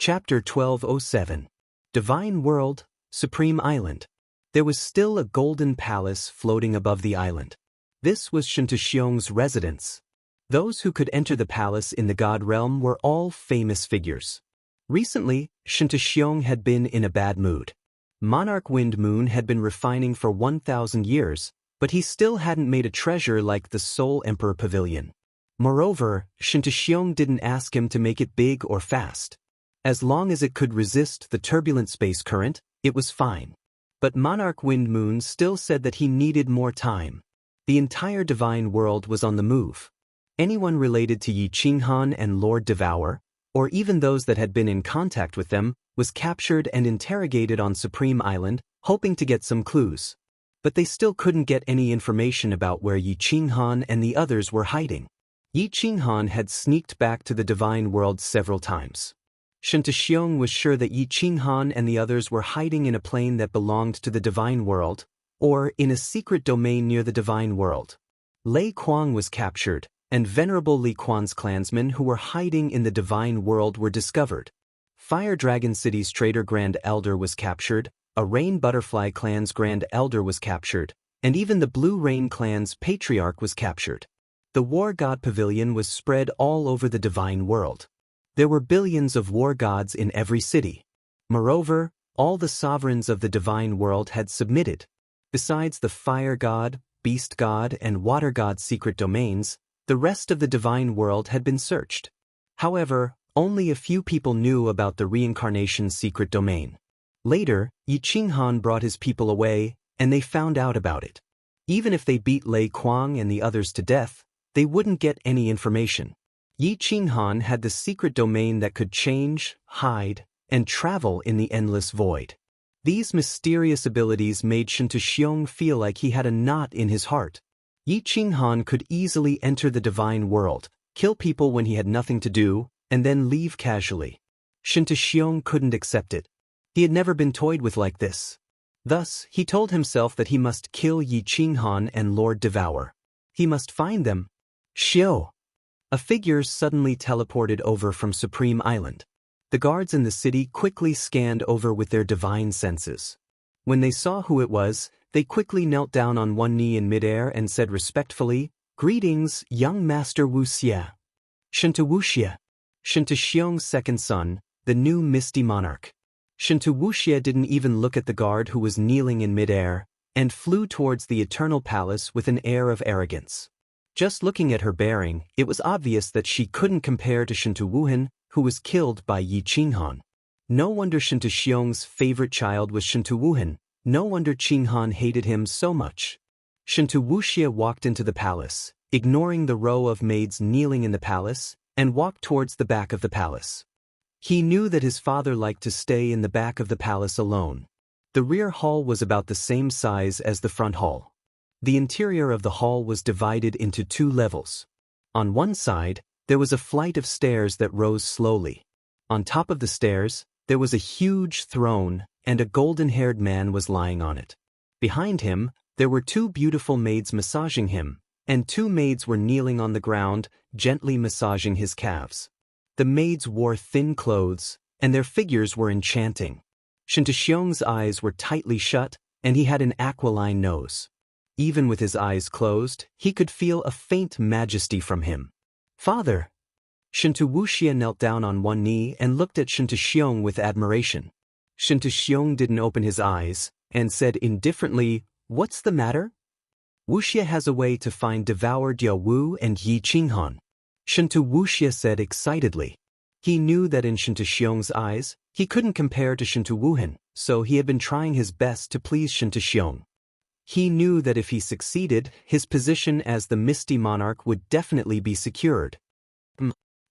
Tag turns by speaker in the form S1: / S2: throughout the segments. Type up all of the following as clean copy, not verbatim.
S1: Chapter 1207. Divine World, Supreme Island. There was still a golden palace floating above the island. This was Xianxia's residence. Those who could enter the palace in the god realm were all famous figures. Recently, Xianxia had been in a bad mood. Monarch Wind Moon had been refining for 1,000 years, but he still hadn't made a treasure like the Soul Emperor Pavilion. Moreover, Xianxia didn't ask him to make it big or fast. As long as it could resist the turbulent space current, it was fine. But Monarch Wind Moon still said that he needed more time. The entire divine world was on the move. Anyone related to Yi Qinghan and Lord Devour, or even those that had been in contact with them, was captured and interrogated on Supreme Island, hoping to get some clues. But they still couldn't get any information about where Yi Qinghan and the others were hiding. Yi Qinghan had sneaked back to the divine world several times. Xianxia was sure that Yi Qinghan and the others were hiding in a plane that belonged to the divine world, or in a secret domain near the divine world. Lei Kuang was captured, and Venerable Li Quan's clansmen who were hiding in the divine world were discovered. Fire Dragon City's Trader Grand Elder was captured, a Rain Butterfly clan's Grand Elder was captured, and even the Blue Rain clan's Patriarch was captured. The War God Pavilion was spread all over the divine world. There were billions of war gods in every city. Moreover, all the sovereigns of the divine world had submitted. Besides the Fire God, Beast God, and Water God secret domains, the rest of the divine world had been searched. However, only a few people knew about the reincarnation secret domain. Later, Yi Qinghan brought his people away, and they found out about it. Even if they beat Lei Kuang and the others to death, they wouldn't get any information. Yi Qinghan had the secret domain that could change, hide, and travel in the endless void. These mysterious abilities made Xianxia feel like he had a knot in his heart. Yi Qinghan could easily enter the divine world, kill people when he had nothing to do, and then leave casually. Xianxia couldn't accept it. He had never been toyed with like this. Thus, he told himself that he must kill Yi Qinghan and Lord Devour. He must find them. Xiao! A figure suddenly teleported over from Supreme Island. The guards in the city quickly scanned over with their divine senses. When they saw who it was, they quickly knelt down on one knee in midair and said respectfully, "Greetings, young Master Wuxia." Wuxia. Xianxia's second son, the new Misty Monarch. Wuxia didn't even look at the guard who was kneeling in midair, and flew towards the eternal palace with an air of arrogance. Just looking at her bearing, it was obvious that she couldn't compare to Xianxia, who was killed by Yi Qinghan. No wonder Xianxia's favorite child was Xianxia. No wonder Qinghan hated him so much. Wuxia walked into the palace, ignoring the row of maids kneeling in the palace, and walked towards the back of the palace. He knew that his father liked to stay in the back of the palace alone. The rear hall was about the same size as the front hall. The interior of the hall was divided into 2 levels. On one side, there was a flight of stairs that rose slowly. On top of the stairs, there was a huge throne, and a golden-haired man was lying on it. Behind him, there were 2 beautiful maids massaging him, and 2 maids were kneeling on the ground, gently massaging his calves. The maids wore thin clothes, and their figures were enchanting. Xianxia's eyes were tightly shut, and he had an aquiline nose. Even with his eyes closed, he could feel a faint majesty from him. "Father!" Wuxia knelt down on one knee and looked at Xianxia with admiration. Xianxia didn't open his eyes, and said indifferently, "What's the matter?" "Wuxia has a way to find Devour Diawu and Yi Qinghan," Wuxia said excitedly. He knew that in Xianxia's eyes, he couldn't compare to Xianxia, so he had been trying his best to please Xianxia. He knew that if he succeeded, his position as the Misty Monarch would definitely be secured.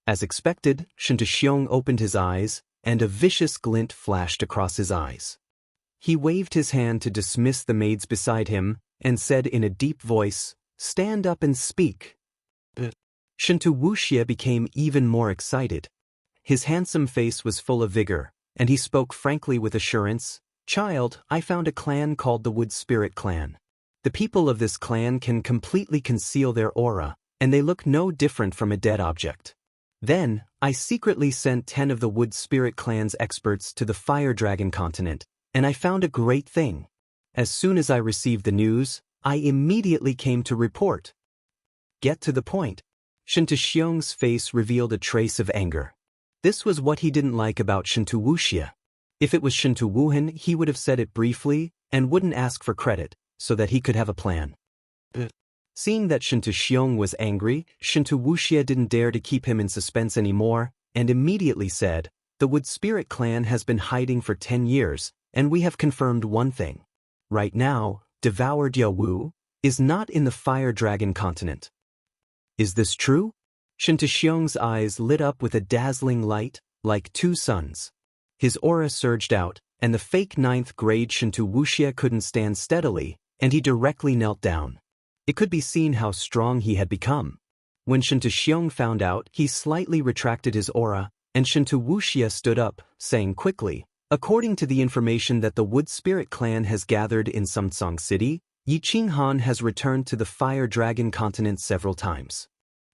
S1: As expected, Xianxia opened his eyes, and a vicious glint flashed across his eyes. He waved his hand to dismiss the maids beside him, and said in a deep voice, "Stand up and speak." Wuxia became even more excited. His handsome face was full of vigor, and he spoke frankly with assurance, "Child, I found a clan called the Wood Spirit Clan. The people of this clan can completely conceal their aura, and they look no different from a dead object. Then, I secretly sent 10 of the Wood Spirit Clan's experts to the Fire Dragon continent, and I found a great thing. As soon as I received the news, I immediately came to report. Get to the point. Xianxia's face revealed a trace of anger. This was what he didn't like about Wuxia. If it was Wuhan, he would have said it briefly and wouldn't ask for credit, so that he could have a plan. Seeing that Xiang was angry, Wuxia didn't dare to keep him in suspense anymore, and immediately said, "The Wood Spirit Clan has been hiding for 10 years, and we have confirmed one thing. Right now, Devour Diawu is not in the Fire Dragon continent." Is this true? Xiang's eyes lit up with a dazzling light, like two suns. His aura surged out, and the fake 9th grade Wuxia couldn't stand steadily, and he directly knelt down. It could be seen how strong he had become. When Xiang found out, he slightly retracted his aura, and Wuxia stood up, saying quickly, "According to the information that the Wood Spirit Clan has gathered in Sumtsong City, Yiqinghan has returned to the Fire Dragon continent several times.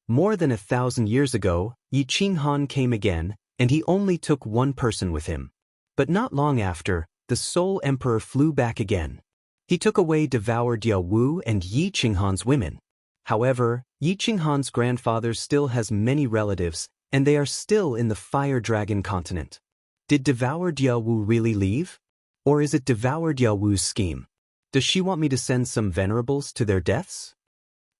S1: More than 1,000 years ago, Yiqinghan came again, and he only took one person with him. But not long after, the Soul Emperor flew back again. He took away Devour Diawu and Yiqinghan's women. However, Yiqinghan's grandfather still has many relatives, and they are still in the Fire Dragon continent. Did Devour Diawu really leave? Or is it Devour Diawu's scheme? Does she want me to send some venerables to their deaths?"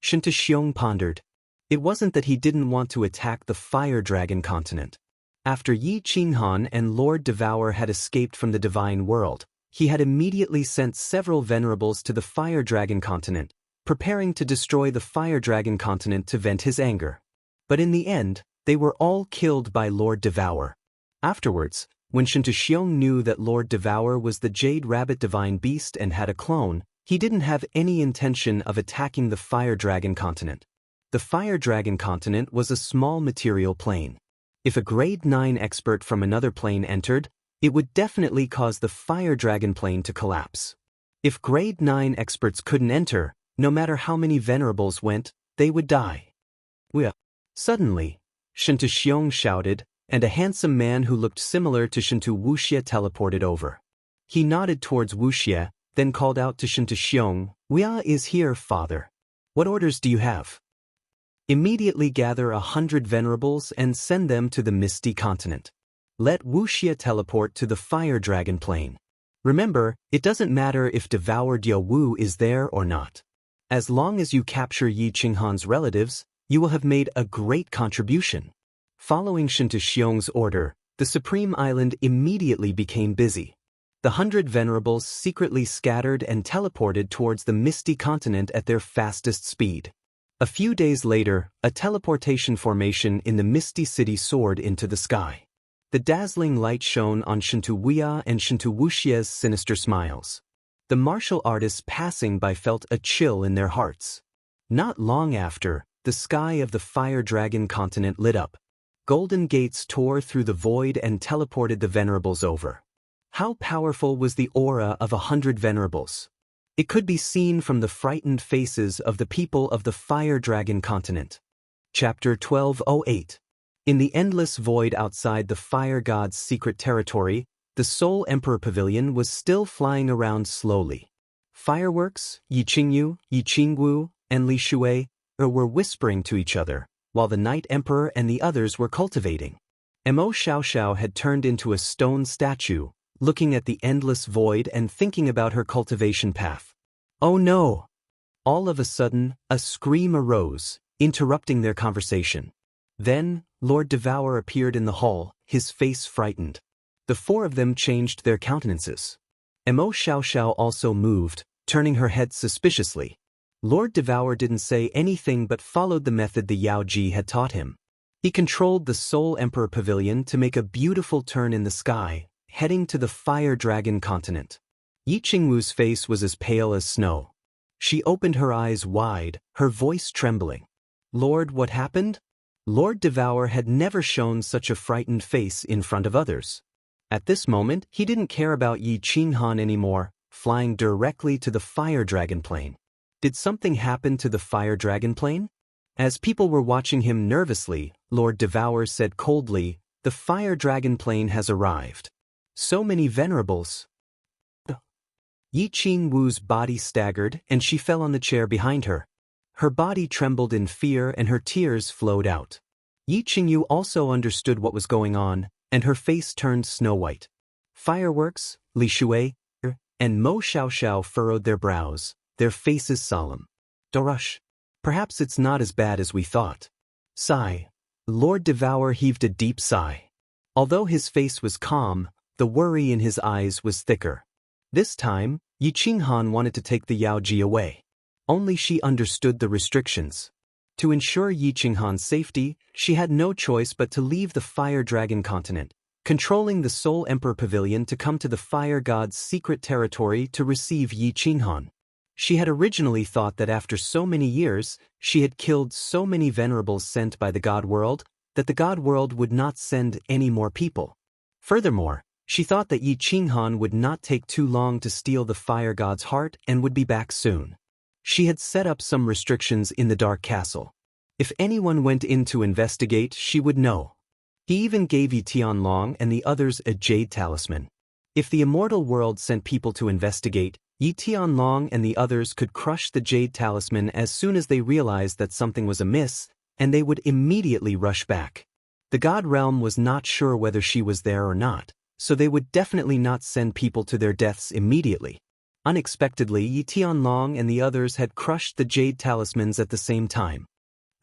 S1: Xiang pondered. It wasn't that he didn't want to attack the Fire Dragon continent. After Yiqinghan and Lord Devour had escaped from the Divine World, he had immediately sent several venerables to the Fire Dragon continent, preparing to destroy the Fire Dragon continent to vent his anger. But in the end, they were all killed by Lord Devour. Afterwards, when Xiang knew that Lord Devour was the Jade Rabbit Divine Beast and had a clone, he didn't have any intention of attacking the Fire Dragon continent. The Fire Dragon continent was a small material plane. If a grade 9 expert from another plane entered, it would definitely cause the Fire Dragon plane to collapse. If grade 9 experts couldn't enter, no matter how many venerables went, they would die. Well, suddenly, Xiang shouted, and a handsome man who looked similar to Wuxia teleported over. He nodded towards Wuxia, then called out to Xiang, "Wuxia is here, father. What orders do you have?" "Immediately gather 100 venerables and send them to the Misty Continent. Let Wuxia teleport to the Fire Dragon plane. Remember, it doesn't matter if Devour Diawu is there or not. As long as you capture Yiqinghan's relatives, you will have made a great contribution." Following Xiang's order, the Supreme Island immediately became busy. The 100 venerables secretly scattered and teleported towards the Misty Continent at their fastest speed. A few days later, a teleportation formation in the Misty City soared into the sky. The dazzling light shone on Wuxia and Wuxia's sinister smiles. The martial artists passing by felt a chill in their hearts. Not long after, the sky of the Fire Dragon continent lit up. Golden gates tore through the void and teleported the venerables over. How powerful was the aura of 100 venerables? It could be seen from the frightened faces of the people of the Fire Dragon continent. Chapter 1208. In the endless void outside the Fire God's secret territory, the Soul Emperor Pavilion was still flying around slowly. Fireworks, Yiqingyu, Yiqingwu, and Li Shui were whispering to each other, while the Night Emperor and the others were cultivating. Mo Xiaoxiao had turned into a stone statue, looking at the endless void and thinking about her cultivation path. Oh no! All of a sudden, a scream arose, interrupting their conversation. Then, Lord Devour appeared in the hall, his face frightened. The four of them changed their countenances. Mo Xiaoxiao also moved, turning her head suspiciously. Lord Devour didn't say anything but followed the method the Yao Ji had taught him. He controlled the Soul Emperor Pavilion to make a beautiful turn in the sky, heading to the Fire Dragon continent. Yiqingwu's face was as pale as snow. She opened her eyes wide, her voice trembling. "Lord, what happened?" Lord Devour had never shown such a frightened face in front of others. At this moment, he didn't care about Yiqinghan anymore, flying directly to the Fire Dragon plane. Did something happen to the Fire Dragon plane? As people were watching him nervously, Lord Devour said coldly, "The fire dragon plane has arrived. So many venerables." Yi Qingwu's body staggered and she fell on the chair behind her. Her body trembled in fear and her tears flowed out. Yi Qingyu also understood what was going on, and her face turned snow-white. Fireworks, Li Shui, and Mo Xiaoxiao furrowed their brows, their faces solemn. "Dorush. Perhaps it's not as bad as we thought." Sigh. Lord Devour heaved a deep sigh. Although his face was calm, the worry in his eyes was thicker. This time, Yi Qinghan wanted to take the Yaoji away. Only she understood the restrictions. To ensure Yi Qinghan's safety, she had no choice but to leave the Fire Dragon continent, controlling the Soul Emperor Pavilion to come to the Fire God's secret territory to receive Yi Qinghan. She had originally thought that after so many years, she had killed so many venerables sent by the God World, that the God World would not send any more people. Furthermore, she thought that Yi Qinghan would not take too long to steal the Fire God's heart and would be back soon. She had set up some restrictions in the Dark Castle. If anyone went in to investigate, she would know. He even gave Yi Tianlong and the others a jade talisman. If the immortal world sent people to investigate, Yi Tianlong and the others could crush the jade talisman as soon as they realized that something was amiss, and they would immediately rush back. The God Realm was not sure whether she was there or not, so they would definitely not send people to their deaths immediately. Unexpectedly, Yi Tianlong and the others had crushed the jade talismans at the same time.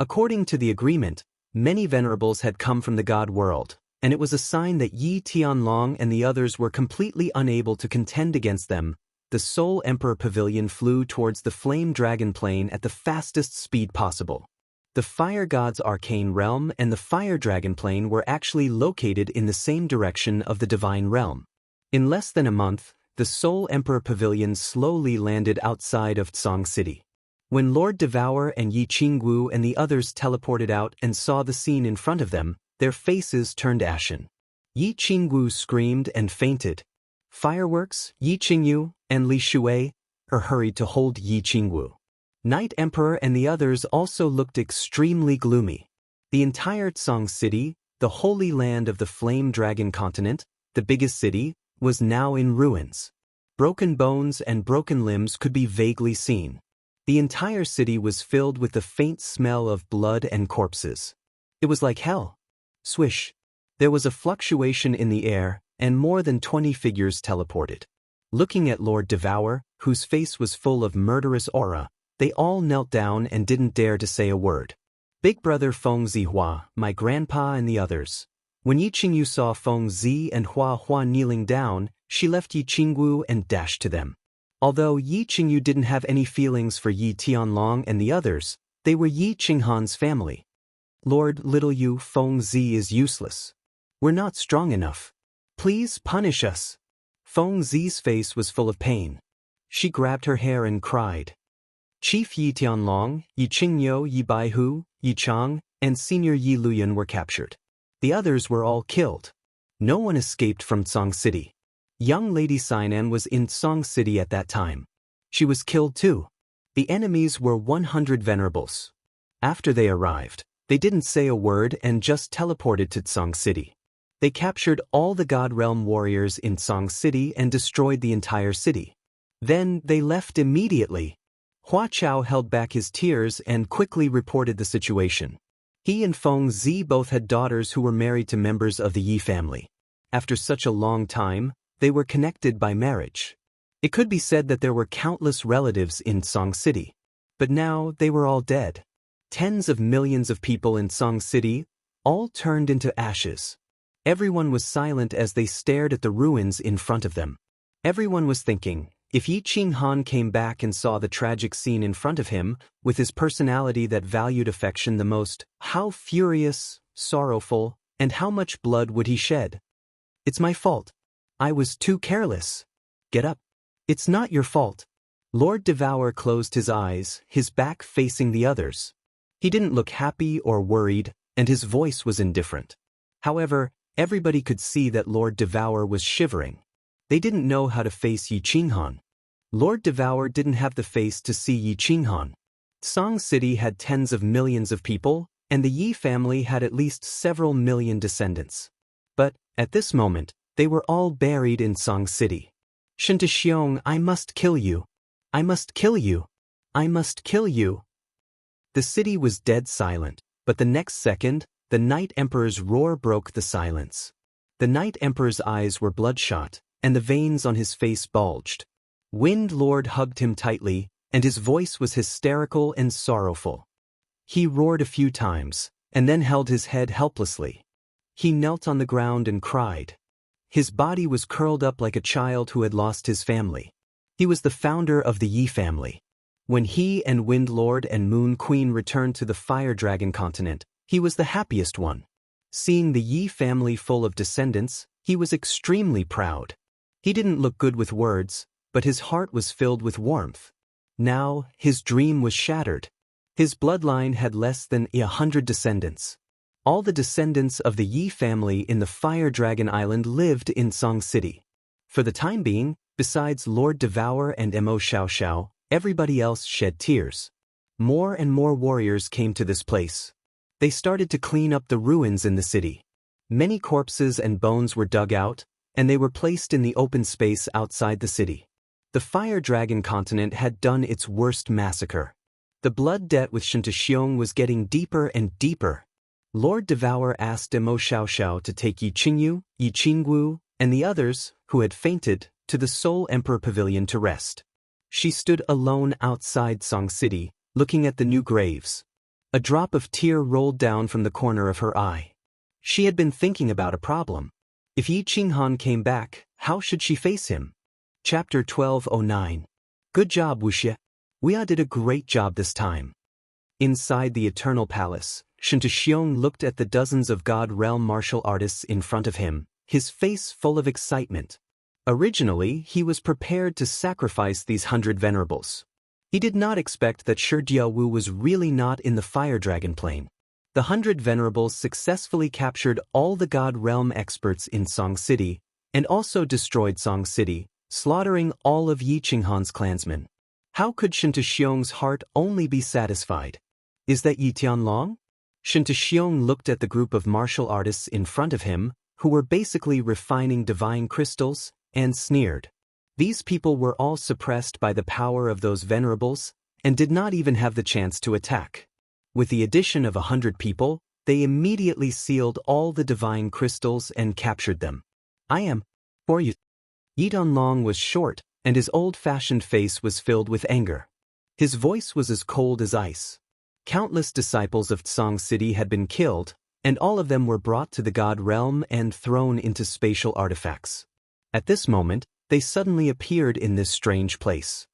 S1: According to the agreement, many venerables had come from the God World, and it was a sign that Yi Tianlong and the others were completely unable to contend against them. The Soul Emperor Pavilion flew towards the Flame Dragon Plane at the fastest speed possible. The Fire God's Arcane Realm and the Fire Dragon Plane were actually located in the same direction of the Divine Realm. In less than a month, the Soul Emperor Pavilion slowly landed outside of Tsang City. When Lord Devour and Yi Qingwu and the others teleported out and saw the scene in front of them, their faces turned ashen. Yi Qingwu screamed and fainted. Fireworks, Yi Qingyu, and Li Shui hurried to hold Yi Qingwu. Night Emperor and the others also looked extremely gloomy. The entire Tsang City, the holy land of the Flame Dragon continent, the biggest city, was now in ruins. Broken bones and broken limbs could be vaguely seen. The entire city was filled with the faint smell of blood and corpses. It was like hell. Swish. There was a fluctuation in the air, and more than 20 figures teleported. Looking at Lord Devour, whose face was full of murderous aura, they all knelt down and didn't dare to say a word. Big brother Feng Zihua, my grandpa and the others. When Yi Qingyu saw Feng Zi and Hua Hua kneeling down, she left Yi Qingwu and dashed to them. Although Yi Qingyu didn't have any feelings for Yi Tianlong and the others, they were Yi Qinghan's family. "Lord Little Yu, Feng Zi is useless. We're not strong enough. Please punish us." Feng Zi's face was full of pain. She grabbed her hair and cried. Chief Yi Tianlong, Yi Qingyo, Yi Baihu, Yi Chang, and Senior Yi Luyan were captured. The others were all killed. No one escaped from Tsang City. Young Lady Sainan was in Tsang City at that time. She was killed too. The enemies were 100 venerables. After they arrived, they didn't say a word and just teleported to Tsang City. They captured all the God Realm warriors in Tsang City and destroyed the entire city. Then they left immediately. Hua Chao held back his tears and quickly reported the situation. He and Feng Zi both had daughters who were married to members of the Yi family. After such a long time, they were connected by marriage. It could be said that there were countless relatives in Tsang City. But now they were all dead. Tens of millions of people in Tsang City, all turned into ashes. Everyone was silent as they stared at the ruins in front of them. Everyone was thinking, if Yi Qinghan came back and saw the tragic scene in front of him, with his personality that valued affection the most, how furious, sorrowful, and how much blood would he shed? "It's my fault. I was too careless. Get up. It's not your fault." Lord Devour closed his eyes, his back facing the others. He didn't look happy or worried, and his voice was indifferent. However, everybody could see that Lord Devour was shivering. They didn't know how to face Yi Qinghan. Lord Devour didn't have the face to see Yi Qinghan. Song City had tens of millions of people, and the Yi family had at least several million descendants. But, at this moment, they were all buried in Song City. Xianxia, I must kill you. I must kill you. I must kill you. The city was dead silent, but the next second, the Night Emperor's roar broke the silence. The Night Emperor's eyes were bloodshot, and the veins on his face bulged. Wind Lord hugged him tightly, and his voice was hysterical and sorrowful. He roared a few times, and then held his head helplessly. He knelt on the ground and cried. His body was curled up like a child who had lost his family. He was the founder of the Yi family. When he and Wind Lord and Moon Queen returned to the Fire Dragon continent, he was the happiest one. Seeing the Yi family full of descendants, he was extremely proud. He didn't look good with words, but his heart was filled with warmth. Now, his dream was shattered. His bloodline had less than 100 descendants. All the descendants of the Yi family in the Fire Dragon Island lived in Song City. For the time being, besides Lord Devour and Mo Xiaoxiao, everybody else shed tears. More and more warriors came to this place. They started to clean up the ruins in the city. Many corpses and bones were dug out, and they were placed in the open space outside the city. The Fire Dragon continent had done its worst massacre. The blood debt with Xianxia was getting deeper and deeper. Lord Devour asked Mo Xiaoxiao to take Yi Qingyu, Yi Qinggu, and the others, who had fainted, to the Soul Emperor Pavilion to rest. She stood alone outside Song City, looking at the new graves. A drop of tear rolled down from the corner of her eye. She had been thinking about a problem. If Yi Qinghan came back, how should she face him? Chapter 1209. Good job, Wuxia. We did a great job this time. Inside the Eternal Palace, Xianxia looked at the dozens of God Realm martial artists in front of him, his face full of excitement. Originally, he was prepared to sacrifice these 100 venerables. He did not expect that Shi Jiawu was really not in the Fire Dragon plane. The 100 venerables successfully captured all the God Realm experts in Song City, and also destroyed Song City, slaughtering all of Yi Qinghan's clansmen. How could Xianxia's heart only be satisfied? Is that Yi Tianlong? Xianxia looked at the group of martial artists in front of him, who were basically refining divine crystals, and sneered. These people were all suppressed by the power of those venerables, and did not even have the chance to attack. With the addition of 100 people, they immediately sealed all the divine crystals and captured them. I am for you. Yi Tianlong was short, and his old-fashioned face was filled with anger. His voice was as cold as ice. Countless disciples of Song City had been killed, and all of them were brought to the God Realm and thrown into spatial artifacts. At this moment, they suddenly appeared in this strange place.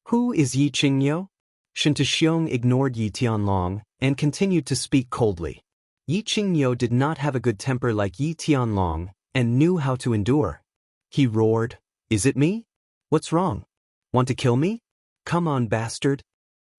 S1: Who is Yi Qingyu? Xianxia ignored Yi Tianlong and continued to speak coldly. Yi Qingyu did not have a good temper like Yi Tianlong and knew how to endure. He roared, "Is it me? What's wrong? Want to kill me? Come on, bastard."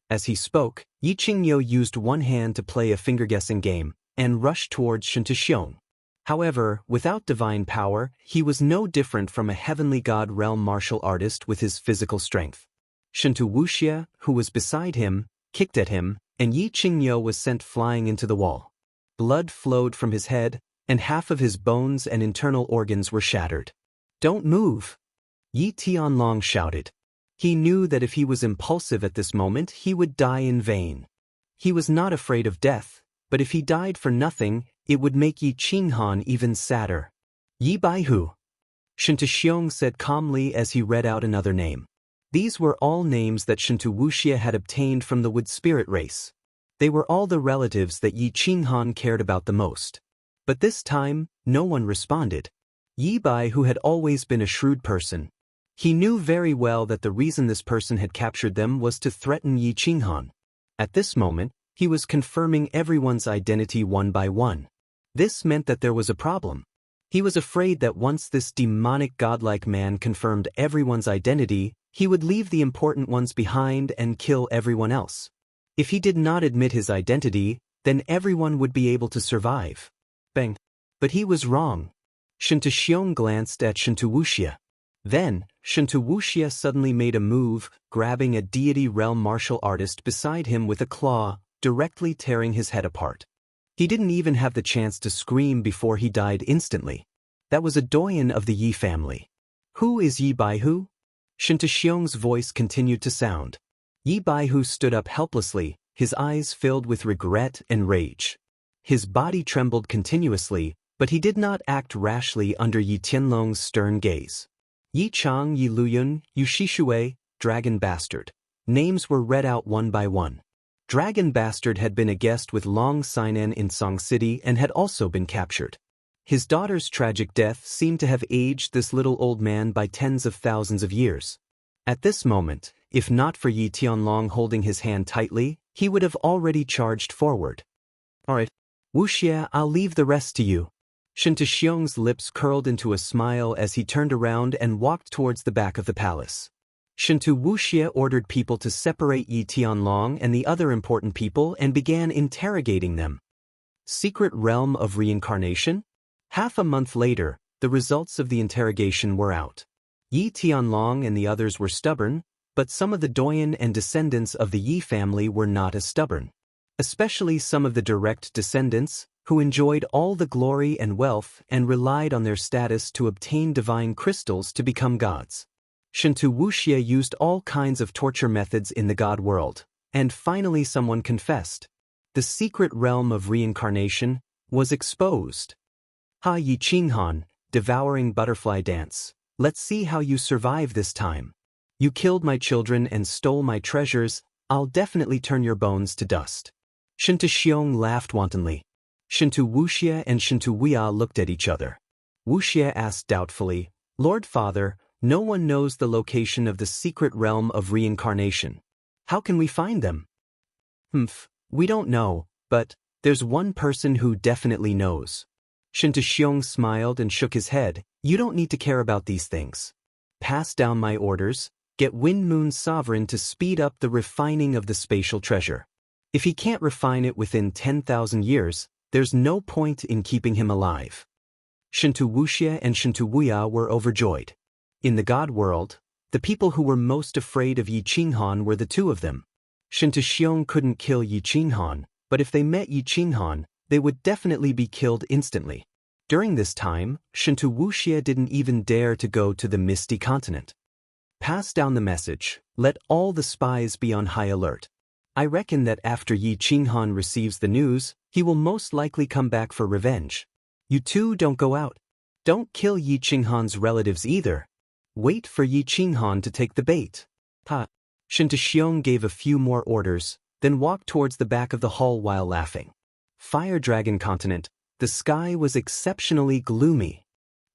S1: As he spoke, Yi Qingyu used one hand to play a finger-guessing game, and rushed towards Xianxia. However, without divine power, he was no different from a heavenly God Realm martial artist with his physical strength. Wuxia, who was beside him, kicked at him, and Yi Qingyu was sent flying into the wall. Blood flowed from his head, and half of his bones and internal organs were shattered. "Don't move!" Yi Tianlong shouted. He knew that if he was impulsive at this moment, he would die in vain. He was not afraid of death, but if he died for nothing, it would make Yi Qinghan even sadder. "Yi Baihu," Xianxia said calmly as he read out another name. These were all names that Wuxia had obtained from the Wood Spirit race. They were all the relatives that Yi Qinghan cared about the most. But this time, no one responded. Yi Bai, who had always been a shrewd person. He knew very well that the reason this person had captured them was to threaten Yi Qinghan. At this moment, he was confirming everyone's identity one by one. This meant that there was a problem. He was afraid that once this demonic godlike man confirmed everyone's identity, he would leave the important ones behind and kill everyone else. If he did not admit his identity, then everyone would be able to survive. Bang! But he was wrong. Xianxia glanced at Wuxia. Then, Wuxia suddenly made a move, grabbing a deity realm martial artist beside him with a claw, directly tearing his head apart. He didn't even have the chance to scream before he died instantly. That was a doyen of the Yi family. Who is Yi Baihu? Xianxia's voice continued to sound. Yi Baihu stood up helplessly, his eyes filled with regret and rage. His body trembled continuously, but he did not act rashly under Yi Tianlong's stern gaze. Yi Chang, Yi Luyun, Yu Shishui, Dragon Bastard. Names were read out one by one. Dragon Bastard had been a guest with Long Sinan in Song City and had also been captured. His daughter's tragic death seemed to have aged this little old man by tens of thousands of years. At this moment, if not for Yi Tianlong holding his hand tightly, he would have already charged forward. Alright, Wuxia, I'll leave the rest to you. Xianxia's lips curled into a smile as he turned around and walked towards the back of the palace. Wuxia ordered people to separate Yi Tianlong and the other important people and began interrogating them. Secret Realm of Reincarnation? Half a month later, the results of the interrogation were out. Yi Tianlong and the others were stubborn, but some of the doyen and descendants of the Yi family were not as stubborn. Especially some of the direct descendants, who enjoyed all the glory and wealth and relied on their status to obtain divine crystals to become gods. Wuxia used all kinds of torture methods in the god world, and finally someone confessed. The secret realm of reincarnation was exposed. Ha Yi Qinghan, devouring butterfly dance. Let's see how you survive this time. You killed my children and stole my treasures, I'll definitely turn your bones to dust. Xianxiang laughed wantonly. Wuxia and Wuya looked at each other. Wuxia asked doubtfully, Lord Father, no one knows the location of the secret realm of reincarnation. How can we find them? We don't know, but there's one person who definitely knows. Xianxiang smiled and shook his head. You don't need to care about these things. Pass down my orders, get Wind Moon's sovereign to speed up the refining of the spatial treasure. If he can't refine it within 10,000 years, there's no point in keeping him alive. Wuxia and Wuya were overjoyed. In the god world, the people who were most afraid of Yi Qinghan were the two of them. Xianxiang couldn't kill Yi Qinghan, but if they met Yi Qinghan, they would definitely be killed instantly. During this time, Wuxia didn't even dare to go to the Misty Continent. Pass down the message, let all the spies be on high alert. I reckon that after Yi Qinghan receives the news, he will most likely come back for revenge. You two don't go out. Don't kill Yi Qinghan's relatives either. Wait for Yi Qinghan to take the bait. Xianxiang gave a few more orders, then walked towards the back of the hall while laughing. Fire Dragon Continent, the sky was exceptionally gloomy.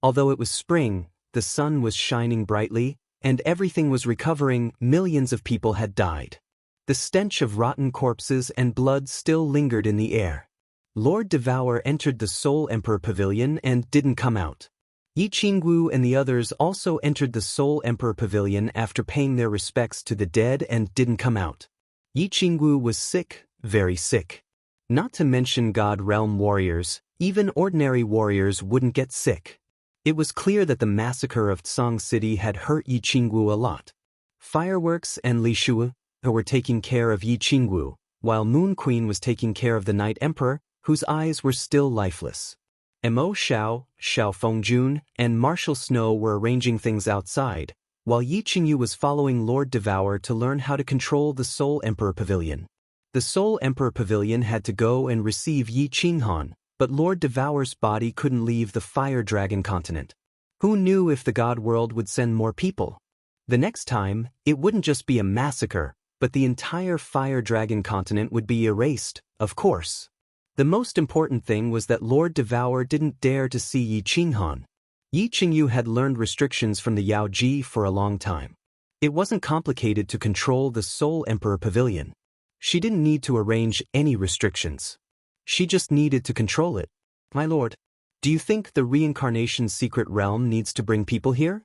S1: Although it was spring, the sun was shining brightly, and everything was recovering. Millions of people had died. The stench of rotten corpses and blood still lingered in the air. Lord Devour entered the Soul Emperor Pavilion and didn't come out. Yi Qingwu and the others also entered the Soul Emperor Pavilion after paying their respects to the dead and didn't come out. Yi Qingwu was sick, very sick. Not to mention God Realm warriors, even ordinary warriors wouldn't get sick. It was clear that the massacre of Song City had hurt Yi Qingwu a lot. Fireworks and Li Shu were taking care of Yi Qingwu, while Moon Queen was taking care of the Night Emperor, whose eyes were still lifeless. Mo Xiao, Xiao Fengjun, and Marshal Snow were arranging things outside, while Yi Qingyu was following Lord Devour to learn how to control the Soul Emperor Pavilion. The Soul Emperor Pavilion had to go and receive Yi Qinghan, but Lord Devour's body couldn't leave the Fire Dragon Continent. Who knew if the God World would send more people? The next time, it wouldn't just be a massacre, but the entire Fire Dragon Continent would be erased, of course. The most important thing was that Lord Devour didn't dare to see Yi Qinghan. Yi Qingyu had learned restrictions from the Yao Ji for a long time. It wasn't complicated to control the Soul Emperor Pavilion. She didn't need to arrange any restrictions. She just needed to control it. My lord, do you think the reincarnation secret realm needs to bring people here?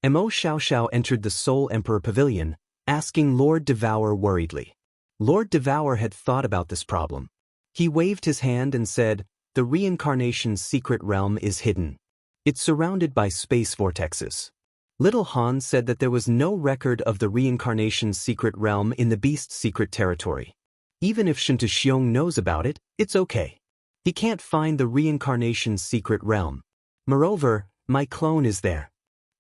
S1: Mo Xiaoxiao entered the Soul Emperor Pavilion, asking Lord Devour worriedly. Lord Devour had thought about this problem. He waved his hand and said, the reincarnation's secret realm is hidden. It's surrounded by space vortexes. Little Han said that there was no record of the reincarnation's secret realm in the beast's secret territory. Even if Xianxia knows about it, it's okay. He can't find the reincarnation's secret realm. Moreover, my clone is there.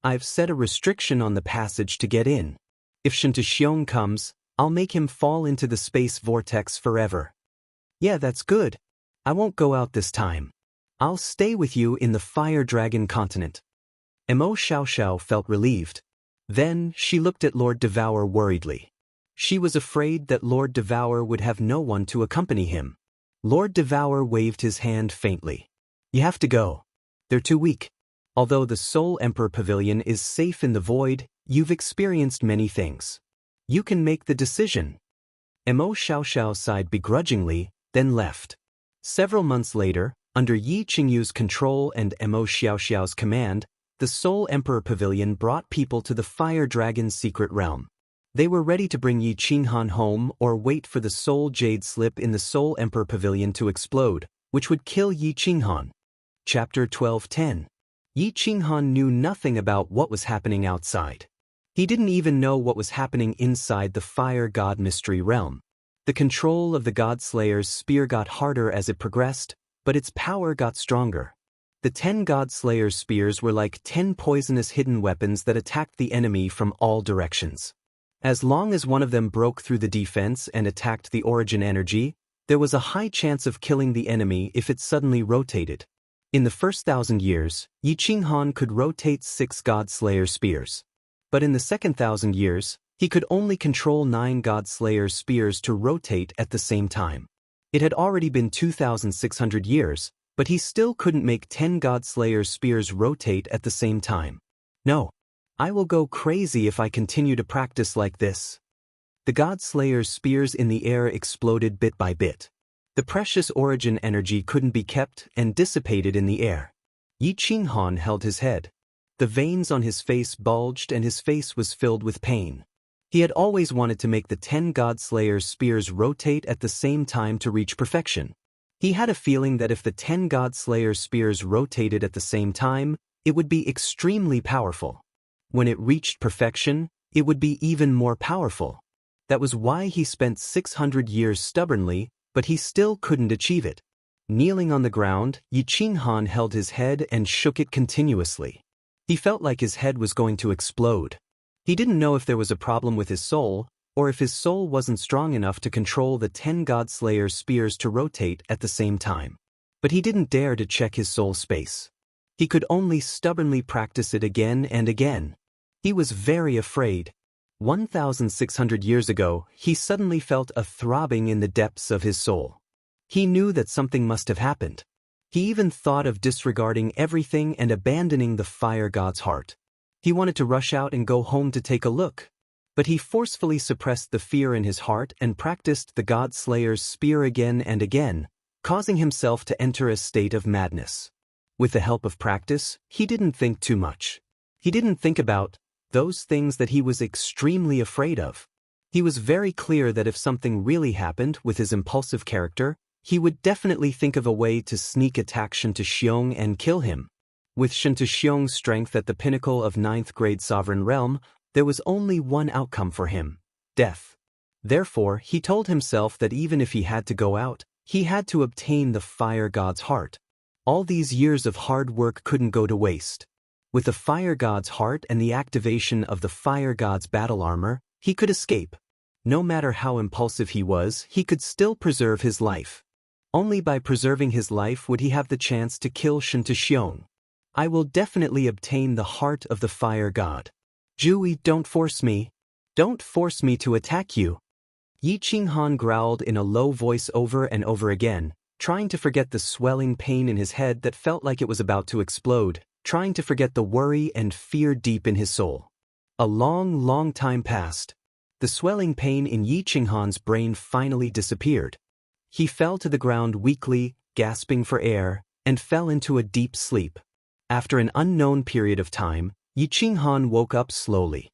S1: I've set a restriction on the passage to get in. If Xianxia comes, I'll make him fall into the space vortex forever. Yeah, that's good. I won't go out this time. I'll stay with you in the Fire Dragon continent. Mo Xiaoxiao felt relieved. Then, she looked at Lord Devour worriedly. She was afraid that Lord Devour would have no one to accompany him. Lord Devour waved his hand faintly. You have to go. They're too weak. Although the Soul Emperor Pavilion is safe in the void, you've experienced many things. You can make the decision. Mo Xiaoxiao sighed begrudgingly, then left. Several months later, under Yi Qingyu's control and Mo Xiaoxiao's command, the Soul Emperor Pavilion brought people to the Fire Dragon's secret realm. They were ready to bring Yi Qinghan home or wait for the Soul Jade slip in the Soul Emperor Pavilion to explode, which would kill Yi Qinghan. Chapter 12:10. Yi Qinghan knew nothing about what was happening outside. He didn't even know what was happening inside the Fire God Mystery Realm. The control of the God Slayer's spear got harder as it progressed, but its power got stronger. The 10 God Slayer's spears were like 10 poisonous hidden weapons that attacked the enemy from all directions. As long as one of them broke through the defense and attacked the origin energy, there was a high chance of killing the enemy if it suddenly rotated. In the first 1,000 years, Yi Qinghan could rotate 6 God Slayer spears. But in the second 1,000 years, he could only control 9 God Slayer spears to rotate at the same time. It had already been 2,600 years, but he still couldn't make 10 God Slayer spears rotate at the same time. No. I will go crazy if I continue to practice like this. The God Slayer's spears in the air exploded bit by bit. The precious origin energy couldn't be kept and dissipated in the air. Yi Qinghan held his head. The veins on his face bulged and his face was filled with pain. He had always wanted to make the 10 God Slayer's spears rotate at the same time to reach perfection. He had a feeling that if the 10 God Slayer's spears rotated at the same time, it would be extremely powerful. When it reached perfection, it would be even more powerful. That was why he spent 600 years stubbornly, but he still couldn't achieve it. Kneeling on the ground, Yi Qinghan held his head and shook it continuously. He felt like his head was going to explode. He didn't know if there was a problem with his soul, or if his soul wasn't strong enough to control the 10 God Slayer spears to rotate at the same time. But he didn't dare to check his soul space. He could only stubbornly practice it again and again. He was very afraid. 1,600 years ago, he suddenly felt a throbbing in the depths of his soul. He knew that something must have happened. He even thought of disregarding everything and abandoning the Fire God's heart. He wanted to rush out and go home to take a look. But he forcefully suppressed the fear in his heart and practiced the God Slayer's spear again and again, causing himself to enter a state of madness. With the help of practice, he didn't think too much. He didn't think about those things that he was extremely afraid of. He was very clear that if something really happened with his impulsive character, he would definitely think of a way to sneak attack Xianxia and kill him. With Xianxia's strength at the pinnacle of 9th grade sovereign realm, there was only one outcome for him: death. Therefore, he told himself that even if he had to go out, he had to obtain the Fire God's heart. All these years of hard work couldn't go to waste. With the Fire God's heart and the activation of the Fire God's battle armor, he could escape. No matter how impulsive he was, he could still preserve his life. Only by preserving his life would he have the chance to kill Xianxia. I will definitely obtain the heart of the Fire God. Jui, don't force me. Don't force me to attack you. Yi Qinghan growled in a low voice over and over again, trying to forget the swelling pain in his head that felt like it was about to explode, trying to forget the worry and fear deep in his soul. A long, long time passed. The swelling pain in Yi Qinghan's brain finally disappeared. He fell to the ground weakly, gasping for air, and fell into a deep sleep. After an unknown period of time, Yi Qinghan woke up slowly.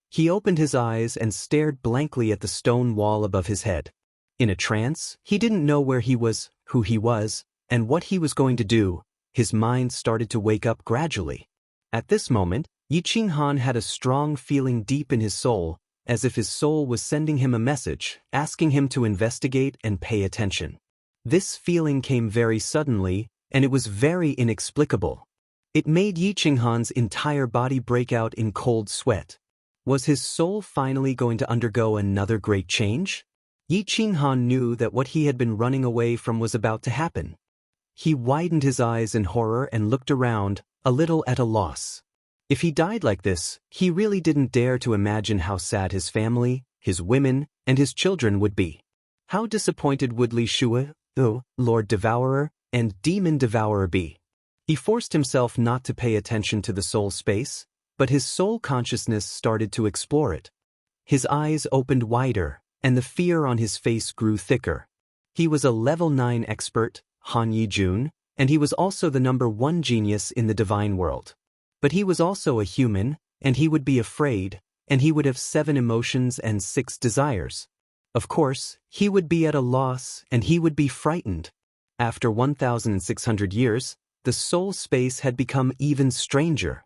S1: He opened his eyes and stared blankly at the stone wall above his head. In a trance, he didn't know where he was, who he was, and what he was going to do. His mind started to wake up gradually. At this moment, Yi Qinghan had a strong feeling deep in his soul, as if his soul was sending him a message, asking him to investigate and pay attention. This feeling came very suddenly, and it was very inexplicable. It made Yi Qinghan's entire body break out in cold sweat. Was his soul finally going to undergo another great change? Yi Qinghan knew that what he had been running away from was about to happen. He widened his eyes in horror and looked around, a little at a loss. If he died like this, he really didn't dare to imagine how sad his family, his women, and his children would be. How disappointed would Li Shuai, Lord Devourer, and Demon Devourer be? He forced himself not to pay attention to the soul space, but his soul consciousness started to explore it. His eyes opened wider, and the fear on his face grew thicker. He was a level 9 expert, Han Yijun, and he was also the #1 genius in the divine world. But he was also a human, and he would be afraid, and he would have 7 emotions and 6 desires. Of course, he would be at a loss, and he would be frightened. After 1,600 years, the soul space had become even stranger.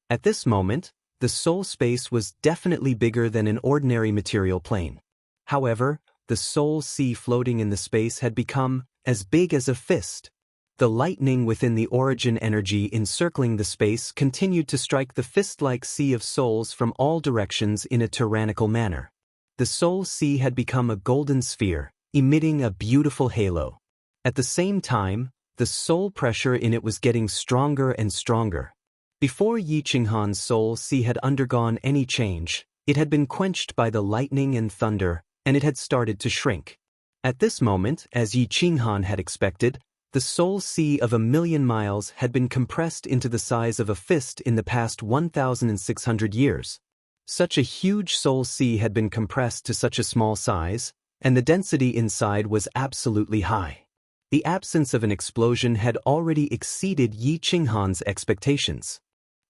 S1: At this moment, the soul space was definitely bigger than an ordinary material plane. However, the soul sea floating in the space had become as big as a fist. The lightning within the origin energy encircling the space continued to strike the fist-like sea of souls from all directions in a tyrannical manner. The soul sea had become a golden sphere, emitting a beautiful halo. At the same time, the soul pressure in it was getting stronger and stronger. Before Yi Qinghan's soul sea had undergone any change, it had been quenched by the lightning and thunder, and it had started to shrink. At this moment, as Yi Qinghan had expected, the soul sea of 1,000,000 miles had been compressed into the size of a fist in the past 1,600 years. Such a huge soul sea had been compressed to such a small size, and the density inside was absolutely high. The absence of an explosion had already exceeded Yi Qinghan's expectations.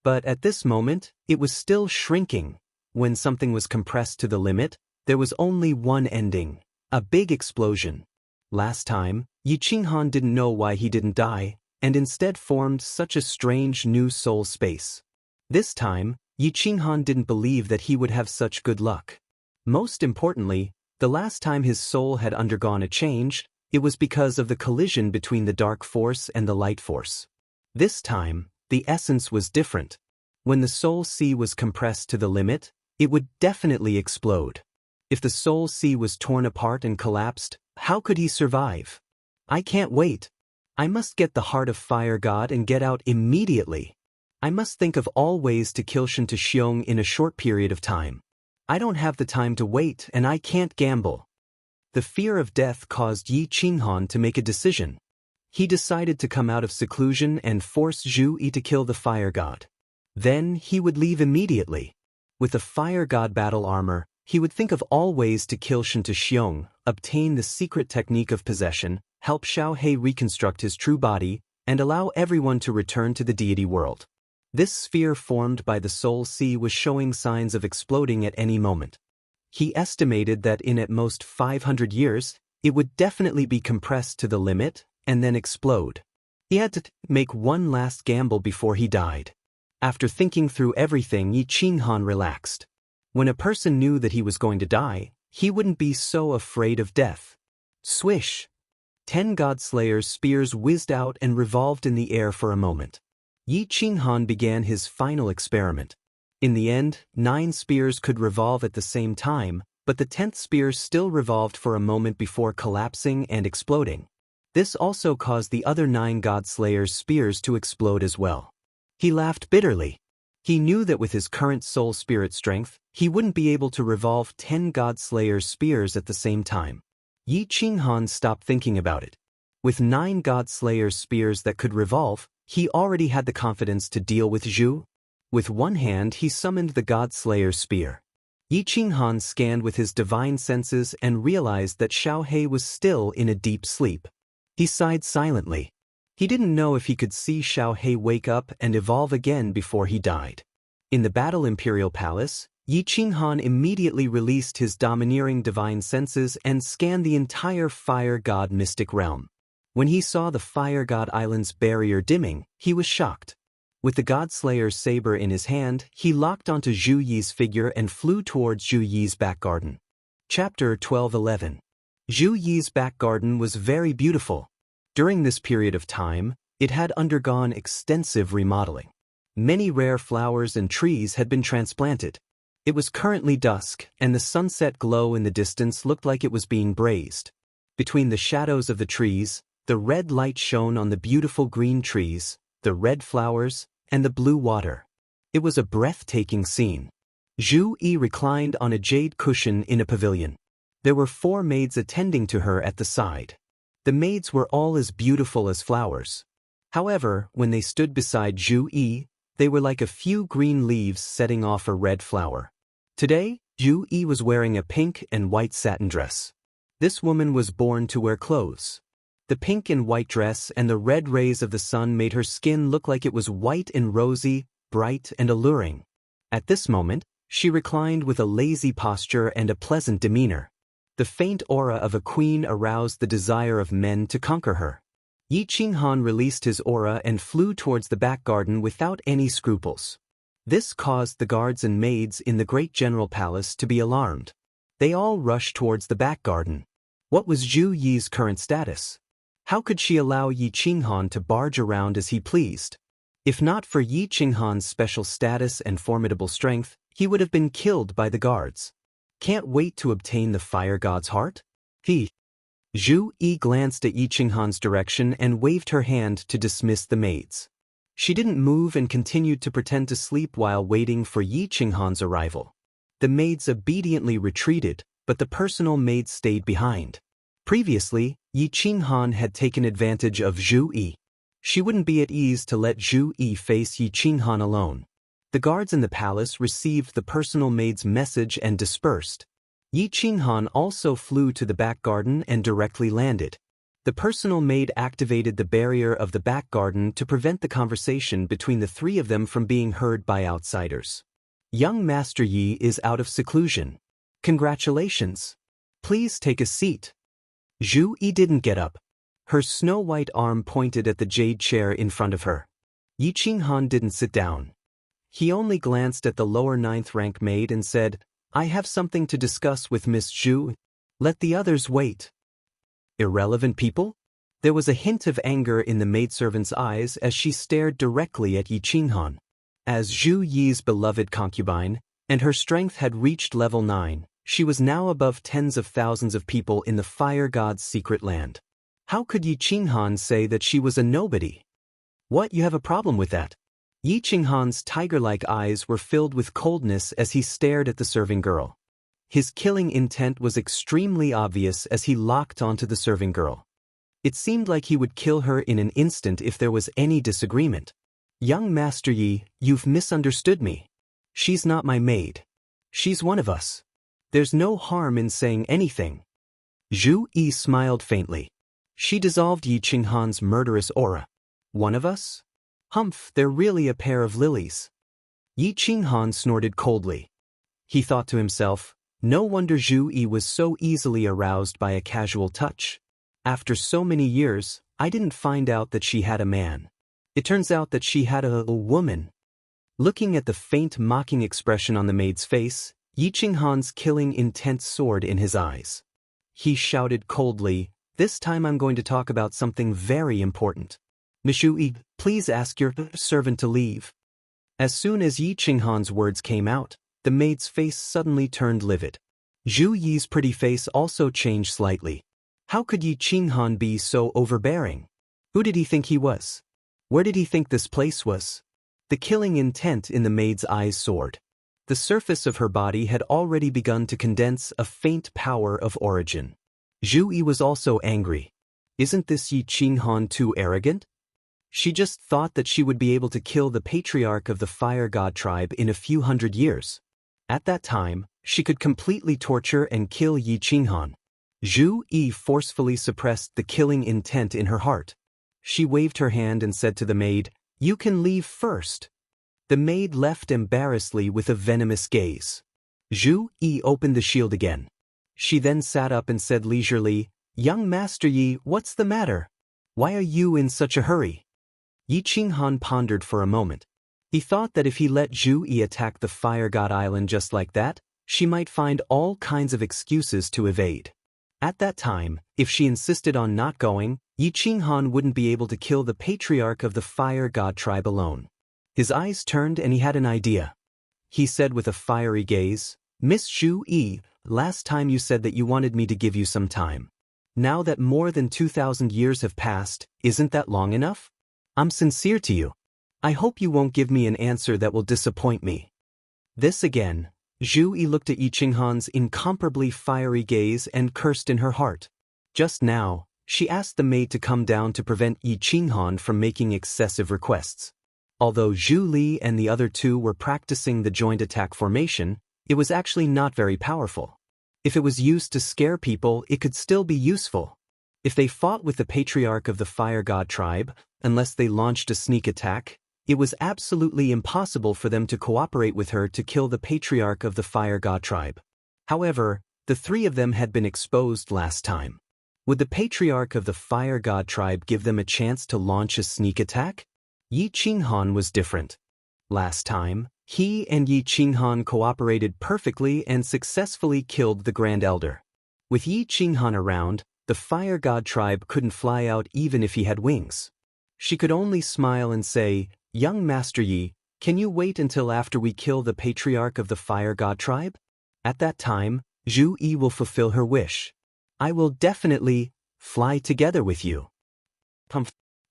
S1: But at this moment, it was still shrinking. When something was compressed to the limit, there was only one ending: a big explosion. Last time, Yi Qinghan didn't know why he didn't die, and instead formed such a strange new soul space. This time, Yi Qinghan didn't believe that he would have such good luck. Most importantly, the last time his soul had undergone a change, it was because of the collision between the dark force and the light force. This time, the essence was different. When the soul sea was compressed to the limit, it would definitely explode. If the soul sea was torn apart and collapsed, how could he survive? I can't wait. I must get the heart of Fire God and get out immediately. I must think of all ways to kill Xianxia in a short period of time. I don't have the time to wait, and I can't gamble. The fear of death caused Yi Qinghan to make a decision. He decided to come out of seclusion and force Zhu Yi to kill the Fire God. Then he would leave immediately. With the Fire God battle armor, he would think of all ways to kill Xianxia, obtain the secret technique of possession, help Xiao He reconstruct his true body, and allow everyone to return to the deity world. This sphere formed by the soul sea was showing signs of exploding at any moment. He estimated that in at most 500 years, it would definitely be compressed to the limit and then explode. He had to make one last gamble before he died. After thinking through everything, Yi Qinghan relaxed. When a person knew that he was going to die, he wouldn't be so afraid of death. Swish! 10 God-Slayer's spears whizzed out and revolved in the air for a moment. Yi Qinghan began his final experiment. In the end, 9 spears could revolve at the same time, but the 10th spear still revolved for a moment before collapsing and exploding. This also caused the other 9 God-Slayer's spears to explode as well. He laughed bitterly. He knew that with his current soul spirit strength, he wouldn't be able to revolve 10 God-Slayer's spears at the same time. Yi Qinghan stopped thinking about it. With 9 God-Slayer's spears that could revolve, he already had the confidence to deal with Zhu. With one hand, he summoned the God-Slayer's spear. Yi Qinghan scanned with his divine senses and realized that Xiao He was still in a deep sleep. He sighed silently. He didn't know if he could see Xiao He wake up and evolve again before he died. In the Battle Imperial Palace, Yi Qinghan immediately released his domineering divine senses and scanned the entire Fire God mystic realm. When he saw the Fire God Island's barrier dimming, he was shocked. With the Godslayer's saber in his hand, he locked onto Zhu Yi's figure and flew towards Zhu Yi's back garden. Chapter 12:11. Zhu Yi's back garden was very beautiful. During this period of time, it had undergone extensive remodeling. Many rare flowers and trees had been transplanted. It was currently dusk, and the sunset glow in the distance looked like it was being braised. Between the shadows of the trees, the red light shone on the beautiful green trees, the red flowers, and the blue water. It was a breathtaking scene. Zhu Yi reclined on a jade cushion in a pavilion. There were 4 maids attending to her at the side. The maids were all as beautiful as flowers. However, when they stood beside Zhu Yi, they were like a few green leaves setting off a red flower. Today, Zhu Yi was wearing a pink and white satin dress. This woman was born to wear clothes. The pink and white dress and the red rays of the sun made her skin look like it was white and rosy, bright and alluring. At this moment, she reclined with a lazy posture and a pleasant demeanor. The faint aura of a queen aroused the desire of men to conquer her. Yi Qinghan released his aura and flew towards the back garden without any scruples. This caused the guards and maids in the great general palace to be alarmed. They all rushed towards the back garden. What was Zhu Yi's current status? How could she allow Yi Qinghan to barge around as he pleased? If not for Yi Qinghan's special status and formidable strength, he would have been killed by the guards. Can't wait to obtain the fire god's heart? Zhu Yi glanced at Yi Qinghan's direction and waved her hand to dismiss the maids. She didn't move and continued to pretend to sleep while waiting for Yi Qinghan's arrival. The maids obediently retreated, but the personal maids stayed behind. Previously, Yi Qinghan had taken advantage of Zhu Yi. She wouldn't be at ease to let Zhu Yi face Yi Qinghan alone. The guards in the palace received the personal maid's message and dispersed. Yi Qinghan also flew to the back garden and directly landed. The personal maid activated the barrier of the back garden to prevent the conversation between the 3 of them from being heard by outsiders. Young Master Yi is out of seclusion. Congratulations. Please take a seat. Zhu Yi didn't get up. Her snow-white arm pointed at the jade chair in front of her. Yi Qinghan didn't sit down. He only glanced at the lower 9th rank maid and said, "I have something to discuss with Miss Zhu. Let the others wait." Irrelevant people? There was a hint of anger in the maidservant's eyes as she stared directly at Yi Qinghan. As Zhu Yi's beloved concubine, and her strength had reached level 9, she was now above tens of thousands of people in the fire god's secret land. How could Yi Qinghan say that she was a nobody? What, you have a problem with that? Yi Qinghan's tiger-like eyes were filled with coldness as he stared at the serving girl. His killing intent was extremely obvious as he locked onto the serving girl. It seemed like he would kill her in an instant if there was any disagreement. "Young Master Yi, you've misunderstood me. She's not my maid. She's one of us. There's no harm in saying anything." Zhu Yi smiled faintly. She dissolved Yi Qinghan's murderous aura. "One of us? Humph, they're really a pair of lilies." Yi Qinghan snorted coldly. He thought to himself, no wonder Zhu Yi was so easily aroused by a casual touch. After so many years, I didn't find out that she had a man. It turns out that she had a woman. Looking at the faint mocking expression on the maid's face, Yi Qinghan's killing intent soared in his eyes. He shouted coldly, "This time I'm going to talk about something very important. Miss Zhu Yi, please ask your servant to leave." As soon as Yi Qinghan's words came out, the maid's face suddenly turned livid. Zhu Yi's pretty face also changed slightly. How could Yi Qinghan be so overbearing? Who did he think he was? Where did he think this place was? The killing intent in the maid's eyes soared. The surface of her body had already begun to condense a faint power of origin. Zhu Yi was also angry. Isn't this Yi Qinghan too arrogant? She just thought that she would be able to kill the patriarch of the fire god tribe in a few hundred years. At that time, she could completely torture and kill Yi Qinghan. Zhu Yi forcefully suppressed the killing intent in her heart. She waved her hand and said to the maid, "You can leave first." The maid left embarrassedly with a venomous gaze. Zhu Yi opened the shield again. She then sat up and said leisurely, "Young Master Yi, what's the matter? Why are you in such a hurry?" Yi Qinghan pondered for a moment. He thought that if he let Zhu Yi attack the Fire God Island just like that, she might find all kinds of excuses to evade. At that time, if she insisted on not going, Yi Qinghan wouldn't be able to kill the patriarch of the Fire God tribe alone. His eyes turned and he had an idea. He said with a fiery gaze, "Miss Zhu Yi, last time you said that you wanted me to give you some time. Now that more than 2,000 years have passed, isn't that long enough? I'm sincere to you. I hope you won't give me an answer that will disappoint me." This again, Zhu Yi looked at Yi Qinghan's incomparably fiery gaze and cursed in her heart. Just now, she asked the maid to come down to prevent Yi Qinghan from making excessive requests. Although Zhu Li and the other two were practicing the joint attack formation, it was actually not very powerful. If it was used to scare people, it could still be useful. If they fought with the patriarch of the Fire God tribe, unless they launched a sneak attack, it was absolutely impossible for them to cooperate with her to kill the patriarch of the Fire God tribe. However, the three of them had been exposed last time. Would the patriarch of the Fire God tribe give them a chance to launch a sneak attack? Yi Qinghan was different. Last time, he and Yi Qinghan cooperated perfectly and successfully killed the Grand Elder. With Yi Qinghan around, the Fire God tribe couldn't fly out even if he had wings. She could only smile and say, "Young Master Yi, can you wait until after we kill the patriarch of the Fire God tribe? At that time, Zhu Yi will fulfill her wish. I will definitely fly together with you."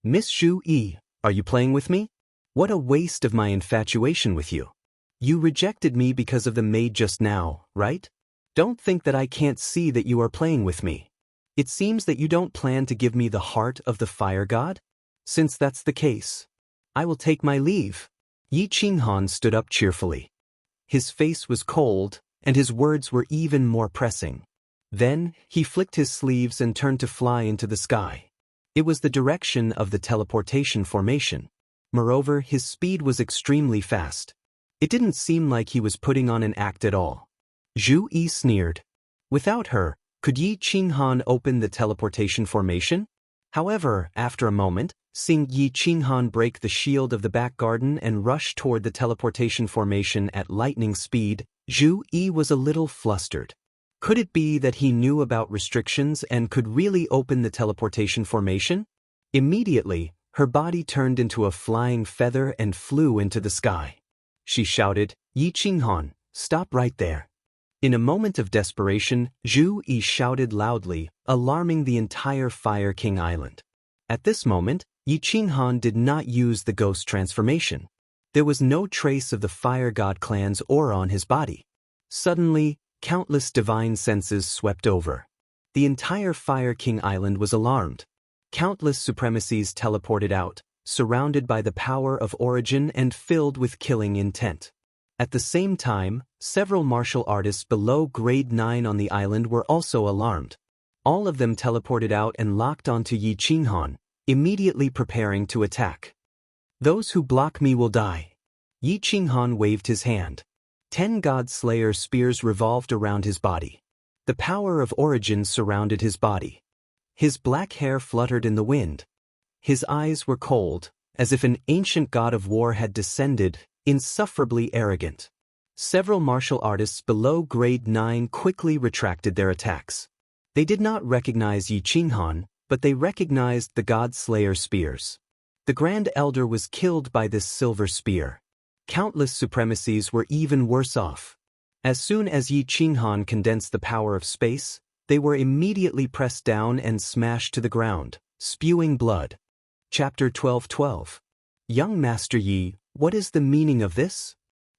S1: "Miss Zhu Yi, are you playing with me? What a waste of my infatuation with you. You rejected me because of the maid just now, right? Don't think that I can't see that you are playing with me. It seems that you don't plan to give me the heart of the Fire God? Since that's the case, I will take my leave." Yi Qinghan stood up cheerfully. His face was cold, and his words were even more pressing. Then, he flicked his sleeves and turned to fly into the sky. It was the direction of the teleportation formation. Moreover, his speed was extremely fast. It didn't seem like he was putting on an act at all. Zhu Yi sneered. Without her, could Yi Qinghan open the teleportation formation? However, after a moment, seeing Yi Qinghan break the shield of the back garden and rush toward the teleportation formation at lightning speed, Zhu Yi was a little flustered. Could it be that he knew about restrictions and could really open the teleportation formation? Immediately, her body turned into a flying feather and flew into the sky. She shouted, "Yi Qinghan, stop right there." In a moment of desperation, Zhu Yi shouted loudly, alarming the entire Fire King Island. At this moment, Yi Qinghan did not use the ghost transformation. There was no trace of the Fire God clan's aura on his body. Suddenly, countless divine senses swept over. The entire Fire King Island was alarmed. Countless supremacies teleported out, surrounded by the power of origin and filled with killing intent. At the same time, several martial artists below grade 9 on the island were also alarmed. All of them teleported out and locked onto Yi Qinghan, immediately preparing to attack. "Those who block me will die." Yi Qinghan waved his hand. 10 God Slayer spears revolved around his body. The power of origin surrounded his body. His black hair fluttered in the wind. His eyes were cold, as if an ancient god of war had descended, insufferably arrogant. Several martial artists below grade 9 quickly retracted their attacks. They did not recognize Yi Qinghan, but they recognized the God Slayer spears. The Grand Elder was killed by this silver spear. Countless supremacies were even worse off. As soon as Yi Qinghan condensed the power of space, they were immediately pressed down and smashed to the ground, spewing blood. Chapter 12:12. Young Master Yi, what is the meaning of this?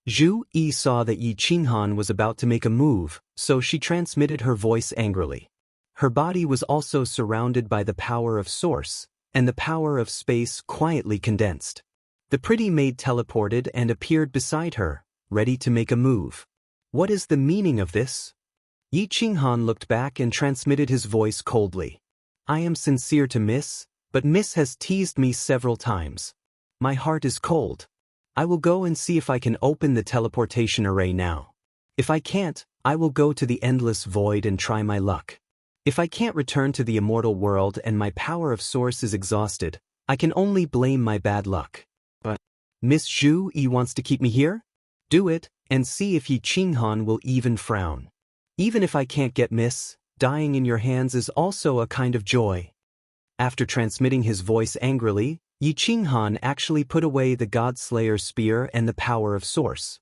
S1: Zhu Yi saw that Yi Qinghan was about to make a move, so she transmitted her voice angrily. Her body was also surrounded by the power of Source, and the power of space quietly condensed. The pretty maid teleported and appeared beside her, ready to make a move. What is the meaning of this? Yi Qinghan looked back and transmitted his voice coldly. "I am sincere to Miss, but Miss has teased me several times. My heart is cold. I will go and see if I can open the teleportation array now. If I can't, I will go to the endless void and try my luck. If I can't return to the immortal world and my power of Source is exhausted, I can only blame my bad luck." But Miss Zhu Yi wants to keep me here? Do it, and see if Yi Qinghan will even frown. Even if I can't get Miss, dying in your hands is also a kind of joy. After transmitting his voice angrily, Yi Qinghan actually put away the God-Slayer's spear and the power of Source.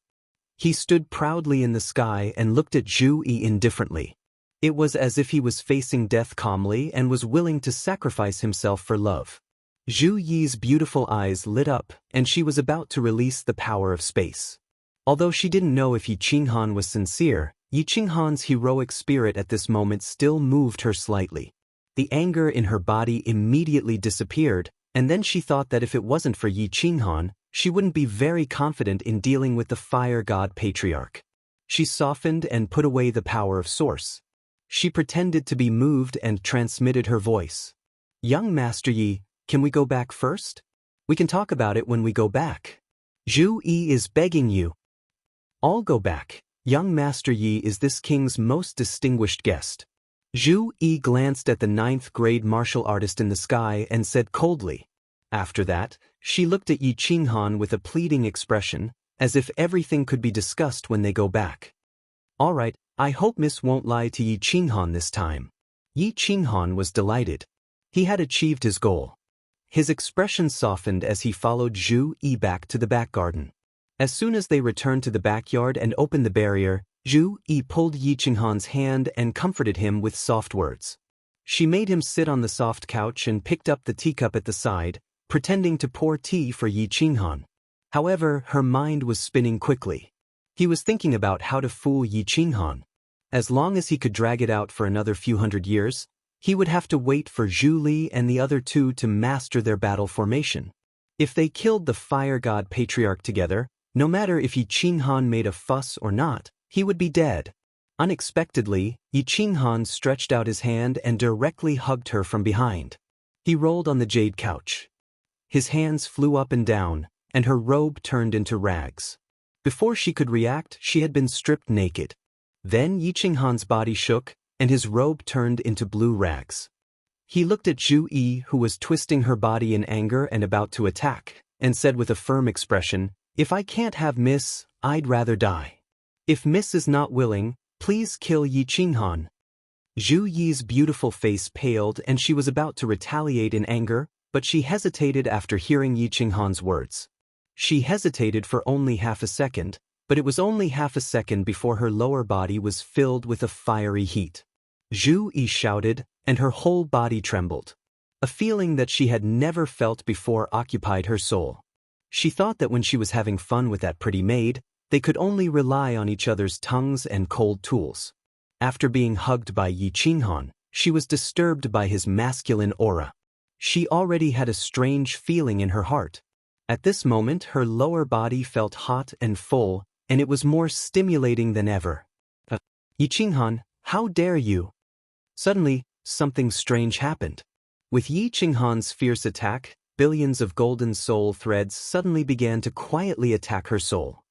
S1: He stood proudly in the sky and looked at Zhu Yi indifferently. It was as if he was facing death calmly and was willing to sacrifice himself for love. Zhu Yi's beautiful eyes lit up, and she was about to release the power of space. Although she didn't know if Yi Qinghan was sincere, Yi Qinghan's heroic spirit at this moment still moved her slightly. The anger in her body immediately disappeared, and then she thought that if it wasn't for Yi Qinghan, she wouldn't be very confident in dealing with the fire god patriarch. She softened and put away the power of Source. She pretended to be moved and transmitted her voice. Young Master Yi, can we go back first? We can talk about it when we go back. Zhu Yi is begging you. I'll go back. Young Master Yi is this king's most distinguished guest. Zhu Yi glanced at the 9th grade martial artist in the sky and said coldly. After that, she looked at Yi Qinghan with a pleading expression, as if everything could be discussed when they go back. All right, I hope Miss won't lie to Yi Qinghan this time. Yi Qinghan was delighted. He had achieved his goal. His expression softened as he followed Zhu Yi back to the back garden. As soon as they returned to the backyard and opened the barrier, Zhu Yi pulled Yi Qinghan's hand and comforted him with soft words. She made him sit on the soft couch and picked up the teacup at the side, pretending to pour tea for Yi Qinghan. However, her mind was spinning quickly. He was thinking about how to fool Yi Qinghan. As long as he could drag it out for another few hundred years, he would have to wait for Zhu Li and the other two to master their battle formation. If they killed the fire god patriarch together, no matter if Yi Qinghan made a fuss or not, he would be dead. Unexpectedly, Yi Qinghan stretched out his hand and directly hugged her from behind. He rolled on the jade couch. His hands flew up and down, and her robe turned into rags. Before she could react, she had been stripped naked. Then Yi Qinghan's body shook, and his robe turned into blue rags. He looked at Zhu Yi, who was twisting her body in anger and about to attack, and said with a firm expression, "If I can't have Miss, I'd rather die. If Miss is not willing, please kill Yi Qinghan." Zhu Yi's beautiful face paled and she was about to retaliate in anger, but she hesitated after hearing Yi Qinghan's words. She hesitated for only half a second, but it was only half a second before her lower body was filled with a fiery heat. Zhu Yi shouted, and her whole body trembled. A feeling that she had never felt before occupied her soul. She thought that when she was having fun with that pretty maid, they could only rely on each other's tongues and cold tools. After being hugged by Yi Qinghan, she was disturbed by his masculine aura. She already had a strange feeling in her heart. At this moment, her lower body felt hot and full, and it was more stimulating than ever. Yi Qinghan, how dare you? Suddenly, something strange happened. With Yi Qinghan's fierce attack, billions of golden soul threads suddenly began to quietly attack her soul.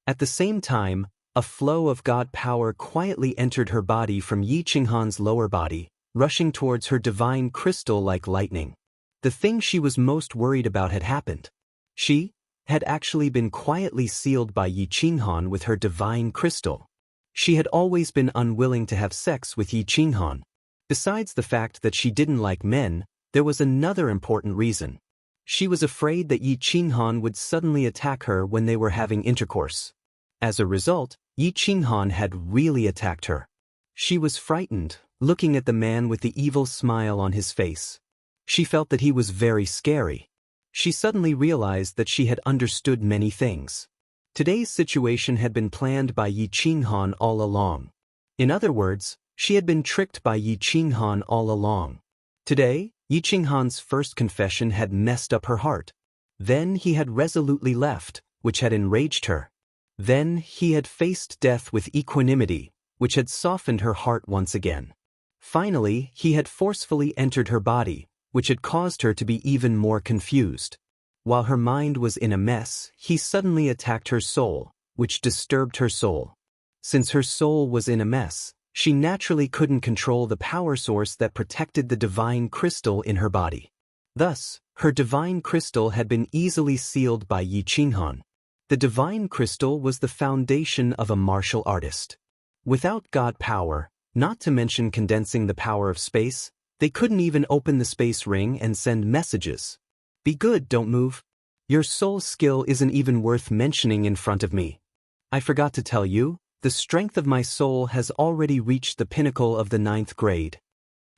S1: At the same time, a flow of God power quietly entered her body from Yi Qinghan's lower body, rushing towards her divine crystal like lightning. The thing she was most worried about had happened. She had actually been quietly sealed by Yi Qinghan with her divine crystal. She had always been unwilling to have sex with Yi Qinghan. Besides the fact that she didn't like men, there was another important reason. She was afraid that Yi Qinghan would suddenly attack her when they were having intercourse. As a result, Yi Qinghan had really attacked her. She was frightened, looking at the man with the evil smile on his face. She felt that he was very scary. She suddenly realized that she had understood many things. Today's situation had been planned by Yi Qinghan all along. In other words, she had been tricked by Yi Qinghan all along. Today, Yi Qinghan's first confession had messed up her heart. Then he had resolutely left, which had enraged her. Then he had faced death with equanimity, which had softened her heart once again. Finally, he had forcefully entered her body, which had caused her to be even more confused. While her mind was in a mess, he suddenly attacked her soul, which disturbed her soul. Since her soul was in a mess, she naturally couldn't control the power source that protected the divine crystal in her body. Thus, her divine crystal had been easily sealed by Yi Qinghan. The divine crystal was the foundation of a martial artist. Without God power, not to mention condensing the power of space, they couldn't even open the space ring and send messages. Be good, don't move. Your soul skill isn't even worth mentioning in front of me. I forgot to tell you, the strength of my soul has already reached the pinnacle of the 9th grade.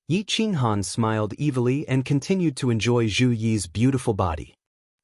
S1: Yi Qinghan smiled evilly and continued to enjoy Zhu Yi's beautiful body.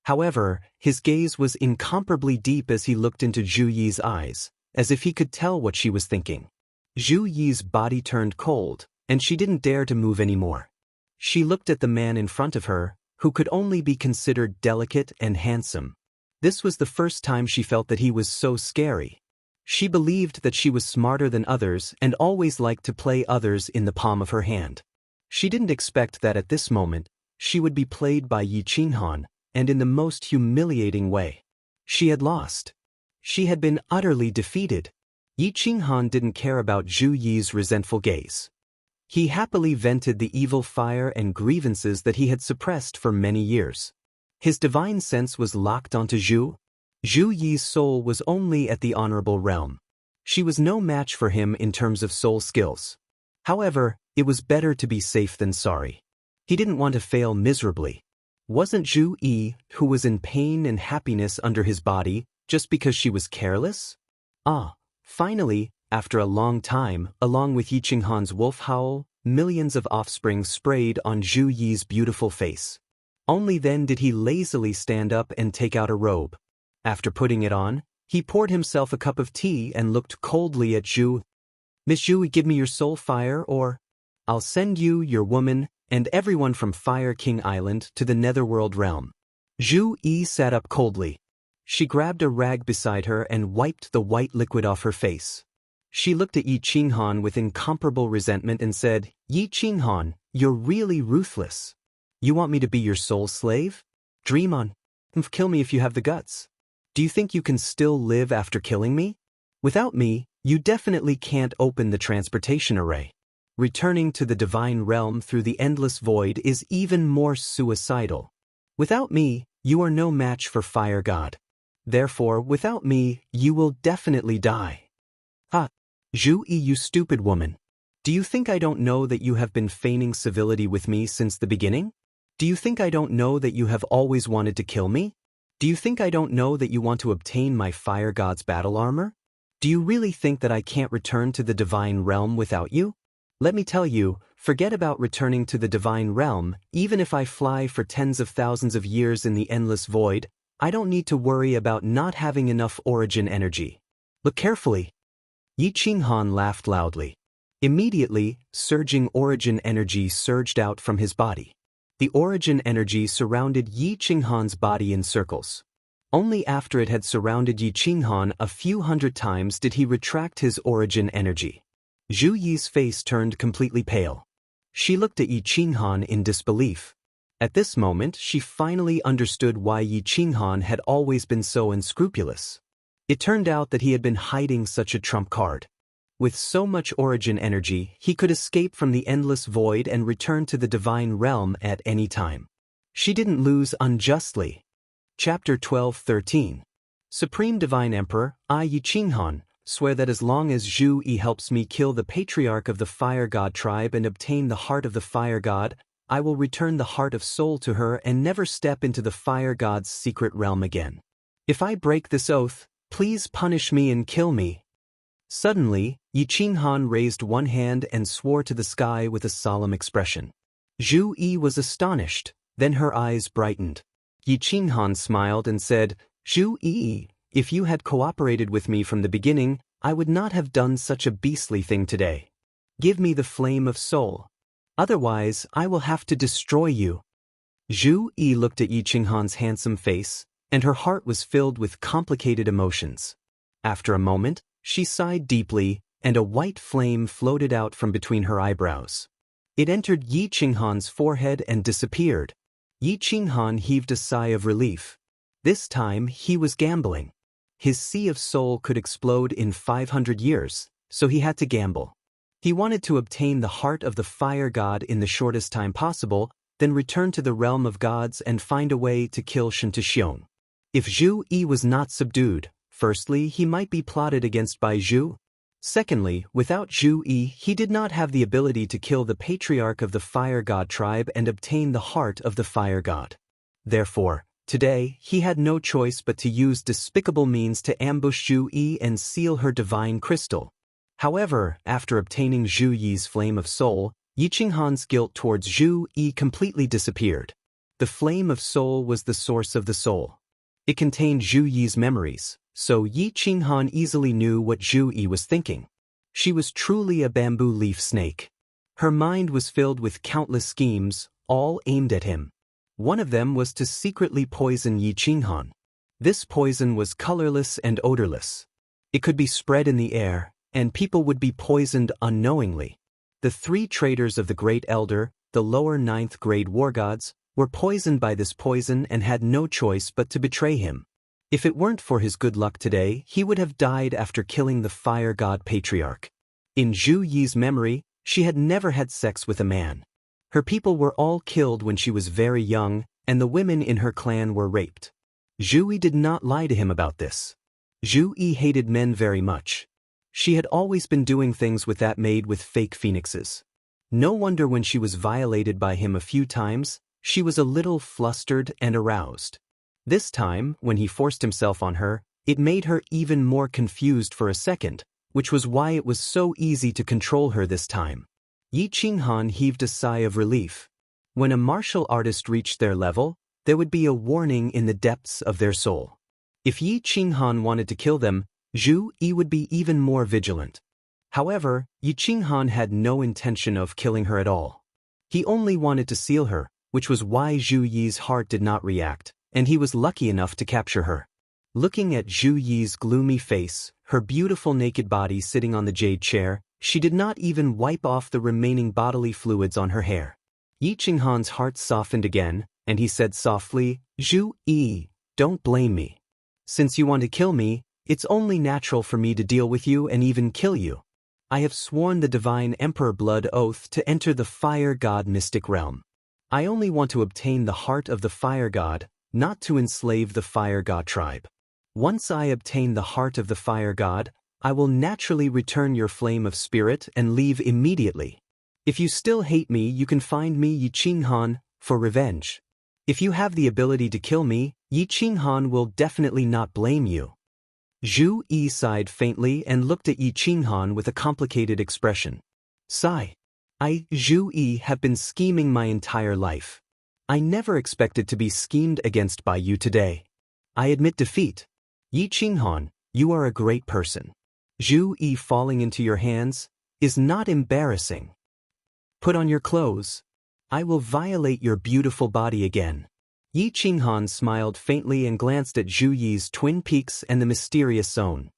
S1: However, his gaze was incomparably deep as he looked into Zhu Yi's eyes, as if he could tell what she was thinking. Zhu Yi's body turned cold, and she didn't dare to move anymore. She looked at the man in front of her, who could only be considered delicate and handsome. This was the first time she felt that he was so scary. She believed that she was smarter than others and always liked to play others in the palm of her hand. She didn't expect that at this moment, she would be played by Yi Qinghan, and in the most humiliating way. She had lost. She had been utterly defeated. Yi Qinghan didn't care about Zhu Yi's resentful gaze. He happily vented the evil fire and grievances that he had suppressed for many years. His divine sense was locked onto Zhu. Zhu Yi's soul was only at the honorable realm. She was no match for him in terms of soul skills. However, it was better to be safe than sorry. He didn't want to fail miserably. Wasn't Zhu Yi, who was in pain and happiness under his body, just because she was careless? Finally, after a long time, along with Yi Qinghan's wolf howl, millions of offspring sprayed on Zhu Yi's beautiful face. Only then did he lazily stand up and take out a robe. After putting it on, he poured himself a cup of tea and looked coldly at Zhu. Miss Zhu, give me your soul fire, or I'll send you, your woman, and everyone from Fire King Island to the Netherworld realm. Zhu Yi sat up coldly. She grabbed a rag beside her and wiped the white liquid off her face. She looked at Yi Qinghan with incomparable resentment and said, Yi Qinghan, you're really ruthless. You want me to be your soul slave? Dream on. Kill me if you have the guts. Do you think you can still live after killing me? Without me, you definitely can't open the transportation array. Returning to the divine realm through the endless void is even more suicidal. Without me, you are no match for Fire God. Therefore, without me, you will definitely die. Zhu Yi, you stupid woman. Do you think I don't know that you have been feigning civility with me since the beginning? Do you think I don't know that you have always wanted to kill me? Do you think I don't know that you want to obtain my Fire God's battle armor? Do you really think that I can't return to the divine realm without you? Let me tell you, forget about returning to the divine realm. Even if I fly for tens of thousands of years in the endless void, I don't need to worry about not having enough origin energy. Look carefully. Yi Qinghan laughed loudly. Immediately, surging origin energy surged out from his body. The origin energy surrounded Yi Qinghan's body in circles. Only after it had surrounded Yi Qinghan a few hundred times did he retract his origin energy. Zhu Yi's face turned completely pale. She looked at Yi Qinghan in disbelief. At this moment, she finally understood why Yi Qinghan had always been so unscrupulous. It turned out that he had been hiding such a trump card. With so much origin energy, he could escape from the endless void and return to the divine realm at any time. She didn't lose unjustly. Chapter 12:13. Supreme Divine Emperor, I Yi Qinghan, swear that as long as Zhu Yi helps me kill the patriarch of the Fire God tribe and obtain the heart of the Fire God, I will return the heart of soul to her and never step into the Fire God's secret realm again. If I break this oath, please punish me and kill me. Suddenly, Yi Qinghan raised one hand and swore to the sky with a solemn expression. Zhu Yi was astonished, then her eyes brightened. Yi Qinghan smiled and said, Zhu Yi, if you had cooperated with me from the beginning, I would not have done such a beastly thing today. Give me the flame of soul. Otherwise, I will have to destroy you. Zhu Yi looked at Yi Qinghan's handsome face, and her heart was filled with complicated emotions. After a moment, she sighed deeply, and a white flame floated out from between her eyebrows. It entered Yi Qinghan's forehead and disappeared. Yi Qinghan heaved a sigh of relief. This time, he was gambling. His sea of soul could explode in 500 years, so he had to gamble. He wanted to obtain the heart of the Fire God in the shortest time possible, then return to the realm of gods and find a way to kill Xianxia. If Zhu Yi was not subdued, firstly, he might be plotted against by Zhu. Secondly, without Zhu Yi, he did not have the ability to kill the patriarch of the fire god tribe and obtain the heart of the fire god. Therefore, today, he had no choice but to use despicable means to ambush Zhu Yi and seal her divine crystal. However, after obtaining Zhu Yi's flame of soul, Yi Qinghan's guilt towards Zhu Yi completely disappeared. The flame of soul was the source of the soul. It contained Zhu Yi's memories, so Yi Qinghan easily knew what Zhu Yi was thinking. She was truly a bamboo leaf snake. Her mind was filled with countless schemes, all aimed at him. One of them was to secretly poison Yi Qinghan. This poison was colorless and odorless. It could be spread in the air, and people would be poisoned unknowingly. The 3 traitors of the Great Elder, the lower 9th grade war gods, were poisoned by this poison and had no choice but to betray him. If it weren't for his good luck today, he would have died after killing the fire god patriarch. In Zhu Yi's memory, she had never had sex with a man. Her people were all killed when she was very young, and the women in her clan were raped. Zhu Yi did not lie to him about this. Zhu Yi hated men very much. She had always been doing things with that maid with fake phoenixes. No wonder when she was violated by him a few times, she was a little flustered and aroused. This time, when he forced himself on her, it made her even more confused for a second, which was why it was so easy to control her this time. Yi Qinghan heaved a sigh of relief. When a martial artist reached their level, there would be a warning in the depths of their soul. If Yi Qinghan wanted to kill them, Zhu Yi would be even more vigilant. However, Yi Qinghan had no intention of killing her at all. He only wanted to seal her, which was why Zhu Yi's heart did not react, and he was lucky enough to capture her. Looking at Zhu Yi's gloomy face, her beautiful naked body sitting on the jade chair, she did not even wipe off the remaining bodily fluids on her hair. Yi Qinghan's heart softened again, and he said softly, "Zhu Yi, don't blame me. Since you want to kill me, it's only natural for me to deal with you and even kill you. I have sworn the divine emperor blood oath to enter the fire god mystic realm. I only want to obtain the heart of the fire god, not to enslave the fire god tribe. Once I obtain the heart of the fire god, I will naturally return your flame of spirit and leave immediately. If you still hate me, you can find me, Yi Qinghan, for revenge. If you have the ability to kill me, Yi Qinghan will definitely not blame you." Zhu Yi sighed faintly and looked at Yi Qinghan with a complicated expression. "Sigh. I, Zhu Yi, have been scheming my entire life. I never expected to be schemed against by you today. I admit defeat. Yi Qinghan, you are a great person. Zhu Yi falling into your hands is not embarrassing. Put on your clothes. I will violate your beautiful body again." Yi Qinghan smiled faintly and glanced at Zhu Yi's twin peaks and the mysterious zone.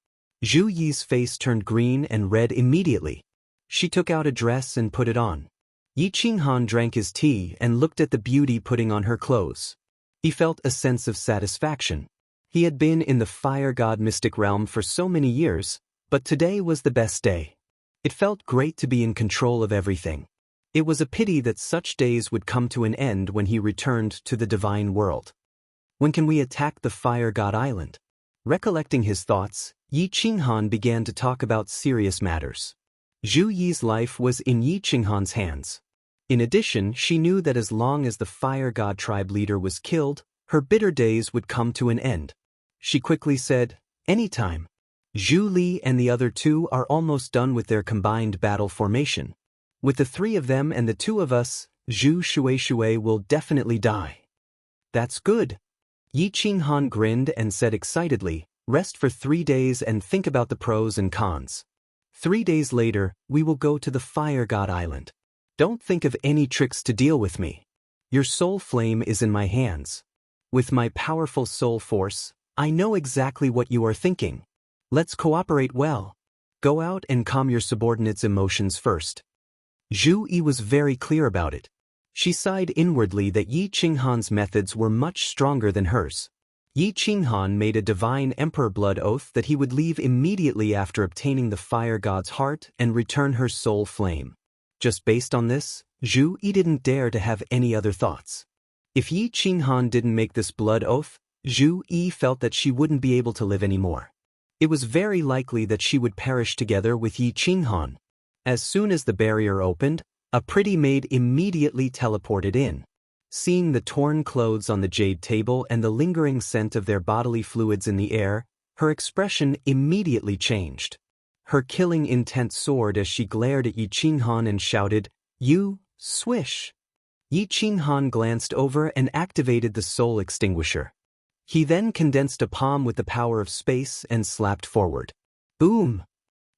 S1: Zhu Yi's face turned green and red immediately. She took out a dress and put it on. Yi Qinghan drank his tea and looked at the beauty putting on her clothes. He felt a sense of satisfaction. He had been in the fire god mystic realm for so many years, but today was the best day. It felt great to be in control of everything. It was a pity that such days would come to an end when he returned to the divine world. When can we attack the fire god island? Recollecting his thoughts, Yi Qinghan began to talk about serious matters. Zhu Yi's life was in Yi Qinghan's hands. In addition, she knew that as long as the fire god tribe leader was killed, her bitter days would come to an end. She quickly said, "Anytime. Zhu Li and the other 2 are almost done with their combined battle formation. With the 3 of them and the 2 of us, Zhu Shui will definitely die." "That's good." Yi Qinghan grinned and said excitedly, "Rest for 3 days and think about the pros and cons. 3 days later, we will go to the fire god island. Don't think of any tricks to deal with me. Your soul flame is in my hands. With my powerful soul force, I know exactly what you are thinking. Let's cooperate well. Go out and calm your subordinates' emotions first." Zhu Yi was very clear about it. She sighed inwardly that Yi Qinghan's methods were much stronger than hers. Yi Qinghan made a divine emperor blood oath that he would leave immediately after obtaining the fire god's heart and return her soul flame. Just based on this, Zhu Yi didn't dare to have any other thoughts. If Yi Qinghan didn't make this blood oath, Zhu Yi felt that she wouldn't be able to live anymore. It was very likely that she would perish together with Yi Qinghan. As soon as the barrier opened, a pretty maid immediately teleported in. Seeing the torn clothes on the jade table and the lingering scent of their bodily fluids in the air, her expression immediately changed. Her killing intent soared as she glared at Yi Qinghan and shouted, "You, swish!" Yi Qinghan glanced over and activated the soul extinguisher. He then condensed a palm with the power of space and slapped forward. Boom!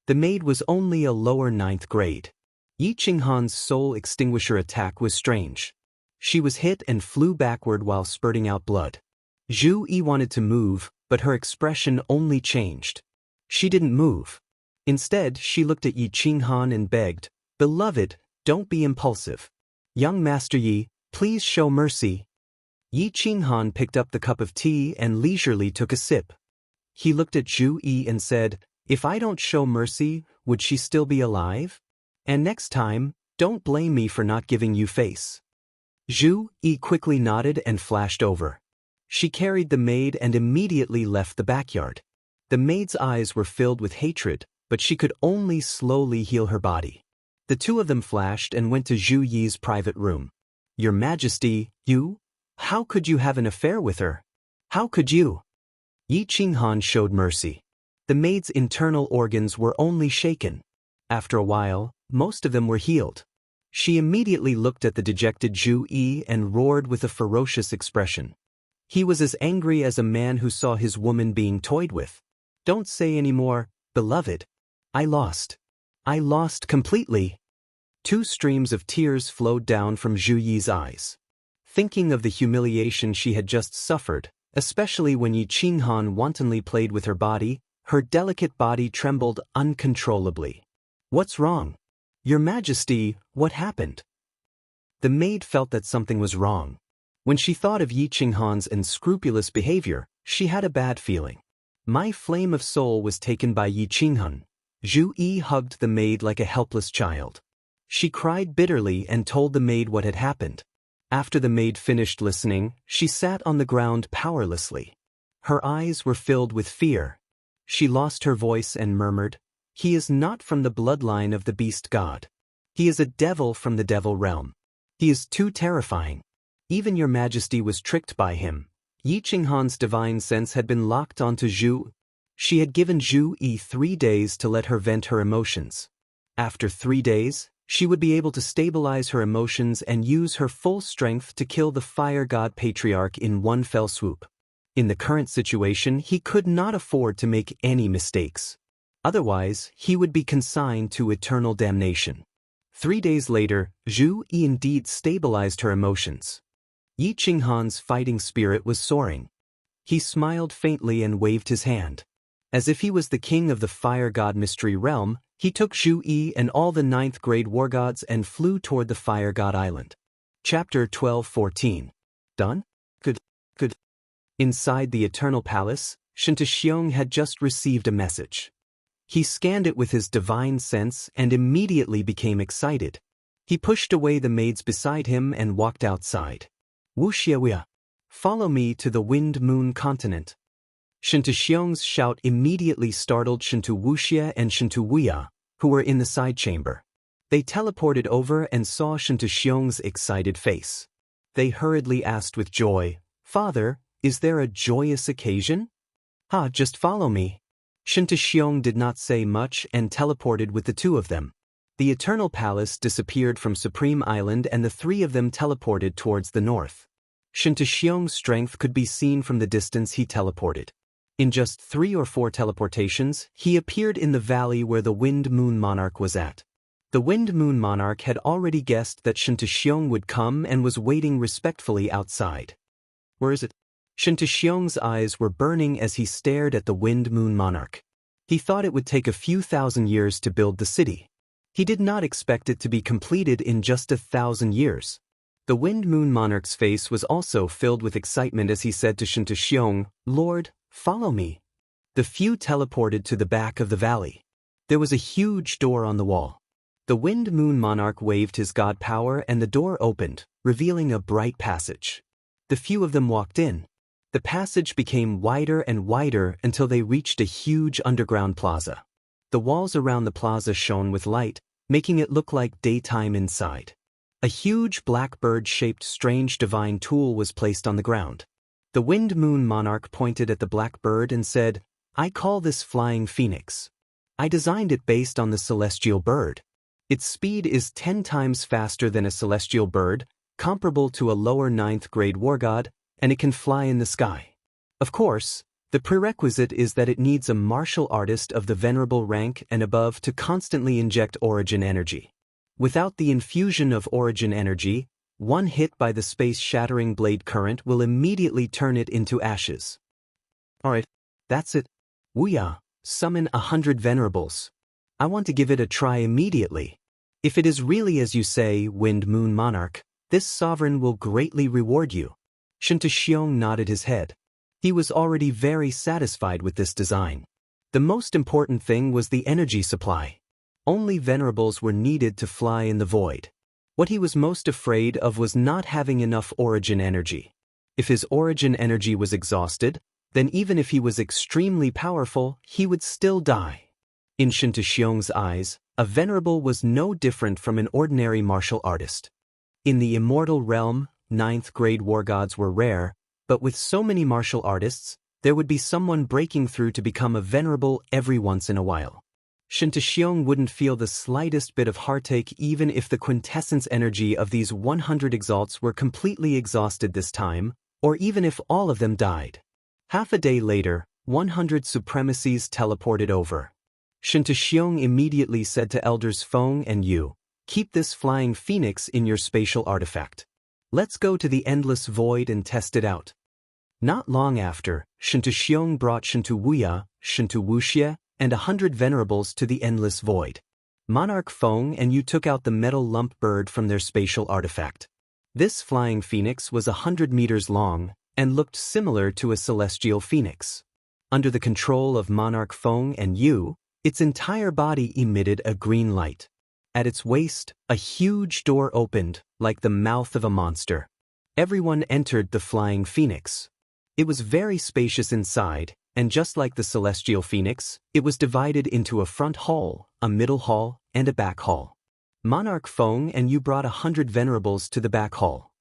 S1: The maid was only a lower 9th grade. Yi Qinghan's soul extinguisher attack was strange. She was hit and flew backward while spurting out blood. Zhu Yi wanted to move, but her expression only changed. She didn't move. Instead, she looked at Yi Qinghan and begged, "Beloved, don't be impulsive. Young Master Yi, please show mercy." Yi Qinghan picked up the cup of tea and leisurely took a sip. He looked at Zhu Yi and said, "If I don't show mercy, would she still be alive? And next time, don't blame me for not giving you face." Zhu Yi quickly nodded and flashed over. She carried the maid and immediately left the backyard. The maid's eyes were filled with hatred, but she could only slowly heal her body. The two of them flashed and went to Zhu Yi's private room. "Your Majesty, you? How could you have an affair with her? How could you?" Yi Qinghan showed mercy. The maid's internal organs were only shaken. After a while, most of them were healed. She immediately looked at the dejected Zhu Yi and roared with a ferocious expression. He was as angry as a man who saw his woman being toyed with. "Don't say any more, beloved. I lost. I lost completely." 2 streams of tears flowed down from Zhu Yi's eyes. Thinking of the humiliation she had just suffered, especially when Yi Qinghan wantonly played with her body, her delicate body trembled uncontrollably. "What's wrong? Your Majesty, what happened?" The maid felt that something was wrong. When she thought of Yi Qinghan's unscrupulous behavior, she had a bad feeling. "My flame of soul was taken by Yi Qinghan." Zhu Yi hugged the maid like a helpless child. She cried bitterly and told the maid what had happened. After the maid finished listening, she sat on the ground powerlessly. Her eyes were filled with fear. She lost her voice and murmured, "He is not from the bloodline of the beast god. He is a devil from the devil realm. He is too terrifying. Even your Majesty was tricked by him." Yi Qinghan's divine sense had been locked onto Zhu. She had given Zhu Yi 3 days to let her vent her emotions. After 3 days, she would be able to stabilize her emotions and use her full strength to kill the fire god patriarch in one fell swoop. In the current situation, he could not afford to make any mistakes. Otherwise, he would be consigned to eternal damnation. 3 days later, Zhu Yi indeed stabilized her emotions. Yi Qinghan's fighting spirit was soaring. He smiled faintly and waved his hand. As if he was the king of the fire god mystery realm, he took Zhu Yi and all the 9th grade war gods and flew toward the fire god island. Chapter 12:14. Done? Good. Inside the eternal palace, Xianxia had just received a message. He scanned it with his divine sense and immediately became excited. He pushed away the maids beside him and walked outside. "Wuxia, follow me to the Wind-Moon continent." Xianxia's shout immediately startled Wuxia and Wuya, who were in the side chamber. They teleported over and saw Xianxia's excited face. They hurriedly asked with joy, "Father, is there a joyous occasion?" Just follow me." Xianxia did not say much and teleported with the 2 of them. The Eternal Palace disappeared from Supreme Island and the 3 of them teleported towards the north. Xianxia's strength could be seen from the distance he teleported. In just 3 or 4 teleportations, he appeared in the valley where the Wind-Moon Monarch was at. The Wind-Moon Monarch had already guessed that Xianxia would come and was waiting respectfully outside. "Where is it?" Xianxia's eyes were burning as he stared at the Wind-Moon Monarch. He thought it would take a few thousand years to build the city. He did not expect it to be completed in just 1,000 years. The Wind-Moon Monarch's face was also filled with excitement as he said to Xianxia, "Lord, follow me." The few teleported to the back of the valley. There was a huge door on the wall. The Wind Moon Monarch waved his god power and the door opened, revealing a bright passage. The few of them walked in. The passage became wider and wider until they reached a huge underground plaza. The walls around the plaza shone with light, making it look like daytime inside. A huge black bird-shaped strange divine tool was placed on the ground. The Wind Moon Monarch pointed at the black bird and said, "I call this Flying Phoenix. I designed it based on the celestial bird. Its speed is 10 times faster than a celestial bird, comparable to a lower 9th grade war god, and it can fly in the sky. Of course, the prerequisite is that it needs a martial artist of the venerable rank and above to constantly inject origin energy. Without the infusion of origin energy, one hit by the space-shattering blade current will immediately turn it into ashes." "Alright, that's it. Wuxia, summon 100 venerables. I want to give it a try immediately. If it is really as you say, Wind Moon Monarch, this sovereign will greatly reward you." Xianxia nodded his head. He was already very satisfied with this design. The most important thing was the energy supply. Only venerables were needed to fly in the void. What he was most afraid of was not having enough origin energy. If his origin energy was exhausted, then even if he was extremely powerful, he would still die. In Xianxia's eyes, a venerable was no different from an ordinary martial artist. In the immortal realm, 9th grade war gods were rare, but with so many martial artists, there would be someone breaking through to become a venerable every once in a while. Xianxia wouldn't feel the slightest bit of heartache even if the quintessence energy of these 100 exalts were completely exhausted this time, or even if all of them died. Half a day later, 100 supremacies teleported over. Xianxia immediately said to Elders Feng and Yu, "Keep this flying phoenix in your spatial artifact. Let's go to the endless void and test it out." Not long after, Xianxia brought Wuxia, Wuxia, and 100 venerables to the endless void. Monarch Feng and Yu took out the metal lump bird from their spatial artifact. This flying phoenix was 100 meters long and looked similar to a celestial phoenix. Under the control of Monarch Feng and Yu, its entire body emitted a green light. At its waist, a huge door opened, like the mouth of a monster. Everyone entered the flying phoenix. It was very spacious inside, and just like the celestial phoenix, it was divided into a front hall, a middle hall, and a back hall. Monarch Feng and Yu brought 100 venerables to the back hall.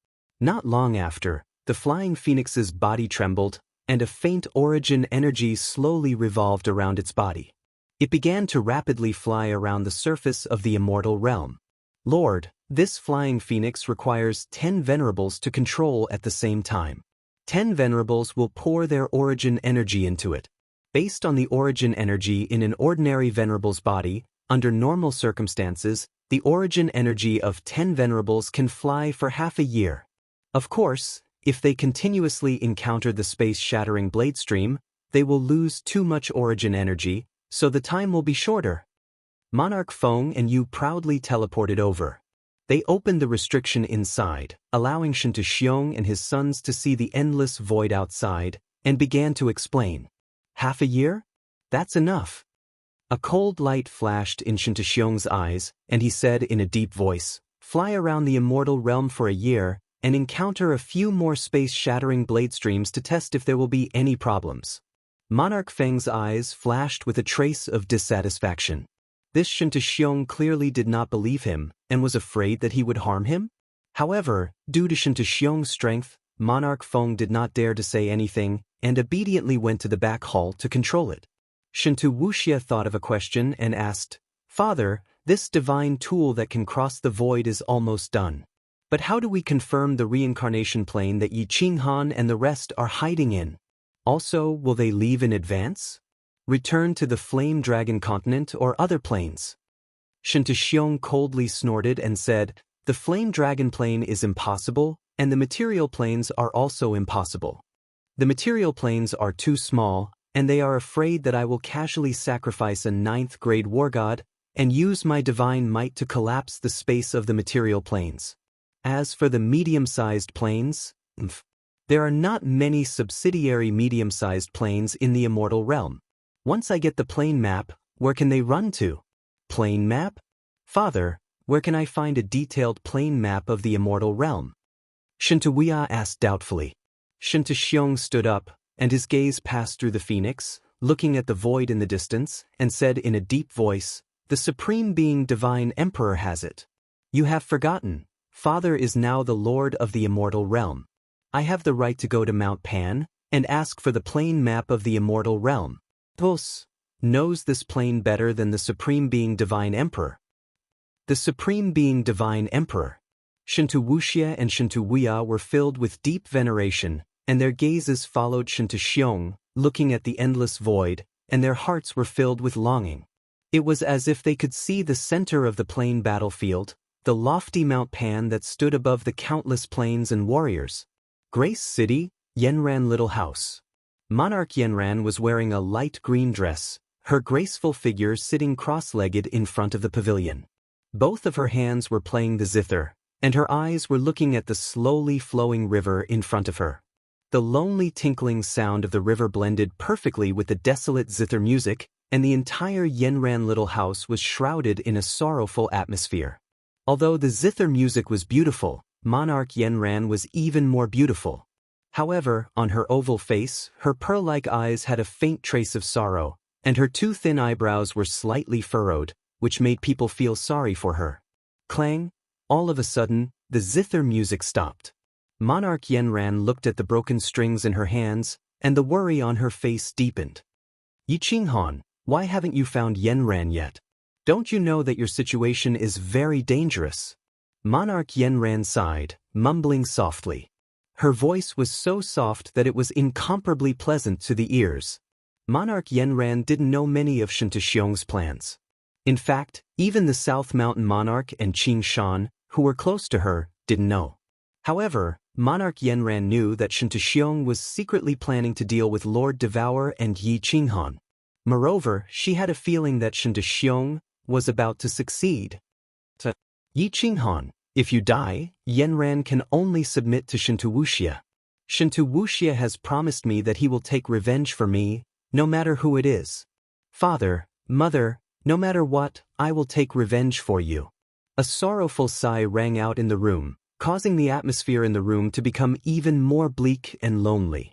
S1: Not long after, the flying phoenix's body trembled, and a faint origin energy slowly revolved around its body. It began to rapidly fly around the surface of the immortal realm. "Lord, this flying phoenix requires 10 venerables to control at the same time. 10 venerables will pour their origin energy into it. Based on the origin energy in an ordinary venerable's body, under normal circumstances, the origin energy of 10 venerables can fly for half a year. Of course, if they continuously encounter the space-shattering blade stream, they will lose too much origin energy, so the time will be shorter." Monarch Feng and Yu proudly teleported over. They opened the restriction inside, allowing Xianxia and his sons to see the endless void outside, and began to explain. "Half a year? That's enough." A cold light flashed in Xianxia's eyes, and he said in a deep voice, "Fly around the immortal realm for a year, and encounter a few more space-shattering blade streams to test if there will be any problems." Monarch Feng's eyes flashed with a trace of dissatisfaction. This Xianxia clearly did not believe him, and was afraid that he would harm him. However, due to Xianxia's strength, Monarch Feng did not dare to say anything, and obediently went to the back hall to control it. Wuxia thought of a question and asked, "Father, this divine tool that can cross the void is almost done. But how do we confirm the reincarnation plane that Yi Qinghan and the rest are hiding in? Also, will they leave in advance? Return to the Flame Dragon continent or other planes?" Xianxia coldly snorted and said, "The Flame Dragon plane is impossible, and the material planes are also impossible. The material planes are too small, and they are afraid that I will casually sacrifice a 9th grade war god and use my divine might to collapse the space of the material planes. As for the medium-sized planes, there are not many subsidiary medium-sized planes in the immortal realm. Once I get the plane map, where can they run to?" "Plane map? Father, where can I find a detailed plane map of the immortal realm? Xianxia asked doubtfully. Xianxiang stood up, and his gaze passed through the phoenix, looking at the void in the distance, and said in a deep voice, "The Supreme Being Divine Emperor has it. You have forgotten. Father is now the Lord of the immortal realm. I have the right to go to Mount Pan and ask for the plane map of the immortal realm. Thus, knows this plane better than the Supreme Being Divine Emperor." The Supreme Being Divine Emperor. Wuxia and Wuya were filled with deep veneration, and their gazes followed Xianxiang, looking at the endless void, and their hearts were filled with longing. It was as if they could see the center of the plain battlefield, the lofty Mount Pan that stood above the countless plains and warriors. Grace City, Yanran Little House. Monarch Yanran was wearing a light green dress, her graceful figure sitting cross-legged in front of the pavilion. Both of her hands were playing the zither, and her eyes were looking at the slowly flowing river in front of her. The lonely tinkling sound of the river blended perfectly with the desolate zither music, and the entire Yanran Little House was shrouded in a sorrowful atmosphere. Although the zither music was beautiful, Monarch Yanran was even more beautiful. However, on her oval face, her pearl-like eyes had a faint trace of sorrow, and her two thin eyebrows were slightly furrowed, which made people feel sorry for her. Clang! All of a sudden, the zither music stopped. Monarch Yanran looked at the broken strings in her hands, and the worry on her face deepened. "Yi Qinghan, why haven't you found Yanran yet? Don't you know that your situation is very dangerous?" Monarch Yanran sighed, mumbling softly. Her voice was so soft that it was incomparably pleasant to the ears. Monarch Yanran didn't know many of Xianxiang's plans. In fact, even the South Mountain Monarch and Qing Shan, who were close to her, didn't know. However, Monarch Yanran knew that Xianxiang was secretly planning to deal with Lord Devourer and Yi Qinghan. Moreover, she had a feeling that Xianxiang was about to succeed. "Yi Qinghan, if you die, Yanran can only submit to Wuxia. Wuxia has promised me that he will take revenge for me, no matter who it is. Father, mother, no matter what, I will take revenge for you." A sorrowful sigh rang out in the room, causing the atmosphere in the room to become even more bleak and lonely.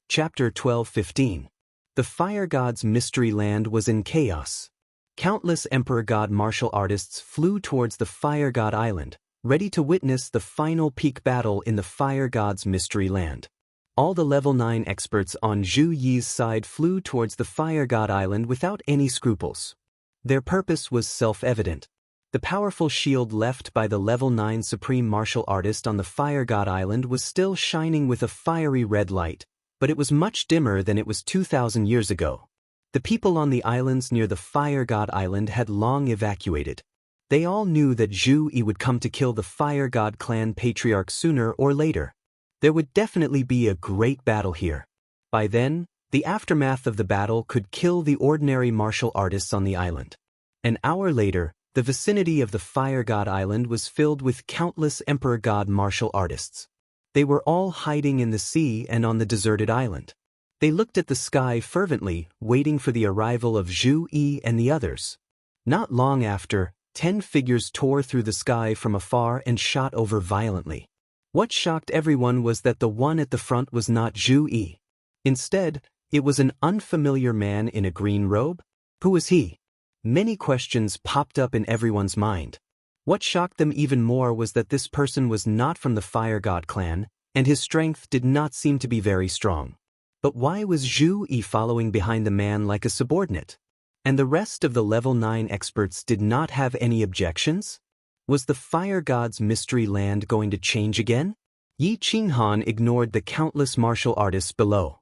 S1: Chapter 12:15. The Fire God's Mystery Land was in chaos. Countless Emperor God martial artists flew towards the Fire God Island, ready to witness the final peak battle in the Fire God's Mystery Land. All the level 9 experts on Zhu Yi's side flew towards the Fire God Island without any scruples. Their purpose was self-evident. The powerful shield left by the level 9 Supreme Martial Artist on the Fire God Island was still shining with a fiery red light, but it was much dimmer than it was 2,000 years ago. The people on the islands near the Fire God Island had long evacuated. They all knew that Zhu Yi would come to kill the Fire God clan patriarch sooner or later. There would definitely be a great battle here. By then, the aftermath of the battle could kill the ordinary martial artists on the island. An hour later, the vicinity of the Fire God Island was filled with countless Emperor God martial artists. They were all hiding in the sea and on the deserted island. They looked at the sky fervently, waiting for the arrival of Zhu Yi and the others. Not long after, 10 figures tore through the sky from afar and shot over violently. What shocked everyone was that the one at the front was not Zhu Yi. Instead, it was an unfamiliar man in a green robe. Who was he? Many questions popped up in everyone's mind. What shocked them even more was that this person was not from the Fire God clan, and his strength did not seem to be very strong. But why was Zhu Yi following behind the man like a subordinate? And the rest of the level 9 experts did not have any objections? Was the Fire God's Mystery Land going to change again? Yi Qinghan ignored the countless martial artists below.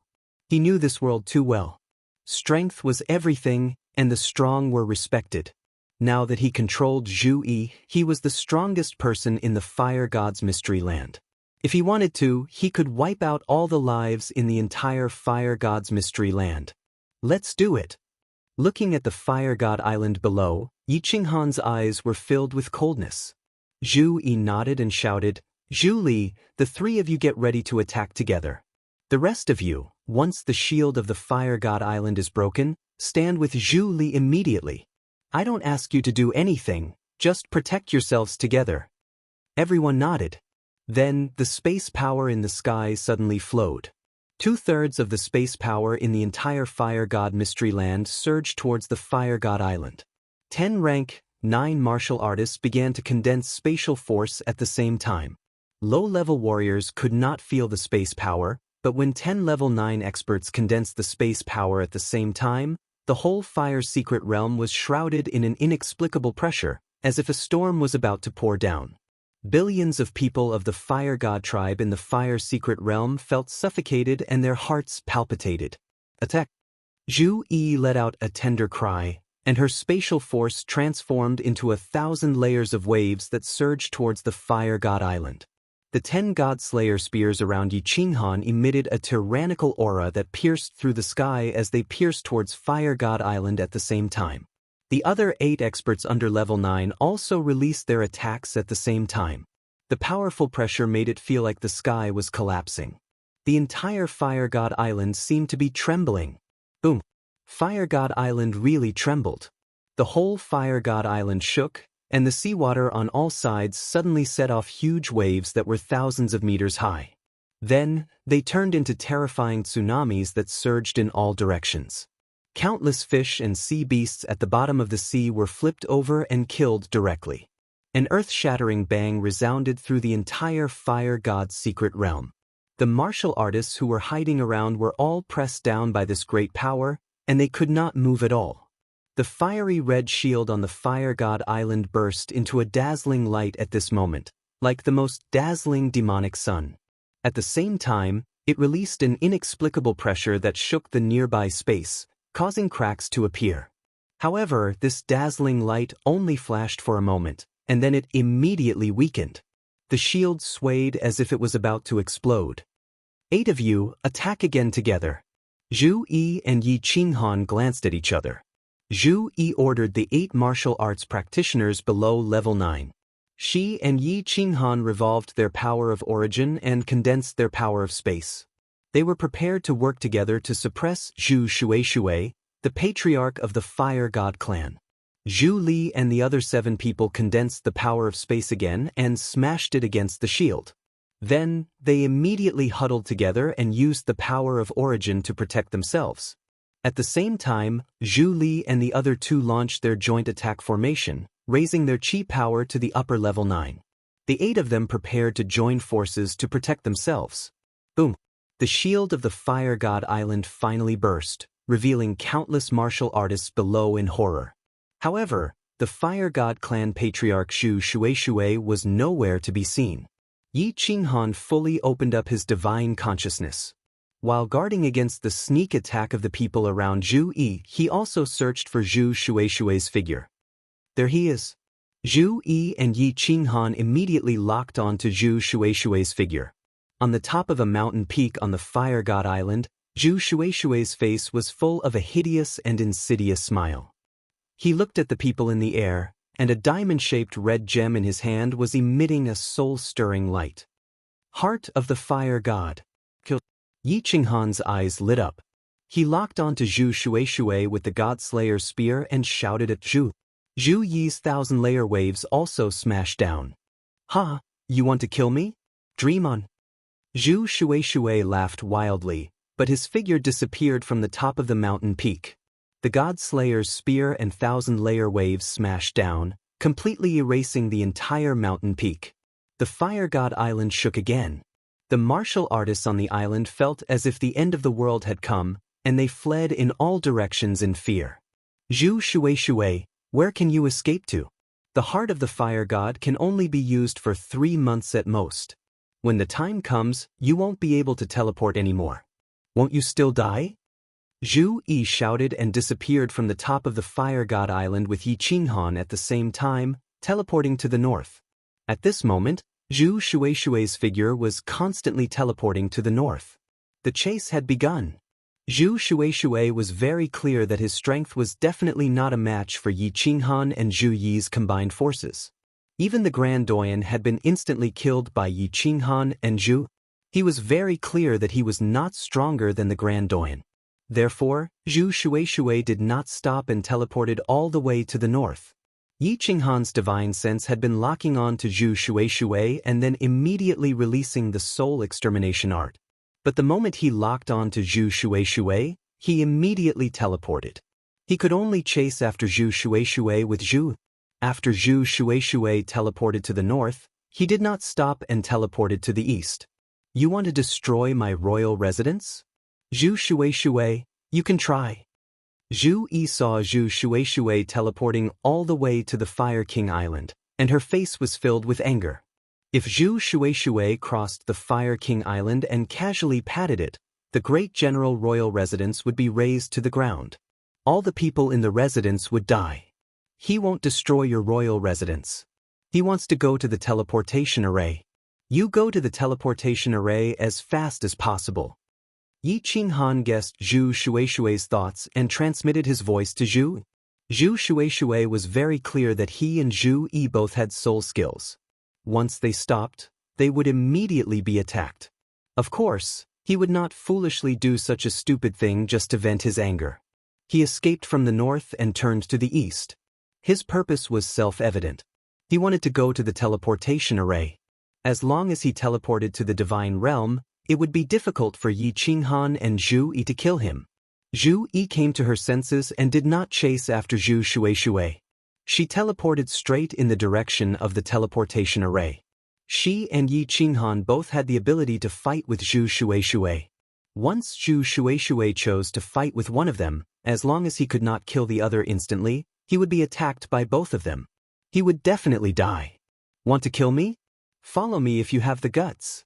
S1: He knew this world too well. Strength was everything, and the strong were respected. Now that he controlled Zhu Yi, he was the strongest person in the Fire God's Mystery Land. If he wanted to, he could wipe out all the lives in the entire Fire God's Mystery Land. Let's do it. Looking at the Fire God Island below, Yi Qinghan's eyes were filled with coldness. Zhu Yi nodded and shouted, "Zhu Li, the three of you get ready to attack together. The rest of you, once the shield of the Fire God Island is broken, stand with Zhu Li immediately. I don't ask you to do anything, Just protect yourselves together." Everyone nodded. Then, the space power in the sky suddenly flowed. 2/3 of the space power in the entire Fire God Mystery Land surged towards the Fire God Island. 10 rank 9 martial artists began to condense spatial force at the same time. Low-level warriors could not feel the space power, but when 10 level 9 experts condensed the space power at the same time, the whole Fire Secret Realm was shrouded in an inexplicable pressure, as if a storm was about to pour down. Billions of people of the Fire God tribe in the Fire Secret Realm felt suffocated and their hearts palpitated. Attack! Zhu Yi let out a tender cry, and her spatial force transformed into 1,000 layers of waves that surged towards the Fire God Island. The 10 God Slayer spears around Yi Qinghan emitted a tyrannical aura that pierced through the sky as they pierced towards Fire God Island at the same time. The other 8 experts under level 9 also released their attacks at the same time. The powerful pressure made it feel like the sky was collapsing. The entire Fire God Island seemed to be trembling. Boom! Fire God Island really trembled. The whole Fire God Island shook, and the seawater on all sides suddenly set off huge waves that were thousands of meters high. Then, they turned into terrifying tsunamis that surged in all directions. Countless fish and sea beasts at the bottom of the sea were flipped over and killed directly. An earth-shattering bang resounded through the entire Fire God's secret realm. The martial artists who were hiding around were all pressed down by this great power, and they could not move at all. The fiery red shield on the Fire God Island burst into a dazzling light at this moment, like the most dazzling demonic sun. At the same time, it released an inexplicable pressure that shook the nearby space, causing cracks to appear. However, this dazzling light only flashed for a moment, and then it immediately weakened. The shield swayed as if it was about to explode. 8 of you, attack again together. Zhu Yi and Yi Qinghan glanced at each other. Zhu Yi ordered the 8 martial arts practitioners below level 9. She and Yi Qinghan revolved their power of origin and condensed their power of space. They were prepared to work together to suppress Zhu Shueishui, the patriarch of the Fire God clan. Zhu Li and the other 7 people condensed the power of space again and smashed it against the shield. Then, they immediately huddled together and used the power of origin to protect themselves. At the same time, Zhu Li and the other 2 launched their joint attack formation, raising their chi power to the upper level 9. The 8 of them prepared to join forces to protect themselves. Boom! The shield of the Fire God Island finally burst, revealing countless martial artists below in horror. However, the Fire God clan patriarch Zhu Shueishui was nowhere to be seen. Yi Qinghan fully opened up his divine consciousness. While guarding against the sneak attack of the people around Zhu Yi, he also searched for Zhu Shueishui's figure. There he is. Zhu Yi and Yi Qinghan immediately locked onto Zhu Shueishui's figure. On the top of a mountain peak on the Fire God Island, Zhu Shueishui's face was full of a hideous and insidious smile. He looked at the people in the air, and a diamond-shaped red gem in his hand was emitting a soul-stirring light. Heart of the Fire God. Yi Qinghan's eyes lit up. He locked onto Zhu Shueishui with the God Slayer's spear and shouted at Zhu. Zhu Yi's 1,000-layer waves also smashed down. "Ha, you want to kill me? Dream on." Zhu Shueishui laughed wildly, but his figure disappeared from the top of the mountain peak. The God Slayer's spear and 1,000-layer waves smashed down, completely erasing the entire mountain peak. The Fire God Island shook again. The martial artists on the island felt as if the end of the world had come, and they fled in all directions in fear. Zhu Shueishui, where can you escape to? The heart of the Fire God can only be used for 3 months at most. When the time comes, you won't be able to teleport anymore. Won't you still die? Zhu Yi shouted and disappeared from the top of the Fire God Island with Yi Qinghan at the same time, teleporting to the north. At this moment, Zhu Shueishui's figure was constantly teleporting to the north. The chase had begun. Zhu Shueishui was very clear that his strength was definitely not a match for Yi Qinghan and Zhu Yi's combined forces. Even the Grand Doyen had been instantly killed by Yi Qinghan and Zhu. He was very clear that he was not stronger than the Grand Doyen. Therefore, Zhu Shueishui did not stop and teleported all the way to the north. Yi Qinghan's divine sense had been locking on to Zhu Shui and then immediately releasing the soul extermination art. But the moment he locked on to Zhu Shui, he immediately teleported. He could only chase after Zhu Shui with Zhu. After Zhu Shui teleported to the north, he did not stop and teleported to the east. You want to destroy my royal residence? Zhu Shui, you can try. Zhu Yi saw Zhu Shui teleporting all the way to the Fire King Island, and her face was filled with anger. If Zhu Shui crossed the Fire King Island and casually patted it, the great general royal residence would be razed to the ground. All the people in the residence would die. He won't destroy your royal residence. He wants to go to the teleportation array. You go to the teleportation array as fast as possible. Yi Qinghan guessed Zhu Shui's thoughts and transmitted his voice to Zhu. Zhu Shui was very clear that he and Zhu Yi both had soul skills. Once they stopped, they would immediately be attacked. Of course, he would not foolishly do such a stupid thing just to vent his anger. He escaped from the north and turned to the east. His purpose was self-evident. He wanted to go to the teleportation array. As long as he teleported to the divine realm, it would be difficult for Yi Qinghan and Zhu Yi to kill him. Zhu Yi came to her senses and did not chase after Zhu Shui. She teleported straight in the direction of the teleportation array. She and Yi Qinghan both had the ability to fight with Zhu Shui. Once Zhu Shui chose to fight with one of them, as long as he could not kill the other instantly, he would be attacked by both of them. He would definitely die. Want to kill me? Follow me if you have the guts.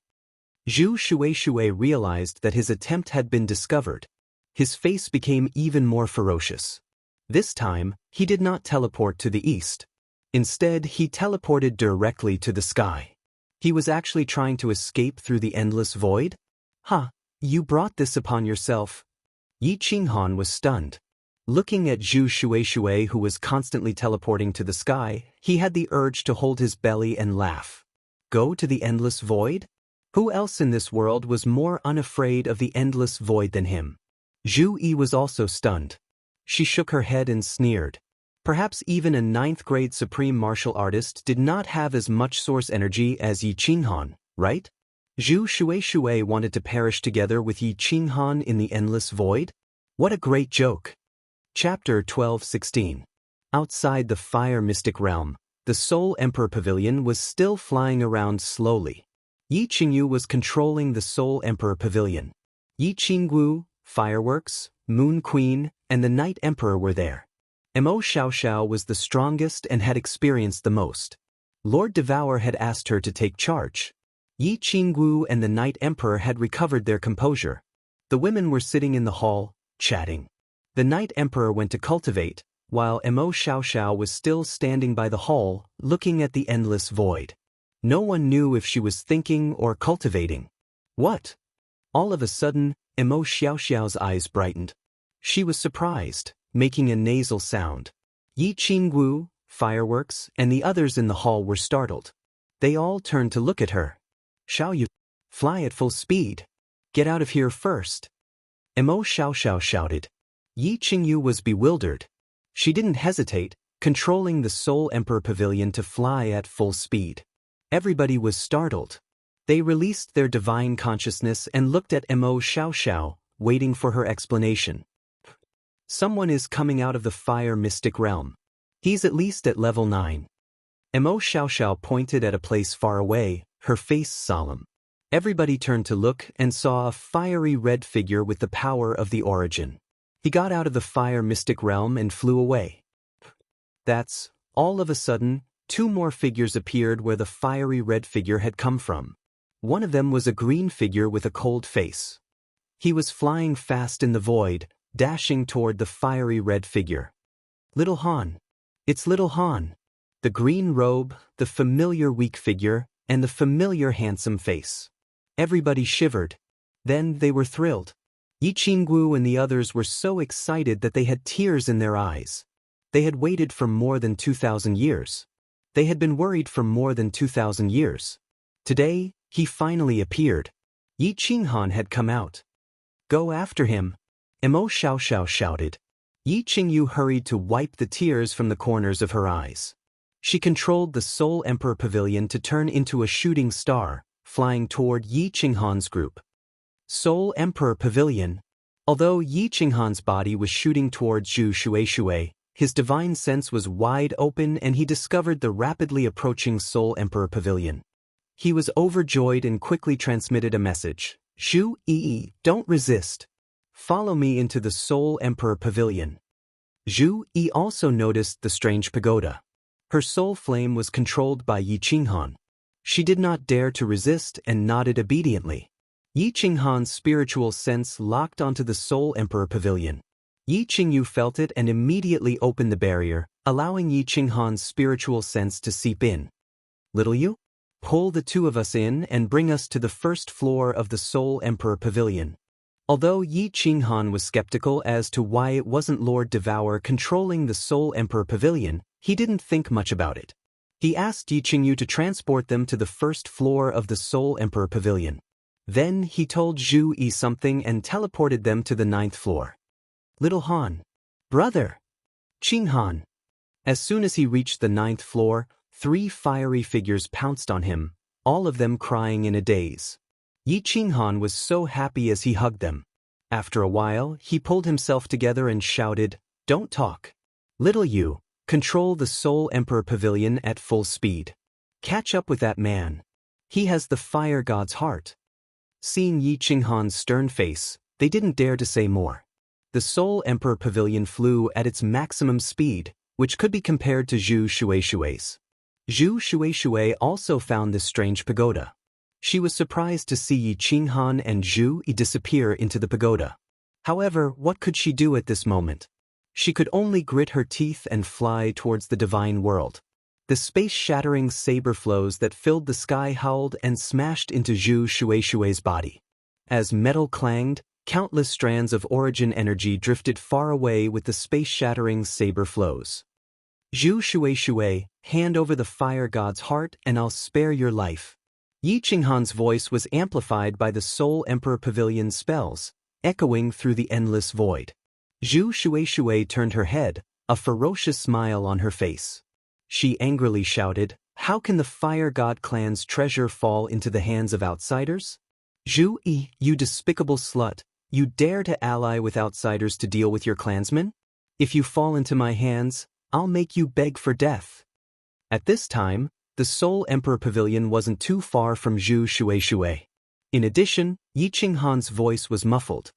S1: Zhu Shui realized that his attempt had been discovered. His face became even more ferocious. This time, he did not teleport to the east. Instead, he teleported directly to the sky. He was actually trying to escape through the endless void? You brought this upon yourself. Yi Qinghan was stunned. Looking at Zhu Shui who was constantly teleporting to the sky, he had the urge to hold his belly and laugh. Go to the endless void? Who else in this world was more unafraid of the endless void than him? Zhu Yi was also stunned. She shook her head and sneered. Perhaps even a 9th-grade supreme martial artist did not have as much source energy as Yi Qinghan, right? Zhu Shui wanted to perish together with Yi Qinghan in the endless void? What a great joke! Chapter 12:16. Outside the Fire Mystic Realm, the Soul Emperor Pavilion was still flying around slowly. Yi Qingyu was controlling the Soul Emperor Pavilion. Yi Qinggu, Fireworks, Moon Queen, and the Night Emperor were there. Mo Xiaoxiao was the strongest and had experienced the most. Lord Devour had asked her to take charge. Yi Qinggu and the Night Emperor had recovered their composure. The women were sitting in the hall, chatting. The Night Emperor went to cultivate, while Mo Xiaoxiao was still standing by the hall, looking at the endless void. No one knew if she was thinking or cultivating. What? All of a sudden, Mo Xiaoxiao's eyes brightened. She was surprised, making a nasal sound. Yi Qinggu, Fireworks, and the others in the hall were startled. They all turned to look at her. Xiaoyu, fly at full speed. Get out of here first. Mo Xiaoxiao shouted. Yi Qingyu was bewildered. She didn't hesitate, controlling the Soul Emperor Pavilion to fly at full speed. Everybody was startled. They released their divine consciousness and looked at Mo Xiaoxiao, waiting for her explanation. Someone is coming out of the Fire Mystic Realm. He's at least at level 9. Mo Xiaoxiao pointed at a place far away, her face solemn. Everybody turned to look and saw a fiery red figure with the power of the origin. He got out of the Fire Mystic Realm and flew away. All of a sudden, 2 more figures appeared where the fiery red figure had come from. One of them was a green figure with a cold face. He was flying fast in the void, dashing toward the fiery red figure. Little Han. It's Little Han. The green robe, the familiar weak figure, and the familiar handsome face. Everybody shivered. Then they were thrilled. Yi Qinggu and the others were so excited that they had tears in their eyes. They had waited for more than 2,000 years. They had been worried for more than 2,000 years. Today, he finally appeared. Yi Qinghan had come out. Go after him. Mo Xiaoxiao shouted. Yi Qingyu hurried to wipe the tears from the corners of her eyes. She controlled the Soul Emperor Pavilion to turn into a shooting star, flying toward Yi Qinghan's group. Soul Emperor Pavilion. Although Yi Qinghan's body was shooting towards Zhu Shueishui, his divine sense was wide open and he discovered the rapidly approaching Soul Emperor Pavilion. He was overjoyed and quickly transmitted a message. Zhu Yi, don't resist. Follow me into the Soul Emperor Pavilion. Zhu Yi also noticed the strange pagoda. Her soul flame was controlled by Yi Qinghan. She did not dare to resist and nodded obediently. Yi Qinghan's spiritual sense locked onto the Soul Emperor Pavilion. Yi Qingyu felt it and immediately opened the barrier, allowing Yi Qinghan's spiritual sense to seep in. Little Yu? Pull the two of us in and bring us to the first floor of the Soul Emperor Pavilion. Although Yi Qinghan was skeptical as to why it wasn't Lord Devour controlling the Soul Emperor Pavilion, he didn't think much about it. He asked Yi Qingyu to transport them to the first floor of the Soul Emperor Pavilion. Then he told Zhu Yi something and teleported them to the 9th floor. Little Han. Brother. Qinghan. As soon as he reached the 9th floor, 3 fiery figures pounced on him, all of them crying in a daze. Yi Qinghan was so happy as he hugged them. After a while, he pulled himself together and shouted, "Don't talk. Little Yu, control the Soul Emperor Pavilion at full speed. Catch up with that man. He has the fire god's heart." Seeing Yi Qinghan's stern face, they didn't dare to say more. The Soul Emperor Pavilion flew at its maximum speed, which could be compared to Zhu Shueishui's. Zhu Shueishui also found this strange pagoda. She was surprised to see Yi Qinghan and Zhu Yi disappear into the pagoda. However, what could she do at this moment? She could only grit her teeth and fly towards the divine world. The space-shattering saber flows that filled the sky howled and smashed into Zhu Shueishui's body. As metal clanged, countless strands of origin energy drifted far away with the space-shattering saber flows. Zhu Shueishui, hand over the fire god's heart and I'll spare your life. Yi Qinghan's voice was amplified by the Soul Emperor Pavilion's spells, echoing through the endless void. Zhu Shueishui turned her head, a ferocious smile on her face. She angrily shouted, "How can the Fire God clan's treasure fall into the hands of outsiders? Zhu Yi, you despicable slut, you dare to ally with outsiders to deal with your clansmen? If you fall into my hands, I'll make you beg for death." At this time, the Soul Emperor Pavilion wasn't too far from Zhu Shueishui. In addition, Yi Qinghan's voice was muffled.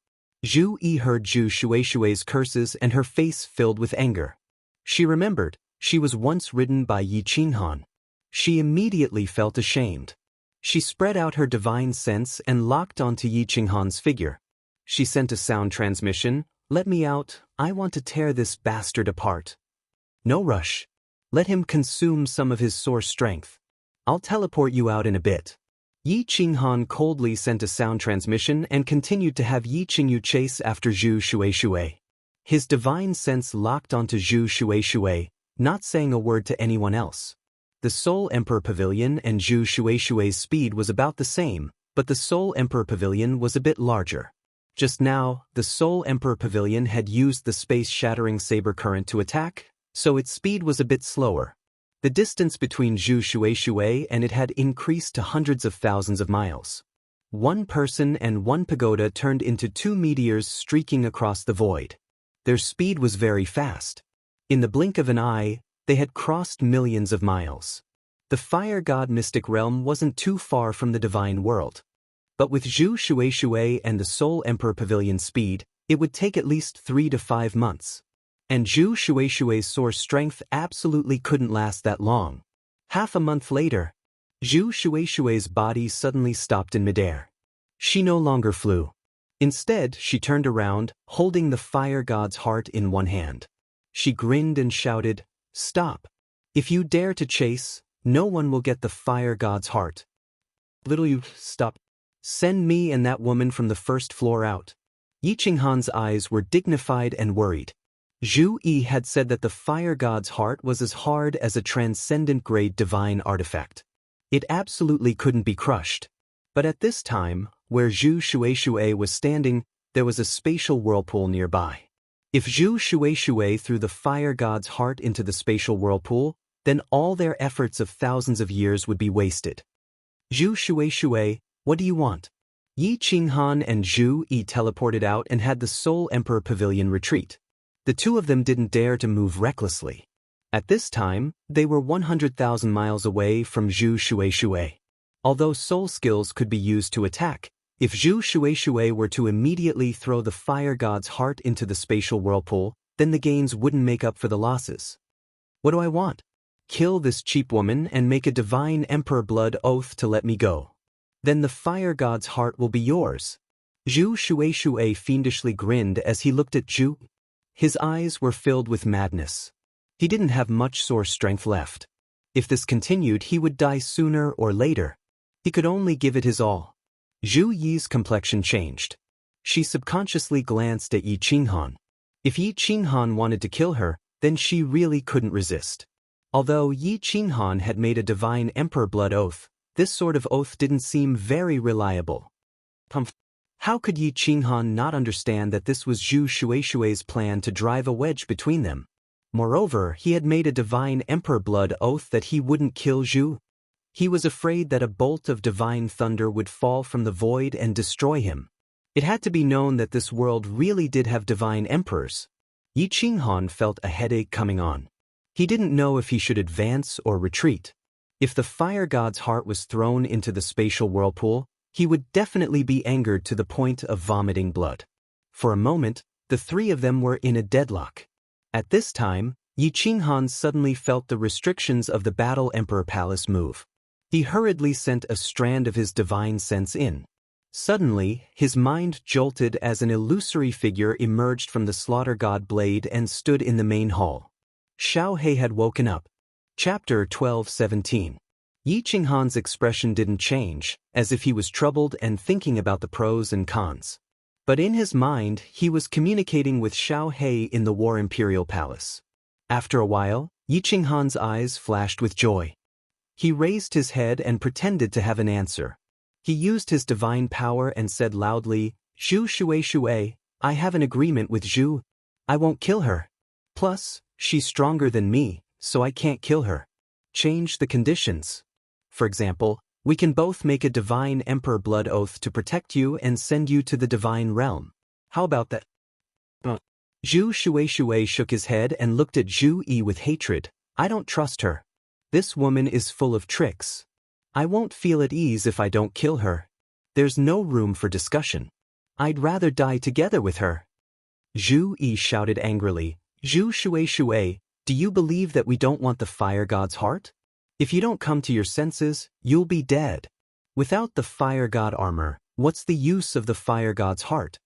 S1: Zhu Yi heard Zhu Shueishui's curses and her face filled with anger. She remembered, she was once ridden by Yi Qinghan. She immediately felt ashamed. She spread out her divine sense and locked onto Yi Qinghan's figure. She sent a sound transmission, "Let me out, I want to tear this bastard apart." "No rush. Let him consume some of his source strength. I'll teleport you out in a bit." Yi Qinghan coldly sent a sound transmission and continued to have Yi Qingyu chase after Zhu Shueishui. His divine sense locked onto Zhu Shueishui, not saying a word to anyone else. The Soul Emperor Pavilion and Zhu Shueishui's speed was about the same, but the Soul Emperor Pavilion was a bit larger. Just now, the Soul Emperor Pavilion had used the space-shattering saber current to attack, so its speed was a bit slower. The distance between Zhu Shueishui and it had increased to hundreds of thousands of miles. One person and one pagoda turned into 2 meteors streaking across the void. Their speed was very fast. In the blink of an eye, they had crossed millions of miles. The Fire God Mystic Realm wasn't too far from the Divine World. But with Zhu Shueishui and the Soul Emperor Pavilion speed, it would take at least 3 to 5 months. And Zhu Shueishui's source strength absolutely couldn't last that long. Half a month later, Zhu Shueishui's body suddenly stopped in midair. She no longer flew. Instead, she turned around, holding the Fire God's heart in one hand. She grinned and shouted, "Stop. If you dare to chase, no one will get the Fire God's heart. Little you, stop. Send me and that woman from the first floor out." Yi Qinghan's eyes were dignified and worried. Zhu Yi had said that the Fire God's heart was as hard as a transcendent-grade divine artifact. It absolutely couldn't be crushed. But at this time, where Zhu Shueishui was standing, there was a spatial whirlpool nearby. If Zhu Shueishui threw the Fire God's heart into the spatial whirlpool, then all their efforts of thousands of years would be wasted. Zhu Shui, what do you want? Yi Qinghan and Zhu Yi teleported out and had the Soul Emperor Pavilion retreat. The two of them didn't dare to move recklessly. At this time, they were 100,000 miles away from Zhu Shui. Although soul skills could be used to attack, if Zhu Shui were to immediately throw the fire god's heart into the spatial whirlpool, then the gains wouldn't make up for the losses. What do I want? Kill this cheap woman and make a divine emperor blood oath to let me go. Then the fire god's heart will be yours. Zhu Shui fiendishly grinned as he looked at Zhu. His eyes were filled with madness. He didn't have much source strength left. If this continued, he would die sooner or later. He could only give it his all. Zhu Yi's complexion changed. She subconsciously glanced at Yi Qinghan. If Yi Qinghan wanted to kill her, then she really couldn't resist. Although Yi Qinghan had made a divine emperor blood oath, this sort of oath didn't seem very reliable. How could Yi Qinghan not understand that this was Zhu Shui's plan to drive a wedge between them? Moreover, he had made a divine emperor blood oath that he wouldn't kill Zhu. He was afraid that a bolt of divine thunder would fall from the void and destroy him. It had to be known that this world really did have divine emperors. Yi Qinghan felt a headache coming on. He didn't know if he should advance or retreat. If the fire god's heart was thrown into the spatial whirlpool, he would definitely be angered to the point of vomiting blood. For a moment, the three of them were in a deadlock. At this time, Yi Qinghan suddenly felt the restrictions of the Battle Emperor Palace move. He hurriedly sent a strand of his divine sense in. Suddenly, his mind jolted as an illusory figure emerged from the slaughter god blade and stood in the main hall. Xiao He had woken up. Chapter 12:17. Yi Qinghan's expression didn't change, as if he was troubled and thinking about the pros and cons. But in his mind, he was communicating with Xiao He in the War Imperial Palace. After a while, Yi Qinghan's eyes flashed with joy. He raised his head and pretended to have an answer. He used his divine power and said loudly, Zhu Shui, I have an agreement with Zhu. I won't kill her. Plus, she's stronger than me, so I can't kill her. Change the conditions. For example, we can both make a divine emperor blood oath to protect you and send you to the divine realm. How about that? Zhu Shui shook his head and looked at Zhu Yi with hatred. I don't trust her. This woman is full of tricks. I won't feel at ease if I don't kill her. There's no room for discussion. I'd rather die together with her. Zhu Yi shouted angrily, Zhu Shui, do you believe that we don't want the fire god's heart? If you don't come to your senses, you'll be dead. Without the fire god armor, what's the use of the fire god's heart?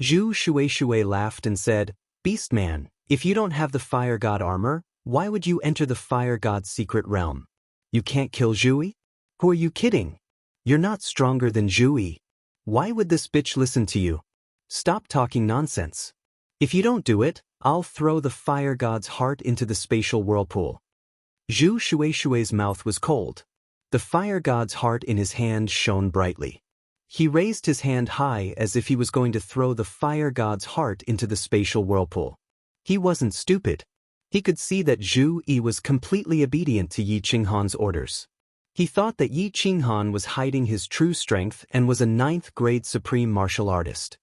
S1: Zhu Shui laughed and said, Beastman, if you don't have the fire god armor, why would you enter the fire god's secret realm? You can't kill Zhu? Who are you kidding? You're not stronger than Zhu. Why would this bitch listen to you? Stop talking nonsense. If you don't do it, I'll throw the fire god's heart into the spatial whirlpool. Zhu Shui's mouth was cold. The fire god's heart in his hand shone brightly. He raised his hand high as if he was going to throw the fire god's heart into the spatial whirlpool. He wasn't stupid. He could see that Zhu Yi was completely obedient to Yi Qinghan's orders. He thought that Yi Qinghan was hiding his true strength and was a 9th-grade supreme martial artist.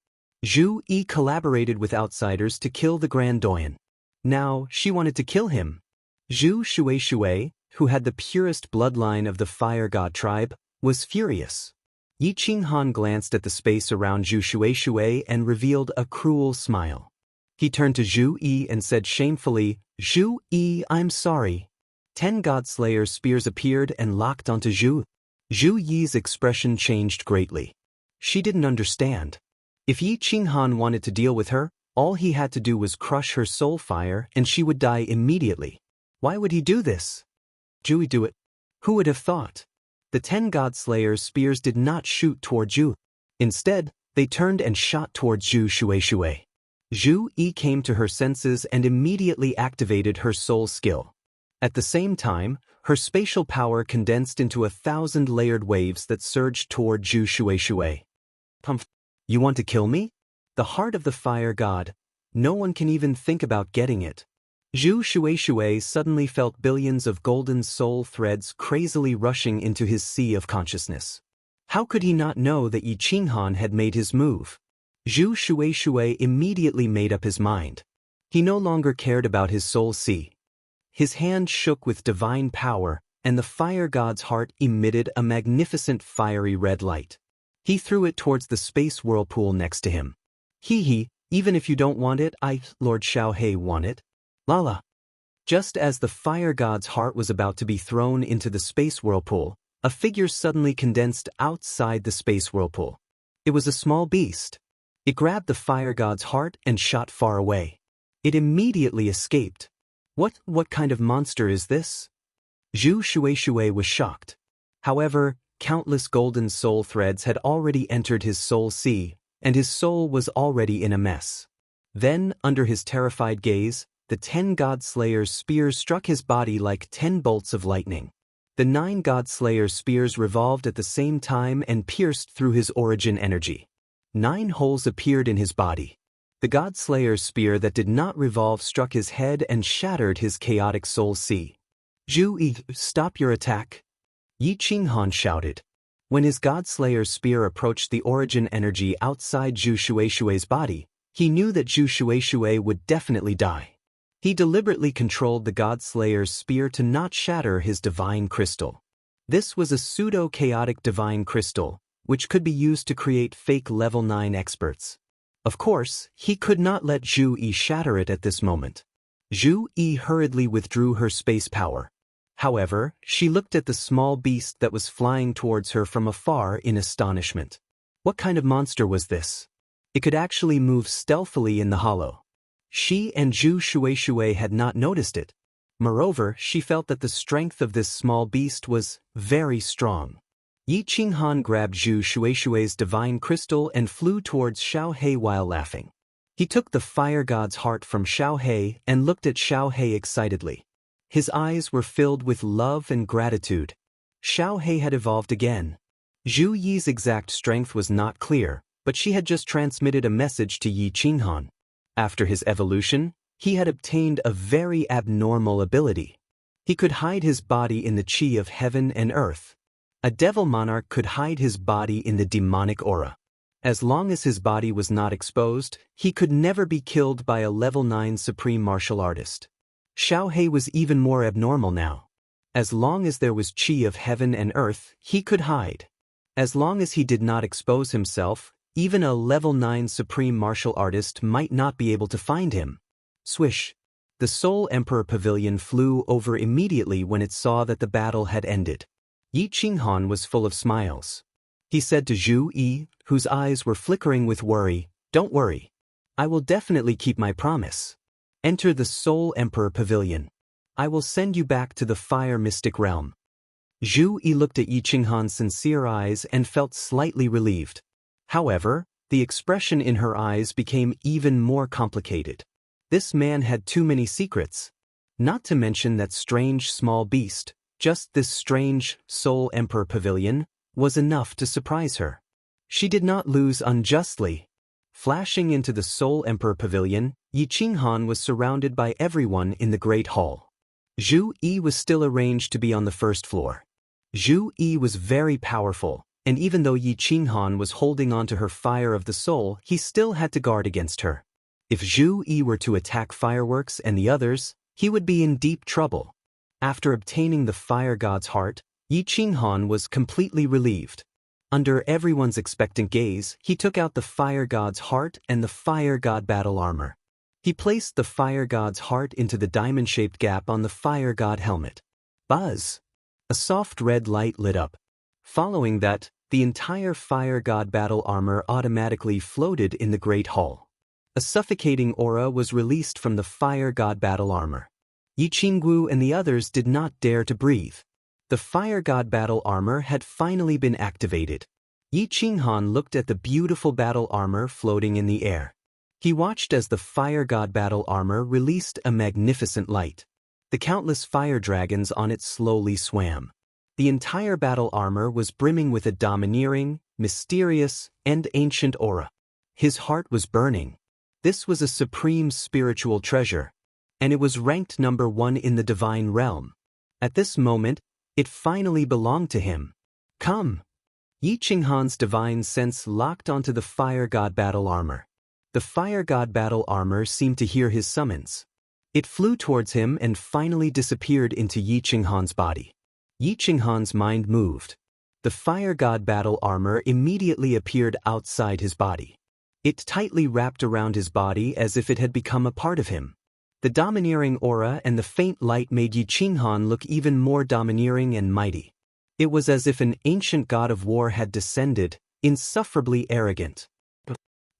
S1: Zhu Yi collaborated with outsiders to kill the Grand Doyen. Now, she wanted to kill him. Zhu Shui, who had the purest bloodline of the fire god tribe, was furious. Yi Qinghan glanced at the space around Zhu Shui and revealed a cruel smile. He turned to Zhu Yi and said shamefully, Zhu Yi, I'm sorry. 10 God-Slayer spears appeared and locked onto Zhu. Zhu Yi's expression changed greatly. She didn't understand. If Yi Qinghan wanted to deal with her, all he had to do was crush her soul fire and she would die immediately. Why would he do this? Zhu do it. Who would have thought? The 10 God-Slayer's spears did not shoot toward Zhu. Instead, they turned and shot towards Zhu Shui. Zhu Yi came to her senses and immediately activated her soul skill. At the same time, her spatial power condensed into 1,000-layered waves that surged toward Zhu Shui. You want to kill me? The heart of the fire god. No one can even think about getting it. Zhu Shueishui suddenly felt billions of golden soul threads crazily rushing into his sea of consciousness. How could he not know that Yi Qinghan had made his move? Zhu Shueishui immediately made up his mind. He no longer cared about his soul sea. His hand shook with divine power, and the fire god's heart emitted a magnificent fiery red light. He threw it towards the space whirlpool next to him. Hee, even if you don't want it, Lord Xiaohei, want it. Lala. Just as the fire god's heart was about to be thrown into the space whirlpool, a figure suddenly condensed outside the space whirlpool. It was a small beast. It grabbed the fire god's heart and shot far away. It immediately escaped. What kind of monster is this? Zhu Shueishui was shocked. However, countless golden soul threads had already entered his soul sea, and his soul was already in a mess. Then, under his terrified gaze, the 10 God Slayers' spears struck his body like 10 bolts of lightning. The 9 God Slayers' spears revolved at the same time and pierced through his origin energy. 9 holes appeared in his body. The God Slayer's spear that did not revolve struck his head and shattered his chaotic soul sea. Zhu Yi, stop your attack! Yi Qinghan shouted. When his God Slayer's spear approached the origin energy outside Zhu Shueishui's body, he knew that Zhu Shueishui would definitely die. He deliberately controlled the God Slayer's spear to not shatter his divine crystal. This was a pseudo-chaotic divine crystal, which could be used to create fake level 9 experts. Of course, he could not let Zhu Yi shatter it at this moment. Zhu Yi hurriedly withdrew her space power. However, she looked at the small beast that was flying towards her from afar in astonishment. What kind of monster was this? It could actually move stealthily in the hollow. She and Zhu Shueishui had not noticed it. Moreover, she felt that the strength of this small beast was very strong. Yi Qinghan grabbed Zhu Shueishui's divine crystal and flew towards Xiaohei while laughing. He took the fire god's heart from Xiaohei and looked at Xiaohei excitedly. His eyes were filled with love and gratitude. Xiaohei had evolved again. Zhu Yi's exact strength was not clear, but she had just transmitted a message to Yi Qinghan. After his evolution, he had obtained a very abnormal ability. He could hide his body in the chi of heaven and earth. A devil monarch could hide his body in the demonic aura. As long as his body was not exposed, he could never be killed by a level 9 supreme martial artist. Xiaohei was even more abnormal now. As long as there was chi of heaven and earth, he could hide. As long as he did not expose himself, even a level 9 supreme martial artist might not be able to find him. Swish! The Soul Emperor Pavilion flew over immediately when it saw that the battle had ended. Yi Qinghan was full of smiles. He said to Zhu Yi, whose eyes were flickering with worry, "Don't worry. I will definitely keep my promise. Enter the Soul Emperor Pavilion. I will send you back to the Fire Mystic Realm." Zhu Yi looked at Yi Qinghan's sincere eyes and felt slightly relieved. However, the expression in her eyes became even more complicated. This man had too many secrets. Not to mention that strange small beast, just this strange Soul Emperor Pavilion was enough to surprise her. She did not lose unjustly. Flashing into the Soul Emperor Pavilion, Yi Qinghan was surrounded by everyone in the Great Hall. Zhu Yi was still arranged to be on the first floor. Zhu Yi was very powerful, and even though Yi Qinghan was holding on to her fire of the soul, he still had to guard against her. If Zhu Yi were to attack Fireworks and the others, he would be in deep trouble. After obtaining the fire god's heart, Yi Qinghan was completely relieved. Under everyone's expectant gaze, he took out the fire god's heart and the fire god battle armor. He placed the fire god's heart into the diamond-shaped gap on the fire god helmet. Buzz! A soft red light lit up. Following that, the entire fire god battle armor automatically floated in the Great Hall. A suffocating aura was released from the fire god battle armor. Yi Qinggu and the others did not dare to breathe. The fire god battle armor had finally been activated. Yi Qinghan looked at the beautiful battle armor floating in the air. He watched as the fire god battle armor released a magnificent light. The countless fire dragons on it slowly swam. The entire battle armor was brimming with a domineering, mysterious, and ancient aura. His heart was burning. This was a supreme spiritual treasure. and it was ranked number 1 in the divine realm. At this moment, it finally belonged to him. Come! Yi Qinghan's divine sense locked onto the fire god battle armor. The fire god battle armor seemed to hear his summons. It flew towards him and finally disappeared into Yi Qinghan's body. Yi Qinghan's mind moved. The fire god battle armor immediately appeared outside his body. It tightly wrapped around his body as if it had become a part of him. The domineering aura and the faint light made Yi Qinghan look even more domineering and mighty. It was as if an ancient god of war had descended, insufferably arrogant.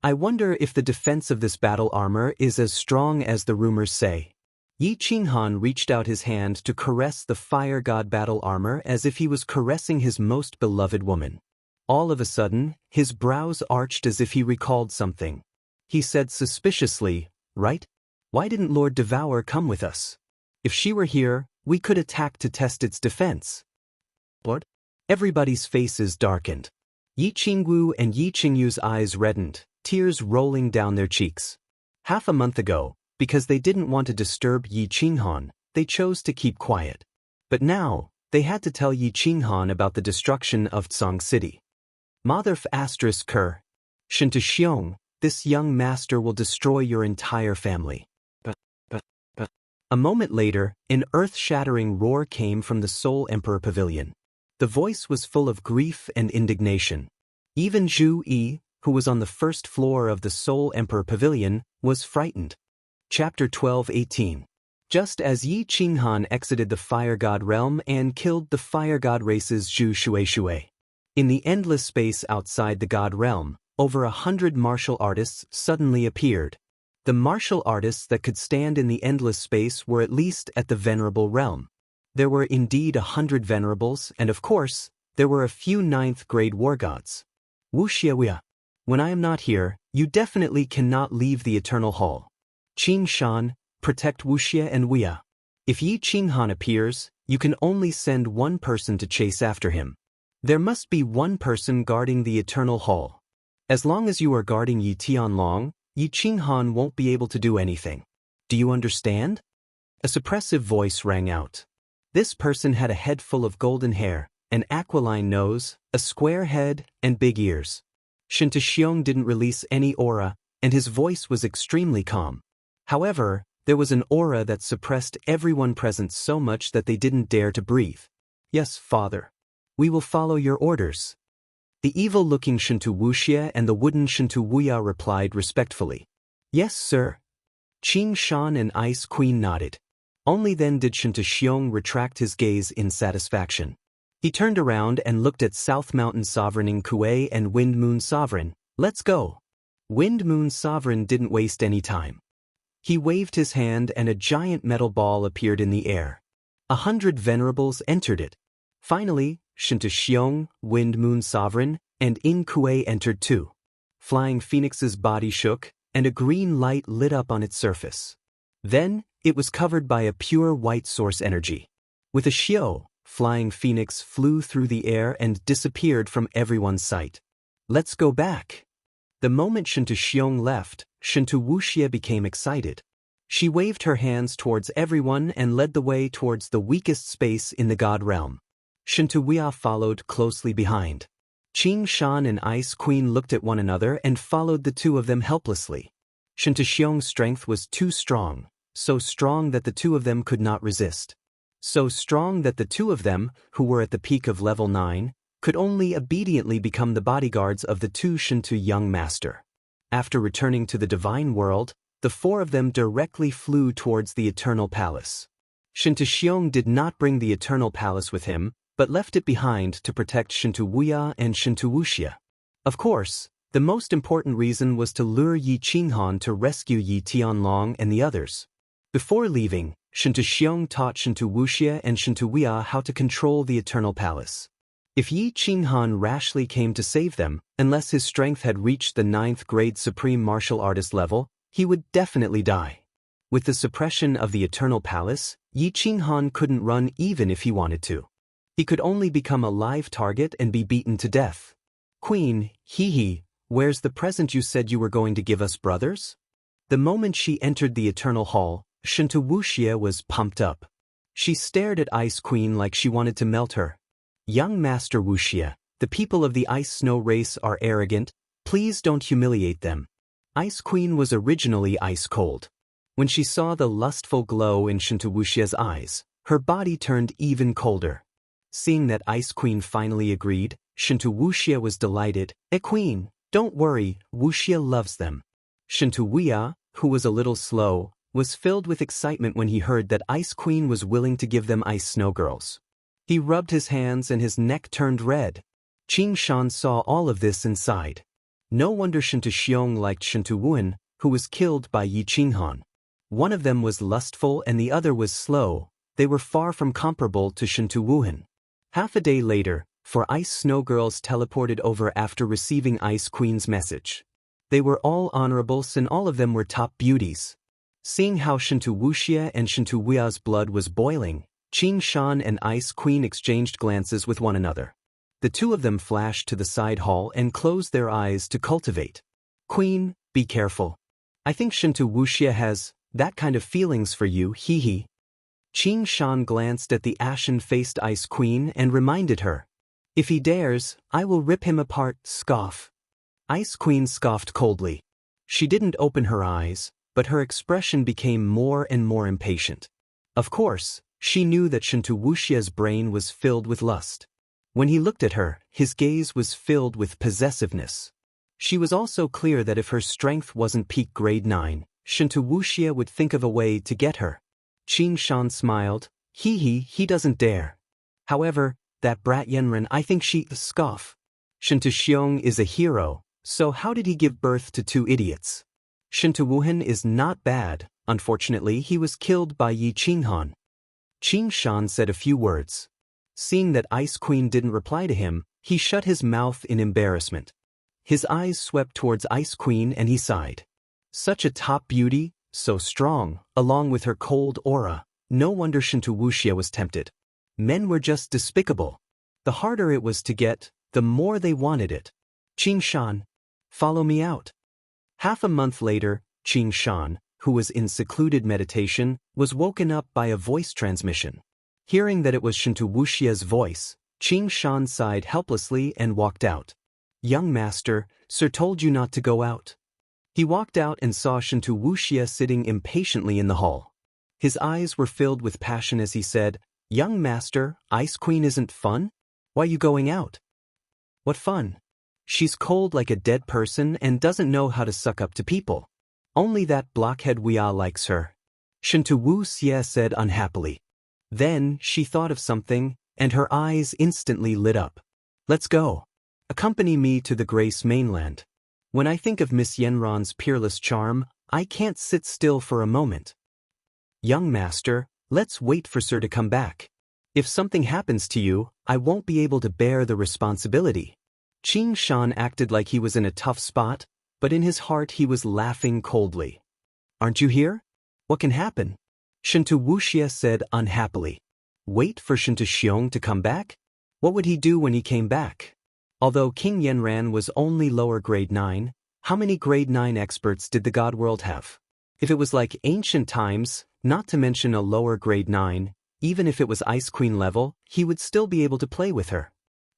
S1: I wonder if the defense of this battle armor is as strong as the rumors say. Yi Qinghan reached out his hand to caress the fire god battle armor as if he was caressing his most beloved woman. All of a sudden, his brows arched as if he recalled something. He said suspiciously, "Right? Why didn't Lord Devour come with us? If she were here, we could attack to test its defense." Lord? Everybody's faces darkened. Yi Qingwu and Yi Qingyu's eyes reddened, tears rolling down their cheeks. Half a month ago, because they didn't want to disturb Yi Qinghan, they chose to keep quiet. But now, they had to tell Yi Qinghan about the destruction of Tsang City. Motherf *Ker. Shinta Xiong, this young master will destroy your entire family. But. A moment later, an earth-shattering roar came from the Soul Emperor Pavilion. The voice was full of grief and indignation. Even Zhu Yi, who was on the first floor of the Soul Emperor Pavilion, was frightened. Chapter 12:18. Just as Yi Qinghan exited the Fire God realm and killed the Fire God race's Zhu Shui. In the endless space outside the God realm, over 100 martial artists suddenly appeared. The martial artists that could stand in the endless space were at least at the Venerable realm. There were indeed 100 venerables, and of course, there were a few 9th-grade war gods. Wuxia, when I am not here, you definitely cannot leave the Eternal Hall. Qing Shan, protect Wuxia and Wuya. If Yi Qinghan appears, you can only send one person to chase after him. There must be one person guarding the Eternal Hall. As long as you are guarding Yi Tianlong, Yi Qinghan won't be able to do anything. Do you understand? A suppressive voice rang out. This person had a head full of golden hair, an aquiline nose, a square head, and big ears. Shinta Xiong didn't release any aura, and his voice was extremely calm. However, there was an aura that suppressed everyone present so much that they didn't dare to breathe. Yes, Father. We will follow your orders. The evil-looking Shintu Wuxia and the wooden Shintu Wuya replied respectfully. Yes, sir. Qing Shan and Ice Queen nodded. Only then did Shinta Xiong retract his gaze in satisfaction. He turned around and looked at South Mountain Sovereign Kuei and Wind Moon Sovereign. Let's go. Wind Moon Sovereign didn't waste any time. He waved his hand and a giant metal ball appeared in the air. 100 venerables entered it. Finally, Shinta Xiong, Wind Moon Sovereign, and In Kuei entered too. Flying Phoenix's body shook, and a green light lit up on its surface. Then, it was covered by a pure white source energy. With a xiao, Flying Phoenix flew through the air and disappeared from everyone's sight. Let's go back. The moment Shinta Xiong left, Shinta Wuxia became excited. She waved her hands towards everyone and led the way towards the weakest space in the God realm. Shinta Wuya followed closely behind. Qing Shan and Ice Queen looked at one another and followed the two of them helplessly. Shinta Xiong's strength was too strong, so strong that the two of them could not resist. So strong that the two of them, who were at the peak of level 9, could only obediently become the bodyguards of the two Shintu young master. After returning to the divine world, the four of them directly flew towards the Eternal Palace. Shinta Xiong did not bring the Eternal Palace with him, but left it behind to protect Shinta Wuya and Shinta Wuxia. Of course, the most important reason was to lure Yi Qinghan to rescue Yi Tianlong and the others. Before leaving, Shinta Xiong taught Shinta Wuxia and Shinta Wuya how to control the Eternal Palace. If Yi Qinghan rashly came to save them, unless his strength had reached the 9th-grade Supreme Martial Artist level, he would definitely die. With the suppression of the Eternal Palace, Yi Qinghan couldn't run even if he wanted to. He could only become a live target and be beaten to death. Queen, where's the present you said you were going to give us, brothers? The moment she entered the Eternal Hall, Shinta Wuxia was pumped up. She stared at Ice Queen like she wanted to melt her. Young Master Wuxia, the people of the Ice Snow race are arrogant, please don't humiliate them. Ice Queen was originally ice cold. When she saw the lustful glow in Shinta Wuxia's eyes, her body turned even colder. Seeing that Ice Queen finally agreed, Shinta Wuxia was delighted. Queen, don't worry, Wuxia loves them. Shinta Wuxia, who was a little slow, was filled with excitement when he heard that Ice Queen was willing to give them ice snow girls. He rubbed his hands and his neck turned red. Qing Shan saw all of this and sighed. No wonder Shinta Xiong liked Shinta Wuhan, who was killed by Yi Qinghan. One of them was lustful and the other was slow. They were far from comparable to Shinta Wuhan. Half a day later, 4 ice snow girls teleported over after receiving Ice Queen's message. They were all honorables and all of them were top beauties. Seeing how Shinta Wuxia and Shinta Wuxia's blood was boiling, Qing Shan and Ice Queen exchanged glances with one another. The two of them flashed to the side hall and closed their eyes to cultivate. Queen, be careful. I think Shinta Wuxia has that kind of feelings for you, hee. Qing Shan glanced at the ashen-faced Ice Queen and reminded her. If he dares, I will rip him apart, scoff. Ice Queen scoffed coldly. She didn't open her eyes, but her expression became more and more impatient. Of course, she knew that Shinta Wuxia's brain was filled with lust. When he looked at her, his gaze was filled with possessiveness. She was also clear that if her strength wasn't peak grade 9, Shinta Wuxia would think of a way to get her. Qing Shan smiled. He doesn't dare. However, that brat Yenren, I think she scoff. Shinta Xiong is a hero, so how did he give birth to 2 idiots? Shinta Wuhan is not bad, unfortunately he was killed by Yi Qinghan. Qing Shan said a few words. Seeing that Ice Queen didn't reply to him, he shut his mouth in embarrassment. His eyes swept towards Ice Queen and he sighed. Such a top beauty, so strong, along with her cold aura, no wonder Shinta Wuxia was tempted. Men were just despicable. The harder it was to get, the more they wanted it. Qing Shan, follow me out. Half a month later, Qing Shan, who was in secluded meditation, was woken up by a voice transmission. Hearing that it was Shinta Wuxia's voice, Qing Shan sighed helplessly and walked out. Young master, sir told you not to go out. He walked out and saw Shinta Wuxia sitting impatiently in the hall. His eyes were filled with passion as he said, Young master, Ice Queen isn't fun? Why you going out? What fun? She's cold like a dead person and doesn't know how to suck up to people. Only that blockhead Wuya likes her. Shinta Wuxia said unhappily. Then she thought of something, and her eyes instantly lit up. Let's go. Accompany me to the Grace mainland. When I think of Miss Yenron's peerless charm, I can't sit still for a moment. Young master, let's wait for sir to come back. If something happens to you, I won't be able to bear the responsibility. Qing Shan acted like he was in a tough spot, but in his heart he was laughing coldly. Aren't you here? What can happen? Shinta Wuxia said unhappily. Wait for Shinta Xiong to come back? What would he do when he came back? Although King Yenran was only lower grade 9, how many grade 9 experts did the God World have? If it was like ancient times, not to mention a lower grade 9, even if it was Ice Queen level, he would still be able to play with her.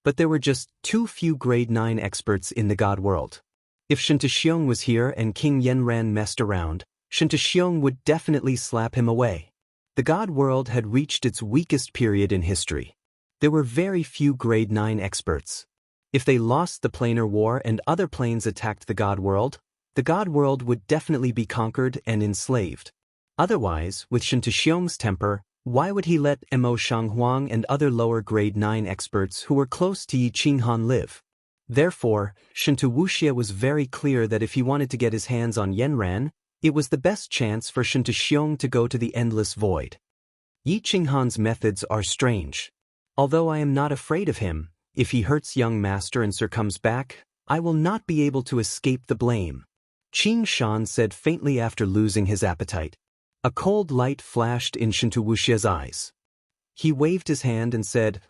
S1: But there were just too few grade 9 experts in the God World. If Shinta Xiong was here and King Yenran messed around, Shinta Xiong would definitely slap him away. The God World had reached its weakest period in history. There were very few grade 9 experts. If they lost the planar war and other planes attacked the God World would definitely be conquered and enslaved. Otherwise, with Shinta Xiong's temper, why would he let Mo Shanghuang and other lower grade 9 experts who were close to Yi Qinghan live? Therefore, Shinta Wuxia was very clear that if he wanted to get his hands on Yenran, it was the best chance for Shinta Xiong to go to the endless void. Yi Qinghan's methods are strange. Although I am not afraid of him, if he hurts young master and sir comes back, I will not be able to escape the blame. Qing Shan said faintly after losing his appetite. A cold light flashed in Shinta Wuxia's eyes. He waved his hand and said,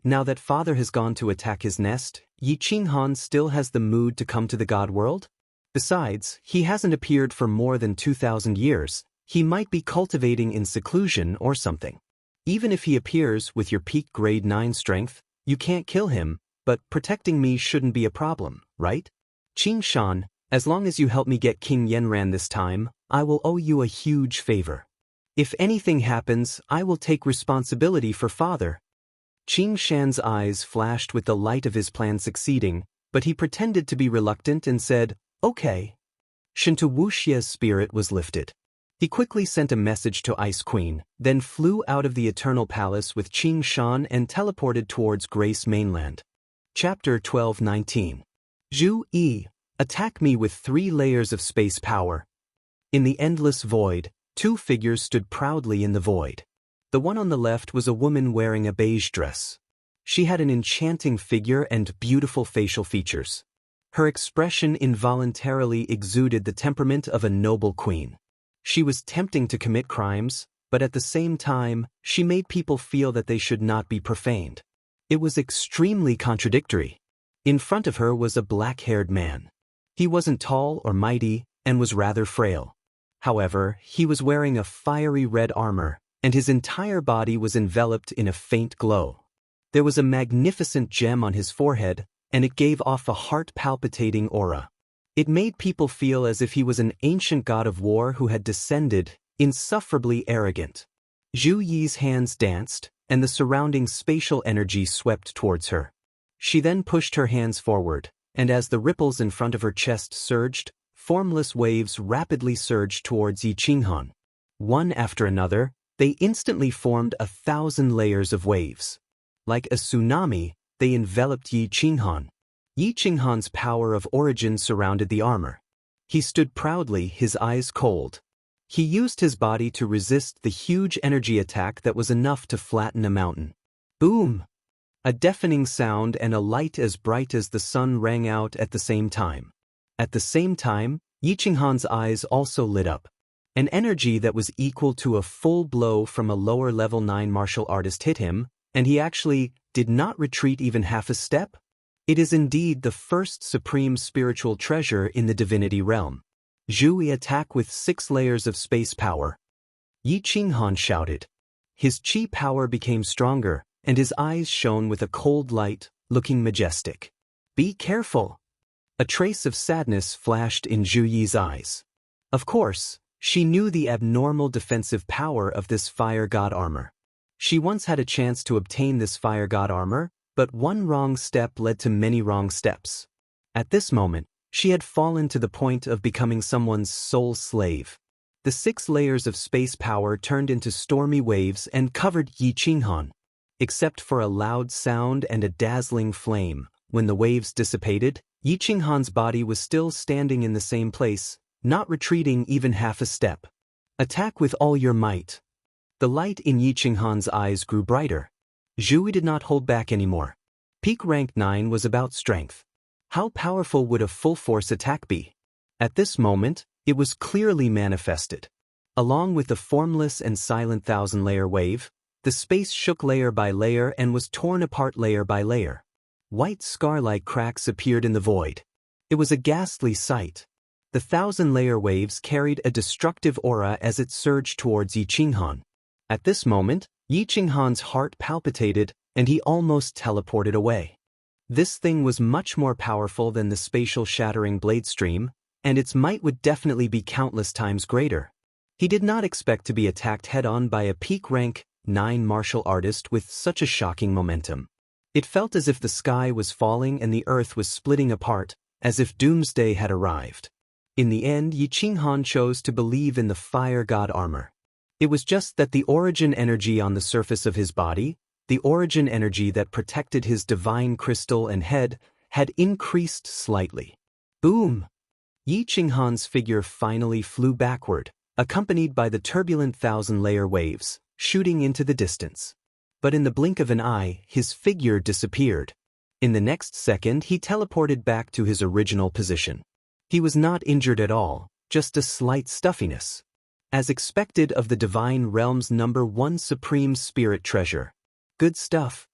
S1: now that father has gone to attack his nest, Yi Qinghan still has the mood to come to the God World? Besides, he hasn't appeared for more than 2,000 years, He might be cultivating in seclusion or something. Even if he appears with your peak grade 9 strength, you can't kill him, but protecting me shouldn't be a problem, right? Qing Shan, as long as you help me get King Yenran this time, I will owe you a huge favor. If anything happens, I will take responsibility for father. Qing Shan's eyes flashed with the light of his plan succeeding, but he pretended to be reluctant and said, okay. Shinto Wuxia's spirit was lifted. He quickly sent a message to Ice Queen, then flew out of the Eternal Palace with Qing Shan and teleported towards Grace Mainland. Chapter 12:19. Zhu Yi, attack me with 3 layers of space power. In the endless void, 2 figures stood proudly in the void. The one on the left was a woman wearing a beige dress. She had an enchanting figure and beautiful facial features. Her expression involuntarily exuded the temperament of a noble queen. She was tempting to commit crimes, but at the same time, she made people feel that they should not be profaned. It was extremely contradictory. In front of her was a black-haired man. He wasn't tall or mighty and was rather frail. However, he was wearing a fiery red armor, and his entire body was enveloped in a faint glow. There was a magnificent gem on his forehead, and it gave off a heart-palpitating aura. It made people feel as if he was an ancient god of war who had descended, insufferably arrogant. Zhu Yi's hands danced, and the surrounding spatial energy swept towards her. She then pushed her hands forward, and as the ripples in front of her chest surged, formless waves rapidly surged towards Yi Qinghan. One after another, they instantly formed 1,000 layers of waves. Like a tsunami, they enveloped Yi Qinghan. Yi Qinghan's power of origin surrounded the armor. He stood proudly, his eyes cold. He used his body to resist the huge energy attack that was enough to flatten a mountain. Boom! A deafening sound and a light as bright as the sun rang out at the same time. At the same time, Yi Qinghan's eyes also lit up. An energy that was equal to a full blow from a lower level 9 martial artist hit him, and he actually did not retreat even half a step. It is indeed the first supreme spiritual treasure in the divinity realm. Zhu Yi attack with 6 layers of space power. Yi Qinghan shouted. His chi power became stronger, and his eyes shone with a cold light, looking majestic. Be careful! A trace of sadness flashed in Zhu Yi's eyes. Of course, she knew the abnormal defensive power of this fire god armor. She once had a chance to obtain this fire god armor, but one wrong step led to many wrong steps. At this moment, she had fallen to the point of becoming someone's sole slave. The 6 layers of space power turned into stormy waves and covered Yi Qinghan. Except for a loud sound and a dazzling flame, when the waves dissipated, Yi Qinghan's body was still standing in the same place, not retreating even half a step. Attack with all your might. The light in Yi Qinghan's eyes grew brighter. Zhu Yi did not hold back anymore. Peak rank 9 was about strength. How powerful would a full-force attack be? At this moment, it was clearly manifested. Along with the formless and silent 1,000-layer wave, the space shook layer by layer and was torn apart layer by layer. White scar-like cracks appeared in the void. It was a ghastly sight. The 1,000-layer waves carried a destructive aura as it surged towards Yi Qinghan. At this moment, Yi Qinghan's heart palpitated, and he almost teleported away. This thing was much more powerful than the spatial shattering blade stream, and its might would definitely be countless times greater. He did not expect to be attacked head-on by a peak rank 9 martial artist with such a shocking momentum. It felt as if the sky was falling and the earth was splitting apart, as if doomsday had arrived. In the end, Yi Qinghan chose to believe in the fire god armor. It was just that the origin energy on the surface of his body, the origin energy that protected his divine crystal and head, had increased slightly. Boom! Yi Qinghan's figure finally flew backward, accompanied by the turbulent 1,000-layer waves, shooting into the distance. But in the blink of an eye, his figure disappeared. In the next second, he teleported back to his original position. He was not injured at all, just a slight stuffiness. As expected of the divine realm's #1 supreme spirit treasure. Good stuff.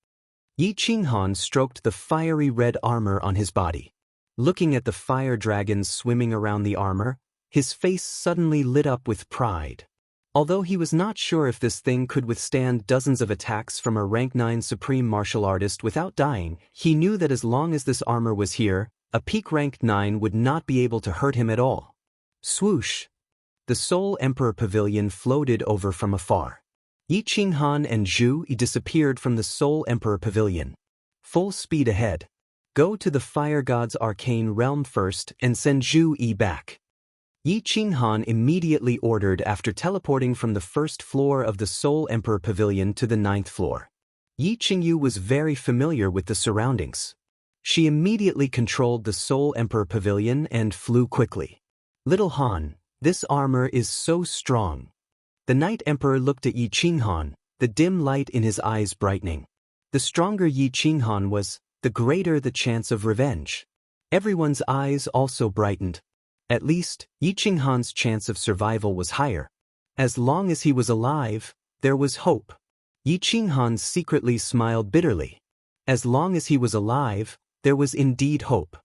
S1: Yi Qinghan stroked the fiery red armor on his body. Looking at the fire dragons swimming around the armor, his face suddenly lit up with pride. Although he was not sure if this thing could withstand dozens of attacks from a rank 9 supreme martial artist without dying, he knew that as long as this armor was here, a peak rank 9 would not be able to hurt him at all. Swoosh! The Soul Emperor Pavilion floated over from afar. Yi Qinghan and Zhu Yi disappeared from the Soul Emperor Pavilion. Full speed ahead. Go to the Fire God's arcane realm first and send Zhu Yi back. Yi Qinghan immediately ordered after teleporting from the first floor of the Soul Emperor Pavilion to the 9th floor. Yi Qingyu was very familiar with the surroundings. She immediately controlled the Soul Emperor Pavilion and flew quickly. Little Han, this armor is so strong. The Night Emperor looked at Yi Qinghan, the dim light in his eyes brightening. The stronger Yi Qinghan was, the greater the chance of revenge. Everyone's eyes also brightened. At least, Yi Qinghan's chance of survival was higher. As long as he was alive, there was hope. Yi Qinghan secretly smiled bitterly. As long as he was alive, there was indeed hope.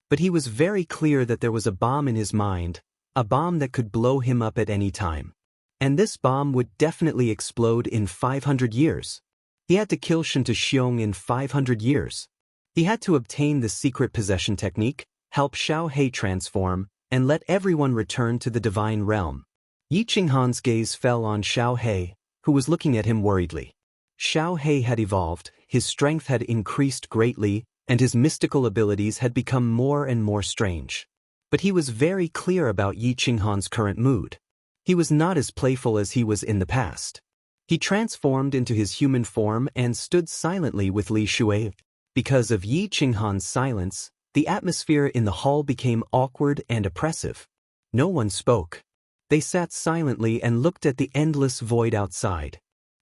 S1: But he was very clear that there was a bomb in his mind, a bomb that could blow him up at any time. And this bomb would definitely explode in 500 years. He had to kill Xianxia in 500 years. He had to obtain the secret possession technique, help Xiaohe transform, and let everyone return to the divine realm. Yi Qinghan's gaze fell on Xiaohe, who was looking at him worriedly. Xiaohe had evolved, his strength had increased greatly, and his mystical abilities had become more and more strange. But he was very clear about Yi Qinghan's current mood. He was not as playful as he was in the past. He transformed into his human form and stood silently with Li Shui. Because of Yi Qinghan's silence, the atmosphere in the hall became awkward and oppressive. No one spoke. They sat silently and looked at the endless void outside.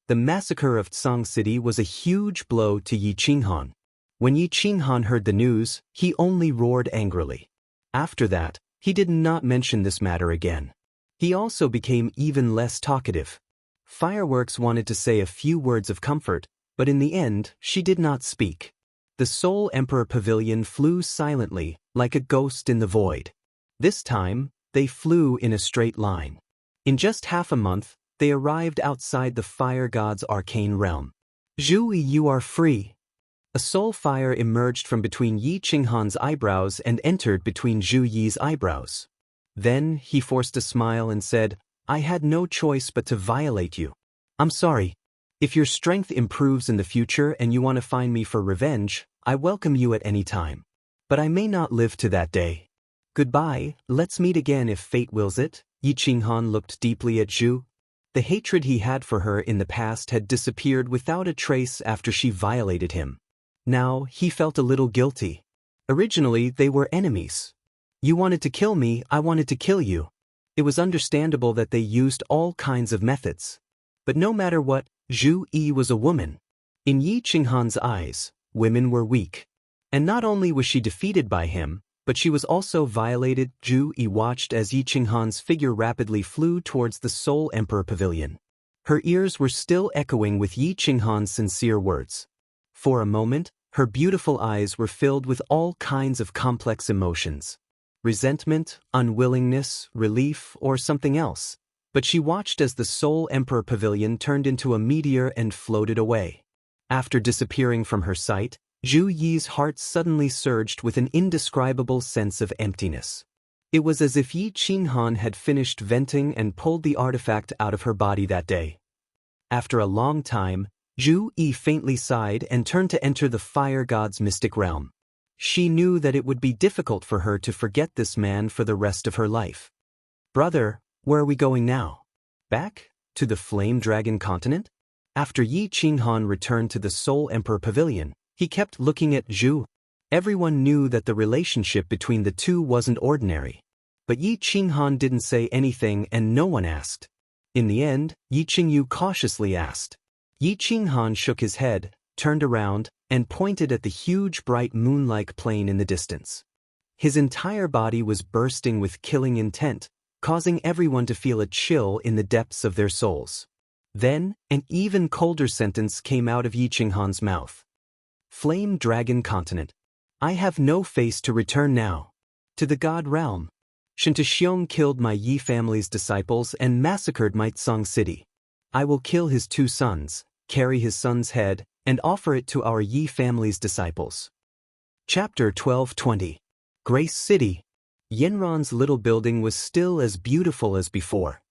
S1: The massacre of Tsang City was a huge blow to Yi Qinghan. When Yi Qinghan heard the news, he only roared angrily. After that, he did not mention this matter again. He also became even less talkative. Fireworks wanted to say a few words of comfort, but in the end, she did not speak. The Soul Emperor Pavilion flew silently, like a ghost in the void. This time, they flew in a straight line. In just half a month, they arrived outside the Fire God's arcane realm. Zhu Yi, you are free. A soul fire emerged from between Yi Qinghan's eyebrows and entered between Zhu Yi's eyebrows. Then, he forced a smile and said, I had no choice but to violate you. I'm sorry. If your strength improves in the future and you want to find me for revenge, I welcome you at any time. But I may not live to that day. Goodbye, let's meet again if fate wills it. Yi Qinghan looked deeply at Zhu. The hatred he had for her in the past had disappeared without a trace after she violated him. Now, he felt a little guilty. Originally, they were enemies. You wanted to kill me, I wanted to kill you. It was understandable that they used all kinds of methods. But no matter what, Zhu Yi was a woman. In Yi Qinghan's eyes, women were weak. And not only was she defeated by him, but she was also violated. Zhu Yi watched as Yi Qinghan's figure rapidly flew towards the Soul Emperor Pavilion. Her ears were still echoing with Yi Qinghan's sincere words. For a moment, her beautiful eyes were filled with all kinds of complex emotions. Resentment, unwillingness, relief, or something else. But she watched as the Soul Emperor Pavilion turned into a meteor and floated away. After disappearing from her sight, Zhu Yi's heart suddenly surged with an indescribable sense of emptiness. It was as if Yi Qinghan had finished venting and pulled the artifact out of her body that day. After a long time, Zhu Yi faintly sighed and turned to enter the Fire God's mystic realm. She knew that it would be difficult for her to forget this man for the rest of her life. Brother, where are we going now? Back? To the Flame Dragon continent? After Yi Qinghan returned to the Soul Emperor Pavilion, he kept looking at Zhu. Everyone knew that the relationship between the two wasn't ordinary. But Yi Qinghan didn't say anything and no one asked. In the end, Yi Qingyu cautiously asked. Yi Qinghan shook his head, turned around, and pointed at the huge bright moon-like plane in the distance. His entire body was bursting with killing intent, causing everyone to feel a chill in the depths of their souls. Then, an even colder sentence came out of Yi Qinghan's mouth. Flame Dragon Continent. I have no face to return now. To the God realm. Xianxia killed my Yi family's disciples and massacred my Tsang city. I will kill his 2 sons, carry his son's head, and offer it to our Yi family's disciples. Chapter 12:20. Grace City. Yanran's little building was still as beautiful as before.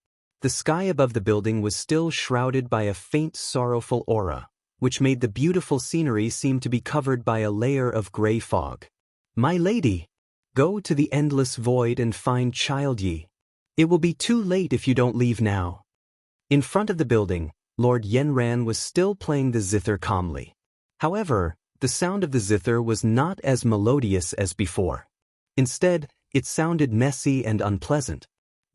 S1: The sky above the building was still shrouded by a faint sorrowful aura, which made the beautiful scenery seem to be covered by a layer of gray fog. My lady, go to the endless void and find Child Yi. It will be too late if you don't leave now. In front of the building, Lord Yanran was still playing the zither calmly. However, the sound of the zither was not as melodious as before. Instead, it sounded messy and unpleasant.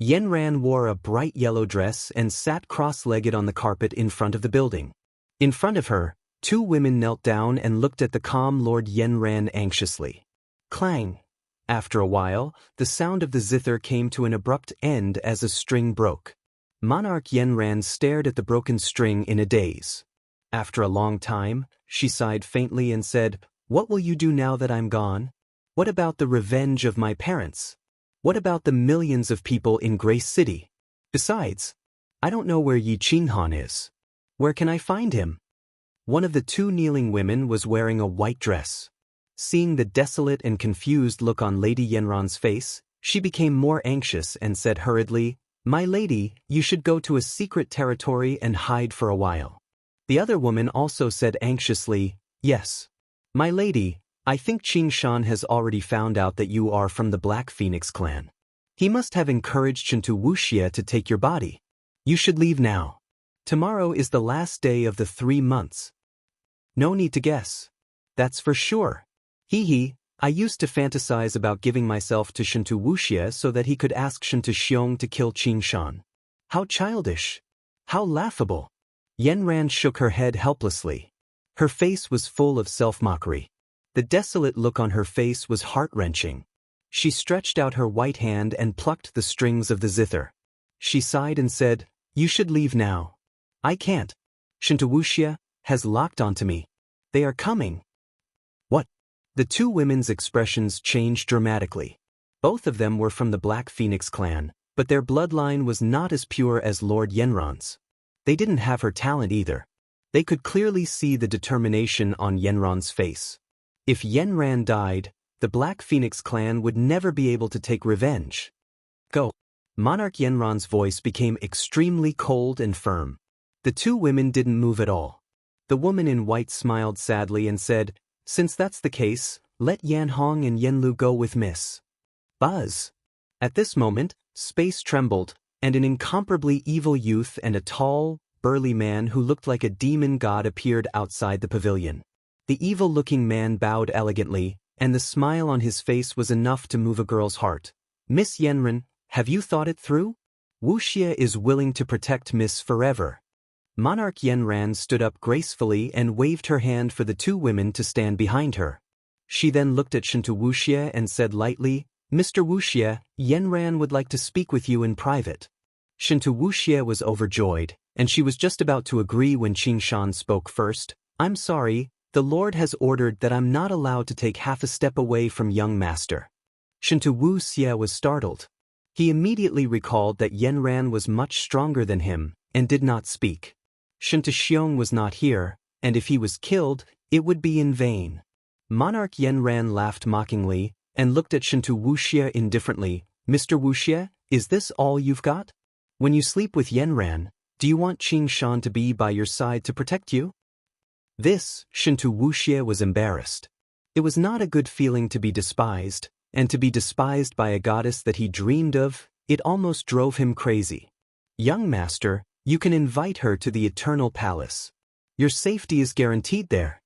S1: Yanran wore a bright yellow dress and sat cross-legged on the carpet in front of the building. In front of her, 2 women knelt down and looked at the calm Lord Yanran anxiously. Clang! After a while, the sound of the zither came to an abrupt end as a string broke. Monarch Yanran stared at the broken string in a daze. After a long time, she sighed faintly and said, "What will you do now that I'm gone? What about the revenge of my parents? What about the millions of people in Grace City? Besides, I don't know where Yi Qinghan is. Where can I find him?" One of the 2 kneeling women was wearing a white dress. Seeing the desolate and confused look on Lady Yanran's face, she became more anxious and said hurriedly, "My lady, you should go to a secret territory and hide for a while." The other woman also said anxiously, "Yes. My lady, I think Qingshan has already found out that you are from the Black Phoenix clan. He must have encouraged Wuxia to take your body. You should leave now. Tomorrow is the last day of the 3 months. No need to guess. That's for sure. Hee, I used to fantasize about giving myself to Wuxia so that he could ask Xiong to kill Qingshan. How childish. How laughable." Yanran shook her head helplessly. Her face was full of self-mockery. The desolate look on her face was heart-wrenching. She stretched out her white hand and plucked the strings of the zither. She sighed and said, "You should leave now. I can't. Wuxia has locked onto me. They are coming." What? The 2 women's expressions changed dramatically. Both of them were from the Black Phoenix clan, but their bloodline was not as pure as Lord Yanran's. They didn't have her talent either. They could clearly see the determination on Yanran's face. If Yanran died, the Black Phoenix clan would never be able to take revenge. Go. Monarch Yanran's voice became extremely cold and firm. The 2 women didn't move at all. The woman in white smiled sadly and said, "Since that's the case, let Yanhong and Yanlu go with Miss." Buzz. At this moment, space trembled, and an incomparably evil youth and a tall, burly man who looked like a demon god appeared outside the pavilion. The evil-looking man bowed elegantly, and the smile on his face was enough to move a girl's heart. "Miss Yanran, have you thought it through? Wuxia is willing to protect Miss forever." Monarch Yanran stood up gracefully and waved her hand for the 2 women to stand behind her. She then looked at Wuxia and said lightly, "Mr. Wuxia, Yanran would like to speak with you in private." Wuxia was overjoyed, and she was just about to agree when Qingshan spoke first. "I'm sorry. The Lord has ordered that I'm not allowed to take half a step away from young master." Wuxia was startled. He immediately recalled that Yanran was much stronger than him, and did not speak. Xiong was not here, and if he was killed, it would be in vain. Monarch Yanran laughed mockingly, and looked at Wuxia indifferently. "Mr. Wuxia, is this all you've got? When you sleep with Yanran, do you want Qingshan to be by your side to protect you?" This, Wuxia was embarrassed. It was not a good feeling to be despised, and to be despised by a goddess that he dreamed of, it almost drove him crazy. "Young master, you can invite her to the Eternal Palace. Your safety is guaranteed there."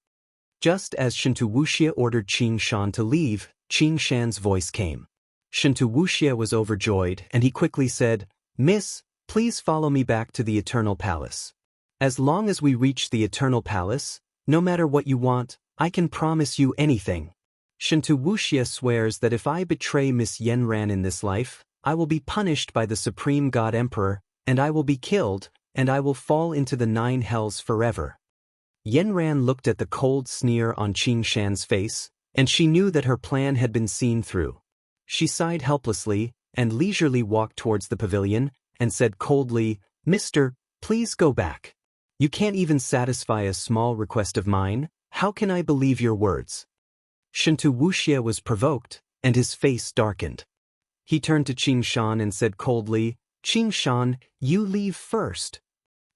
S1: Just as Wuxia ordered Qingshan to leave, Qingshan's voice came. Wuxia was overjoyed, and he quickly said, "Miss, please follow me back to the Eternal Palace. As long as we reach the Eternal Palace, no matter what you want, I can promise you anything." Wuxia swears that if I betray Miss Yanran in this life, I will be punished by the Supreme God Emperor, and I will be killed, and I will fall into the 9 hells forever. Yanran looked at the cold sneer on Qingshan's face, and she knew that her plan had been seen through. She sighed helplessly, and leisurely walked towards the pavilion, and said coldly, "Mister, please go back. You can't even satisfy a small request of mine. How can I believe your words?" Shinto Wuxia was provoked, and his face darkened. He turned to Qing Shan and said coldly, "Qing Shan, you leave first."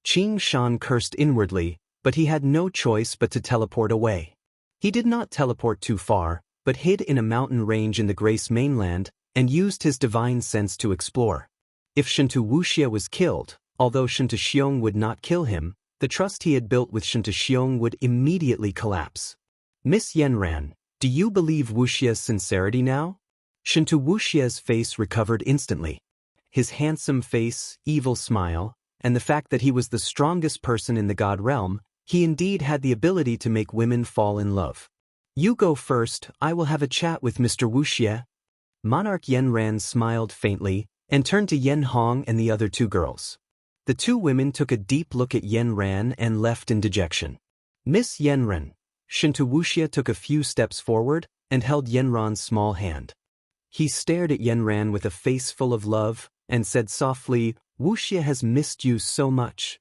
S1: Qing Shan cursed inwardly, but he had no choice but to teleport away. He did not teleport too far, but hid in a mountain range in the Grace mainland, and used his divine sense to explore. If Shinto Wuxia was killed, although Shinto Xiong would not kill him, the trust he had built with Shinto Xiong would immediately collapse. "Miss Yanran, do you believe Wuxia's sincerity now?" Shinto Wuxia's face recovered instantly. His handsome face, evil smile, and the fact that he was the strongest person in the God realm, he indeed had the ability to make women fall in love. "You go first, I will have a chat with Mr. Wuxia." Monarch Yanran smiled faintly, and turned to Yen Hong and the other two girls. The two women took a deep look at Yanran and left in dejection. "Miss Yanran." Shinto Wuxia took a few steps forward, and held Yanran's small hand. He stared at Yanran with a face full of love, and said softly, "Wuxia has missed you so much.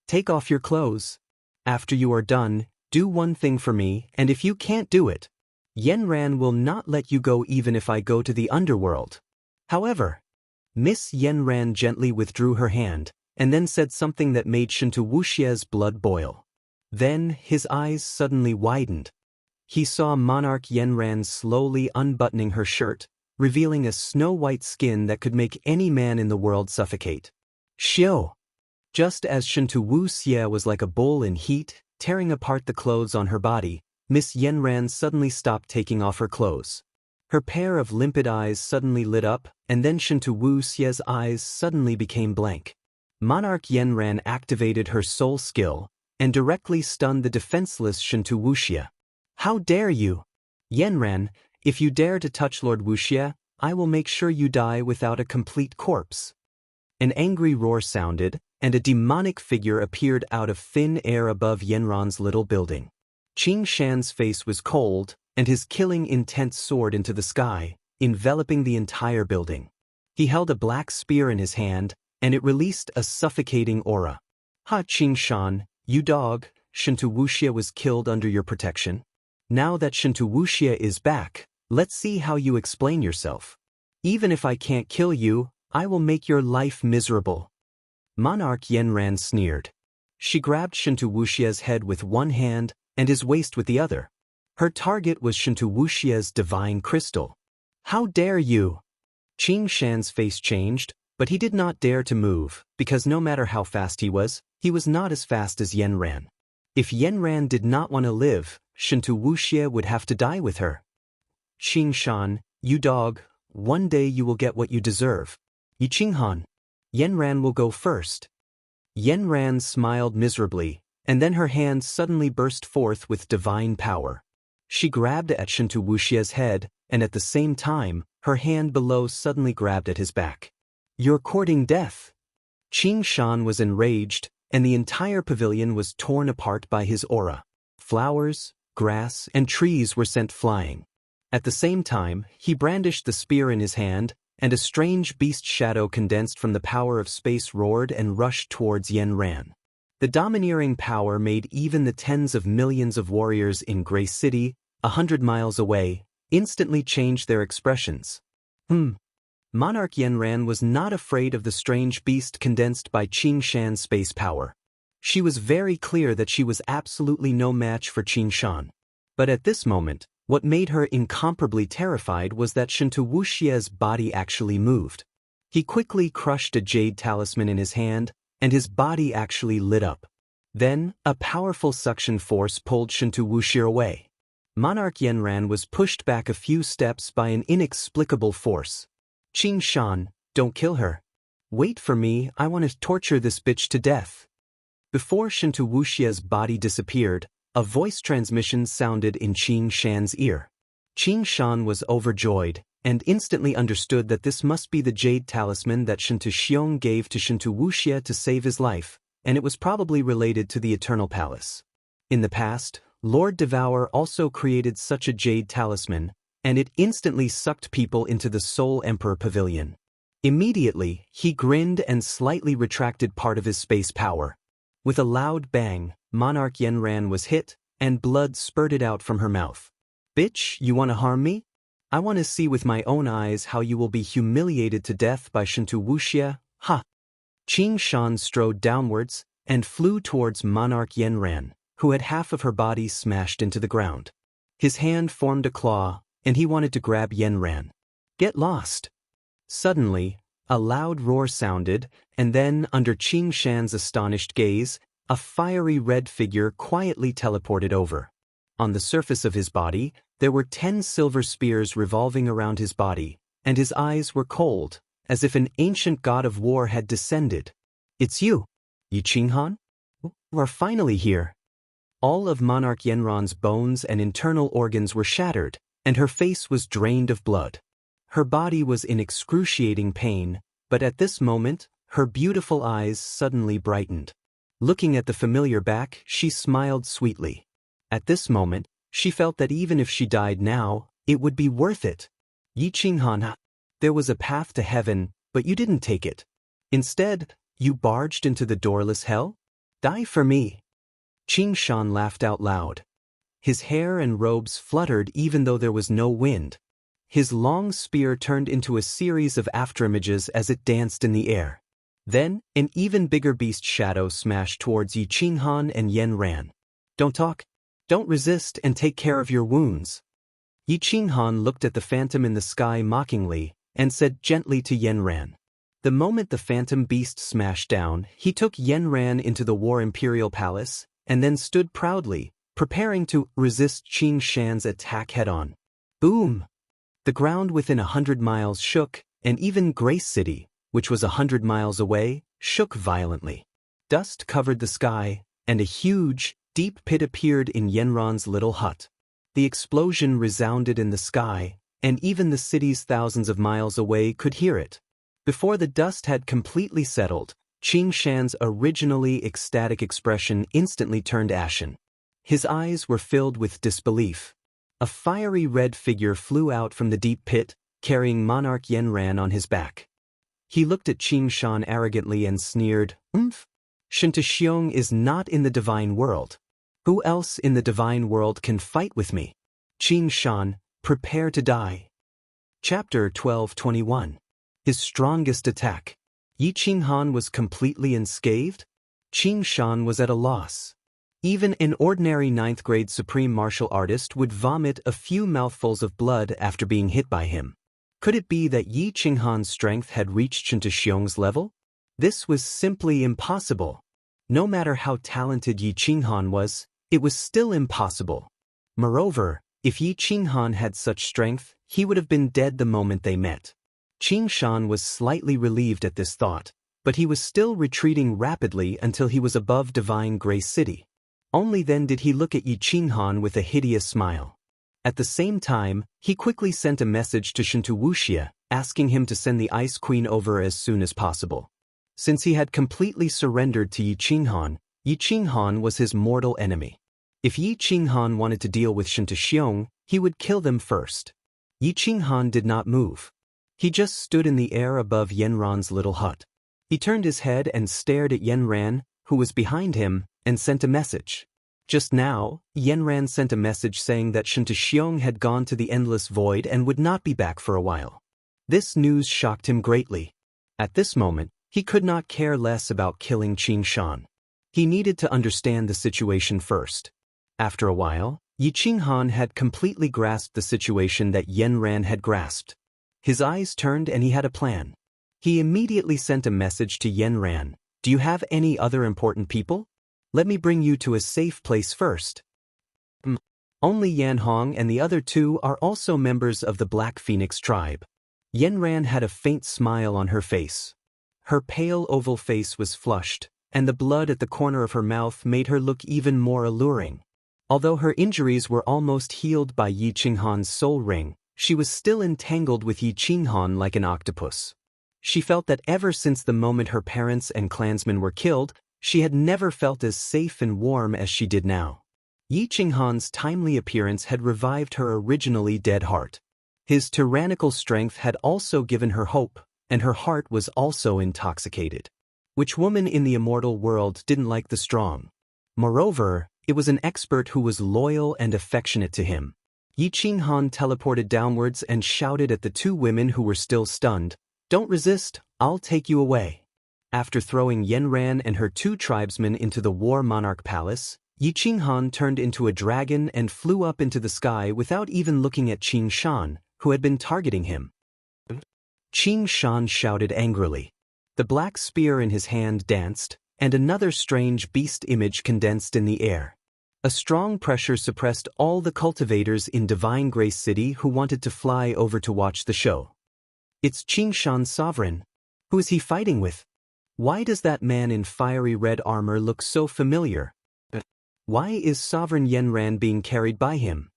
S1: Take off your clothes. After you are done, do one thing for me, and if you can't do it, Yanran will not let you go even if I go to the underworld." However, Miss Yanran gently withdrew her hand, and then said something that made Shinto Wuxia's blood boil. Then his eyes suddenly widened. He saw Monarch Yanran slowly unbuttoning her shirt, revealing a snow-white skin that could make any man in the world suffocate. Xiao! Just as Shinto Wuxia was like a bull in heat, tearing apart the clothes on her body, Miss Yanran suddenly stopped taking off her clothes. Her pair of limpid eyes suddenly lit up, and then Shinto Wuxia's eyes suddenly became blank. Monarch Yanran activated her soul skill, and directly stunned the defenseless Shinto Wuxia. "How dare you! Yanran, if you dare to touch Lord Wuxia, I will make sure you die without a complete corpse." An angry roar sounded, and a demonic figure appeared out of thin air above Yanran's little building. Qing Shan's face was cold, and his killing intent soared into the sky, enveloping the entire building. He held a black spear in his hand, and it released a suffocating aura. "Ha, Qing Shan, you dog, Shinto Wuxia was killed under your protection. Now that Shinto Wuxia is back, let's see how you explain yourself. Even if I can't kill you, I will make your life miserable." Monarch Yanran sneered. She grabbed Shinto Wuxia's head with one hand, and his waist with the other. Her target was Shinto Wuxia's divine crystal. "How dare you!" Qing Shan's face changed, but he did not dare to move, because no matter how fast he was not as fast as Yanran. If Yanran did not want to live, Shinto Wuxia would have to die with her. "Qing Shan, you dog, one day you will get what you deserve. Yi Qinghan, Yanran will go first." Yanran smiled miserably, and then her hand suddenly burst forth with divine power. She grabbed at Shinto Wuxia's head, and at the same time, her hand below suddenly grabbed at his back. "You're courting death." Qing Shan was enraged, and the entire pavilion was torn apart by his aura. Flowers, grass, and trees were sent flying. At the same time, he brandished the spear in his hand, and a strange beast shadow condensed from the power of space roared and rushed towards Yanran. The domineering power made even the tens of millions of warriors in Grace City, 100 miles away, instantly change their expressions. Monarch Yanran was not afraid of the strange beast condensed by Qing Shan's space power. She was very clear that she was absolutely no match for Qing Shan. But at this moment, what made her incomparably terrified was that Shinto Wuxia's body actually moved. He quickly crushed a jade talisman in his hand, and his body actually lit up. Then, a powerful suction force pulled Shinto Wuxia away. Monarch Yanran was pushed back a few steps by an inexplicable force. "Qing Shan, don't kill her. Wait for me, I want to torture this bitch to death." Before Shinto Wuxia's body disappeared, a voice transmission sounded in Qing Shan's ear. Qing Shan was overjoyed, and instantly understood that this must be the jade talisman that Shinto Xiong gave to Shinto Wuxia to save his life, and it was probably related to the Eternal Palace. In the past, Lord Devour also created such a jade talisman, and it instantly sucked people into the Soul Emperor Pavilion. Immediately, he grinned and slightly retracted part of his space power. With a loud bang, Monarch Yanran was hit, and blood spurted out from her mouth. "Bitch, you wanna harm me? I wanna see with my own eyes how you will be humiliated to death by Shinto Wuxia, ha!" Qing Shan strode downwards, and flew towards Monarch Yanran, who had half of her body smashed into the ground. His hand formed a claw, and he wanted to grab Yanran. "Get lost!" Suddenly, a loud roar sounded, and then, under Qing Shan's astonished gaze, a fiery red figure quietly teleported over. On the surface of his body, there were 10 silver spears revolving around his body, and his eyes were cold, as if an ancient god of war had descended. "It's you, Yi Qinghan? You are finally here." All of Monarch Yanran's bones and internal organs were shattered, and her face was drained of blood. Her body was in excruciating pain, but at this moment, her beautiful eyes suddenly brightened. Looking at the familiar back, she smiled sweetly. At this moment, she felt that even if she died now, it would be worth it. "Yi Qinghan, there was a path to heaven, but you didn't take it. Instead, you barged into the doorless hell? Die for me." Qing Shan laughed out loud. His hair and robes fluttered even though there was no wind. His long spear turned into a series of afterimages as it danced in the air. Then, an even bigger beast shadow smashed towards Yi Qinghan and Yanran. "Don't talk. Don't resist and take care of your wounds." Yi Qinghan looked at the phantom in the sky mockingly, and said gently to Yanran. The moment the phantom beast smashed down, he took Yanran into the War Imperial Palace, and then stood proudly, preparing to resist Qing Shan's attack head-on. Boom! The ground within 100 miles shook, and even Grace City, which was 100 miles away, shook violently. Dust covered the sky, and a huge, deep pit appeared in Yanran's little hut. The explosion resounded in the sky, and even the cities thousands of miles away could hear it. Before the dust had completely settled, Qing Shan's originally ecstatic expression instantly turned ashen. His eyes were filled with disbelief. A fiery red figure flew out from the deep pit, carrying Monarch Yanran on his back. He looked at Qing Shan arrogantly and sneered, Shinto Xiong is not in the divine world. Who else in the divine world can fight with me? Qing Shan, prepare to die." Chapter 12:21. His strongest attack. Yi Qinghan was completely unscathed? Qing Shan was at a loss. Even an ordinary 9th grade supreme martial artist would vomit a few mouthfuls of blood after being hit by him. Could it be that Yi Qinghan's strength had reached Shinto Xiong's level? This was simply impossible. No matter how talented Yi Qinghan was, it was still impossible. Moreover, if Yi Qinghan had such strength, he would have been dead the moment they met. Qing Shan was slightly relieved at this thought, but he was still retreating rapidly until he was above Divine Grace City. Only then did he look at Yi Qinghan with a hideous smile. At the same time, he quickly sent a message to Shinto Wuxia, asking him to send the Ice Queen over as soon as possible. Since he had completely surrendered to Yi Qinghan was his mortal enemy. If Yi Qinghan wanted to deal with Shinto Xiong, he would kill them first. Yi Qinghan did not move. He just stood in the air above Yanran's little hut. He turned his head and stared at Yanran, who was behind him, and sent a message. Just now, Yanran sent a message saying that Shinto Xiong had gone to the endless void and would not be back for a while. This news shocked him greatly. At this moment, he could not care less about killing Qing Shan. He needed to understand the situation first. After a while, Yi Qinghan had completely grasped the situation that Yanran had grasped. His eyes turned and he had a plan. He immediately sent a message to Yanran. "Do you have any other important people? Let me bring you to a safe place first." Only Yan Hong and the other two are also members of the Black Phoenix tribe. Yanran had a faint smile on her face. Her pale oval face was flushed, and the blood at the corner of her mouth made her look even more alluring. Although her injuries were almost healed by Yi Qinghan's soul ring, she was still entangled with Yi Qinghan like an octopus. She felt that ever since the moment her parents and clansmen were killed, she had never felt as safe and warm as she did now. Yi Qinghan's timely appearance had revived her originally dead heart. His tyrannical strength had also given her hope, and her heart was also intoxicated. Which woman in the immortal world didn't like the strong? Moreover, it was an expert who was loyal and affectionate to him. Yi Qinghan teleported downwards and shouted at the two women who were still stunned, "Don't resist, I'll take you away." After throwing Yanran and her two tribesmen into the War Monarch Palace, Yi Qinghan turned into a dragon and flew up into the sky without even looking at Qing Shan, who had been targeting him. Qing Shan shouted angrily. The black spear in his hand danced, and another strange beast image condensed in the air. A strong pressure suppressed all the cultivators in Divine Grace City who wanted to fly over to watch the show. It's Qing Shan's sovereign. Who is he fighting with? Why does that man in fiery red armor look so familiar? Why is Sovereign Yanran being carried by him?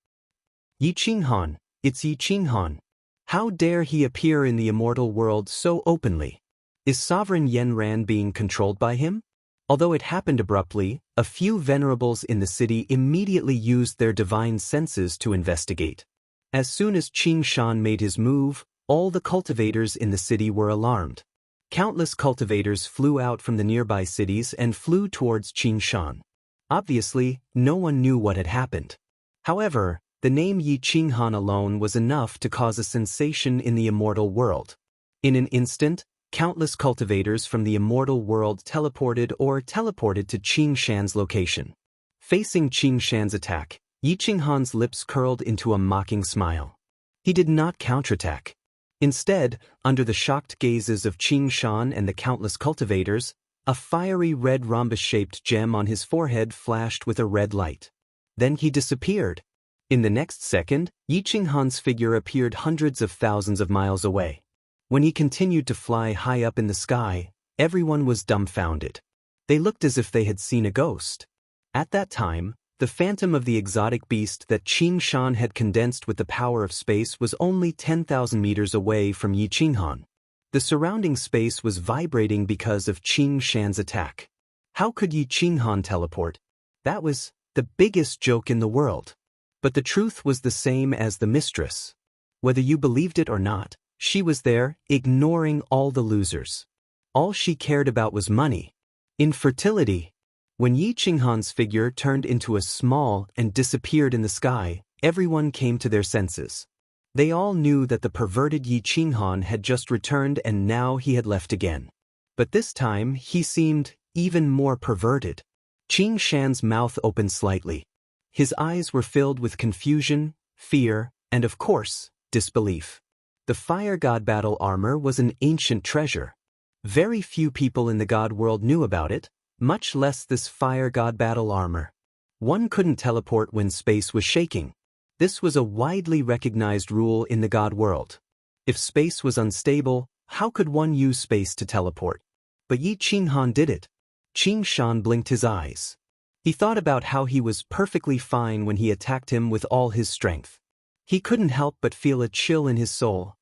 S1: Yi Qinghan, it's Yi Qinghan. How dare he appear in the immortal world so openly? Is Sovereign Yanran being controlled by him? Although it happened abruptly, a few venerables in the city immediately used their divine senses to investigate. As soon as Qing Shan made his move, all the cultivators in the city were alarmed. Countless cultivators flew out from the nearby cities and flew towards Qing Shan. Obviously, no one knew what had happened. However, the name Yi Qinghan alone was enough to cause a sensation in the immortal world. In an instant, countless cultivators from the immortal world teleported to Qing Shan's location. Facing Qing Shan's attack, Yi Qinghan's lips curled into a mocking smile. He did not counterattack. Instead, under the shocked gazes of Qing Shan and the countless cultivators, a fiery red rhombus-shaped gem on his forehead flashed with a red light. Then he disappeared. In the next second, Yi Qinghan's figure appeared hundreds of thousands of miles away. When he continued to fly high up in the sky, everyone was dumbfounded. They looked as if they had seen a ghost. At that time, the phantom of the exotic beast that Qing Shan had condensed with the power of space was only 10,000 meters away from Yi Qinghan. The surrounding space was vibrating because of Qing Shan's attack. How could Yi Qinghan teleport? That was the biggest joke in the world. But the truth was the same as the mistress. Whether you believed it or not, she was there, ignoring all the losers. All she cared about was money. Infertility. When Yi Qinghan's figure turned into a small and disappeared in the sky, everyone came to their senses. They all knew that the perverted Yi Qinghan had just returned and now he had left again. But this time, he seemed even more perverted. Qing Shan's mouth opened slightly. His eyes were filled with confusion, fear, and of course, disbelief. The Fire God Battle armor was an ancient treasure. Very few people in the God world knew about it, much less this Fire God Battle armor. One couldn't teleport when space was shaking. This was a widely recognized rule in the God world. If space was unstable, how could one use space to teleport? But Yi Qinghan did it. Qing Shan blinked his eyes. He thought about how he was perfectly fine when he attacked him with all his strength. He couldn't help but feel a chill in his soul.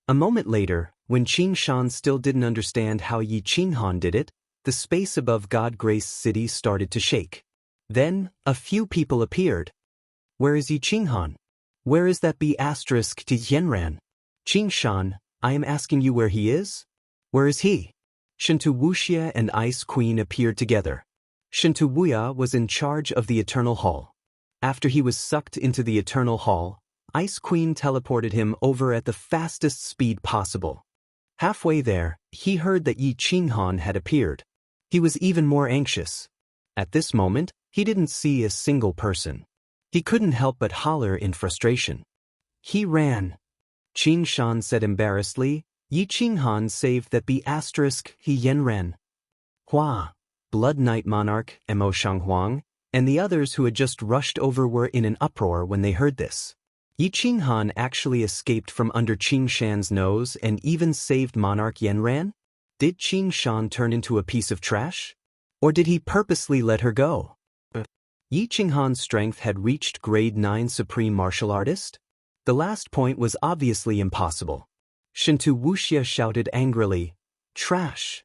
S1: A moment later, when Qing Shan still didn't understand how Yi Qinghan did it, the space above God Grace City started to shake. Then, a few people appeared. Where is Yi Qinghan? Where is that B** to Yanran? Qing Shan, I am asking you where he is? Where is he? Shintu Wuxia and Ice Queen appeared together. Shintu Wuya was in charge of the Eternal Hall. After he was sucked into the Eternal Hall, Ice Queen teleported him over at the fastest speed possible. Halfway there, he heard that Yi Qinghan had appeared. He was even more anxious. At this moment, he didn't see a single person. He couldn't help but holler in frustration. He ran. Qing Shan said embarrassedly, Yi Qinghan saved that B** he Yanran. Hua, Blood Knight Monarch, Mo Shanghuang, and the others who had just rushed over were in an uproar when they heard this. Yi Qinghan actually escaped from under Qing Shan's nose and even saved Monarch Yanran? Did Qing Shan turn into a piece of trash? Or did he purposely let her go? Yi Qinghan's strength had reached grade 9 Supreme Martial Artist? The last point was obviously impossible. Shintu Wuxia shouted angrily, "Trash!"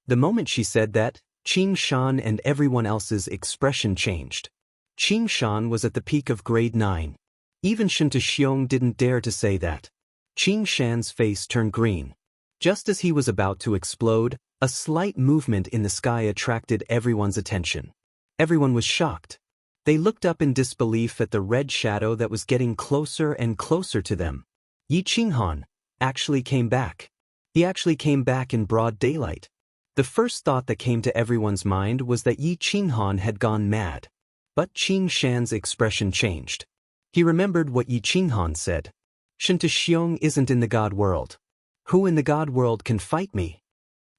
S1: The moment she said that, Qing Shan and everyone else's expression changed. Qing Shan was at the peak of grade 9. Even Shintu Xiong didn't dare to say that. Qing Shan's face turned green. Just as he was about to explode, a slight movement in the sky attracted everyone's attention. Everyone was shocked. They looked up in disbelief at the red shadow that was getting closer and closer to them. Yi Qinghan actually came back. He actually came back in broad daylight. The first thought that came to everyone's mind was that Yi Qinghan had gone mad. But Qing Shan's expression changed. He remembered what Yi Qinghan said. Xianxia isn't in the God world. Who in the God world can fight me?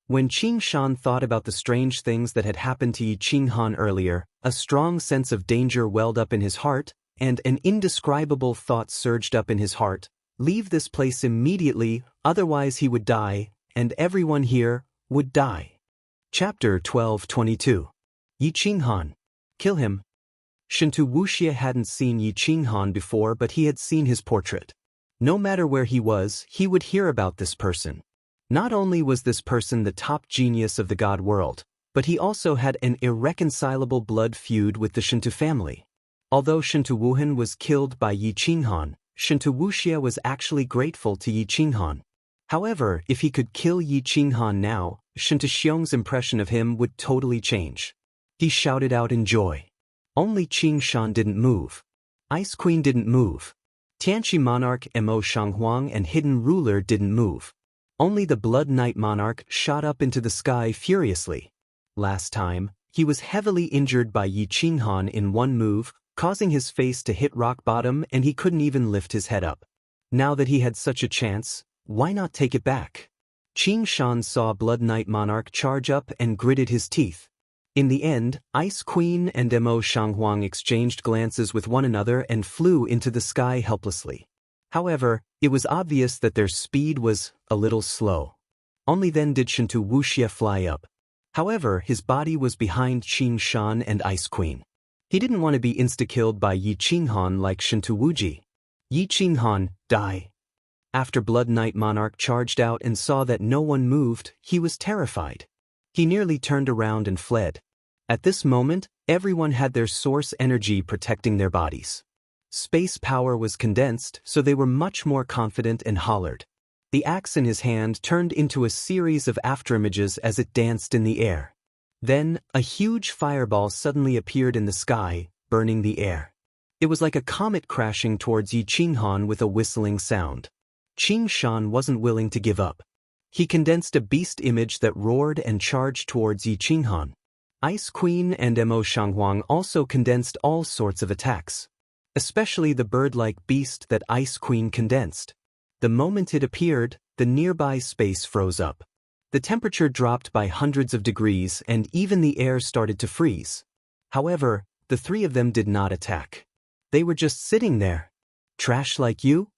S1: When Qing Shan thought about the strange things that had happened to Yi Qinghan earlier, a strong sense of danger welled up in his heart, and an indescribable thought surged up in his heart. Leave this place immediately, otherwise he would die, and everyone here would die. Chapter 12:22. Yi Qinghan. Kill him. Wuxia hadn't seen Yi Qinghan before, but he had seen his portrait. No matter where he was, he would hear about this person. Not only was this person the top genius of the God world, but he also had an irreconcilable blood feud with the Shintu family. Although Shintu Wuhan was killed by Yi Qinghan, Shintu Wuxia was actually grateful to Yi Qinghan. However, if he could kill Yi Qinghan now, Shintu Xiong's impression of him would totally change. He shouted out in joy. Only Qing Shan didn't move. Ice Queen didn't move. Tianqi Monarch Mo Shanghuang and Hidden Ruler didn't move. Only the Blood Knight Monarch shot up into the sky furiously. Last time, he was heavily injured by Yi Qinghan in one move, causing his face to hit rock bottom, and he couldn't even lift his head up. Now that he had such a chance, why not take it back? Qing Shan saw Blood Knight Monarch charge up and gritted his teeth. In the end, Ice Queen and Mo Shanghuang exchanged glances with one another and flew into the sky helplessly. However, it was obvious that their speed was a little slow. Only then did Shintu Wuxia fly up. However, his body was behind Qing Shan and Ice Queen. He didn't want to be insta-killed by Yi Qinghan like Shintu Wuji. Yi Qinghan, die. After Blood Knight Monarch charged out and saw that no one moved, he was terrified. He nearly turned around and fled. At this moment, everyone had their source energy protecting their bodies. Space power was condensed, so they were much more confident and hollered. The axe in his hand turned into a series of afterimages as it danced in the air. Then, a huge fireball suddenly appeared in the sky, burning the air. It was like a comet crashing towards Yi Qinghan with a whistling sound. Qing Shan wasn't willing to give up. He condensed a beast image that roared and charged towards Yi Qinghan. Ice Queen and Mo Shanghuang also condensed all sorts of attacks, especially the bird-like beast that Ice Queen condensed. The moment it appeared, the nearby space froze up. The temperature dropped by hundreds of degrees and even the air started to freeze. However, the three of them did not attack. They were just sitting there. Trash like you?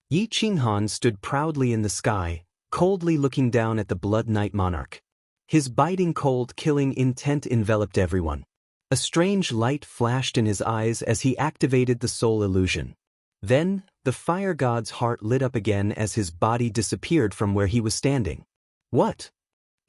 S1: Yi Qinghan stood proudly in the sky, coldly looking down at the Blood Knight Monarch. His biting cold killing intent enveloped everyone. A strange light flashed in his eyes as he activated the soul illusion. Then, the fire god's heart lit up again as his body disappeared from where he was standing. What?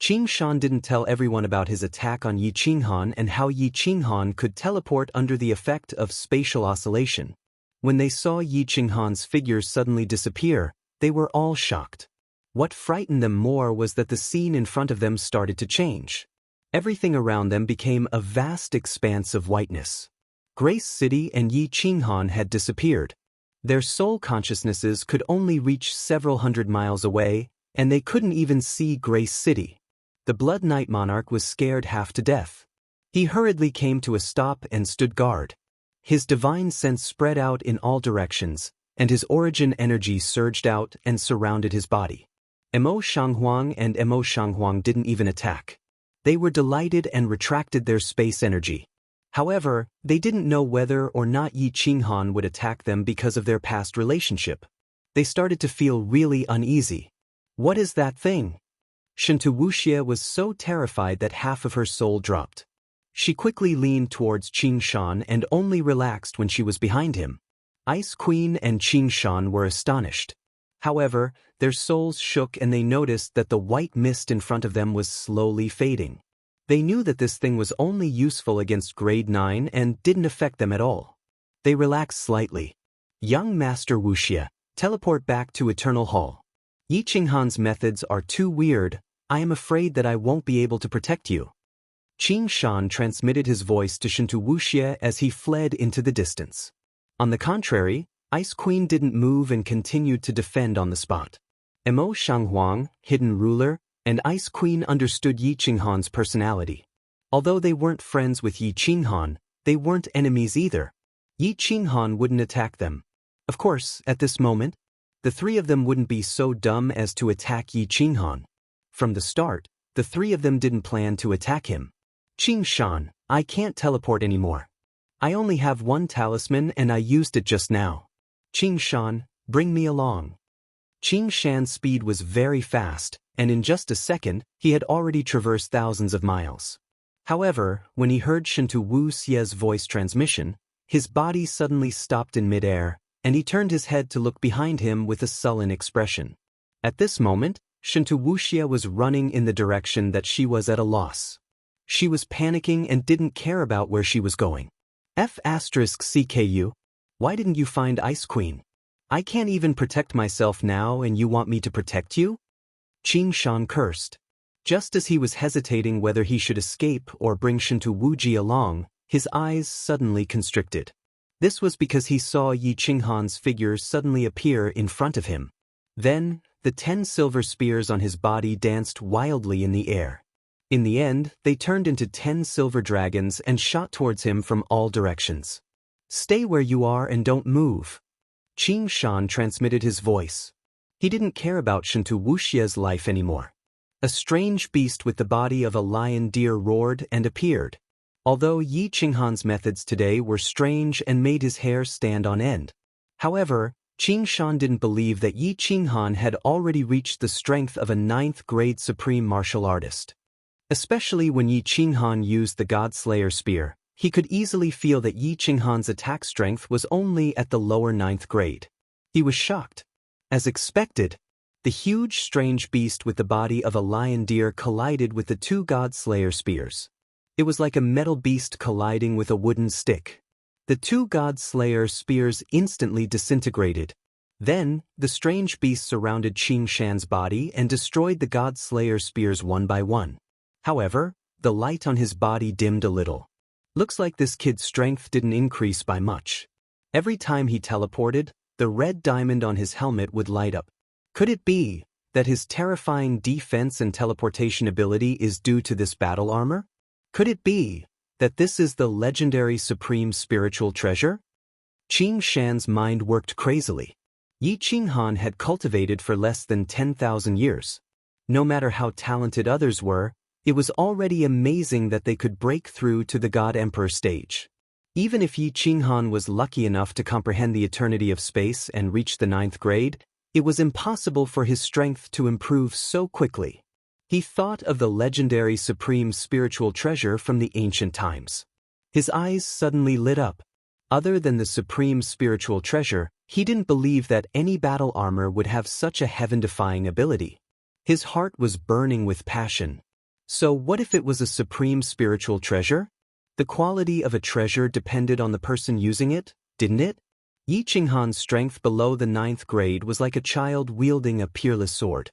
S1: Qing Shan didn't tell everyone about his attack on Yi Qinghan and how Yi Qinghan could teleport under the effect of spatial oscillation. When they saw Yi Qinghan's figure suddenly disappear, they were all shocked. What frightened them more was that the scene in front of them started to change. Everything around them became a vast expanse of whiteness. Grace City and Yi Qinghan had disappeared. Their soul consciousnesses could only reach several hundred miles away, and they couldn't even see Grace City. The Blood Knight Monarch was scared half to death. He hurriedly came to a stop and stood guard. His divine sense spread out in all directions, and his origin energy surged out and surrounded his body. Mo Shanghuang and Mo Shanghuang didn't even attack. They were delighted and retracted their space energy. However, they didn't know whether or not Yi Qinghan would attack them because of their past relationship. They started to feel really uneasy. What is that thing? Shintu Wuxia was so terrified that half of her soul dropped. She quickly leaned towards Qing Shan and only relaxed when she was behind him. Ice Queen and Qing Shan were astonished. However, their souls shook and they noticed that the white mist in front of them was slowly fading. They knew that this thing was only useful against grade 9 and didn't affect them at all. They relaxed slightly. Young Master Wuxia, teleport back to Eternal Hall. Yi Qinghan's methods are too weird. I am afraid that I won't be able to protect you. Qing Shan transmitted his voice to Shinto Wuxia as he fled into the distance. On the contrary, Ice Queen didn't move and continued to defend on the spot. Mo Shanghuang, hidden ruler, and Ice Queen understood Yi Qinghan's personality. Although they weren't friends with Yi Qinghan, they weren't enemies either. Yi Qinghan wouldn't attack them. Of course, at this moment, the three of them wouldn't be so dumb as to attack Yi Qinghan. From the start, the three of them didn't plan to attack him. Qing Shan, I can't teleport anymore. I only have one talisman and I used it just now. Qing Shan, bring me along. Qing Shan's speed was very fast, and in just a second, he had already traversed thousands of miles. However, when he heard Shinto Wuxia's voice transmission, his body suddenly stopped in midair, and he turned his head to look behind him with a sullen expression. At this moment, Shinto Wuxia was running in the direction that she was at a loss. She was panicking and didn't care about where she was going. F***CKU, why didn't you find Ice Queen? I can't even protect myself now and you want me to protect you? Qing Shan cursed. Just as he was hesitating whether he should escape or bring Shinto Wuji along, his eyes suddenly constricted. This was because he saw Yi Qinghan's figure suddenly appear in front of him. Then, the 10 silver spears on his body danced wildly in the air. In the end, they turned into 10 silver dragons and shot towards him from all directions. Stay where you are and don't move. Qing Shan transmitted his voice. He didn't care about Shinto Wuxia's life anymore. A strange beast with the body of a lion deer roared and appeared. Although Yi Qinghan's methods today were strange and made his hair stand on end. However, Qing Shan didn't believe that Yi Qinghan had already reached the strength of a 9th-grade supreme martial artist. Especially when Yi Qinghan used the God-Slayer spear, he could easily feel that Yi Qinghan's attack strength was only at the lower 9th grade. He was shocked. As expected, the huge strange beast with the body of a lion deer collided with the 2 God-Slayer spears. It was like a metal beast colliding with a wooden stick. The 2 God-Slayer spears instantly disintegrated. Then, the strange beast surrounded Qing Shan's body and destroyed the God-Slayer spears one by one. However, the light on his body dimmed a little. Looks like this kid's strength didn't increase by much. Every time he teleported, the red diamond on his helmet would light up. Could it be that his terrifying defense and teleportation ability is due to this battle armor? Could it be that this is the legendary supreme spiritual treasure? Qing Shan's mind worked crazily. Yi Qinghan had cultivated for less than 10,000 years. No matter how talented others were, it was already amazing that they could break through to the God Emperor stage. Even if Yi Qinghan was lucky enough to comprehend the eternity of space and reach the 9th grade, it was impossible for his strength to improve so quickly. He thought of the legendary supreme spiritual treasure from the ancient times. His eyes suddenly lit up. Other than the supreme spiritual treasure, he didn't believe that any battle armor would have such a heaven-defying ability. His heart was burning with passion. So what if it was a supreme spiritual treasure? The quality of a treasure depended on the person using it, didn't it? Yi Qinghan's strength below the 9th grade was like a child wielding a peerless sword.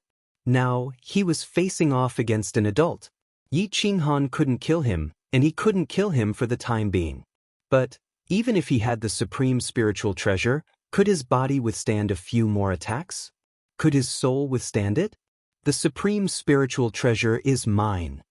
S1: Now, he was facing off against an adult. Yi Qinghan couldn't kill him, and he couldn't kill him for the time being. But, even if he had the supreme spiritual treasure, could his body withstand a few more attacks? Could his soul withstand it? The supreme spiritual treasure is mine.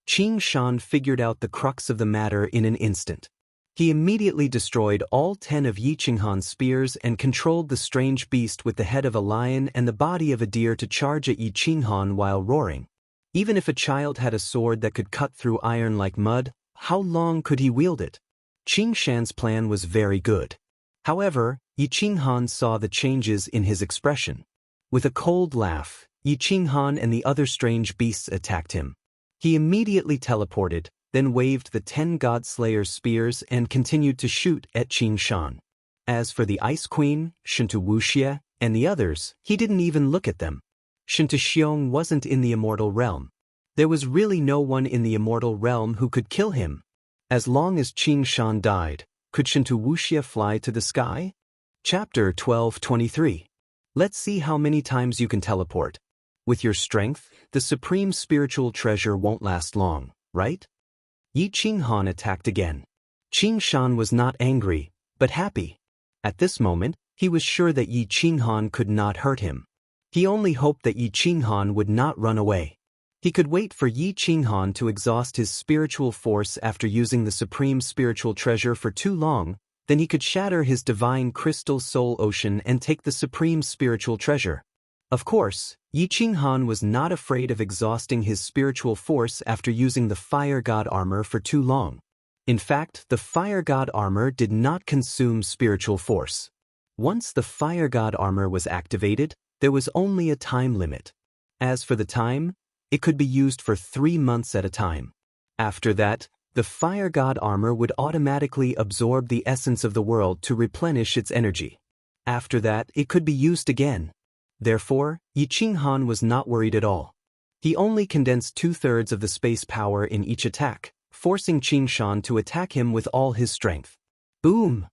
S1: Qing Shan figured out the crux of the matter in an instant. He immediately destroyed all 10 of Yi Qinghan's spears and controlled the strange beast with the head of a lion and the body of a deer to charge at Yi Qinghan while roaring. Even if a child had a sword that could cut through iron like mud, how long could he wield it? Qing Shan's plan was very good. However, Yi Qinghan saw the changes in his expression. With a cold laugh, Yi Qinghan and the other strange beasts attacked him. He immediately teleported, then waved the 10 God-Slayer spears and continued to shoot at Qing Shan. As for the Ice Queen, Shinto Wuxia, and the others, he didn't even look at them. Shinto Xiong wasn't in the immortal realm. There was really no one in the immortal realm who could kill him. As long as Qing Shan died, could Shinto Wuxia fly to the sky? Chapter 12:23. Let's see how many times you can teleport. With your strength, the supreme spiritual treasure won't last long, right? Yi Qinghan attacked again. Qing Shan was not angry, but happy. At this moment, he was sure that Yi Qinghan could not hurt him. He only hoped that Yi Qinghan would not run away. He could wait for Yi Qinghan to exhaust his spiritual force after using the supreme spiritual treasure for too long, then he could shatter his divine crystal soul ocean and take the supreme spiritual treasure. Of course, Yi Qinghan was not afraid of exhausting his spiritual force after using the fire god armor for too long. In fact, the fire god armor did not consume spiritual force. Once the fire god armor was activated, there was only a time limit. As for the time, it could be used for 3 months at a time. After that, the fire god armor would automatically absorb the essence of the world to replenish its energy. After that, it could be used again. Therefore, Yi Qinghan was not worried at all. He only condensed 2/3 of the space power in each attack, forcing Qing Shan to attack him with all his strength. Boom!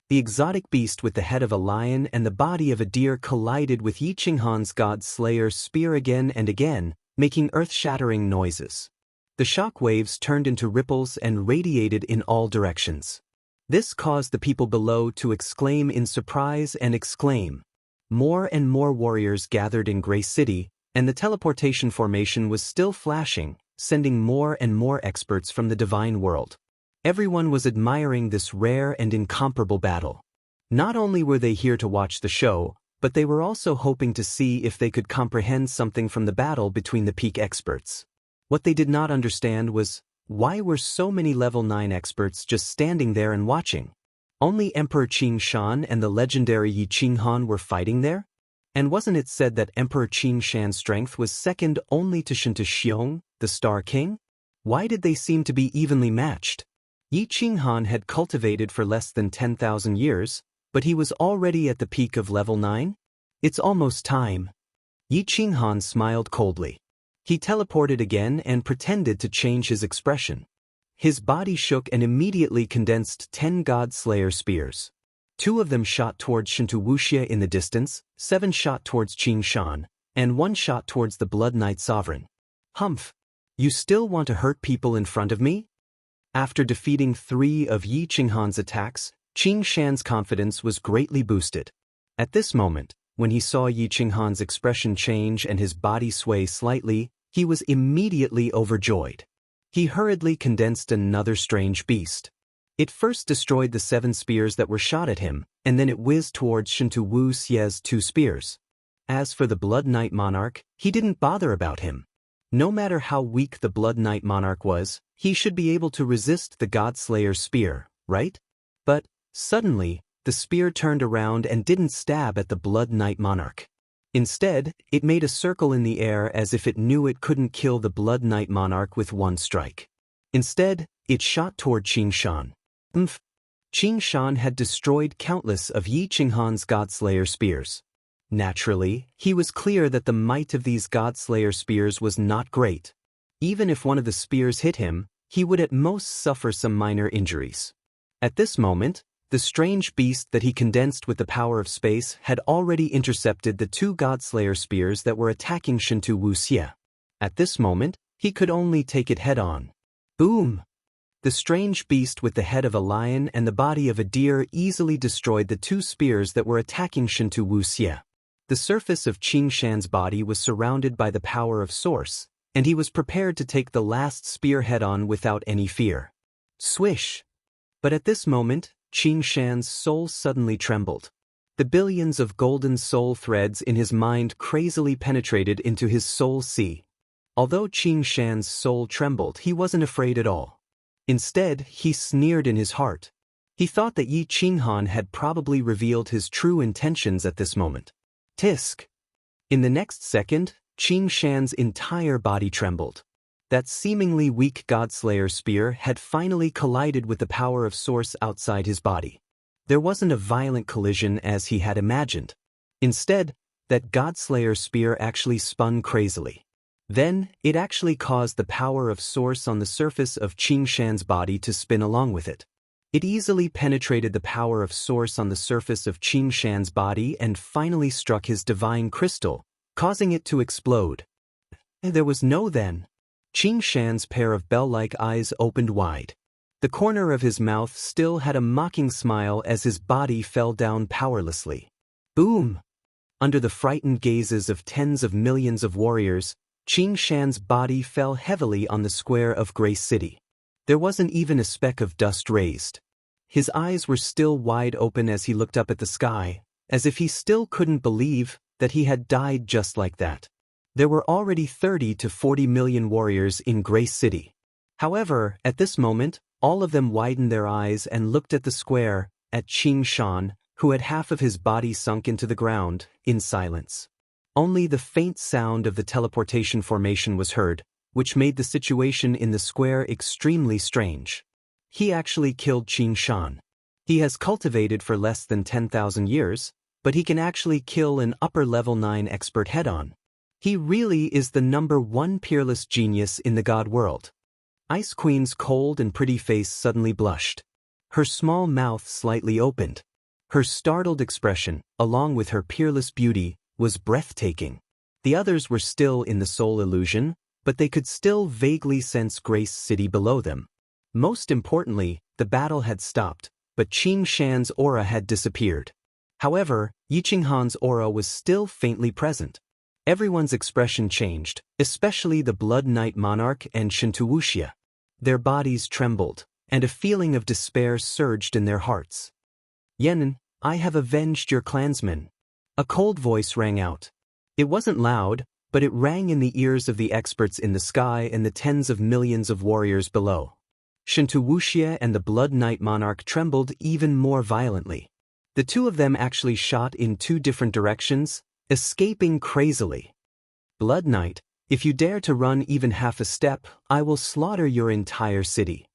S1: The exotic beast with the head of a lion and the body of a deer collided with Yi Qinghan's God Slayer spear again and again, making earth-shattering noises. The shock waves turned into ripples and radiated in all directions. This caused the people below to exclaim in surprise and exclaim. More and more warriors gathered in Grey City, and the teleportation formation was still flashing, sending more and more experts from the divine world. Everyone was admiring this rare and incomparable battle. Not only were they here to watch the show, but they were also hoping to see if they could comprehend something from the battle between the peak experts. What they did not understand was, why were so many level 9 experts just standing there and watching? Only Emperor Qing Shan and the legendary Yi Qinghan were fighting there? And wasn't it said that Emperor Qing Shan's strength was second only to Xianxia, the Star King? Why did they seem to be evenly matched? Yi Qinghan had cultivated for less than 10,000 years, but he was already at the peak of level 9? It's almost time. Yi Qinghan smiled coldly. He teleported again and pretended to change his expression. His body shook and immediately condensed 10 God Slayer spears. 2 of them shot towards Wuxia in the distance, 7 shot towards Qing Shan, and 1 shot towards the Blood Knight Sovereign. Humph! You still want to hurt people in front of me? After defeating 3 of Yi Qinghan's attacks, Qing Shan's confidence was greatly boosted. At this moment, when he saw Yi Qinghan's expression change and his body sway slightly, he was immediately overjoyed. He hurriedly condensed another strange beast. It first destroyed the 7 spears that were shot at him, and then it whizzed towards Wuxia's 2 spears. As for the Blood Knight Monarch, he didn't bother about him. No matter how weak the Blood Knight Monarch was, he should be able to resist the God Slayer's spear, right? But, suddenly, the spear turned around and didn't stab at the Blood Knight Monarch. Instead, it made a circle in the air as if it knew it couldn't kill the Blood Knight Monarch with one strike. Instead, it shot toward Qing Shan. Qing Shan had destroyed countless of Yi Qinghan's God Slayer spears. Naturally, he was clear that the might of these God Slayer spears was not great. Even if one of the spears hit him, he would at most suffer some minor injuries. At this moment, the strange beast that he condensed with the power of space had already intercepted the 2 God Slayer spears that were attacking Wuxia. At this moment, he could only take it head-on. Boom! The strange beast with the head of a lion and the body of a deer easily destroyed the 2 spears that were attacking Wuxia. The surface of Qing Shan's body was surrounded by the power of Source, and he was prepared to take the last spear head-on without any fear. Swish! But at this moment, Qing Shan's soul suddenly trembled. The billions of golden soul threads in his mind crazily penetrated into his soul sea. Although Qing Shan's soul trembled, he wasn't afraid at all. Instead, he sneered in his heart. He thought that Yi Qinghan had probably revealed his true intentions at this moment. Tisk! In the next second, Qing Shan's entire body trembled. That seemingly weak Godslayer spear had finally collided with the power of Source outside his body. There wasn't a violent collision as he had imagined. Instead, that Godslayer spear actually spun crazily. Then, it actually caused the power of Source on the surface of Qing Shan's body to spin along with it. It easily penetrated the power of source on the surface of Xianxia's body and finally struck his divine crystal, causing it to explode. There was no then. Xianxia's pair of bell-like eyes opened wide. The corner of his mouth still had a mocking smile as his body fell down powerlessly. Boom! Under the frightened gazes of tens of millions of warriors, Xianxia's body fell heavily on the square of Grace City. There wasn't even a speck of dust raised. His eyes were still wide open as he looked up at the sky, as if he still couldn't believe that he had died just like that. There were already 30 to 40 million warriors in Grace City. However, at this moment, all of them widened their eyes and looked at the square, at Xianxia, who had half of his body sunk into the ground, in silence. Only the faint sound of the teleportation formation was heard, which made the situation in the square extremely strange. He actually killed Xianxia. He has cultivated for less than 10,000 years, but he can actually kill an upper-level 9 expert head-on. He really is the #1 peerless genius in the god world. Ice Queen's cold and pretty face suddenly blushed. Her small mouth slightly opened. Her startled expression, along with her peerless beauty, was breathtaking. The others were still in the soul illusion, but they could still vaguely sense Grace City below them. Most importantly, the battle had stopped, but Xianxia's aura had disappeared. However, Yiqinghan's aura was still faintly present. Everyone's expression changed, especially the Blood Knight Monarch and Wuxia. Their bodies trembled, and a feeling of despair surged in their hearts. "Yen, I have avenged your clansmen." A cold voice rang out. It wasn't loud, but it rang in the ears of the experts in the sky and the tens of millions of warriors below. Wuxia and the Blood Knight Monarch trembled even more violently. The two of them actually shot in 2 different directions, escaping crazily. "Blood Knight, if you dare to run even half a step, I will slaughter your entire city."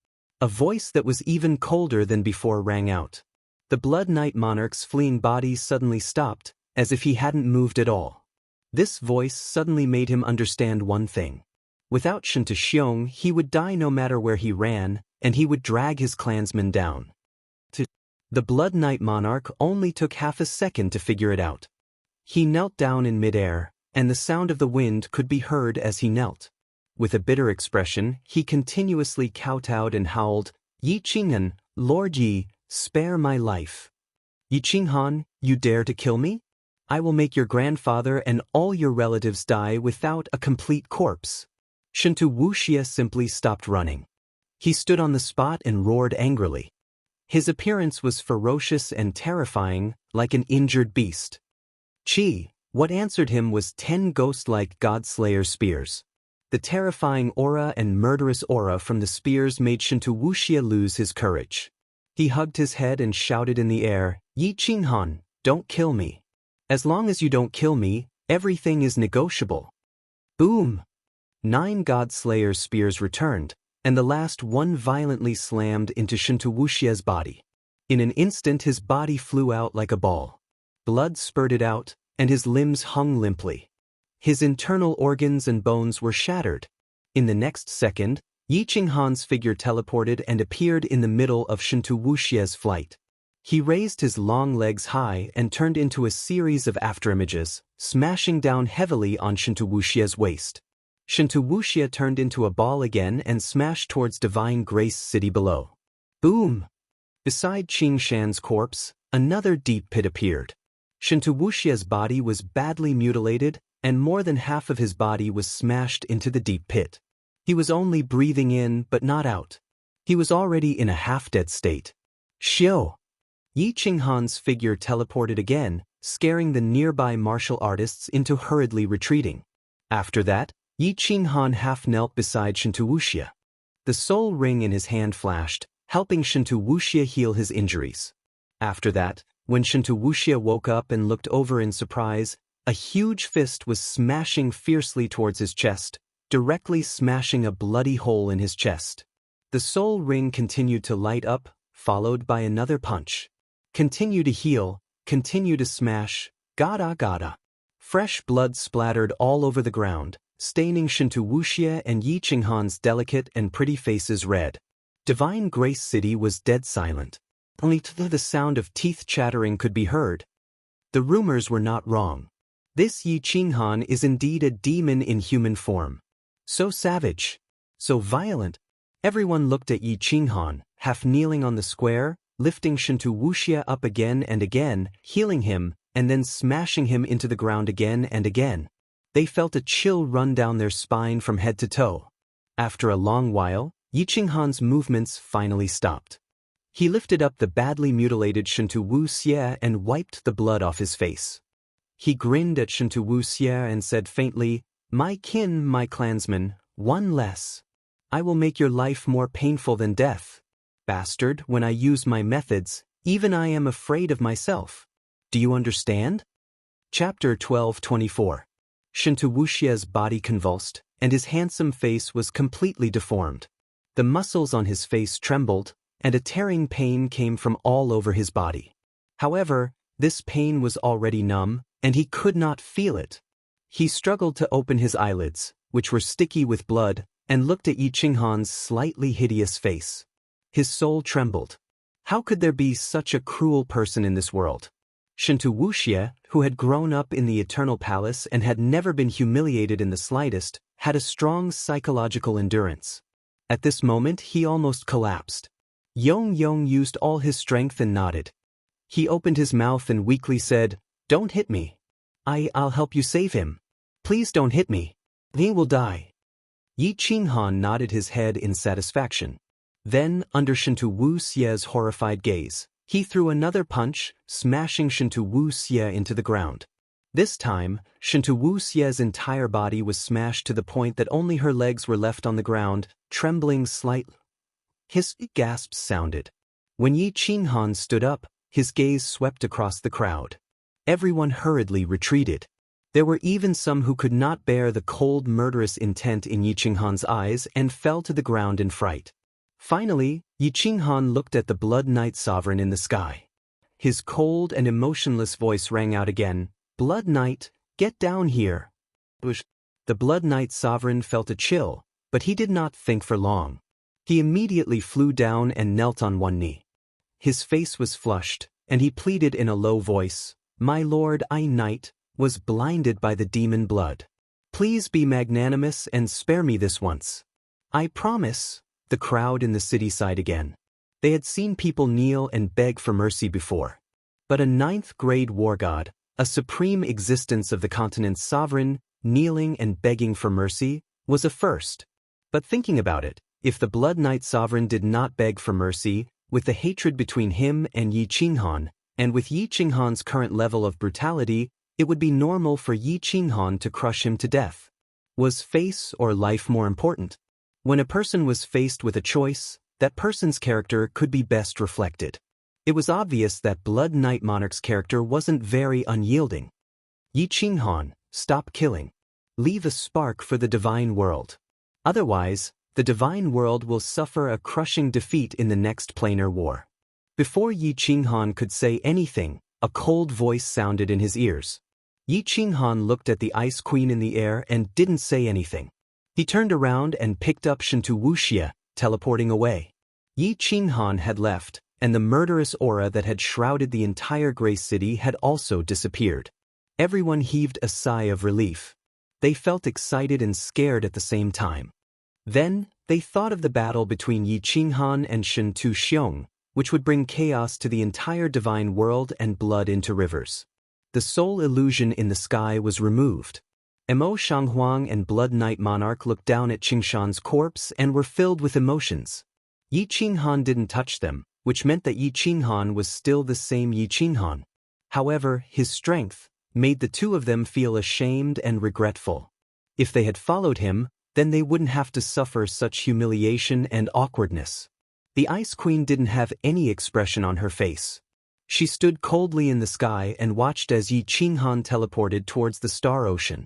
S1: A voice that was even colder than before rang out. The Blood Knight Monarch's fleeing body suddenly stopped, as if he hadn't moved at all. This voice suddenly made him understand one thing. Without Xianxia, he would die no matter where he ran, and he would drag his clansmen down. The Blood Knight Monarch only took half a second to figure it out. He knelt down in midair, and the sound of the wind could be heard as he knelt. With a bitter expression, he continuously kowtowed and howled, "Yiqinghan, Lord Yi, spare my life. Yiqinghan, you dare to kill me? I will make your grandfather and all your relatives die without a complete corpse." Wuxia simply stopped running. He stood on the spot and roared angrily. His appearance was ferocious and terrifying, like an injured beast. What answered him was 10 ghost-like God-Slayer spears. The terrifying aura and murderous aura from the spears made Wuxia lose his courage. He hugged his head and shouted in the air, "Yiqinghan, don't kill me. As long as you don't kill me, everything is negotiable." Boom! 9 God-Slayer spears returned, and the last one violently slammed into Wuxia's body. In an instant his body flew out like a ball. Blood spurted out, and his limbs hung limply. His internal organs and bones were shattered. In the next second, Yiqinghan's figure teleported and appeared in the middle of Wuxia's flight. He raised his long legs high and turned into a series of afterimages, smashing down heavily on Wuxia's waist. Wuxia turned into a ball again and smashed towards Divine Grace City below. Boom! Beside Xianxia's corpse, another deep pit appeared. Wuxia's body was badly mutilated, and more than half of his body was smashed into the deep pit. He was only breathing in but not out. He was already in a half-dead state. Xiao! Yiqinghan's figure teleported again, scaring the nearby martial artists into hurriedly retreating. After that, Yiqinghan half-knelt beside Wuxia. The soul ring in his hand flashed, helping Wuxia heal his injuries. After that, when Wuxia woke up and looked over in surprise, a huge fist was smashing fiercely towards his chest, directly smashing a bloody hole in his chest. The soul ring continued to light up, followed by another punch. Continue to heal, continue to smash, gada gada. Fresh blood splattered all over the ground, staining Wuxia and Yiqinghan's delicate and pretty faces red. Divine Grace City was dead silent. Only the sound of teeth chattering could be heard. The rumors were not wrong. This Yi Qinghan is indeed a demon in human form. So savage, so violent. Everyone looked at Yi Qinghan, half kneeling on the square, lifting Shintu Wuxia up again and again, healing him, and then smashing him into the ground again and again. They felt a chill run down their spine from head to toe. After a long while, Yi Qinghan's movements finally stopped. He lifted up the badly mutilated Shintu Wuxia and wiped the blood off his face. He grinned at Shintu Wuxia and said faintly, "My kin, my clansman, one less. I will make your life more painful than death. Bastard, when I use my methods, even I am afraid of myself. Do you understand?" Chapter 12:24. Shintu Wuxia's body convulsed, and his handsome face was completely deformed. The muscles on his face trembled, and a tearing pain came from all over his body. However, this pain was already numb, and he could not feel it. He struggled to open his eyelids, which were sticky with blood, and looked at Yi Qinghan's slightly hideous face. His soul trembled. How could there be such a cruel person in this world? Shintu Wuxia, who had grown up in the Eternal Palace and had never been humiliated in the slightest, had a strong psychological endurance. At this moment he almost collapsed. Yong used all his strength and nodded. He opened his mouth and weakly said, "Don't hit me. I'll help you save him. Please don't hit me. He will die." Yi Qinghan nodded his head in satisfaction. Then, under Shintu Wuxia's horrified gaze, he threw another punch, smashing Shintu Wuxia into the ground. This time, Shintu Wuxia's entire body was smashed to the point that only her legs were left on the ground, trembling slightly. His gasps sounded. When Yi Qinghan stood up, his gaze swept across the crowd. Everyone hurriedly retreated. There were even some who could not bear the cold, murderous intent in Yi Qinghan's eyes and fell to the ground in fright. Finally, Yi Qinghan looked at the Blood Knight Sovereign in the sky. His cold and emotionless voice rang out again, "Blood Knight, get down here." The Blood Knight Sovereign felt a chill, but he did not think for long. He immediately flew down and knelt on one knee. His face was flushed, and he pleaded in a low voice, "My lord, I knight, was blinded by the demon blood. Please be magnanimous and spare me this once." "I promise." The crowd in the city sighed again. They had seen people kneel and beg for mercy before. But a ninth-grade war god, a supreme existence of the continent's sovereign, kneeling and begging for mercy, was a first. But thinking about it, if the Blood Knight Sovereign did not beg for mercy, with the hatred between him and Yi Qinghan, and with Yi Qinghan's current level of brutality, it would be normal for Yi Qinghan to crush him to death. Was face or life more important? When a person was faced with a choice, that person's character could be best reflected. It was obvious that Blood Knight Monarch's character wasn't very unyielding. "Yi Qinghan, stop killing. Leave a spark for the divine world. Otherwise, the divine world will suffer a crushing defeat in the next planar war." Before Yi Qinghan could say anything, a cold voice sounded in his ears. Yi Qinghan looked at the Ice Queen in the air and didn't say anything. He turned around and picked up Shintu Wuxia, teleporting away. Yi Qinghan had left, and the murderous aura that had shrouded the entire Gray City had also disappeared. Everyone heaved a sigh of relief. They felt excited and scared at the same time. Then, they thought of the battle between Yi Qinghan and Shintu Xiong, which would bring chaos to the entire divine world and blood into rivers. The soul illusion in the sky was removed. Mo Shanghuang and Blood Knight Monarch looked down at Qingshan's corpse and were filled with emotions. Yi Qinghan didn't touch them, which meant that Yi Qinghan was still the same Yi Qinghan. However, his strength made the two of them feel ashamed and regretful. If they had followed him, then they wouldn't have to suffer such humiliation and awkwardness. The Ice Queen didn't have any expression on her face. She stood coldly in the sky and watched as Yi Qinghan teleported towards the Star Ocean.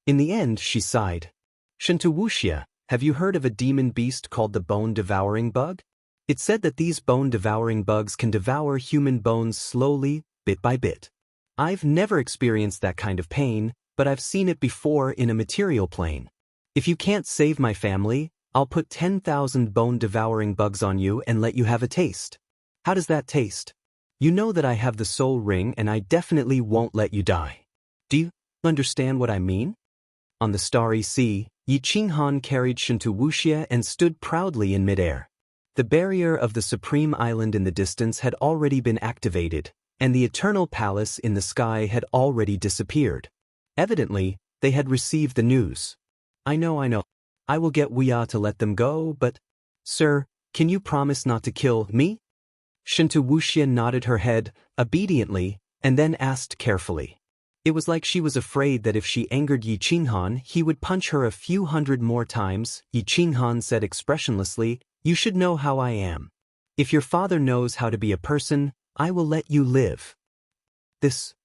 S1: In the end, she sighed. "Shintu Wuxia, have you heard of a demon beast called the bone-devouring bug? It's said that these bone-devouring bugs can devour human bones slowly, bit by bit. I've never experienced that kind of pain, but I've seen it before in a material plane. If you can't save my family, I'll put 10,000 bone-devouring bugs on you and let you have a taste. How does that taste? You know that I have the soul ring and I definitely won't let you die. Do you understand what I mean? On the starry sea, Yi Qinghan carried Shen to Wuxia and stood proudly in midair. The barrier of the supreme island in the distance had already been activated, and the eternal palace in the sky had already disappeared. Evidently, they had received the news. I know. I will get Wuya to let them go, but... Sir, can you promise not to kill me? Shinta Wuxia nodded her head, obediently, and then asked carefully. It was like she was afraid that if she angered Yi Qinghan, he would punch her a few hundred more times. Yi Qinghan said expressionlessly, "You should know how I am. If your father knows how to be a person, I will let you live." This.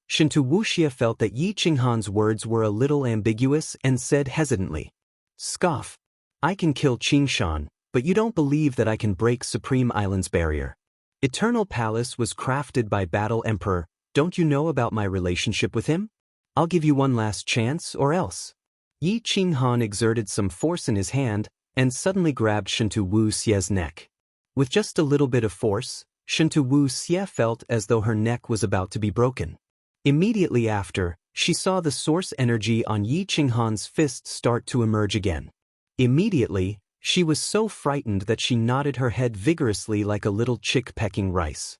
S1: Shinta Wuxia felt that Yi Qinghan's words were a little ambiguous and said hesitantly, "Scoff. I can kill Qingshan, but you don't believe that I can break Supreme Island's barrier. Eternal Palace was crafted by Battle Emperor. Don't you know about my relationship with him? I'll give you one last chance or else." Yi Qinghan exerted some force in his hand and suddenly grabbed Shinta Wuxia's neck. With just a little bit of force, Shinta Wuxia felt as though her neck was about to be broken. Immediately after, she saw the source energy on Yi Qinghan's fist start to emerge again. Immediately, she was so frightened that she nodded her head vigorously like a little chick pecking rice.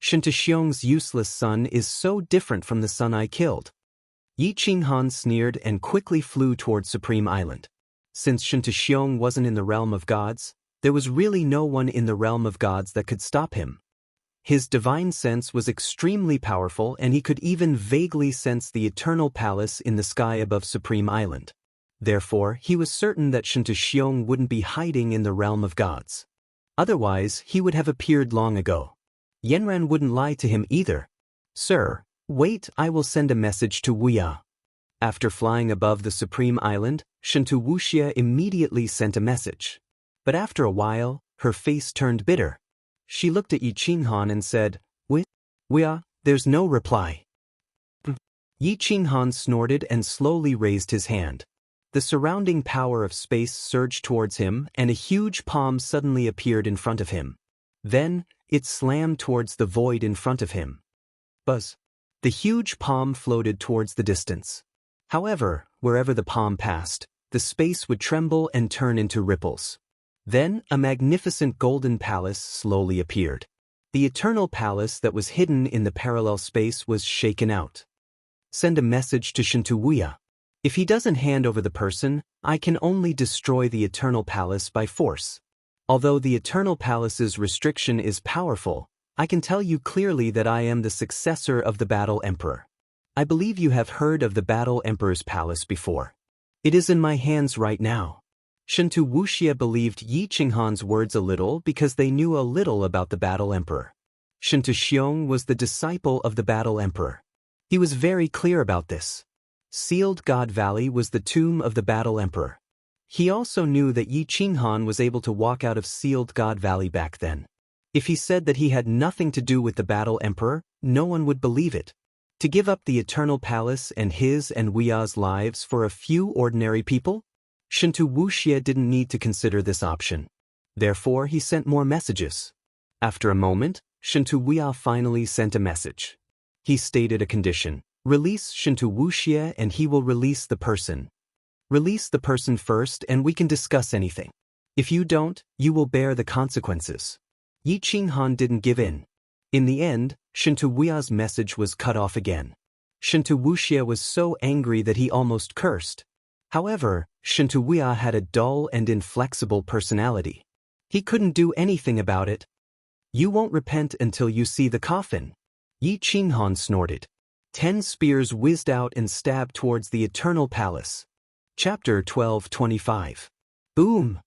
S1: Shinta Xiong's useless son is so different from the son I killed. Yi Qinghan sneered and quickly flew toward Supreme Island. Since Shinta Xiong wasn't in the realm of gods, there was really no one in the realm of gods that could stop him. His divine sense was extremely powerful and he could even vaguely sense the eternal palace in the sky above Supreme Island. Therefore, he was certain that Shinta Xiong wouldn't be hiding in the realm of gods. Otherwise, he would have appeared long ago. Yanran wouldn't lie to him either. "Sir, wait, I will send a message to Wuya." After flying above the Supreme Island, Shinta Wuxia immediately sent a message. But after a while, her face turned bitter. She looked at Yi Qinghan and said, Wuya, there's no reply." Yi Qinghan snorted and slowly raised his hand. The surrounding power of space surged towards him and a huge palm suddenly appeared in front of him. Then, it slammed towards the void in front of him. Buzz. The huge palm floated towards the distance. However, wherever the palm passed, the space would tremble and turn into ripples. Then, a magnificent golden palace slowly appeared. The eternal palace that was hidden in the parallel space was shaken out. Send a message to Shinta Wuya. If he doesn't hand over the person, I can only destroy the eternal palace by force. Although the eternal palace's restriction is powerful, I can tell you clearly that I am the successor of the Battle Emperor. I believe you have heard of the Battle Emperor's palace before. It is in my hands right now. Shinta Wuxia believed Yi Qinghan's words a little because they knew a little about the Battle Emperor. Shinta Xiong was the disciple of the Battle Emperor. He was very clear about this. Sealed God Valley was the tomb of the Battle Emperor. He also knew that Yi Qinghan was able to walk out of Sealed God Valley back then. If he said that he had nothing to do with the Battle Emperor, no one would believe it. To give up the Eternal Palace and his and Wuya's lives for a few ordinary people? Shinta Wuxia didn't need to consider this option. Therefore, he sent more messages. After a moment, Shinta Wuya finally sent a message. He stated a condition. Release Shinta Wuxia and he will release the person. Release the person first and we can discuss anything. If you don't, you will bear the consequences. Yi Qinghan didn't give in. In the end, Shinta Wuya's message was cut off again. Shinta Wuxia was so angry that he almost cursed. However, Shinta Wuya had a dull and inflexible personality. He couldn't do anything about it. You won't repent until you see the coffin. Yi Qinghan snorted. 10 spears whizzed out and stabbed towards the Eternal Palace. Chapter 12:25. Boom!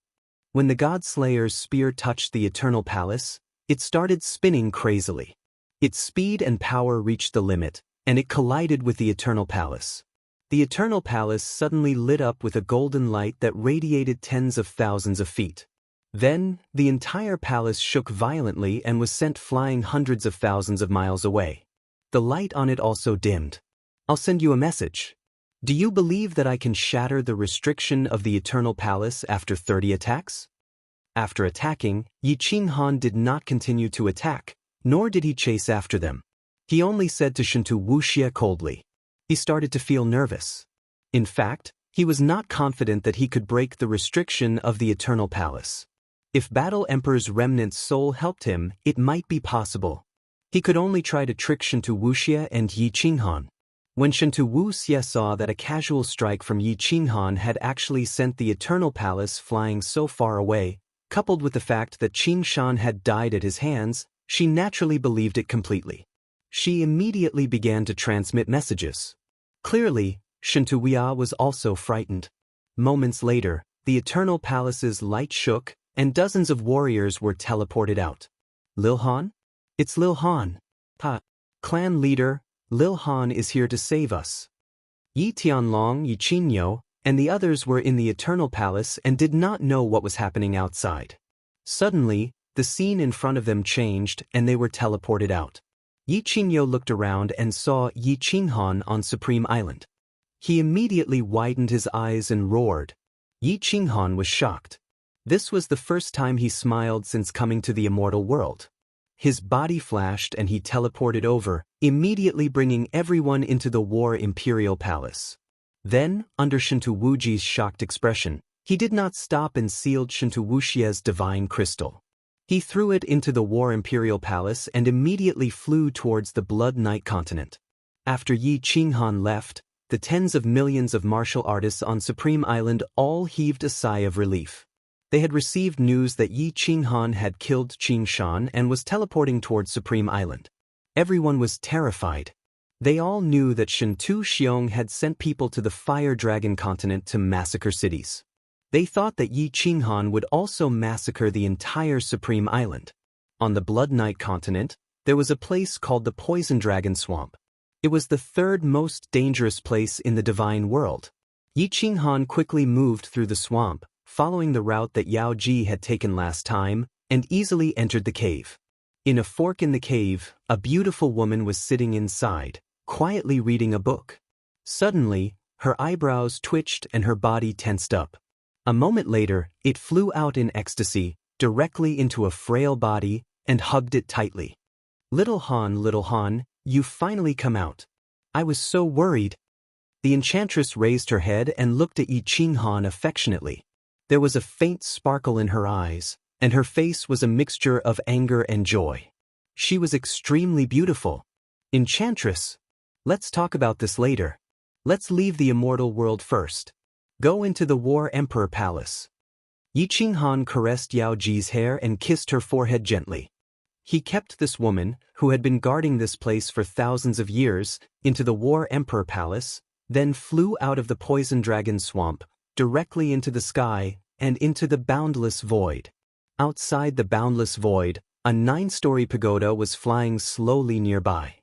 S1: When the God-Slayer's spear touched the Eternal Palace, it started spinning crazily. Its speed and power reached the limit, and it collided with the Eternal Palace. The Eternal Palace suddenly lit up with a golden light that radiated tens of thousands of feet. Then, the entire palace shook violently and was sent flying hundreds of thousands of miles away. The light on it also dimmed. I'll send you a message. Do you believe that I can shatter the restriction of the Eternal Palace after 30 attacks? After attacking, Yi Qinghan did not continue to attack, nor did he chase after them. He only said to Shintu Wuxia coldly. He started to feel nervous. In fact, he was not confident that he could break the restriction of the Eternal Palace. If Battle Emperor's remnant soul helped him, it might be possible. He could only try to trick Shintu Wuxia and Yi Qinghan. When Shintu Wuxia saw that a casual strike from Yi Qinghan had actually sent the Eternal Palace flying so far away, coupled with the fact that Qingshan had died at his hands, she naturally believed it completely. She immediately began to transmit messages. Clearly, Shintu Wuxia was also frightened. Moments later, the Eternal Palace's light shook, and dozens of warriors were teleported out. Lil Han? It's Lil Han. Clan leader, Lil Han is here to save us. Yi Tianlong, Yi Qinyo, and the others were in the Eternal Palace and did not know what was happening outside. Suddenly, the scene in front of them changed and they were teleported out. Yi Qinyo looked around and saw Yi Qinghan on Supreme Island. He immediately widened his eyes and roared. Yi Qinghan was shocked. This was the first time he smiled since coming to the immortal world. His body flashed and he teleported over, immediately bringing everyone into the War Imperial Palace. Then, under Shintu Wuji's shocked expression, he did not stop and sealed Shintu Wuxia's divine crystal. He threw it into the War Imperial Palace and immediately flew towards the Blood Night continent. After Yi Qinghan left, the tens of millions of martial artists on Supreme Island all heaved a sigh of relief. They had received news that Yi Qinghan had killed Qingshan and was teleporting towards Supreme Island. Everyone was terrified. They all knew that Shintu Xiong had sent people to the Fire Dragon continent to massacre cities. They thought that Yi Qinghan would also massacre the entire Supreme Island. On the Blood Night continent, there was a place called the Poison Dragon Swamp. It was the third most dangerous place in the divine world. Yi Qinghan quickly moved through the swamp, following the route that Yao Ji had taken last time, and easily entered the cave. In a fork in the cave, a beautiful woman was sitting inside, quietly reading a book. Suddenly, her eyebrows twitched and her body tensed up. A moment later, it flew out in ecstasy, directly into a frail body, and hugged it tightly. Little Han, you finally come out. I was so worried. The enchantress raised her head and looked at Yi Qinghan affectionately. There was a faint sparkle in her eyes, and her face was a mixture of anger and joy. She was extremely beautiful. Enchantress, let's talk about this later. Let's leave the immortal world first. Go into the War Emperor Palace. Yi Qinghan caressed Yao Ji's hair and kissed her forehead gently. He kept this woman, who had been guarding this place for thousands of years, into the War Emperor Palace, then flew out of the Poison Dragon Swamp, directly into the sky, and into the boundless void. Outside the boundless void, a 9-story pagoda was flying slowly nearby.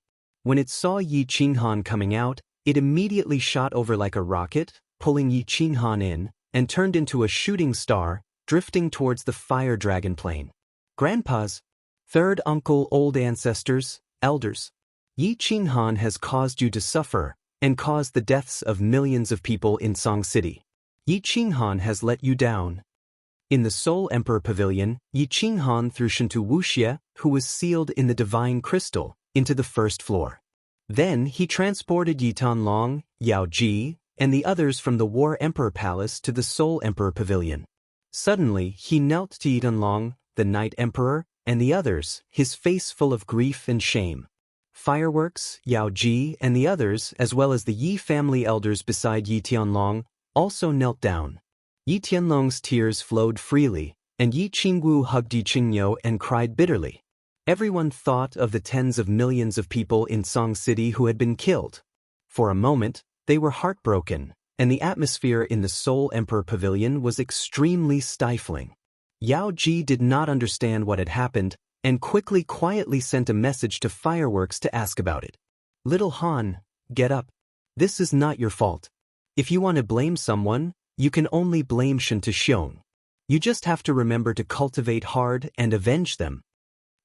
S1: When it saw Yi Qinghan coming out, it immediately shot over like a rocket, pulling Yi Qinghan in, and turned into a shooting star, drifting towards the Fire Dragon Plain. Grandpas, third uncle, old ancestors, elders, Yi Qinghan has caused you to suffer, and caused the deaths of millions of people in Song City. Yi Qinghan has let you down. In the Soul Emperor Pavilion, Yi Qinghan threw Shintu Wuxia, who was sealed in the Divine Crystal, into the first floor. Then he transported Yi Tianlong, Yao Ji, and the others from the War Emperor Palace to the Soul Emperor Pavilion. Suddenly, he knelt to Yi Tianlong, the Night Emperor, and the others, his face full of grief and shame. Fireworks, Yao Ji, and the others, as well as the Yi family elders beside Yi Tianlong, also knelt down. Yi Tianlong's tears flowed freely, and Yi Qingwu hugged Yi Qingyo and cried bitterly. Everyone thought of the tens of millions of people in Song City who had been killed. For a moment, they were heartbroken, and the atmosphere in the Soul Emperor Pavilion was extremely stifling. Yao Ji did not understand what had happened, and quietly sent a message to Fireworks to ask about it. Little Han, get up. This is not your fault. If you want to blame someone, you can only blame Shintu Xiong. You just have to remember to cultivate hard and avenge them.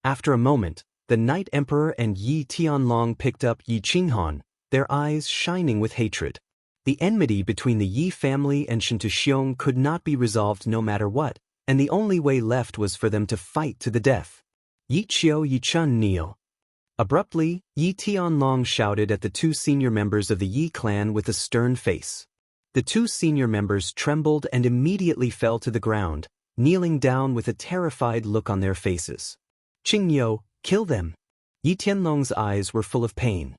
S1: After a moment, the Night Emperor and Yi Tianlong picked up Yi Qinghan, their eyes shining with hatred. The enmity between the Yi family and Xianxia could not be resolved no matter what, and the only way left was for them to fight to the death. Yi Qiu Yi Chun kneel. Abruptly, Yi Tianlong shouted at the two senior members of the Yi clan with a stern face. The two senior members trembled and immediately fell to the ground, kneeling down with a terrified look on their faces. "Qingyou, kill them." Yi Tianlong's eyes were full of pain.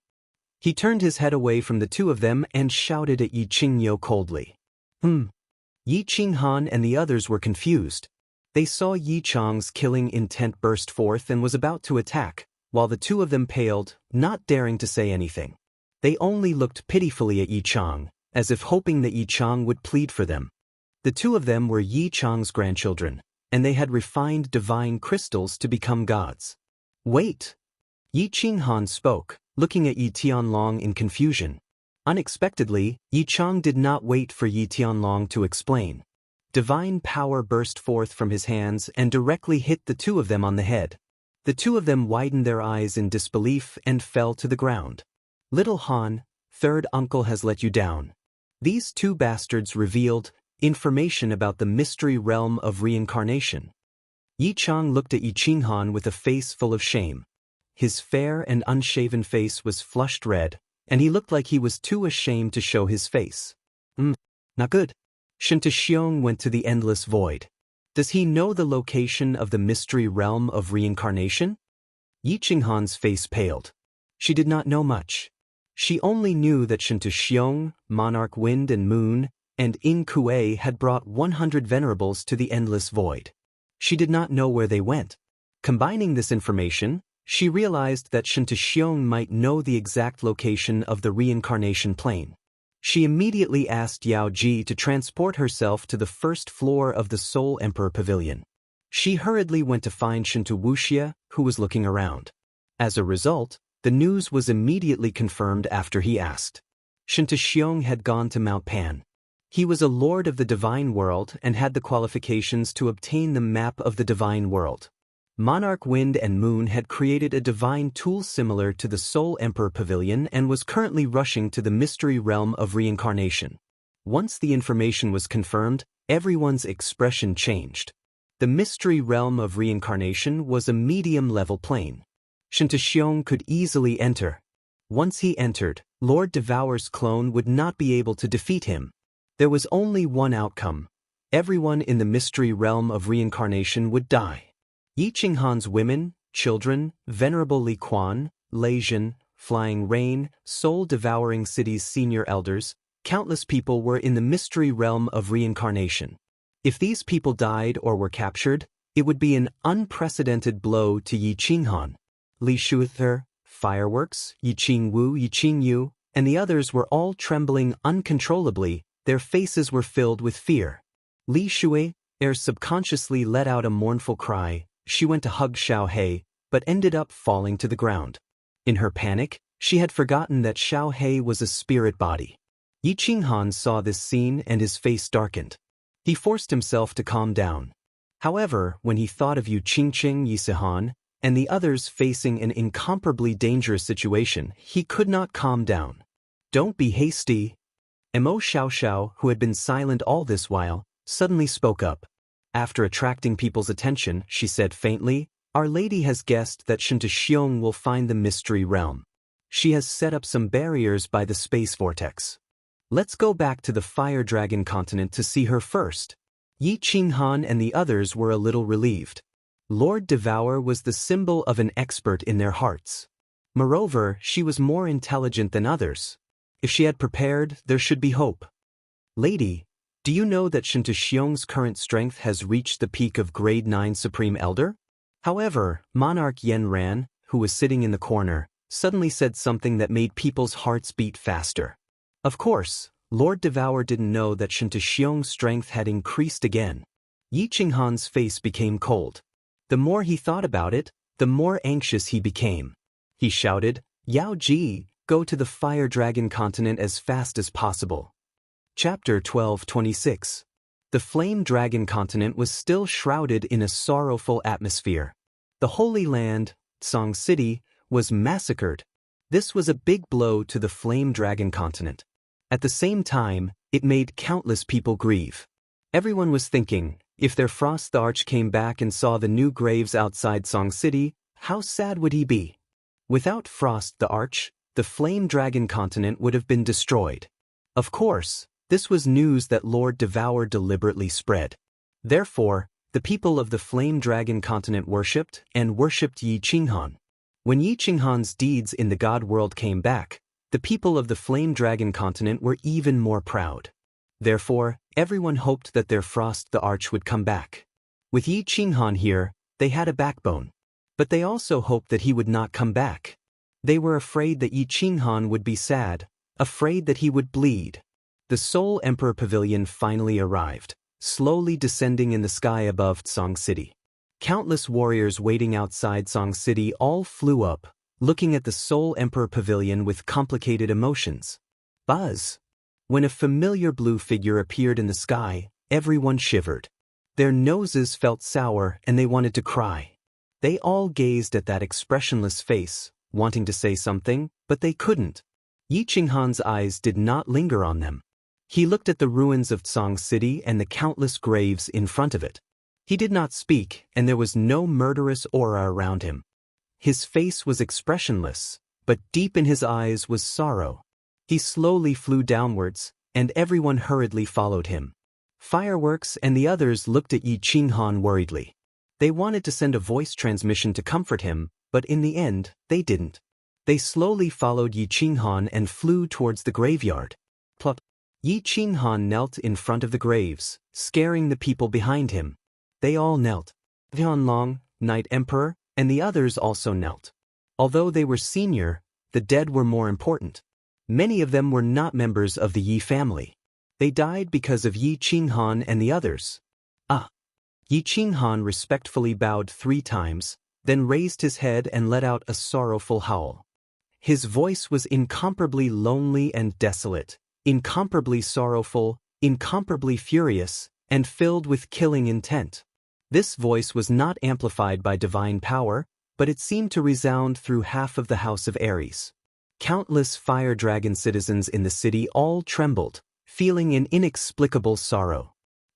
S1: He turned his head away from the two of them and shouted at Yi Qingyou coldly. Yi Qinghan and the others were confused. They saw Yi Chang's killing intent burst forth and was about to attack, while the two of them paled, not daring to say anything. They only looked pitifully at Yi Chang, as if hoping that Yi Chang would plead for them. The two of them were Yi Chang's grandchildren, and they had refined divine crystals to become gods. "Wait!" Yi Qinghan spoke, looking at Yi Tianlong in confusion. Unexpectedly, Yi Chang did not wait for Yi Tianlong to explain. Divine power burst forth from his hands and directly hit the two of them on the head. The two of them widened their eyes in disbelief and fell to the ground. "Little Han, third uncle has let you down." These two bastards revealed information about the mystery realm of reincarnation. Yi Chang looked at Yi Qinghan with a face full of shame. His fair and unshaven face was flushed red, and he looked like he was too ashamed to show his face. Not good. Xianxia went to the endless void. Does he know the location of the mystery realm of reincarnation? Yi Qinghan's face paled. She did not know much. She only knew that Xianxia, Monarch Wind and Moon, and In Kuei had brought 100 venerables to the endless void. She did not know where they went. Combining this information, she realized that Xianxia might know the exact location of the reincarnation plane. She immediately asked Yao Ji to transport herself to the first floor of the Soul Emperor Pavilion. She hurriedly went to find Wuxia, who was looking around. As a result, the news was immediately confirmed after he asked. Xianxia had gone to Mount Pan. He was a lord of the divine world and had the qualifications to obtain the map of the divine world. Monarch Wind and Moon had created a divine tool similar to the Soul Emperor Pavilion and was currently rushing to the mystery realm of reincarnation. Once the information was confirmed, everyone's expression changed. The mystery realm of reincarnation was a medium-level plane. Xianxia could easily enter. Once he entered, Lord Devour's clone would not be able to defeat him. There was only one outcome. Everyone in the mystery realm of reincarnation would die. Yi Qinghan's women, children, Venerable Li Quan, Lei Zhen, Flying Rain, soul-devouring city's senior elders, countless people were in the mystery realm of reincarnation. If these people died or were captured, it would be an unprecedented blow to Yi Qinghan. Li Shuither, Fireworks, Yi Qingwu, Yi Qingyu, and the others were all trembling uncontrollably. Their faces were filled with fear. Li Shui subconsciously let out a mournful cry. She went to hug Xiao He, but ended up falling to the ground. In her panic, she had forgotten that Xiao He was a spirit body. Yi Qinghan saw this scene and his face darkened. He forced himself to calm down. However, when he thought of Yu Qingqing, Yi Sihan, and the others facing an incomparably dangerous situation, he could not calm down. "Don't be hasty." Mo Xiaoxiao, who had been silent all this while, suddenly spoke up. After attracting people's attention, she said faintly, "Our Lady has guessed that Xianxia will find the mystery realm. She has set up some barriers by the space vortex. Let's go back to the Fire Dragon continent to see her first." Yi Qinghan and the others were a little relieved. Lord Devour was the symbol of an expert in their hearts. Moreover, she was more intelligent than others. If she had prepared, there should be hope. "Lady, do you know that Xianxia's current strength has reached the peak of Grade 9 Supreme Elder?" However, Monarch Yanran, who was sitting in the corner, suddenly said something that made people's hearts beat faster. Of course, Lord Devour didn't know that Xianxia's strength had increased again. Yi Qinghan's face became cold. The more he thought about it, the more anxious he became. He shouted, "Yao Ji, go to the Fire Dragon continent as fast as possible." Chapter 12:26. The Flame Dragon continent was still shrouded in a sorrowful atmosphere. The Holy Land, Song City, was massacred. This was a big blow to the Flame Dragon continent. At the same time, it made countless people grieve. Everyone was thinking, if their Frost the Arch came back and saw the new graves outside Song City, how sad would he be? Without Frost the Arch, the Flame Dragon continent would have been destroyed. Of course, this was news that Lord Devour deliberately spread. Therefore, the people of the Flame Dragon continent worshipped Yi Qinghan. When Yi Qinghan's deeds in the God world came back, the people of the Flame Dragon continent were even more proud. Therefore, everyone hoped that their Frost the Arch would come back. With Yi Qinghan here, they had a backbone. But they also hoped that he would not come back. They were afraid that Yi Qinghan would be sad, afraid that he would bleed. The Soul Emperor Pavilion finally arrived, slowly descending in the sky above Song City. Countless warriors waiting outside Song City all flew up, looking at the Soul Emperor Pavilion with complicated emotions. Buzz! When a familiar blue figure appeared in the sky, everyone shivered. Their noses felt sour and they wanted to cry. They all gazed at that expressionless face, wanting to say something, but they couldn't. Yi Qinghan's eyes did not linger on them. He looked at the ruins of Song City and the countless graves in front of it. He did not speak, and there was no murderous aura around him. His face was expressionless, but deep in his eyes was sorrow. He slowly flew downwards, and everyone hurriedly followed him. Fireworks and the others looked at Yi Qinghan worriedly. They wanted to send a voice transmission to comfort him, but in the end, they didn't. They slowly followed Yi Qinghan and flew towards the graveyard. Plop! Yi Qinghan knelt in front of the graves, scaring the people behind him. They all knelt. Tianlong, Night Emperor, and the others also knelt. Although they were senior, the dead were more important. Many of them were not members of the Yi family. They died because of Yi Qinghan and the others. Yi Qinghan respectfully bowed 3 times, then raised his head and let out a sorrowful howl. His voice was incomparably lonely and desolate, incomparably sorrowful, incomparably furious, and filled with killing intent. This voice was not amplified by divine power, but it seemed to resound through half of the House of Ares. Countless fire dragon citizens in the city all trembled, feeling an inexplicable sorrow.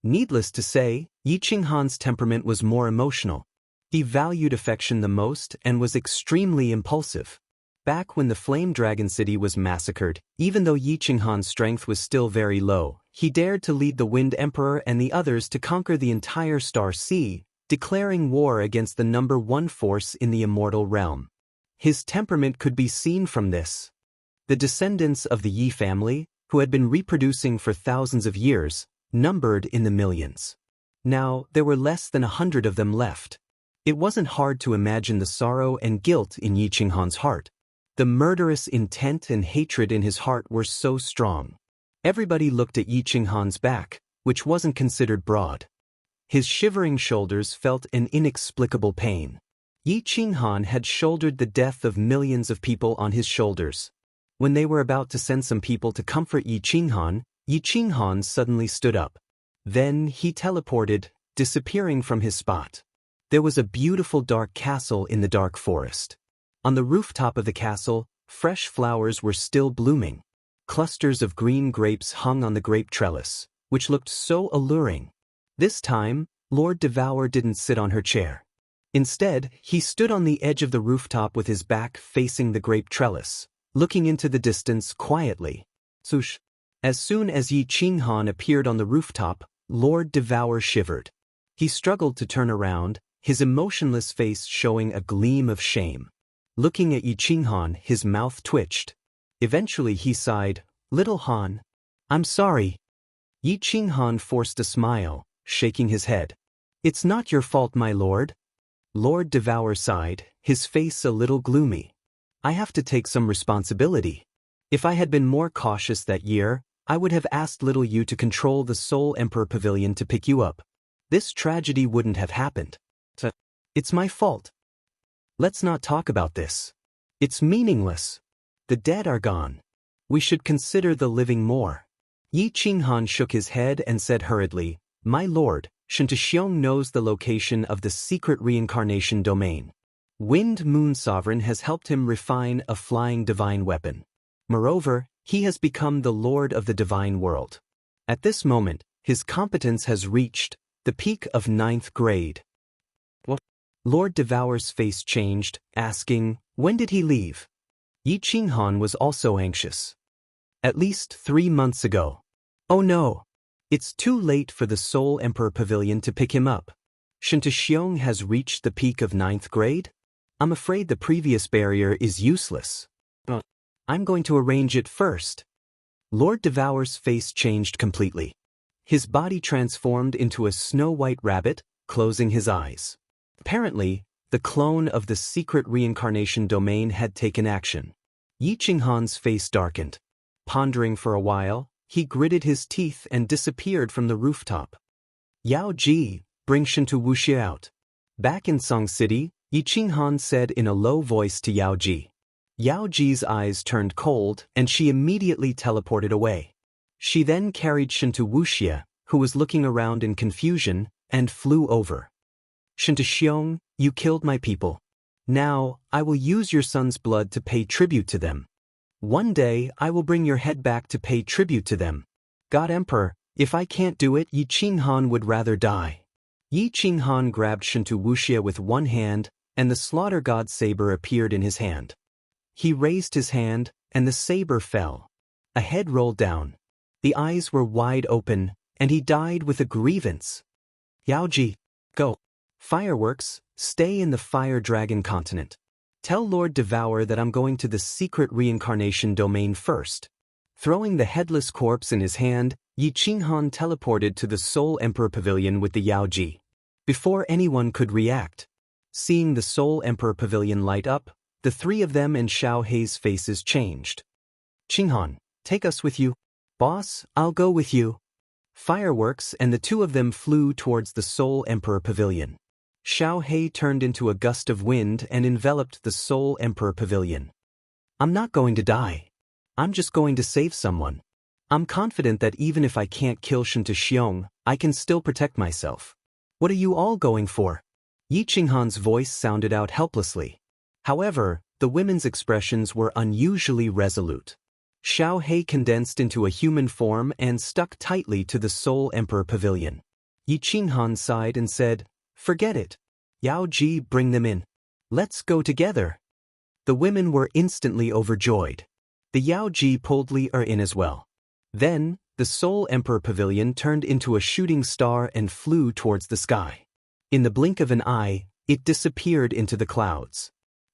S1: Needless to say, Yi Qinghan's temperament was more emotional. He valued affection the most and was extremely impulsive. Back when the Flame Dragon City was massacred, even though Yi Qinghan's strength was still very low, he dared to lead the Wind Emperor and the others to conquer the entire Star Sea, declaring war against the #1 force in the immortal realm. His temperament could be seen from this. The descendants of the Yi family, who had been reproducing for thousands of years, numbered in the millions. Now, there were less than 100 of them left. It wasn't hard to imagine the sorrow and guilt in Yi Qinghan's heart. The murderous intent and hatred in his heart were so strong. Everybody looked at Yi Qinghan's back, which wasn't considered broad. His shivering shoulders felt an inexplicable pain. Yi Qinghan had shouldered the death of millions of people on his shoulders. When they were about to send some people to comfort Yi Qinghan suddenly stood up. Then he teleported, disappearing from his spot. There was a beautiful dark castle in the dark forest. On the rooftop of the castle, fresh flowers were still blooming. Clusters of green grapes hung on the grape trellis, which looked so alluring. This time, Lord Devour didn't sit on her chair. Instead, he stood on the edge of the rooftop with his back facing the grape trellis, looking into the distance quietly. Swoosh! As soon as Yi Qinghan appeared on the rooftop, Lord Devour shivered. He struggled to turn around, his emotionless face showing a gleam of shame. Looking at Yi Qinghan, his mouth twitched. Eventually he sighed, "Little Han, I'm sorry." Yi Qinghan forced a smile, shaking his head. "It's not your fault, my lord." Lord Devour sighed, his face a little gloomy. "I have to take some responsibility. If I had been more cautious that year, I would have asked little you to control the Soul Emperor Pavilion to pick you up. This tragedy wouldn't have happened. It's my fault. Let's not talk about this. It's meaningless. The dead are gone. We should consider the living more." Yi Qinghan shook his head and said hurriedly, "My lord, Xianxia knows the location of the secret reincarnation domain. Wind Moon Sovereign has helped him refine a flying divine weapon. Moreover, He has become the Lord of the divine world. At this moment, his competence has reached the peak of 9th grade. What? Lord Devour's face changed, asking, when did he leave? Yi Qinghan was also anxious. At least 3 months ago. Oh no! It's too late for the Soul Emperor Pavilion to pick him up. Xianxia has reached the peak of 9th grade? I'm afraid the previous barrier is useless. But I'm going to arrange it first. Lord Devour's face changed completely. His body transformed into a snow-white rabbit, closing his eyes. Apparently, the clone of the secret reincarnation domain had taken action. Yi Qinghan's face darkened. Pondering for a while, he gritted his teeth and disappeared from the rooftop. Yao Ji, bring Shinto Wuxia out. Back in Song City, Yi Qinghan said in a low voice to Yao Ji. Yao Ji's eyes turned cold and she immediately teleported away. She then carried Shinto Wuxia, who was looking around in confusion, and flew over. Xianxia, you killed my people. Now, I will use your son's blood to pay tribute to them. One day, I will bring your head back to pay tribute to them. God Emperor, if I can't do it, Yi Qinghan would rather die. Yi Qinghan grabbed Shinto Wuxia with one hand, and the slaughter god saber appeared in his hand. He raised his hand, and the saber fell. A head rolled down. The eyes were wide open, and he died with a grievance. Yaoji, go. Fireworks, stay in the Fire Dragon continent. Tell Lord Devour that I'm going to the secret reincarnation domain first. Throwing the headless corpse in his hand, Yi Qinghan teleported to the Soul Emperor Pavilion with the Yaoji. Before anyone could react. Seeing the Soul Emperor Pavilion light up, the three of them and Xiao Hei's faces changed. Qinghan, take us with you. Boss, I'll go with you. Fireworks and the two of them flew towards the Soul Emperor Pavilion. Xiao Hei turned into a gust of wind and enveloped the Soul Emperor Pavilion. I'm not going to die. I'm just going to save someone. I'm confident that even if I can't kill Xianxia, I can still protect myself. What are you all going for? Yi Qinghan's voice sounded out helplessly. However, the women's expressions were unusually resolute. Xiao Hei condensed into a human form and stuck tightly to the Soul Emperor Pavilion. Yi Qinghan sighed and said, forget it. Yao Ji, bring them in. Let's go together. The women were instantly overjoyed. The Yao Ji pulled Li Er in as well. Then, the Soul Emperor Pavilion turned into a shooting star and flew towards the sky. In the blink of an eye, it disappeared into the clouds.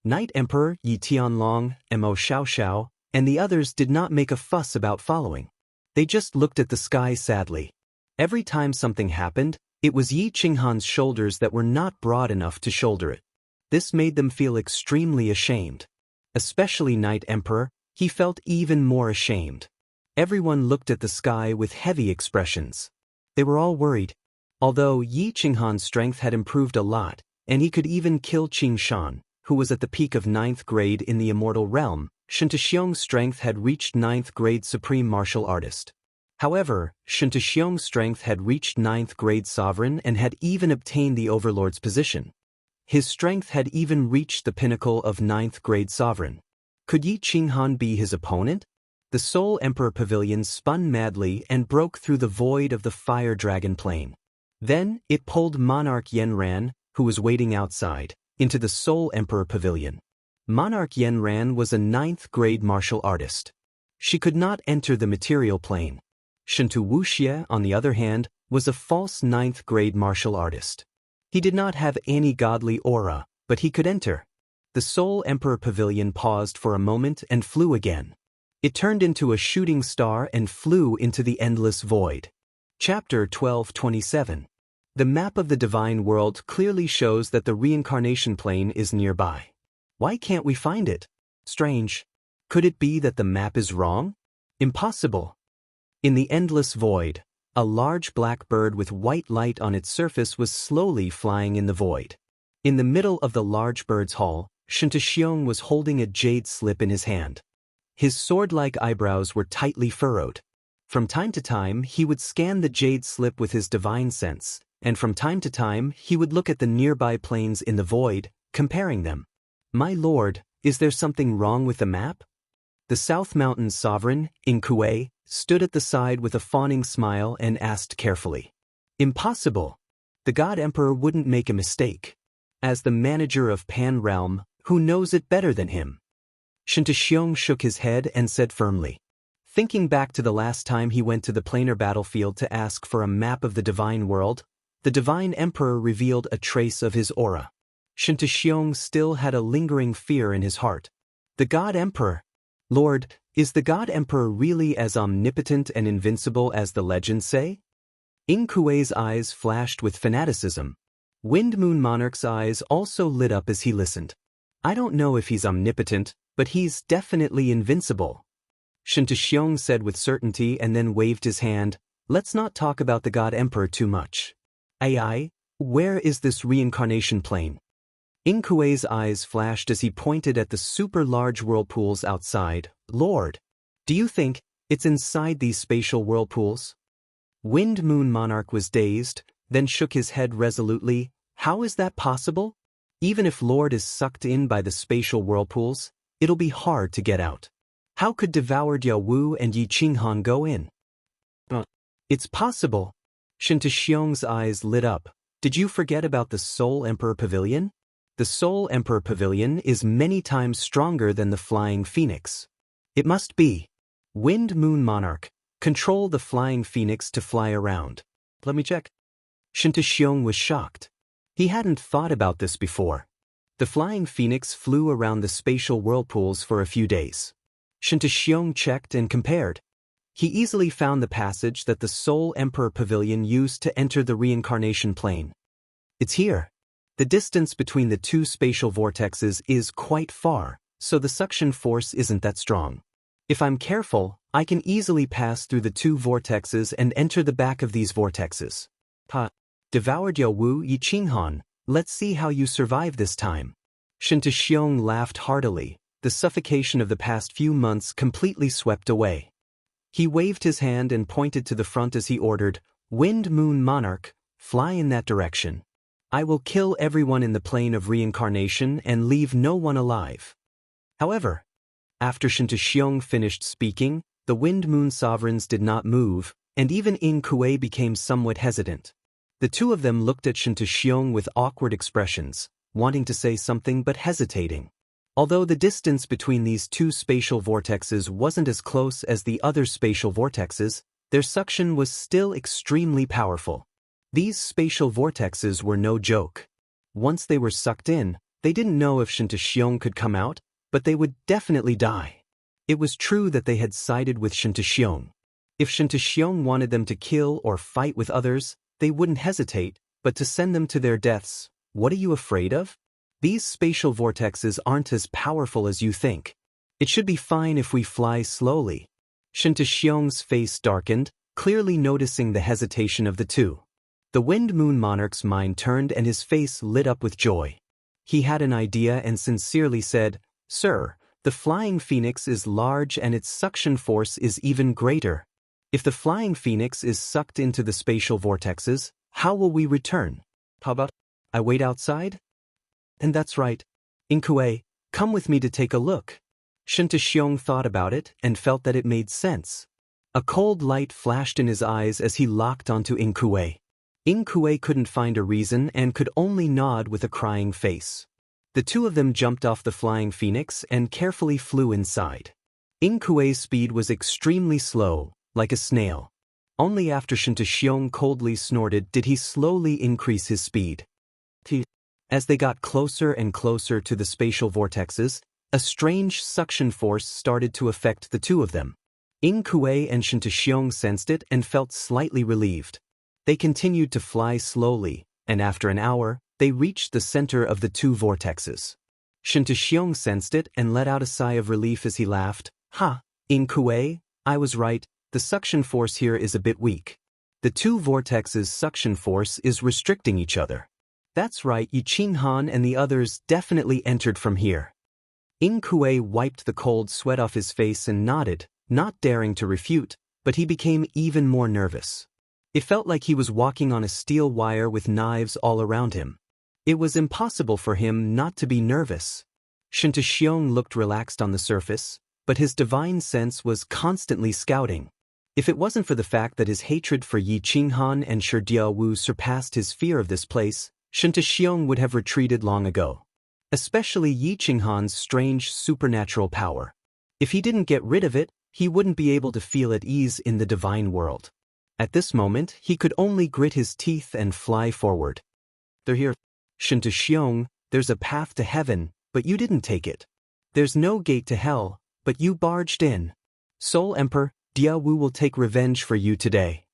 S1: Night Emperor Yi Tianlong, Mo Xiaoxiao, and the others did not make a fuss about following. They just looked at the sky sadly. Every time something happened, it was Yi Qinghan's shoulders that were not broad enough to shoulder it. This made them feel extremely ashamed. Especially Night Emperor, he felt even more ashamed. Everyone looked at the sky with heavy expressions. They were all worried. Although Yi Qinghan's strength had improved a lot, and he could even kill Qing Shan, who was at the peak of 9th grade in the immortal realm, Xianxia's strength had reached 9th grade supreme martial artist. However, Xianxia's strength had reached 9th grade sovereign and had even obtained the overlord's position. His strength had even reached the pinnacle of 9th grade sovereign. Could Yi Qinghan be his opponent? The Soul Emperor Pavilion spun madly and broke through the void of the Fire Dragon Plain. Then, it pulled Monarch Yenran, who was waiting outside, into the Soul Emperor Pavilion. Monarch Yenran was a 9th grade martial artist. She could not enter the material plane. Shinto Wuxia, on the other hand, was a false 9th grade martial artist. He did not have any godly aura, but he could enter. The Soul Emperor Pavilion paused for a moment and flew again. It turned into a shooting star and flew into the endless void. Chapter 1227. The map of the divine world clearly shows that the reincarnation plane is nearby. Why can't we find it? Strange. Could it be that the map is wrong? Impossible. In the endless void, a large black bird with white light on its surface was slowly flying in the void. In the middle of the large bird's hall, Xianxia was holding a jade slip in his hand. His sword-like eyebrows were tightly furrowed. From time to time, he would scan the jade slip with his divine sense, and from time to time, he would look at the nearby planes in the void, comparing them. My lord, is there something wrong with the map? The South Mountain's sovereign, Inkue, stood at the side with a fawning smile and asked carefully. Impossible. The God Emperor wouldn't make a mistake. As the manager of Pan Realm, who knows it better than him? Xianxia shook his head and said firmly. Thinking back to the last time he went to the planar battlefield to ask for a map of the divine world, the divine emperor revealed a trace of his aura. Xianxia still had a lingering fear in his heart. The God Emperor. Lord, is the God Emperor really as omnipotent and invincible as the legends say? Inkue's eyes flashed with fanaticism. Wind Moon Monarch's eyes also lit up as he listened. I don't know if he's omnipotent, but he's definitely invincible. Xianxia said with certainty and then waved his hand. Let's not talk about the God Emperor too much. AI, where is this reincarnation plane? Inkue's eyes flashed as he pointed at the super-large whirlpools outside. Lord, do you think it's inside these spatial whirlpools? Wind Moon Monarch was dazed, then shook his head resolutely. How is that possible? Even if Lord is sucked in by the spatial whirlpools, it'll be hard to get out. How could devoured Yao Wu and Yi Qinghan go in? It's possible. Xianxia's eyes lit up. Did you forget about the Soul Emperor Pavilion? The Soul Emperor Pavilion is many times stronger than the Flying Phoenix. It must be. Wind Moon Monarch, control the Flying Phoenix to fly around. Let me check. Xianxia was shocked. He hadn't thought about this before. The Flying Phoenix flew around the spatial whirlpools for a few days. Xianxia checked and compared. He easily found the passage that the Soul Emperor Pavilion used to enter the reincarnation plane. It's here. The distance between the two spatial vortexes is quite far, so the suction force isn't that strong. If I'm careful, I can easily pass through the two vortexes and enter the back of these vortexes. Devoured Yao Wu Yi Qinghan, let's see how you survive this time. Xianxia laughed heartily. The suffocation of the past few months completely swept away. He waved his hand and pointed to the front as he ordered, Wind Moon Monarch, fly in that direction. I will kill everyone in the plane of reincarnation and leave no one alive. However, after Xianxia finished speaking, the Wind Moon sovereigns did not move, and even Inkue became somewhat hesitant. The two of them looked at Xianxia with awkward expressions, wanting to say something but hesitating. Although the distance between these two spatial vortexes wasn't as close as the other spatial vortexes, their suction was still extremely powerful. These spatial vortexes were no joke. Once they were sucked in, they didn't know if Xianxia could come out, but they would definitely die. It was true that they had sided with Xianxia. If Xianxia wanted them to kill or fight with others, they wouldn't hesitate, but to send them to their deaths, what are you afraid of? These spatial vortexes aren't as powerful as you think. It should be fine if we fly slowly. Xianxia's face darkened, clearly noticing the hesitation of the two. The Wind Moon Monarch's mind turned and his face lit up with joy. He had an idea and sincerely said, Sir, the Flying Phoenix is large and its suction force is even greater. If the Flying Phoenix is sucked into the spatial vortexes, how will we return? How about I wait outside? And that's right. Inkue, come with me to take a look. Xianxia thought about it and felt that it made sense. A cold light flashed in his eyes as he locked onto Inkue. Inkue couldn't find a reason and could only nod with a crying face. The two of them jumped off the Flying Phoenix and carefully flew inside. Inkue's speed was extremely slow, like a snail. Only after Xianxia coldly snorted did he slowly increase his speed. As they got closer and closer to the spatial vortexes, a strange suction force started to affect the two of them. Inkue and Xianxia sensed it and felt slightly relieved. They continued to fly slowly, and after an hour, they reached the center of the two vortexes. Xianxia sensed it and let out a sigh of relief as he laughed. Ha, Inkue, I was right, the suction force here is a bit weak. The two vortexes' suction force is restricting each other. That's right, Yi Qinghan and the others definitely entered from here. Inkue wiped the cold sweat off his face and nodded, not daring to refute, but he became even more nervous. It felt like he was walking on a steel wire with knives all around him. It was impossible for him not to be nervous. Xianxia looked relaxed on the surface, but his divine sense was constantly scouting. If it wasn't for the fact that his hatred for Yi Qinghan and Shi Diaowu surpassed his fear of this place, Shen Xiong would have retreated long ago. Especially Yi Qinghan's strange supernatural power. If he didn't get rid of it, he wouldn't be able to feel at ease in the divine world. At this moment, he could only grit his teeth and fly forward. They're here. Shen Xiong, there's a path to heaven, but you didn't take it. There's no gate to hell, but you barged in. Soul Emperor, Diaowu will take revenge for you today.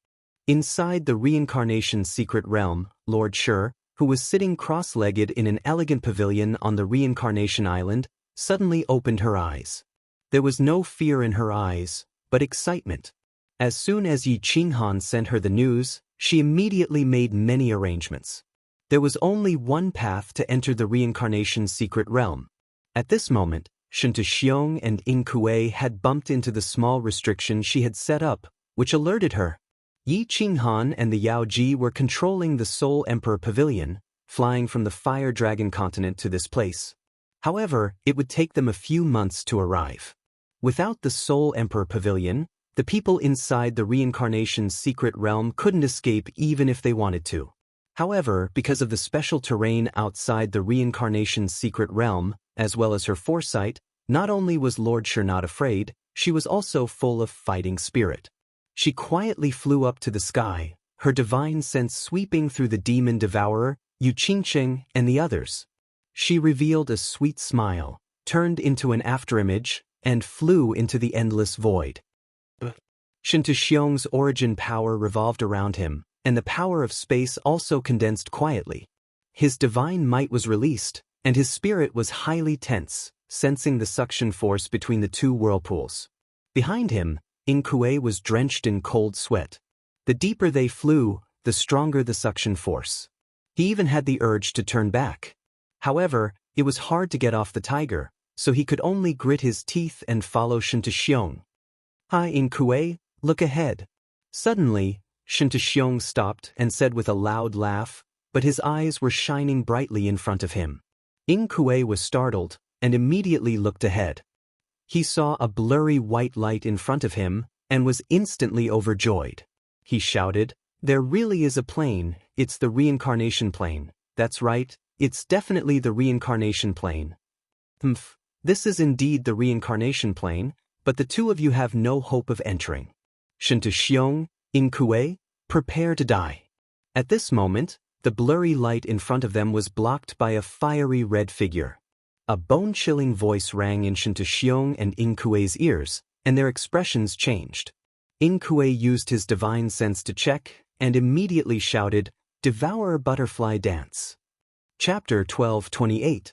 S1: Inside the reincarnation secret realm, Lord Shi, who was sitting cross-legged in an elegant pavilion on the reincarnation island, suddenly opened her eyes. There was no fear in her eyes, but excitement. As soon as Yi Qinghan sent her the news, she immediately made many arrangements. There was only one path to enter the reincarnation secret realm. At this moment, Shen Xiong and Ying Kuei had bumped into the small restriction she had set up, which alerted her. Yi Qinghan and the Yao Ji were controlling the Soul Emperor Pavilion, flying from the Fire Dragon continent to this place. However, it would take them a few months to arrive. Without the Soul Emperor Pavilion, the people inside the reincarnation secret realm couldn't escape even if they wanted to. However, because of the special terrain outside the reincarnation secret realm, as well as her foresight, not only was Lord Shi not afraid, she was also full of fighting spirit. She quietly flew up to the sky, her divine sense sweeping through the demon devourer, Yu Qingcheng, and the others. She revealed a sweet smile, turned into an afterimage, and flew into the endless void. Shen Xiong's origin power revolved around him, and the power of space also condensed quietly. His divine might was released, and his spirit was highly tense, sensing the suction force between the two whirlpools. Behind him, Ying Kuei was drenched in cold sweat. The deeper they flew, the stronger the suction force. He even had the urge to turn back. However, it was hard to get off the tiger, so he could only grit his teeth and follow Shen Xiong. "Hi, Ying Kuei, look ahead." Suddenly, Shen Xiong stopped and said with a loud laugh, but his eyes were shining brightly in front of him. Ying Kuei was startled, and immediately looked ahead. He saw a blurry white light in front of him, and was instantly overjoyed. He shouted, "There really is a plane, it's the reincarnation plane. That's right, it's definitely the reincarnation plane." "Humph, this is indeed the reincarnation plane, but the two of you have no hope of entering. Shen Xiong, Ying Kuei, prepare to die." At this moment, the blurry light in front of them was blocked by a fiery red figure. A bone-chilling voice rang in Shen Xiong and Ying Kuei's ears, and their expressions changed. Ying Kuei used his divine sense to check, and immediately shouted, "Devour Butterfly Dance." Chapter 12:28.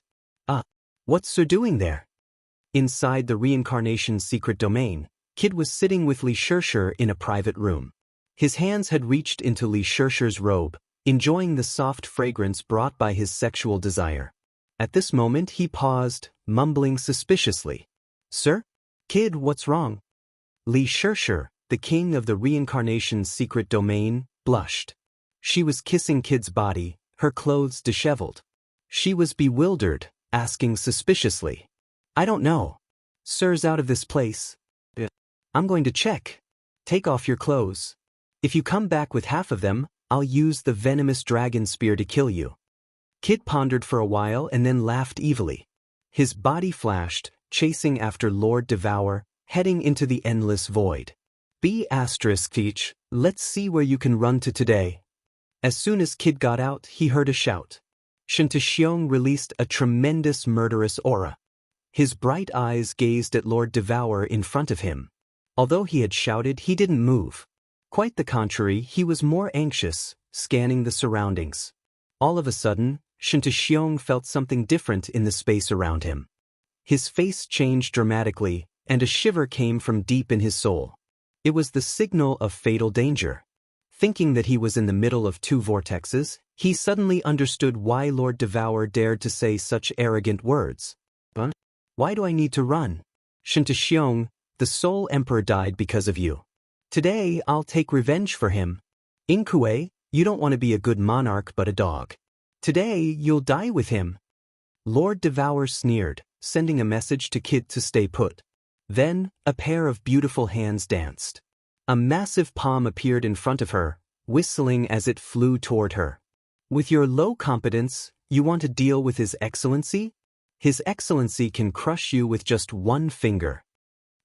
S1: What's Sir doing there? Inside the reincarnation secret domain, Kid was sitting with Li Shishir in a private room. His hands had reached into Li Shishir's robe, enjoying the soft fragrance brought by his sexual desire. At this moment he paused, mumbling suspiciously. "Sir? Kid, what's wrong?" Li Shishir, the king of the reincarnation secret domain, blushed. She was kissing Kid's body, her clothes disheveled. She was bewildered, asking suspiciously, "I don't know. Sir's out of this place." "I'm going to check. Take off your clothes. If you come back with half of them, I'll use the venomous dragon spear to kill you." Kid pondered for a while and then laughed evilly. His body flashed, chasing after Lord Devour, heading into the endless void. Teach, let's see where you can run to today. As soon as Kid got out, he heard a shout. Shen Xiong released a tremendous murderous aura. His bright eyes gazed at Lord Devour in front of him. Although he had shouted, he didn't move. Quite the contrary, he was more anxious, scanning the surroundings. All of a sudden, Shen Xiong felt something different in the space around him. His face changed dramatically, and a shiver came from deep in his soul. It was the signal of fatal danger. Thinking that he was in the middle of two vortexes, he suddenly understood why Lord Devour dared to say such arrogant words. "But why do I need to run? Shen Xiong, the Soul Emperor died because of you. Today I'll take revenge for him. Ying Kuei, you don't want to be a good monarch but a dog. Today you'll die with him." Lord Devour sneered, sending a message to Kid to stay put. Then, a pair of beautiful hands danced. A massive palm appeared in front of her, whistling as it flew toward her. With your low competence, you want to deal with His Excellency? His Excellency can crush you with just one finger.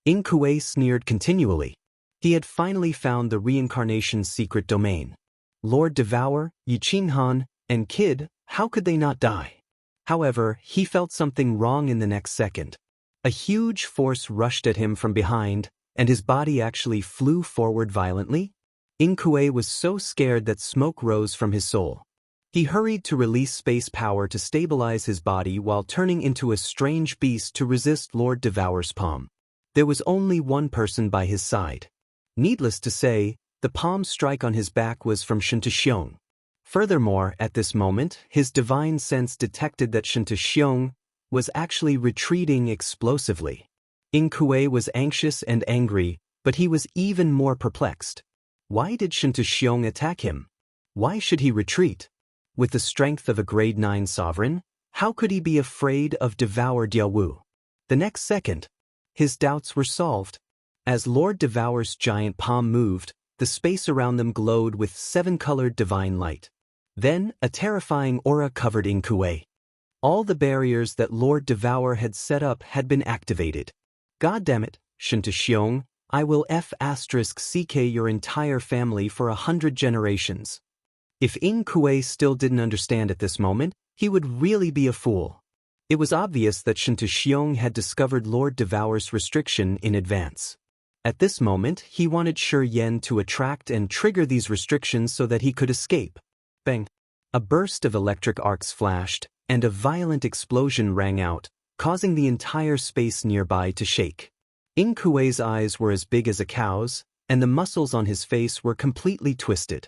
S1: Inkue sneered continually. He had finally found the reincarnation's secret domain. Lord Devour, Yiqinghan, and Kid, how could they not die? However, he felt something wrong in the next second. A huge force rushed at him from behind, and his body actually flew forward violently. Inkue was so scared that smoke rose from his soul. He hurried to release space power to stabilize his body while turning into a strange beast to resist Lord Devour's palm. There was only one person by his side. Needless to say, the palm strike on his back was from Xianxia. Furthermore, at this moment, his divine sense detected that Xianxia was actually retreating explosively. Inkue was anxious and angry, but he was even more perplexed. Why did Xianxia attack him? Why should he retreat? With the strength of a grade 9 sovereign, how could he be afraid of Devour Diawu? The next second, his doubts were solved. As Lord Devour's giant palm moved, the space around them glowed with 7-colored divine light. Then, a terrifying aura covered Inkue. All the barriers that Lord Devour had set up had been activated. Goddammit, Xianxia, I will CK your entire family for 100 generations. If Inkue still didn't understand at this moment, he would really be a fool. It was obvious that Xianxia had discovered Lord Devour's restriction in advance. At this moment, he wanted Shi Yen to attract and trigger these restrictions so that he could escape. Bang! A burst of electric arcs flashed, and a violent explosion rang out, causing the entire space nearby to shake. Inkue's eyes were as big as a cow's, and the muscles on his face were completely twisted.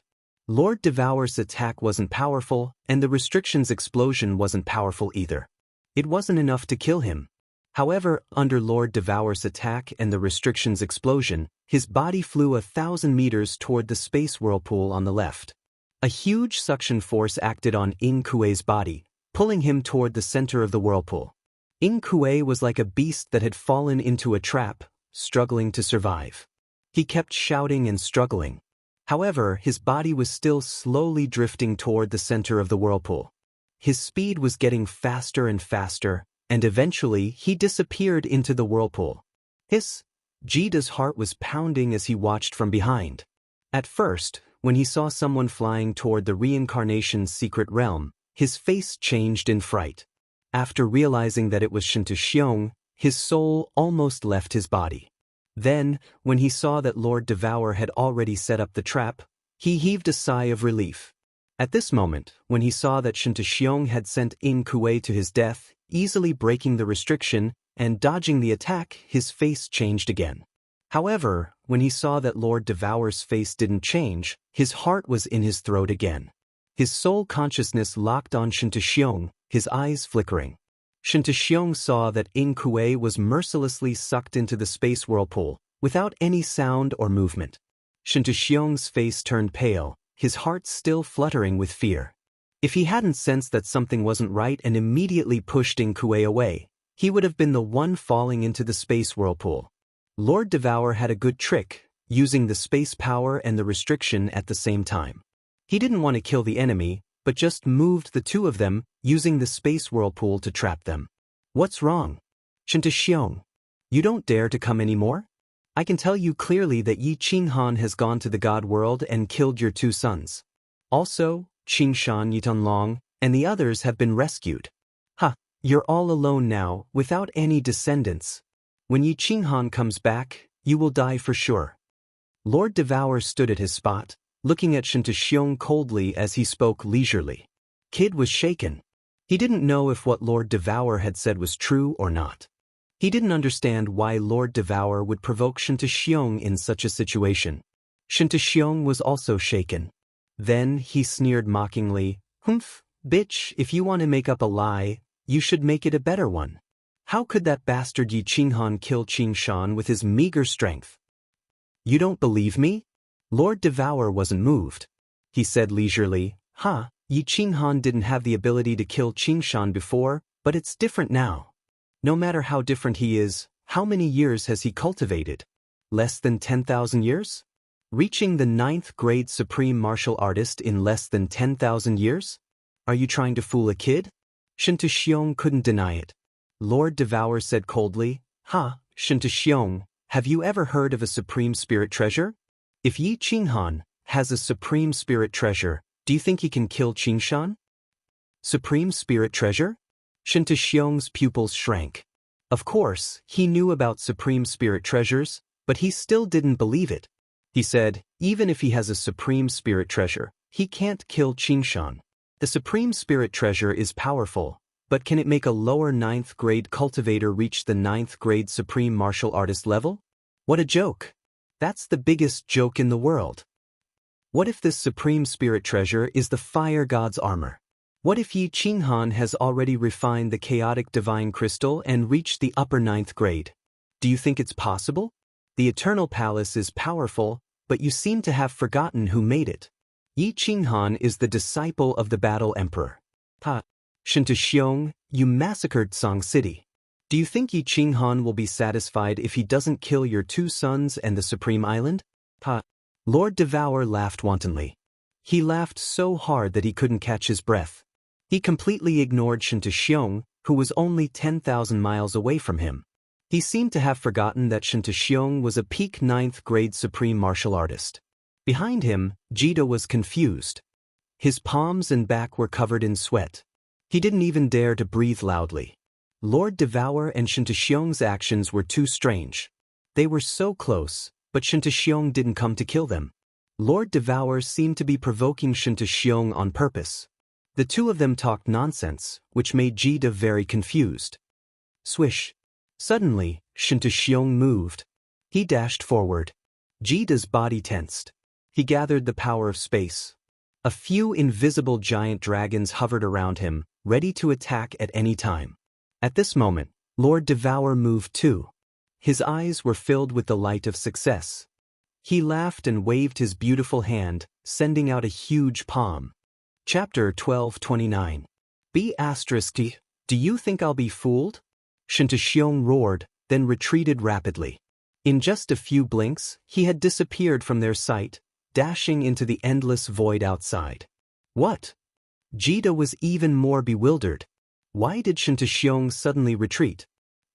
S1: Lord Devour's attack wasn't powerful, and the restriction's explosion wasn't powerful either. It wasn't enough to kill him. However, under Lord Devour's attack and the restriction's explosion, his body flew 1,000 meters toward the space whirlpool on the left. A huge suction force acted on Inkue's body, pulling him toward the center of the whirlpool. Inkue was like a beast that had fallen into a trap, struggling to survive. He kept shouting and struggling. However, his body was still slowly drifting toward the center of the whirlpool. His speed was getting faster and faster, and eventually he disappeared into the whirlpool. Jida's heart was pounding as he watched from behind. At first, when he saw someone flying toward the reincarnation's secret realm, his face changed in fright. After realizing that it was Xianxia, his soul almost left his body. Then, when he saw that Lord Devour had already set up the trap, he heaved a sigh of relief. At this moment, when he saw that Xianxia had sent Inkue to his death, easily breaking the restriction and dodging the attack, his face changed again. However, when he saw that Lord Devour's face didn't change, his heart was in his throat again. His soul consciousness locked on Xianxia, his eyes flickering. Xianxia saw that Inkue was mercilessly sucked into the space whirlpool, without any sound or movement. Xianxia's face turned pale, his heart still fluttering with fear. If he hadn't sensed that something wasn't right and immediately pushed Inkue away, he would have been the one falling into the space whirlpool. Lord Devour had a good trick, using the space power and the restriction at the same time. He didn't want to kill the enemy, but just moved the two of them, using the space whirlpool to trap them. What's wrong? Xianxia, you don't dare to come anymore? I can tell you clearly that Yiqinghan has gone to the God world and killed your 2 sons. Also, Qingshan Yitanlong and the others have been rescued. You're all alone now, without any descendants. When Yiqinghan comes back, you will die for sure. Lord Devour stood at his spot, looking at Xianxia coldly as he spoke leisurely. Kid was shaken. He didn't know if what Lord Devour had said was true or not. He didn't understand why Lord Devour would provoke Xianxia in such a situation. Xianxia was also shaken. Then he sneered mockingly, "Humph, bitch, if you want to make up a lie, you should make it a better one. How could that bastard Yiqinghan kill Qingshan with his meager strength? You don't believe me?" Lord Devour wasn't moved. He said leisurely, Yiqinghan didn't have the ability to kill Qingshan before, but it's different now. No matter how different he is, How many years has he cultivated? Less than 10,000 years? Reaching the 9th grade supreme martial artist in less than 10,000 years? Are you trying to fool a kid? Xianxia couldn't deny it. Lord Devour said coldly, Xianxia, have you ever heard of a supreme spirit treasure? If Yi Qinghan has a supreme spirit treasure, do you think he can kill Qingshan? Supreme spirit treasure? Xianxia's pupils shrank. Of course, he knew about supreme spirit treasures, but he still didn't believe it. He said, even if he has a supreme spirit treasure, he can't kill Qingshan. The supreme spirit treasure is powerful, but can it make a lower 9th grade cultivator reach the 9th grade supreme martial artist level? What a joke! That's the biggest joke in the world. What if this supreme spirit treasure is the fire god's armor? What if Yi Qinghan has already refined the chaotic divine crystal and reached the upper 9th grade? Do you think it's possible? The Eternal Palace is powerful, but you seem to have forgotten who made it. Yi Qinghan is the disciple of the Battle Emperor. Xianxia, you massacred Song City. Do you think Yi Qinghan will be satisfied if he doesn't kill your 2 sons and the Supreme Island? Lord Devour laughed wantonly. He laughed so hard that he couldn't catch his breath. He completely ignored Xianxia, who was only 10,000 miles away from him. He seemed to have forgotten that Xianxia was a peak 9th grade supreme martial artist. Behind him, Jida was confused. His palms and back were covered in sweat. He didn't even dare to breathe loudly. Lord Devour and Xianxia's actions were too strange. They were so close, but Xianxia didn't come to kill them. Lord Devour seemed to be provoking Xianxia on purpose. The two of them talked nonsense, which made Jida very confused. Swish. Suddenly, Xianxia moved. He dashed forward. Jida's body tensed. He gathered the power of space. A few invisible giant dragons hovered around him, ready to attack at any time. At this moment, Lord Devour moved too. His eyes were filled with the light of success. He laughed and waved his beautiful hand, sending out a huge palm. Chapter 12:29. Do you think I'll be fooled? Xianxia roared, then retreated rapidly. In just a few blinks, he had disappeared from their sight, dashing into the endless void outside. What? Jida was even more bewildered. Why did Xianxia suddenly retreat?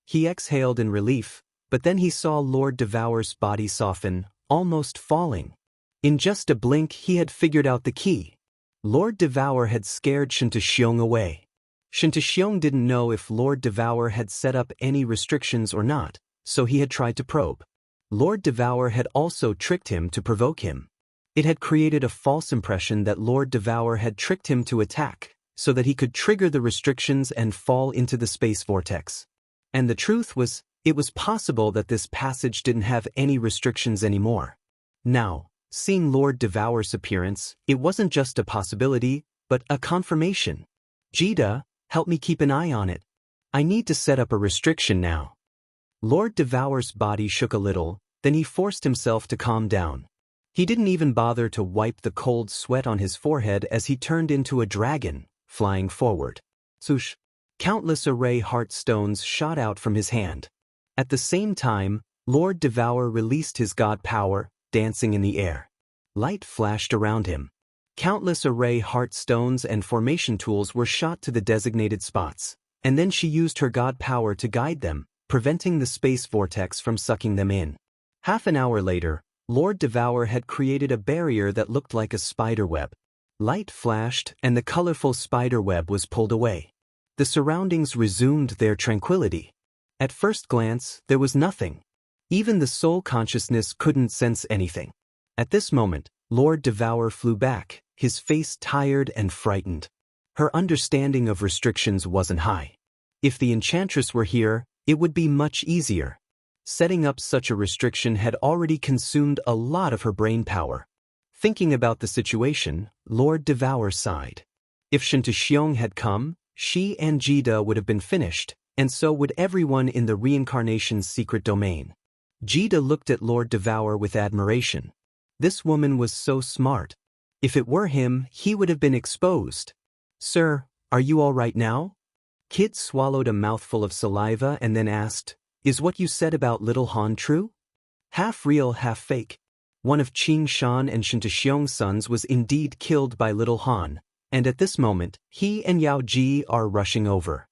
S1: He exhaled in relief, but then he saw Lord Devour's body soften, almost falling. In just a blink he had figured out the key. Lord Devour had scared Xianxia away. Xianxia didn't know if Lord Devour had set up any restrictions or not, so he had tried to probe. Lord Devour had also tricked him to provoke him. It had created a false impression that Lord Devour had tricked him to attack, so that he could trigger the restrictions and fall into the space vortex. And the truth was, it was possible that this passage didn't have any restrictions anymore. Now, seeing Lord Devour's appearance, it wasn't just a possibility, but a confirmation. Jida, help me keep an eye on it. I need to set up a restriction now. Lord Devour's body shook a little, then he forced himself to calm down. He didn't even bother to wipe the cold sweat on his forehead as he turned into a dragon, flying forward. Swoosh! Countless array heart stones shot out from his hand. At the same time, Lord Devour released his god power, dancing in the air. Light flashed around him. Countless array heart stones and formation tools were shot to the designated spots, and then she used her god power to guide them, preventing the space vortex from sucking them in. Half an hour later, Lord Devour had created a barrier that looked like a spider web. Light flashed, and the colorful spider web was pulled away. The surroundings resumed their tranquility. At first glance, there was nothing. Even the soul consciousness couldn't sense anything. At this moment, Lord Devour flew back, his face tired and frightened. Her understanding of restrictions wasn't high. If the enchantress were here, it would be much easier. Setting up such a restriction had already consumed a lot of her brain power. Thinking about the situation, Lord Devour sighed. If Xianxia had come, she and Jida would have been finished, and so would everyone in the reincarnation's secret domain. Jida looked at Lord Devour with admiration. This woman was so smart. If it were him, he would have been exposed. Sir, are you all right now? Kid swallowed a mouthful of saliva and then asked, Is what you said about Little Han true? Half real, half fake. One of Qing Shan and Shintaxiong's sons was indeed killed by Little Han, and at this moment, he and Yao Ji are rushing over.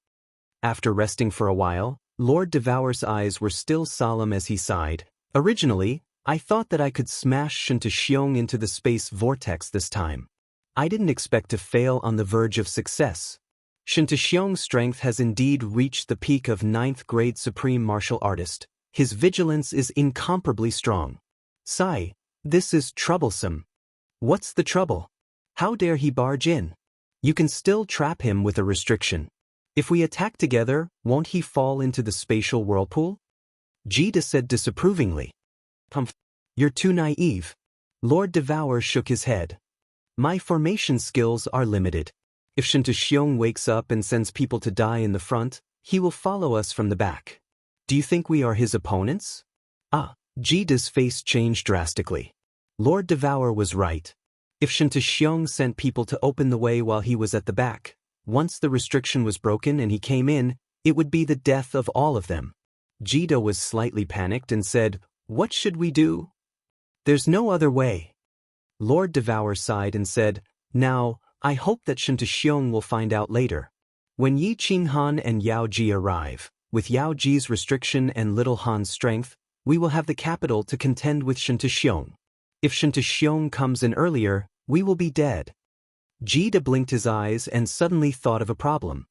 S1: After resting for a while, Lord Devour's eyes were still solemn as he sighed. Originally, I thought that I could smash Shintaxiong into the space vortex this time. I didn't expect to fail on the verge of success. Shintaxiong's strength has indeed reached the peak of 9th grade supreme martial artist. His vigilance is incomparably strong. Sigh, this is troublesome. What's the trouble? How dare he barge in? You can still trap him with a restriction. If we attack together, won't he fall into the spatial whirlpool? Jida said disapprovingly. You're too naive. Lord Devour shook his head. My formation skills are limited. If Shintaxiong wakes up and sends people to die in the front, he will follow us from the back. Do you think we are his opponents? Jida's face changed drastically. Lord Devour was right. If Shintaxiong sent people to open the way while he was at the back, once the restriction was broken and he came in, it would be the death of all of them. Jida was slightly panicked and said, "What should we do?" "There's no other way." Lord Devour sighed and said, "Now, I hope that Shintaxiong will find out later. When Yi Qinghan and Yao Ji arrive, with Yao Ji's restriction and Little Han's strength, we will have the capital to contend with Shintaxiong. If Shintaxiong comes in earlier, we will be dead." Jida blinked his eyes and suddenly thought of a problem.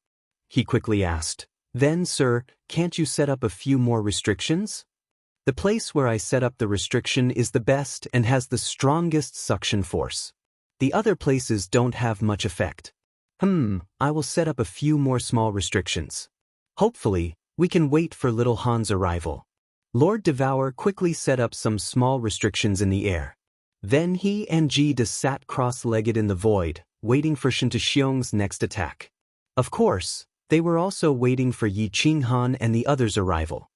S1: He quickly asked, "Then, sir, can't you set up a few more restrictions?" "The place where I set up the restriction is the best and has the strongest suction force. The other places don't have much effect." I will set up a few more small restrictions. Hopefully, we can wait for Little Han's arrival." Lord Devour quickly set up some small restrictions in the air. Then he and Jida sat cross-legged in the void, waiting for Shintaxiong's next attack. Of course, they were also waiting for Yi Qinghan and the others' arrival.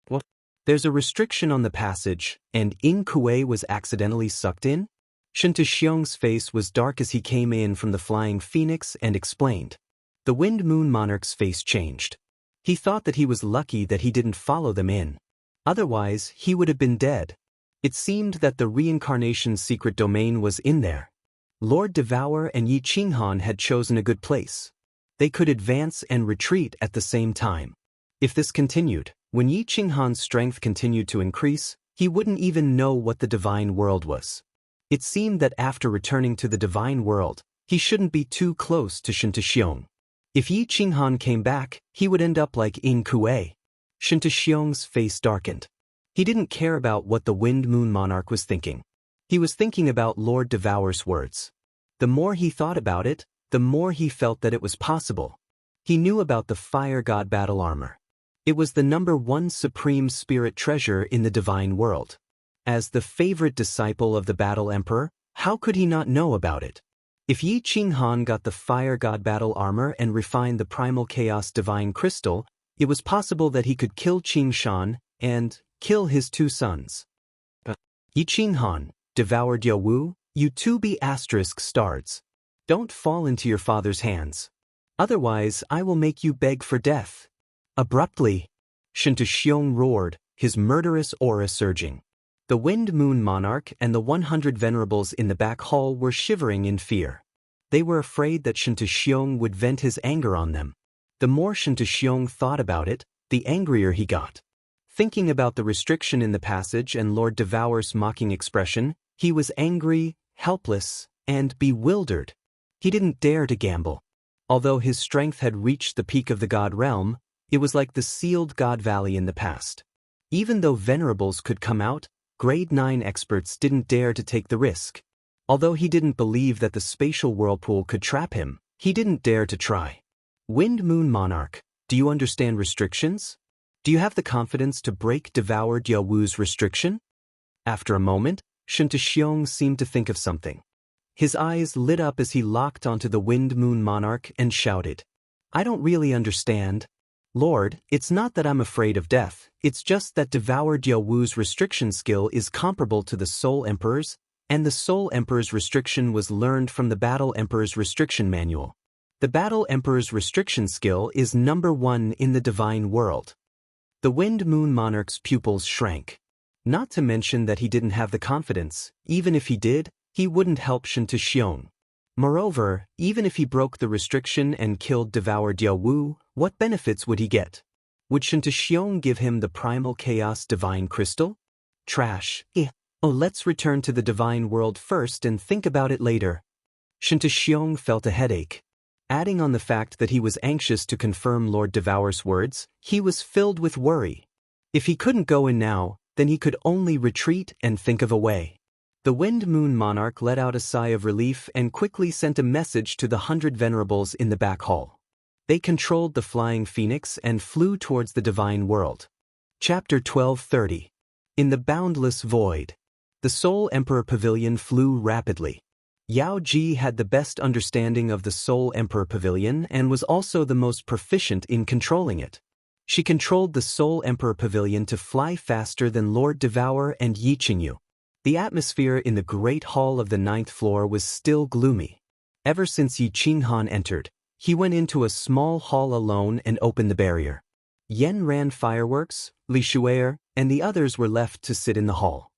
S1: "What? There's a restriction on the passage, and Ing Kuei was accidentally sucked in?" Shintaxiong's face was dark as he came in from the Flying Phoenix and explained. The Wind Moon Monarch's face changed. He thought that he was lucky that he didn't follow them in. Otherwise, he would have been dead. It seemed that the reincarnation's secret domain was in there. Lord Devour and Yi Qinghan had chosen a good place. They could advance and retreat at the same time. If this continued, when Yi Qinghan's strength continued to increase, he wouldn't even know what the divine world was. It seemed that after returning to the divine world, he shouldn't be too close to Shintaxiong. If Yi Qinghan came back, he would end up like Ing Kuei. Shintaxiong's face darkened. He didn't care about what the Wind Moon Monarch was thinking. He was thinking about Lord Devour's words. The more he thought about it, the more he felt that it was possible. He knew about the Fire God battle armor. It was the #1 supreme spirit treasure in the divine world. As the favorite disciple of the Battle Emperor, how could he not know about it? If Yi Qinghan got the Fire God battle armor and refined the Primal Chaos Divine Crystal, it was possible that he could kill Qing Shan and kill his 2 sons. Yi Qinghan, devoured Yawu, you 2 be *stards. Don't fall into your father's hands. Otherwise, I will make you beg for death. Abruptly, Shintaxiong roared, his murderous aura surging. The Wind Moon Monarch and the 100 venerables in the back hall were shivering in fear. They were afraid that Shintaxiong would vent his anger on them. The more Shintaxiong thought about it, the angrier he got. Thinking about the restriction in the passage and Lord Devour's mocking expression, he was angry, helpless, and bewildered. He didn't dare to gamble. Although his strength had reached the peak of the God realm, it was like the sealed God Valley in the past. Even though venerables could come out, Grade 9 experts didn't dare to take the risk. Although he didn't believe that the spatial whirlpool could trap him, he didn't dare to try. Wind Moon Monarch, do you understand restrictions? Do you have the confidence to break devoured Yawu's restriction? After a moment, Shintaxiong seemed to think of something. His eyes lit up as he locked onto the Wind Moon Monarch and shouted, "I don't really understand. Lord, it's not that I'm afraid of death, it's just that devoured Yawu's restriction skill is comparable to the Soul Emperor's, and the Soul Emperor's restriction was learned from the Battle Emperor's restriction manual. The Battle Emperor's restriction skill is #1 in the divine world." The Wind Moon Monarch's pupils shrank. Not to mention that he didn't have the confidence. Even if he did, he wouldn't help Xianxia. Moreover, even if he broke the restriction and killed Devour Diawu, what benefits would he get? Would Xianxia give him the primal chaos divine crystal? Trash. Oh, let's return to the divine world first and think about it later. Xianxia felt a headache. Adding on the fact that he was anxious to confirm Lord Devour's words, he was filled with worry. If he couldn't go in now, then he could only retreat and think of a way. The Wind Moon Monarch let out a sigh of relief and quickly sent a message to the 100 venerables in the back hall. They controlled the flying phoenix and flew towards the divine world. Chapter 12:30. In the boundless void. The Soul Emperor Pavilion flew rapidly. Yao Ji had the best understanding of the Soul Emperor Pavilion and was also the most proficient in controlling it. She controlled the Soul Emperor Pavilion to fly faster than Lord Devour and Yi Qingyu. The atmosphere in the Great Hall of the 9th floor was still gloomy. Ever since Yi Qinghan entered, he went into a small hall alone and opened the barrier. Yen Ran Fireworks, Li Shuer, and the others were left to sit in the hall.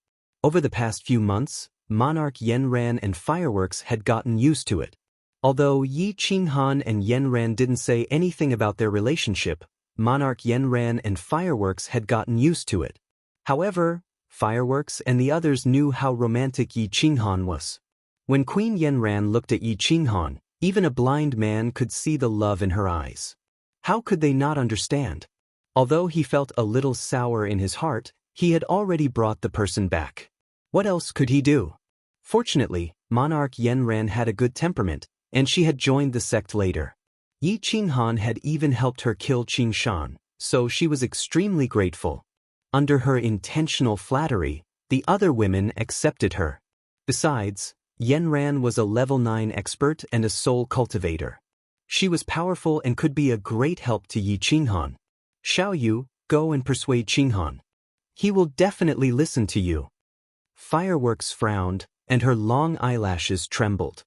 S1: Over the past few months, Monarch Yen Ran and Fireworks had gotten used to it. Although Yi Qinghan and Yen Ran didn't say anything about their relationship, Monarch Yen Ran and Fireworks had gotten used to it. However, Fireworks and the others knew how romantic Yi Qinghan was. When Queen Yen Ran looked at Yi Qinghan, even a blind man could see the love in her eyes. How could they not understand? Although he felt a little sour in his heart, he had already brought the person back. What else could he do? Fortunately, Monarch Yen Ran had a good temperament, and she had joined the sect later. Yi Qinghan had even helped her kill Qing Shan, so she was extremely grateful. Under her intentional flattery, the other women accepted her. Besides, Yen Ran was a level 9 expert and a soul cultivator. She was powerful and could be a great help to Yi Qinghan. Xiao Yu, go and persuade Qinghan. He will definitely listen to you. Fireworks frowned, and her long eyelashes trembled.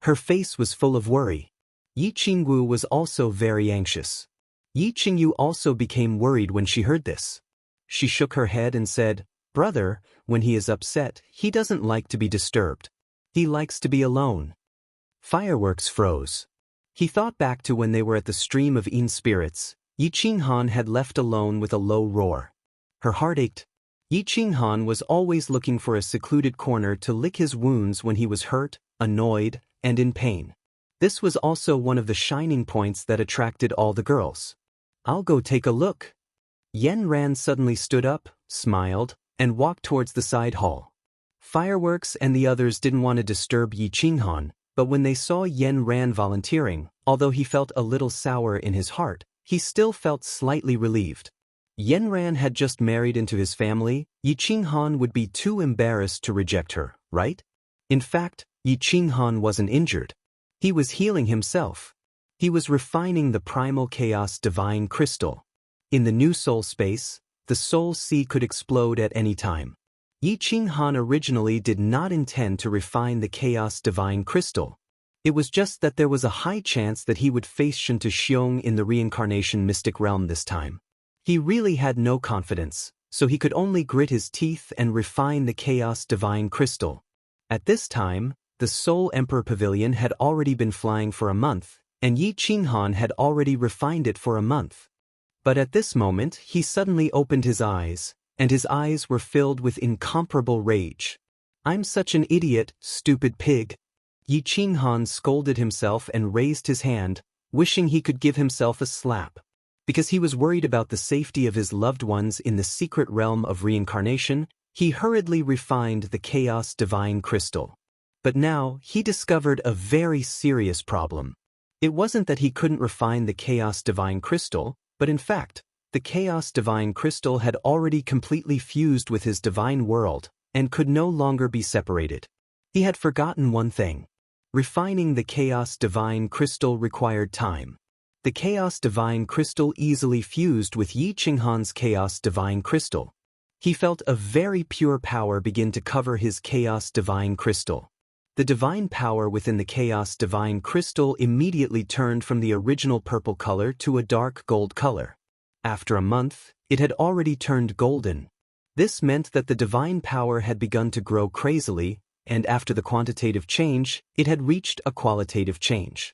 S1: Her face was full of worry. Yi Qingwu was also very anxious. Yi Qingyu also became worried when she heard this. She shook her head and said, "Brother, when he is upset, he doesn't like to be disturbed. He likes to be alone." Fireworks froze. He thought back to when they were at the stream of Yin spirits. Yi Qinghan had left alone with a low roar. Her heart ached. Yi Qinghan was always looking for a secluded corner to lick his wounds when he was hurt, annoyed, and in pain. This was also one of the shining points that attracted all the girls. "I'll go take a look." Yen Ran suddenly stood up, smiled, and walked towards the side hall. Fireworks and the others didn't want to disturb Yi Qinghan, but when they saw Yen Ran volunteering, although he felt a little sour in his heart, he still felt slightly relieved. Yen Ran had just married into his family. Yi Qinghan would be too embarrassed to reject her, right? In fact, Yi Qinghan wasn't injured. He was healing himself. He was refining the primal chaos divine crystal. In the new soul space, the soul sea could explode at any time. Yi Qinghan originally did not intend to refine the chaos divine crystal. It was just that there was a high chance that he would face Xianxia in the reincarnation mystic realm this time. He really had no confidence, so he could only grit his teeth and refine the chaos divine crystal. At this time, the Soul Emperor Pavilion had already been flying for a month, and Yi Qinghan had already refined it for a month. But at this moment, he suddenly opened his eyes, and his eyes were filled with incomparable rage. "I'm such an idiot, stupid pig." Yi Qinghan scolded himself and raised his hand, wishing he could give himself a slap. Because he was worried about the safety of his loved ones in the secret realm of reincarnation, he hurriedly refined the chaos divine crystal. But now, he discovered a very serious problem. It wasn't that he couldn't refine the chaos divine crystal, but in fact, the chaos divine crystal had already completely fused with his divine world, and could no longer be separated. He had forgotten one thing. Refining the chaos divine crystal required time. The chaos divine crystal easily fused with Yi Qinghan's chaos divine crystal. He felt a very pure power begin to cover his chaos divine crystal. The divine power within the chaos divine crystal immediately turned from the original purple color to a dark gold color. After a month, it had already turned golden. This meant that the divine power had begun to grow crazily, and after the quantitative change, it had reached a qualitative change.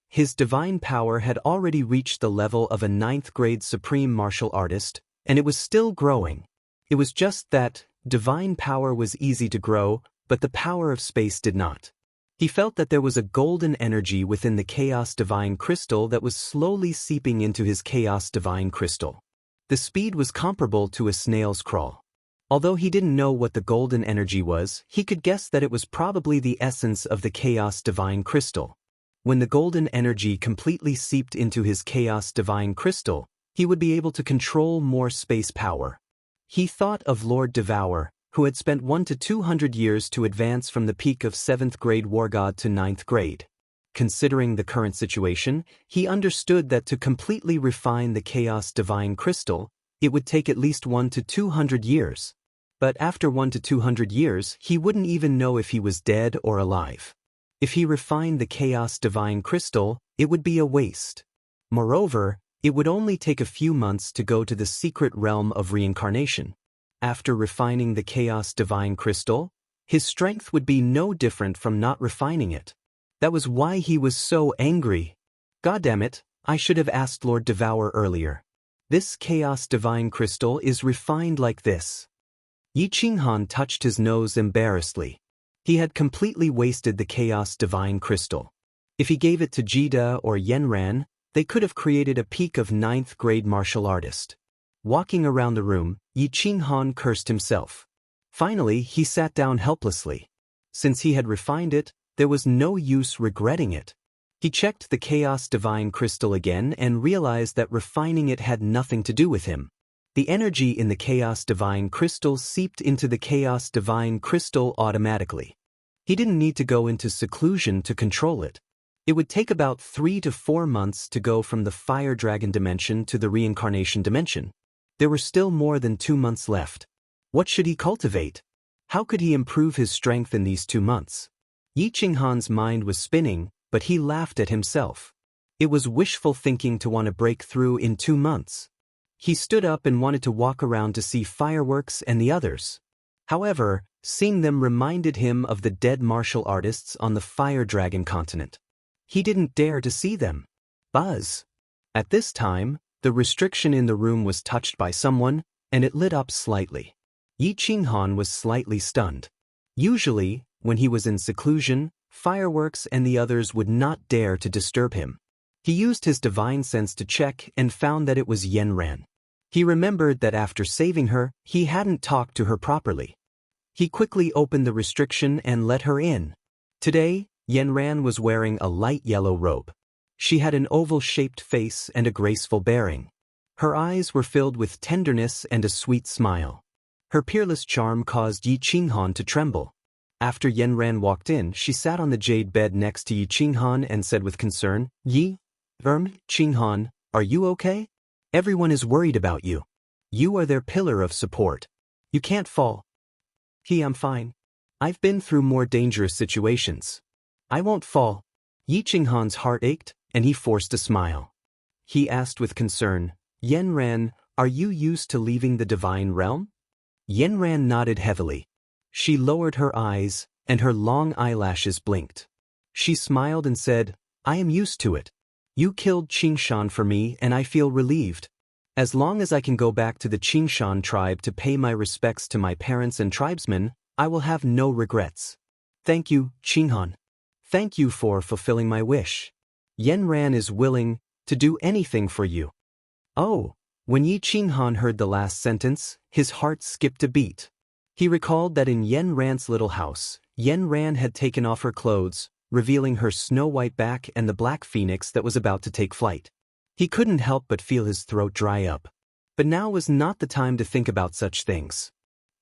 S1: His divine power had already reached the level of a 9th-grade supreme martial artist, and it was still growing. It was just that divine power was easy to grow, but the power of space did not. He felt that there was a golden energy within the Chaos Divine Crystal that was slowly seeping into his Chaos Divine Crystal. The speed was comparable to a snail's crawl. Although he didn't know what the golden energy was, he could guess that it was probably the essence of the Chaos Divine Crystal. When the golden energy completely seeped into his Chaos Divine Crystal, he would be able to control more space power. He thought of Lord Devour, who had spent 100 to 200 years to advance from the peak of 7th grade war god to 9th grade. Considering the current situation, he understood that to completely refine the Chaos Divine Crystal, it would take at least 100 to 200 years. But after 100 to 200 years, he wouldn't even know if he was dead or alive. If he refined the Chaos Divine Crystal, it would be a waste. Moreover, it would only take a few months to go to the secret realm of reincarnation. After refining the Chaos Divine Crystal, his strength would be no different from not refining it. That was why he was so angry. Goddammit, I should have asked Lord Devour earlier. This Chaos Divine Crystal is refined like this. Yi Qinghan touched his nose embarrassedly. He had completely wasted the Chaos Divine Crystal. If he gave it to Jida or Yenran, they could have created a peak of 9th grade martial artist. Walking around the room, Yi Qinghan cursed himself. Finally, he sat down helplessly. Since he had refined it, there was no use regretting it. He checked the Chaos Divine Crystal again and realized that refining it had nothing to do with him. The energy in the Chaos Divine Crystal seeped into the Chaos Divine Crystal automatically. He didn't need to go into seclusion to control it. It would take about 3 to 4 months to go from the Fire Dragon dimension to the Reincarnation dimension. There were still more than 2 months left. What should he cultivate? How could he improve his strength in these 2 months? Yi Qinghan's mind was spinning, but he laughed at himself. It was wishful thinking to want to break through in 2 months. He stood up and wanted to walk around to see fireworks and the others. However, seeing them reminded him of the dead martial artists on the Fire Dragon continent. He didn't dare to see them. Buzz. At this time, the restriction in the room was touched by someone, and it lit up slightly. Yi Qinghan was slightly stunned. Usually, when he was in seclusion, fireworks and the others would not dare to disturb him. He used his divine sense to check and found that it was Yenran. He remembered that after saving her, he hadn't talked to her properly. He quickly opened the restriction and let her in. Today, Yenran was wearing a light yellow robe. She had an oval-shaped face and a graceful bearing. Her eyes were filled with tenderness and a sweet smile. Her peerless charm caused Yi Qinghan to tremble. After Yenran walked in, she sat on the jade bed next to Yi Qinghan and said with concern, Yi Qinghan, are you okay? Everyone is worried about you. You are their pillar of support. You can't fall. I'm fine. I've been through more dangerous situations. I won't fall. Yi Qinghan's heart ached, and he forced a smile. He asked with concern, Yenran, are you used to leaving the divine realm? Yenran nodded heavily. She lowered her eyes, and her long eyelashes blinked. She smiled and said, I am used to it. You killed Qingshan for me and I feel relieved. As long as I can go back to the Qingshan tribe to pay my respects to my parents and tribesmen, I will have no regrets. Thank you, Qinghan. Thank you for fulfilling my wish. Yenran is willing to do anything for you. Oh, when Yi Qinghan heard the last sentence, his heart skipped a beat. He recalled that in Yenran's little house, Yenran had taken off her clothes, revealing her snow-white back and the black phoenix that was about to take flight. He couldn't help but feel his throat dry up. But now was not the time to think about such things.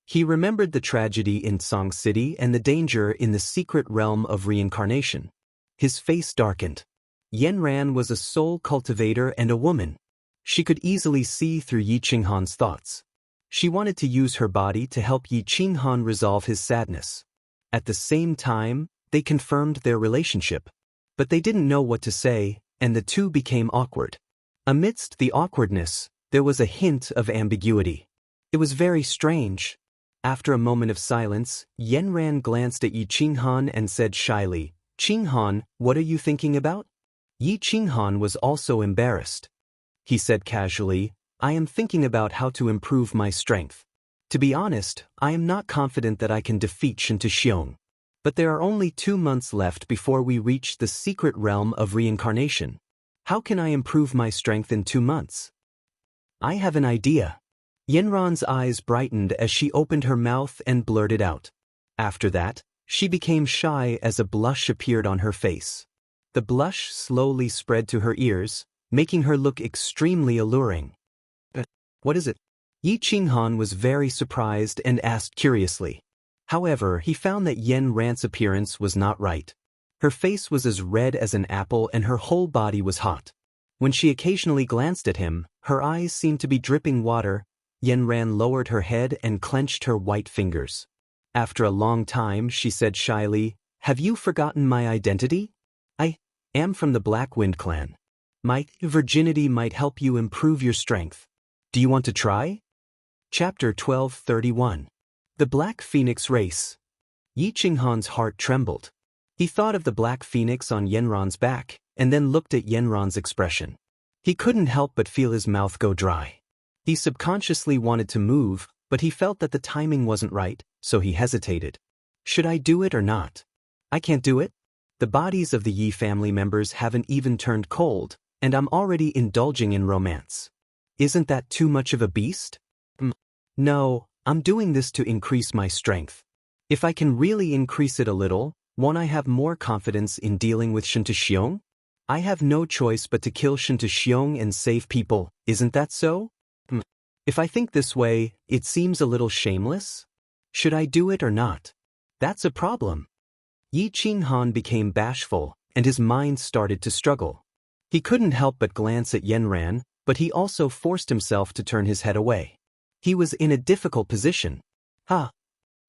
S1: He remembered the tragedy in Song City and the danger in the secret realm of reincarnation. His face darkened. Yenran was a soul cultivator and a woman. She could easily see through Yi Qinghan's thoughts. She wanted to use her body to help Yi Qinghan resolve his sadness. At the same time, they confirmed their relationship. But they didn't know what to say, and the two became awkward. Amidst the awkwardness, There was a hint of ambiguity. It was very strange. After a moment of silence, Yanran glanced at Yi Qinghan and said shyly, "Qinghan, what are you thinking about?" Yi Qinghan was also embarrassed. He said casually, "I am thinking about how to improve my strength. To be honest, I am not confident that I can defeat Xianxia. But there are only 2 months left before we reach the secret realm of reincarnation. How can I improve my strength in 2 months? I have an idea." Yanran's eyes brightened as she opened her mouth and blurted out. After that, she became shy as a blush appeared on her face. The blush slowly spread to her ears, making her look extremely alluring. "What is it?" Yi Qinghan was very surprised and asked curiously. However, he found that Yanran's appearance was not right. Her face was as red as an apple and her whole body was hot. When she occasionally glanced at him, her eyes seemed to be dripping water. Yanran lowered her head and clenched her white fingers. After a long time, she said shyly, "Have you forgotten my identity? I am from the Black Wind clan. My virginity might help you improve your strength. Do you want to try?" Chapter 12:31. The Black Phoenix Race. Yi Qinghan's heart trembled. He thought of the Black Phoenix on Yanran's back, and then looked at Yanran's expression. He couldn't help but feel his mouth go dry. He subconsciously wanted to move, but he felt that the timing wasn't right, so he hesitated. Should I do it or not? I can't do it. The bodies of the Yi family members haven't even turned cold, and I'm already indulging in romance. Isn't that too much of a beast? No, I'm doing this to increase my strength. If I can really increase it a little, won't I have more confidence in dealing with Xianxia? I have no choice but to kill Xianxia and save people, isn't that so? If I think this way, it seems a little shameless. Should I do it or not? That's a problem. Yi Qinghan became bashful, and his mind started to struggle. He couldn't help but glance at Yanran, but he also forced himself to turn his head away. He was in a difficult position.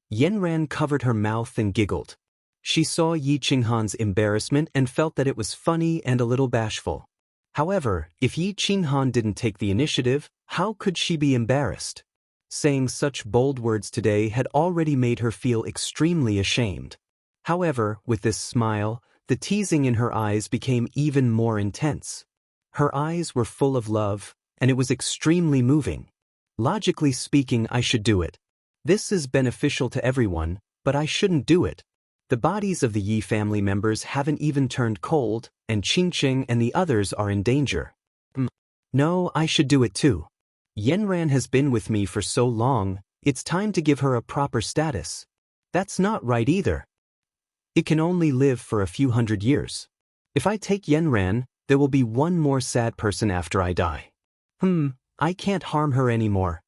S1: Yanran covered her mouth and giggled. She saw Yi Qinghan's embarrassment and felt that it was funny and a little bashful. However, if Yi Qinghan didn't take the initiative, how could she be embarrassed? Saying such bold words today had already made her feel extremely ashamed. However, with this smile, the teasing in her eyes became even more intense. Her eyes were full of love, and it was extremely moving. Logically speaking, I should do it. This is beneficial to everyone, but I shouldn't do it. The bodies of the Yi family members haven't even turned cold, and Qingqing and the others are in danger. No, I should do it too. Yanran has been with me for so long, it's time to give her a proper status. That's not right either. It can only live for a few hundred years. If I take Yanran, there will be one more sad person after I die. I can't harm her anymore.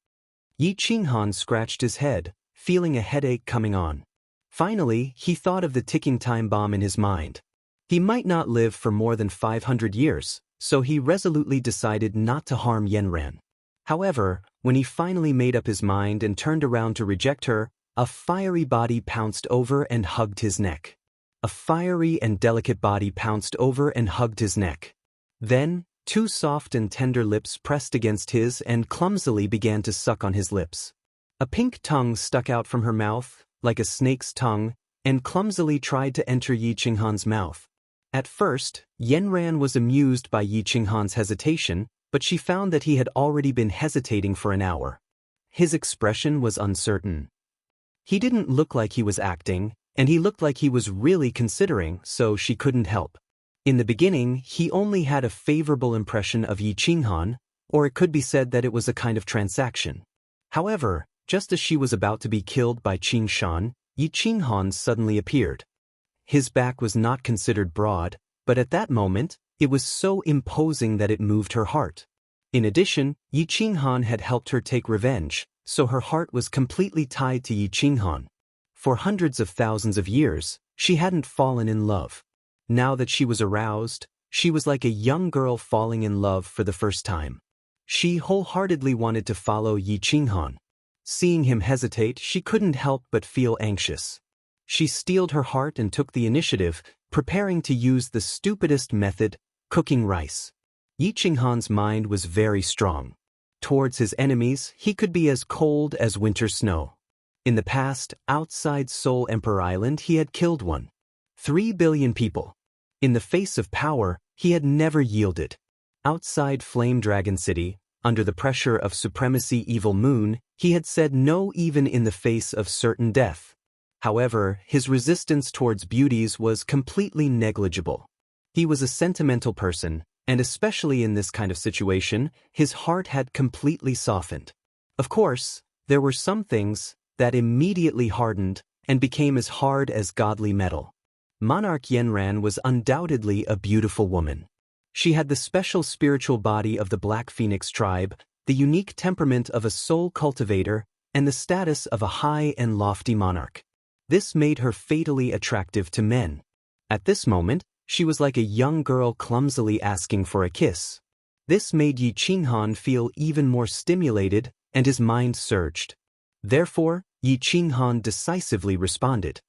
S1: Yi Qinghan scratched his head, feeling a headache coming on. Finally, he thought of the ticking time bomb in his mind. He might not live for more than 500 years, so he resolutely decided not to harm Yanran. However, when he finally made up his mind and turned around to reject her, a fiery body pounced over and hugged his neck. A fiery and delicate body pounced over and hugged his neck. Then, 2 soft and tender lips pressed against his and clumsily began to suck on his lips. A pink tongue stuck out from her mouth, like a snake's tongue, and clumsily tried to enter Yi Qinghan's mouth. At first, Yanran was amused by Yi Qinghan's hesitation, but she found that he had already been hesitating for an hour. His expression was uncertain. He didn't look like he was acting, and he looked like he was really considering, so she couldn't help. In the beginning, he only had a favorable impression of Yi Qinghan, or it could be said that it was a kind of transaction. However, just as she was about to be killed by Qingshan, Yi Qinghan suddenly appeared. His back was not considered broad, but at that moment, it was so imposing that it moved her heart. In addition, Yi Qinghan had helped her take revenge, so her heart was completely tied to Yi Qinghan. For hundreds of thousands of years, she hadn't fallen in love. Now that she was aroused, she was like a young girl falling in love for the first time. She wholeheartedly wanted to follow Yi Qinghan. Seeing him hesitate, she couldn't help but feel anxious. She steeled her heart and took the initiative, preparing to use the stupidest method, cooking rice. Yi Qinghan's mind was very strong. Towards his enemies, he could be as cold as winter snow. In the past, outside Soul Emperor Island, he had killed 3 billion people. In the face of power, he had never yielded. Outside Flame Dragon City, under the pressure of Supremacy Evil Moon, he had said no even in the face of certain death. However, his resistance towards beauties was completely negligible. He was a sentimental person, and especially in this kind of situation, his heart had completely softened. Of course, there were some things that immediately hardened and became as hard as godly metal. Monarch Yanran was undoubtedly a beautiful woman. She had the special spiritual body of the Black Phoenix tribe, the unique temperament of a soul cultivator, and the status of a high and lofty monarch. This made her fatally attractive to men. At this moment, she was like a young girl clumsily asking for a kiss. This made Yi Qinghan feel even more stimulated, and his mind surged. Therefore, Yi Qinghan decisively responded.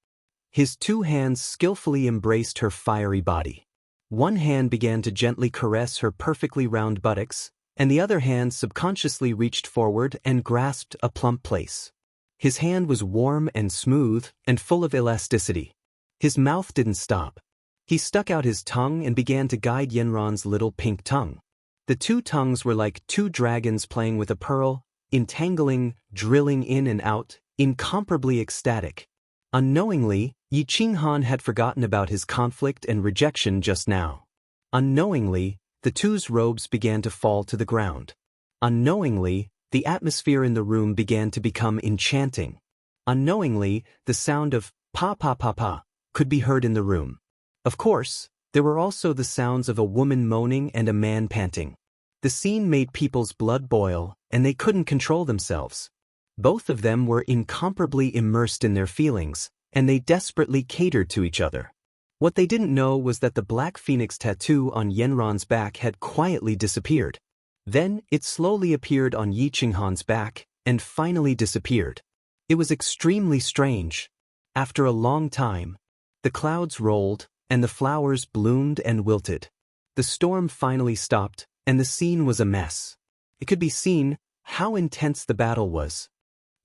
S1: His 2 hands skillfully embraced her fiery body. One hand began to gently caress her perfectly round buttocks, and the other hand subconsciously reached forward and grasped a plump place. His hand was warm and smooth and full of elasticity. His mouth didn't stop. He stuck out his tongue and began to guide Yanran's little pink tongue. The 2 tongues were like 2 dragons playing with a pearl, entangling, drilling in and out, incomparably ecstatic. Unknowingly, Yi Qinghan had forgotten about his conflict and rejection just now. Unknowingly, the 2's robes began to fall to the ground. Unknowingly, the atmosphere in the room began to become enchanting. Unknowingly, the sound of pa pa pa pa could be heard in the room. Of course, there were also the sounds of a woman moaning and a man panting. The scene made people's blood boil, and they couldn't control themselves. Both of them were incomparably immersed in their feelings, and they desperately catered to each other. What they didn't know was that the Black Phoenix tattoo on Yanran's back had quietly disappeared. Then, it slowly appeared on Yi Qinghan's back, and finally disappeared. It was extremely strange. After a long time, the clouds rolled, and the flowers bloomed and wilted. The storm finally stopped, and the scene was a mess. It could be seen how intense the battle was.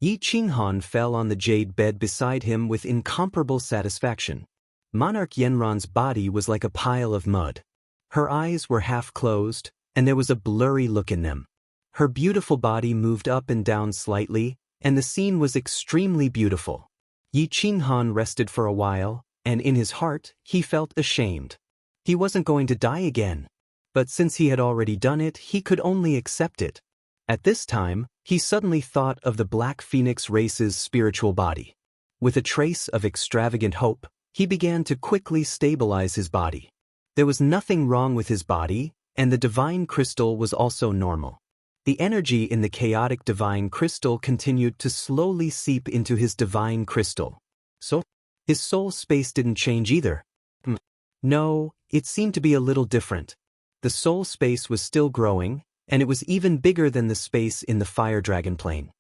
S1: Yi Qinghan fell on the jade bed beside him with incomparable satisfaction. Monarch Yanran's body was like a pile of mud. Her eyes were half closed, and there was a blurry look in them. Her beautiful body moved up and down slightly, and the scene was extremely beautiful. Yi Qinghan rested for a while, and in his heart, he felt ashamed. He wasn't going to die again. But since he had already done it, he could only accept it. At this time, he suddenly thought of the Black Phoenix race's spiritual body. With a trace of extravagant hope, he began to quickly stabilize his body. There was nothing wrong with his body, and the divine crystal was also normal. The energy in the chaotic divine crystal continued to slowly seep into his divine crystal. So, his soul space didn't change either. No, it seemed to be a little different. The soul space was still growing, and it was even bigger than the space in the Fire Dragon plane.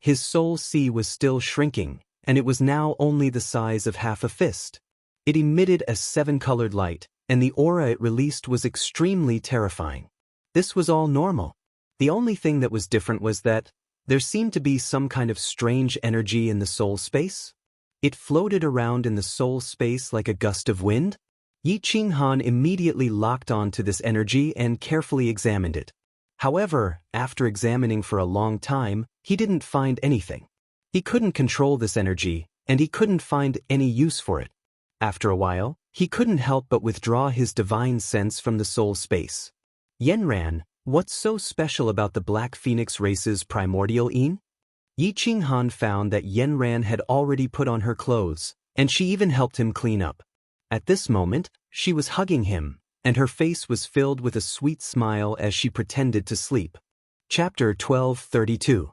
S1: His soul sea was still shrinking, and it was now only the size of half a fist. It emitted a 7-colored light, and the aura it released was extremely terrifying. This was all normal. The only thing that was different was that there seemed to be some kind of strange energy in the soul space. It floated around in the soul space like a gust of wind. Yi Qinghan immediately locked on to this energy and carefully examined it. However, after examining for a long time, he didn't find anything. He couldn't control this energy, and he couldn't find any use for it. After a while, he couldn't help but withdraw his divine sense from the soul space. Yanran, what's so special about the Black Phoenix race's primordial yin? Yi Qinghan found that Yanran had already put on her clothes, and she even helped him clean up. At this moment, she was hugging him, and her face was filled with a sweet smile as she pretended to sleep. Chapter 1232.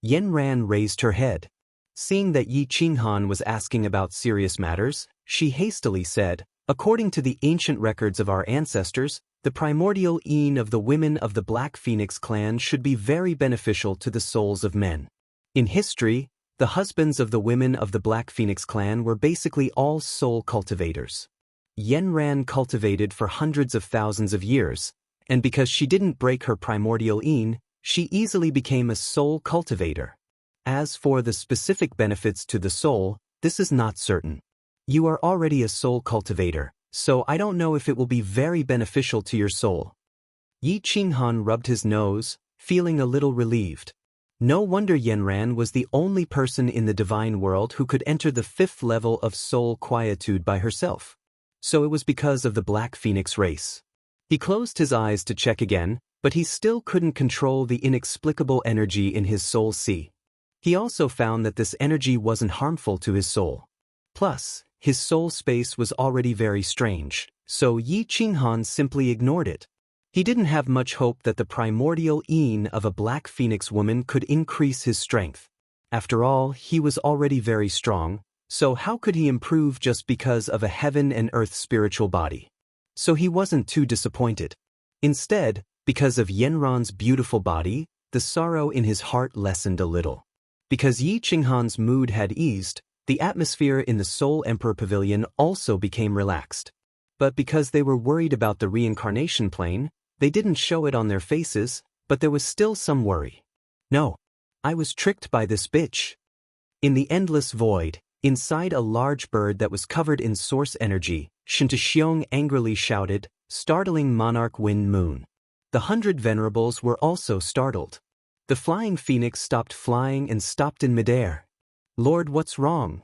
S1: Yanran raised her head. Seeing that Yi Qinghan was asking about serious matters, she hastily said, "According to the ancient records of our ancestors, the primordial yin of the women of the Black Phoenix clan should be very beneficial to the souls of men. In history, the husbands of the women of the Black Phoenix clan were basically all soul cultivators. Yanran cultivated for hundreds of thousands of years, and because she didn't break her primordial yin, She easily became a soul cultivator. As for the specific benefits to the soul, this is not certain. You are already a soul cultivator, so I don't know if it will be very beneficial to your soul. Yi Qinghan rubbed his nose, feeling a little relieved. No wonder Yanran was the only person in the divine world who could enter the 5th level of soul quietude by herself. So it was because of the Black Phoenix race. He closed his eyes to check again, but he still couldn't control the inexplicable energy in his soul sea. He also found that this energy wasn't harmful to his soul. Plus, his soul space was already very strange, so Yi Qinghan simply ignored it. He didn't have much hope that the primordial yin of a Black Phoenix woman could increase his strength. After all, he was already very strong, so how could he improve just because of a heaven and earth spiritual body? So he wasn't too disappointed. Instead, because of Yanran's beautiful body, the sorrow in his heart lessened a little. Because Yi Qinghan's mood had eased, the atmosphere in the Soul Emperor Pavilion also became relaxed. But because they were worried about the reincarnation plane, they didn't show it on their faces, but there was still some worry. No. I was tricked by this bitch. In the endless void, inside a large bird that was covered in source energy, Xianxia angrily shouted, startling Monarch Wind Moon. The 100 venerables were also startled. The flying phoenix stopped flying and stopped in midair. Lord, what's wrong?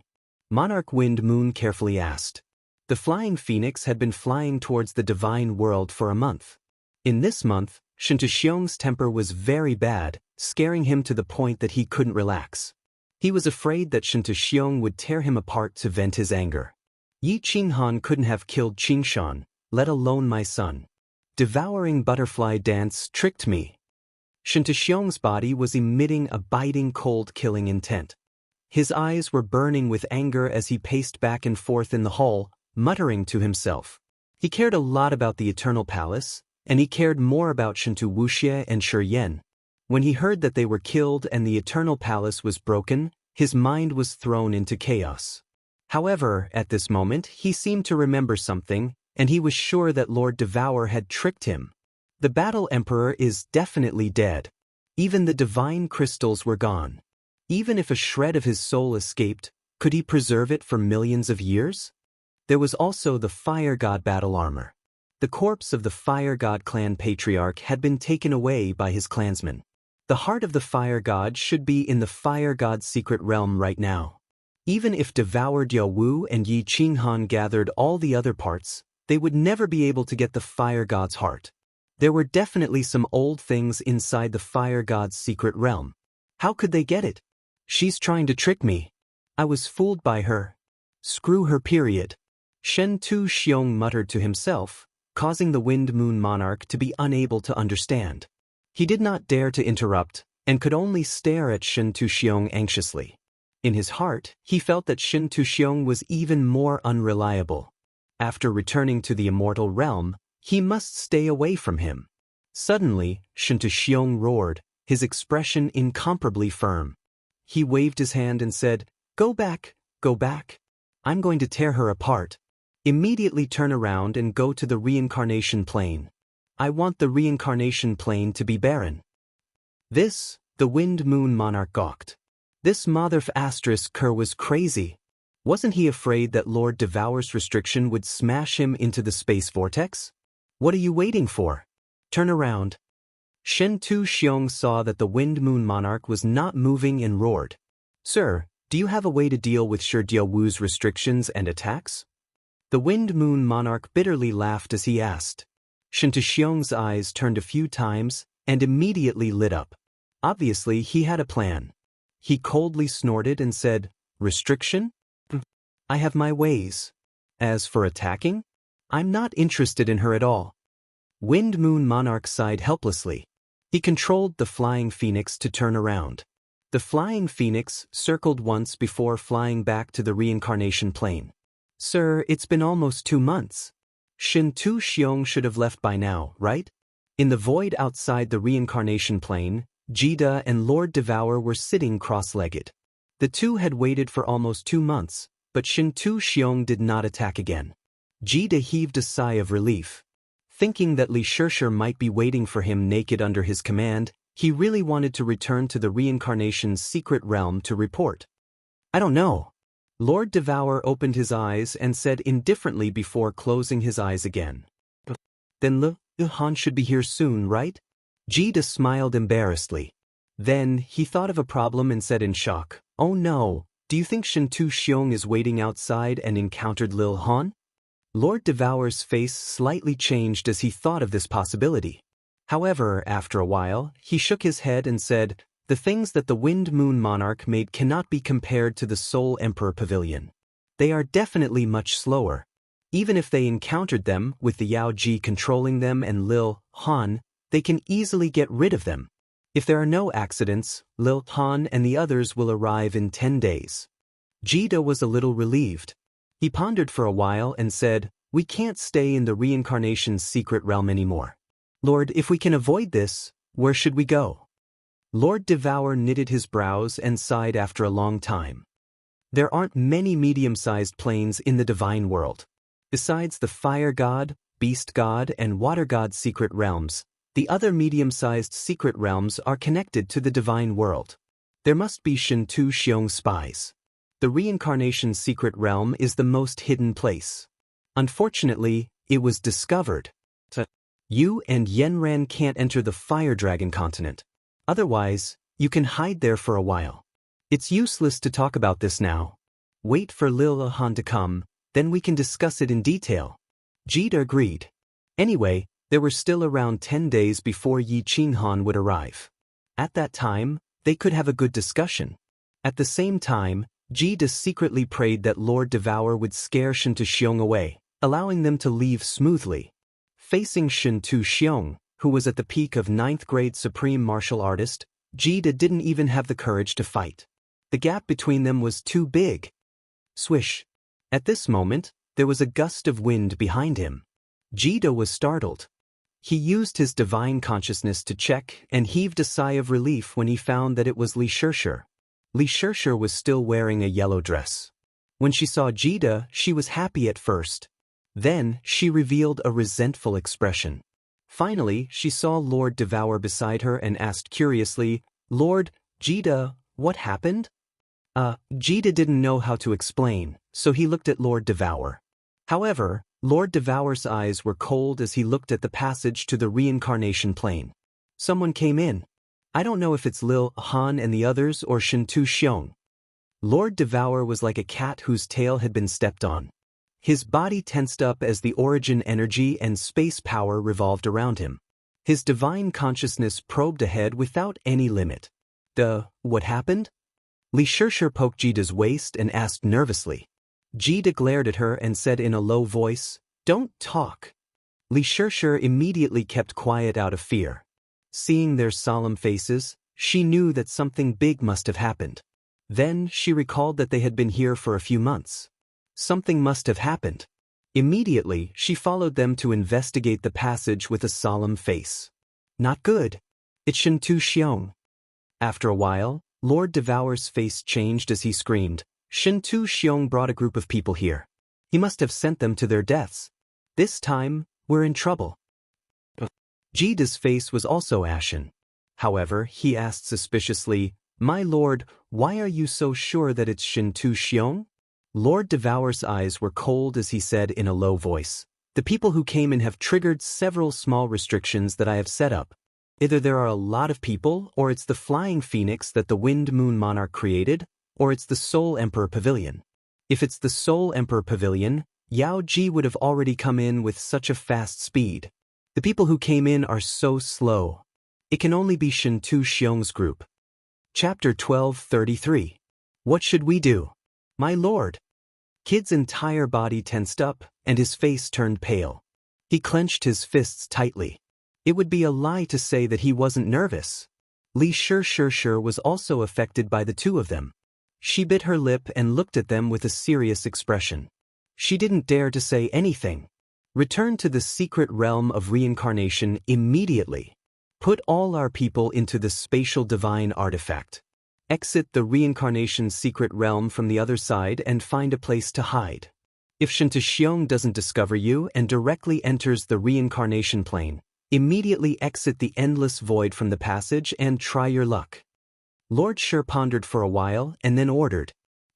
S1: Monarch Wind Moon carefully asked. The flying phoenix had been flying towards the divine world for a month. In this month, Xianxia's temper was very bad, scaring him to the point that he couldn't relax. He was afraid that Xianxia would tear him apart to vent his anger. Yi Qinghan couldn't have killed Qingshan, let alone my son. Devouring butterfly dance tricked me. Xianxia's body was emitting a biting cold killing intent. His eyes were burning with anger as he paced back and forth in the hall, muttering to himself. He cared a lot about the Eternal Palace, and he cared more about Wuxia and Shi. When he heard that they were killed and the Eternal Palace was broken, his mind was thrown into chaos. However, at this moment, he seemed to remember something, and he was sure that Lord Devour had tricked him. The Battle Emperor is definitely dead. Even the divine crystals were gone. Even if a shred of his soul escaped, could he preserve it for millions of years? There was also the Fire God battle armor. The corpse of the Fire God clan patriarch had been taken away by his clansmen. The heart of the Fire God should be in the Fire God's secret realm right now. Even if Devoured Yaowu and Yi Qinghan gathered all the other parts, they would never be able to get the Fire God's heart. There were definitely some old things inside the Fire God's secret realm. How could they get it? She's trying to trick me. I was fooled by her. Screw her, period. Xianxia muttered to himself, causing the Wind Moon Monarch to be unable to understand. He did not dare to interrupt, and could only stare at Xianxia anxiously. In his heart, he felt that Xianxia was even more unreliable. After returning to the immortal realm, he must stay away from him. Suddenly, Xianxia roared, his expression incomparably firm. He waved his hand and said, "Go back, go back. I'm going to tear her apart. Immediately turn around and go to the reincarnation plane. I want the reincarnation plane to be barren." This, the Wind Moon Monarch gawked. This mother-f***er was crazy. Wasn't he afraid that Lord Devour's restriction would smash him into the space vortex? What are you waiting for? Turn around. Xianxia saw that the Wind Moon Monarch was not moving and roared. "Sir, do you have a way to deal with Shi Diawu's restrictions and attacks?" The Wind Moon Monarch bitterly laughed as he asked. Xianxia's eyes turned a few times and immediately lit up. Obviously, he had a plan. He coldly snorted and said, "Restriction? I have my ways. As for attacking, I'm not interested in her at all." Wind Moon Monarch sighed helplessly. He controlled the flying phoenix to turn around. The flying phoenix circled once before flying back to the reincarnation plane. "Sir, it's been almost 2 months. Xianxia should have left by now, right?" In the void outside the reincarnation plane, Jida and Lord Devour were sitting cross-legged. The two had waited for almost 2 months, but Xianxia did not attack again. Jida heaved a sigh of relief. Thinking that Li Shishir might be waiting for him naked under his command, He really wanted to return to the reincarnation's secret realm to report. I don't know. Lord Devour opened his eyes and said indifferently before closing his eyes again. Then Le Han should be here soon, right? Jida smiled embarrassedly. Then he thought of a problem and said in shock, oh no, do you think Shen Tu Xiong is waiting outside and encountered Lil Han? Lord Devour's face slightly changed as he thought of this possibility. However, after a while, he shook his head and said, the things that the Wind Moon Monarch made cannot be compared to the Soul Emperor Pavilion. They are definitely much slower. Even if they encountered them, with the Yao Ji controlling them and Lil Han, they can easily get rid of them. If there are no accidents, Lil Han and the others will arrive in 10 days. Jida was a little relieved. He pondered for a while and said, we can't stay in the reincarnation's secret realm anymore. Lord, if we can avoid this, where should we go? Lord Devour knitted his brows and sighed after a long time. There aren't many medium-sized planes in the divine world. Besides the Fire God, Beast God, and Water God secret realms, the other medium-sized secret realms are connected to the divine world. There must be Shen Tu Xiong spies. The reincarnation secret realm is the most hidden place. Unfortunately, it was discovered. You and Yenran can't enter the Fire Dragon continent. Otherwise, you can hide there for a while. It's useless to talk about this now. Wait for Lil Han to come, then we can discuss it in detail. Jida agreed. Anyway, there were still around 10 days before Yi Qinghan would arrive. At that time, they could have a good discussion. At the same time, Jida secretly prayed that Lord Devour would scare Shen Tu Xiong away, allowing them to leave smoothly. Facing Shen Tu Xiong, who was at the peak of 9th grade supreme martial artist, Jida didn't even have the courage to fight. The gap between them was too big. Swish. At this moment, there was a gust of wind behind him. Jida was startled. He used his divine consciousness to check and heaved a sigh of relief when he found that it was Li Shirshir. Li Shirshir was still wearing a yellow dress. When she saw Jida, she was happy at first. Then, she revealed a resentful expression. Finally, she saw Lord Devour beside her and asked curiously, Lord, Jida, what happened? Jida didn't know how to explain, so he looked at Lord Devour. However, Lord Devour's eyes were cold as he looked at the passage to the reincarnation plane. Someone came in. I don't know if it's Lil Han and the others or Shen Tu Xiong. Lord Devour was like a cat whose tail had been stepped on. His body tensed up as the origin energy and space power revolved around him. His divine consciousness probed ahead without any limit. What happened? Li Shirshir poked Jida's waist and asked nervously. Jida glared at her and said in a low voice, don't talk. Li Shirshir immediately kept quiet out of fear. Seeing their solemn faces, she knew that something big must have happened. Then she recalled that they had been here for a few months. Something must have happened. Immediately, she followed them to investigate the passage with a solemn face. Not good. It's Shen Tu Xiong. After a while, Lord Devour's face changed as he screamed, Shen Tu Xiong brought a group of people here. He must have sent them to their deaths. This time, we're in trouble. Jida's face was also ashen. However, he asked suspiciously, my lord, why are you so sure that it's Shen Tu Xiong? Lord Devour's eyes were cold as he said in a low voice, the people who came in have triggered several small restrictions that I have set up. Either there are a lot of people, or it's the flying phoenix that the Wind Moon Monarch created, or it's the Soul Emperor Pavilion. If it's the Soul Emperor Pavilion, Yao Ji would have already come in with such a fast speed. The people who came in are so slow. It can only be Shen Tu Xiong's group. Chapter 12:33. What should we do? My lord. Kid's entire body tensed up, and his face turned pale. He clenched his fists tightly. It would be a lie to say that he wasn't nervous. Li Shirshir was also affected by the two of them. She bit her lip and looked at them with a serious expression. She didn't dare to say anything. Return to the secret realm of reincarnation immediately. Put all our people into the spatial divine artifact. Exit the reincarnation's secret realm from the other side and find a place to hide. If Shen Tu Xiong doesn't discover you and directly enters the reincarnation plane, Immediately exit the endless void from the passage and try your luck. Lord Shi pondered for a while and then ordered.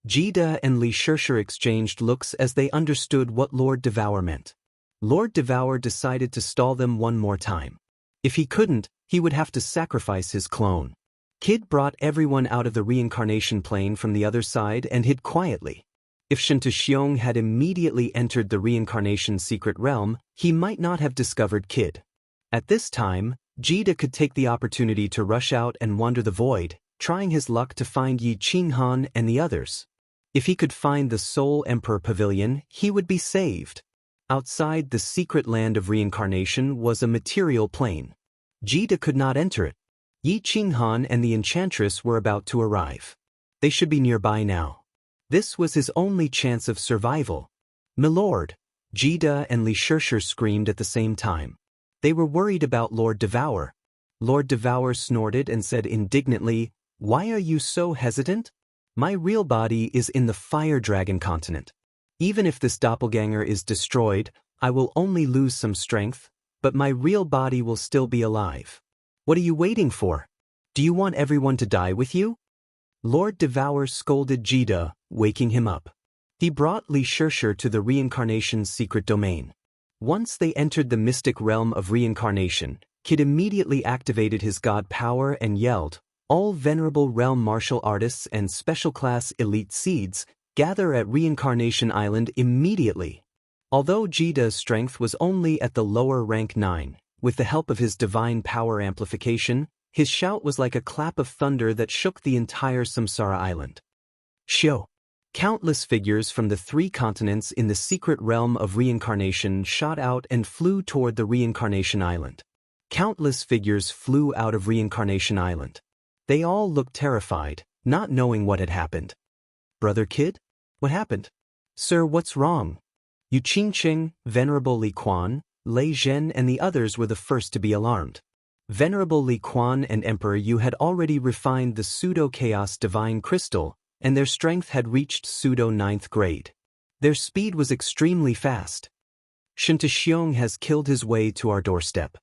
S1: Jida and Li Shishir exchanged looks as they understood what Lord Devour meant. Lord Devour decided to stall them one more time. If he couldn't, he would have to sacrifice his clone. Kid brought everyone out of the reincarnation plane from the other side and hid quietly. If Xianxia had immediately entered the reincarnation secret realm, he might not have discovered Kid. At this time, Jida could take the opportunity to rush out and wander the void, trying his luck to find Yi Qinghan and the others. If he could find the Soul Emperor Pavilion, he would be saved. Outside the secret land of reincarnation was a material plane. Jida could not enter it. Yi Qinghan and the Enchantress were about to arrive. They should be nearby now. This was his only chance of survival. "Milord!" Jida and Li Shishir screamed at the same time. They were worried about Lord Devour. Lord Devour snorted and said indignantly, "Why are you so hesitant? My real body is in the Fire Dragon continent. Even if this doppelganger is destroyed, I will only lose some strength, but my real body will still be alive. What are you waiting for? Do you want everyone to die with you?" Lord Devour scolded Jida, waking him up. He brought Li Shishir to the reincarnation's secret domain. Once they entered the mystic realm of reincarnation, Kid immediately activated his god power and yelled, "All venerable realm martial artists and special class elite seeds, gather at Reincarnation Island immediately." Although Jida's strength was only at the lower rank 9, with the help of his divine power amplification, his shout was like a clap of thunder that shook the entire Samsara Island. Shio! Countless figures from the 3 continents in the secret realm of reincarnation shot out and flew toward the Reincarnation Island. Countless figures flew out of Reincarnation Island. They all looked terrified, not knowing what had happened. "Brother Kid? What happened?" "Sir, what's wrong?" Yu Qingqing, Venerable Li Quan, Lei Zhen and the others were the first to be alarmed. Venerable Li Quan and Emperor Yu had already refined the pseudo-chaos divine crystal, and their strength had reached pseudo-9th grade. Their speed was extremely fast. "Xianxia has killed his way to our doorstep.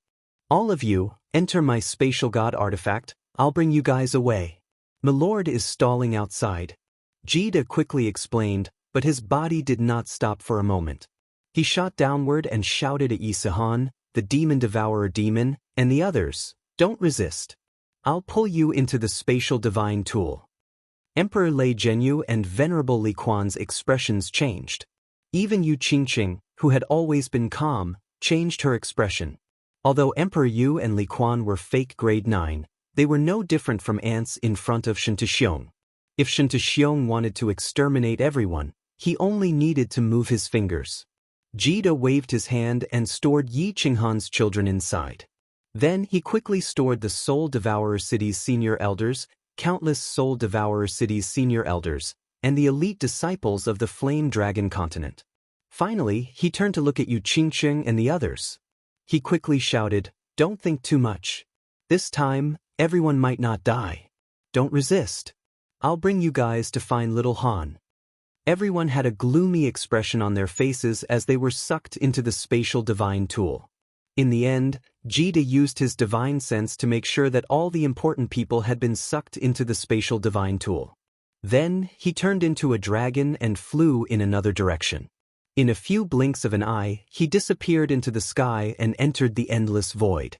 S1: All of you, enter my spatial god artifact, I'll bring you guys away. Milord is stalling outside." Jida quickly explained, but his body did not stop for a moment. He shot downward and shouted at Yi Sihan, the demon devourer demon, and the others, "Don't resist. I'll pull you into the spatial divine tool." Emperor Lei Zhenyu and Venerable Li Quan's expressions changed. Even Yu Qingqing, who had always been calm, changed her expression. Although Emperor Yu and Li Quan were fake grade 9, they were no different from ants in front of Xianxia. If Xianxia wanted to exterminate everyone, he only needed to move his fingers. Jida waved his hand and stored Yi Qinghan's children inside. Then he quickly stored the Soul Devourer City's senior elders, countless Soul Devourer City's senior elders, and the elite disciples of the Flame Dragon continent. Finally, he turned to look at Yu Qingqing and the others. He quickly shouted, "Don't think too much. This time, everyone might not die. Don't resist. I'll bring you guys to find little Han." Everyone had a gloomy expression on their faces as they were sucked into the spatial divine tool. In the end, Jida used his divine sense to make sure that all the important people had been sucked into the spatial divine tool. Then, he turned into a dragon and flew in another direction. In a few blinks of an eye, he disappeared into the sky and entered the endless void.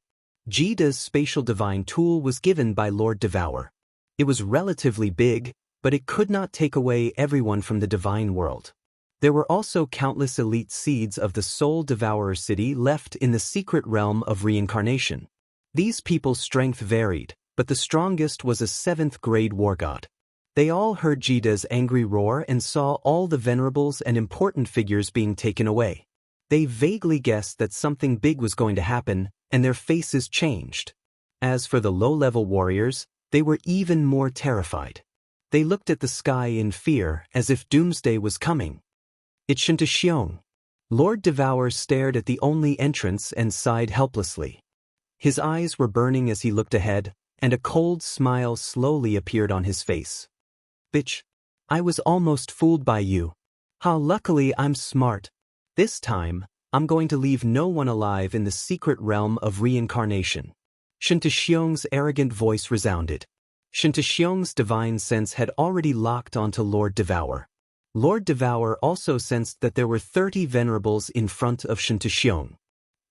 S1: Jida's spatial divine tool was given by Lord Devour. It was relatively big, but it could not take away everyone from the divine world. There were also countless elite seeds of the Soul Devourer City left in the secret realm of reincarnation. These people's strength varied, but the strongest was a 7th grade war god. They all heard Jida's angry roar and saw all the venerables and important figures being taken away. They vaguely guessed that something big was going to happen, and their faces changed. As for the low-level warriors, they were even more terrified. They looked at the sky in fear, as if doomsday was coming. "It's Xianxia." Lord Devour stared at the only entrance and sighed helplessly. His eyes were burning as he looked ahead, and a cold smile slowly appeared on his face. "Bitch. I was almost fooled by you. How luckily I'm smart. This time, I'm going to leave no one alive in the secret realm of reincarnation. Xianxia's arrogant voice resounded. Xianxia's divine sense had already locked onto Lord Devour. Lord Devour also sensed that there were 30 venerables in front of Xianxia.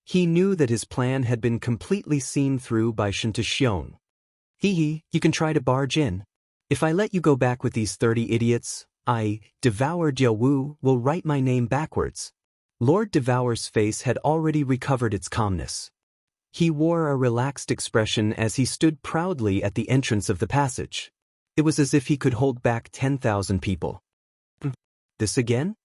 S1: He knew that his plan had been completely seen through by Xianxia. Hee, you can try to barge in. If I let you go back with these 30 idiots, I, Devour Jiawu, will write my name backwards. Lord Devour's face had already recovered its calmness. He wore a relaxed expression as he stood proudly at the entrance of the passage. It was as if he could hold back 10,000 people. This again?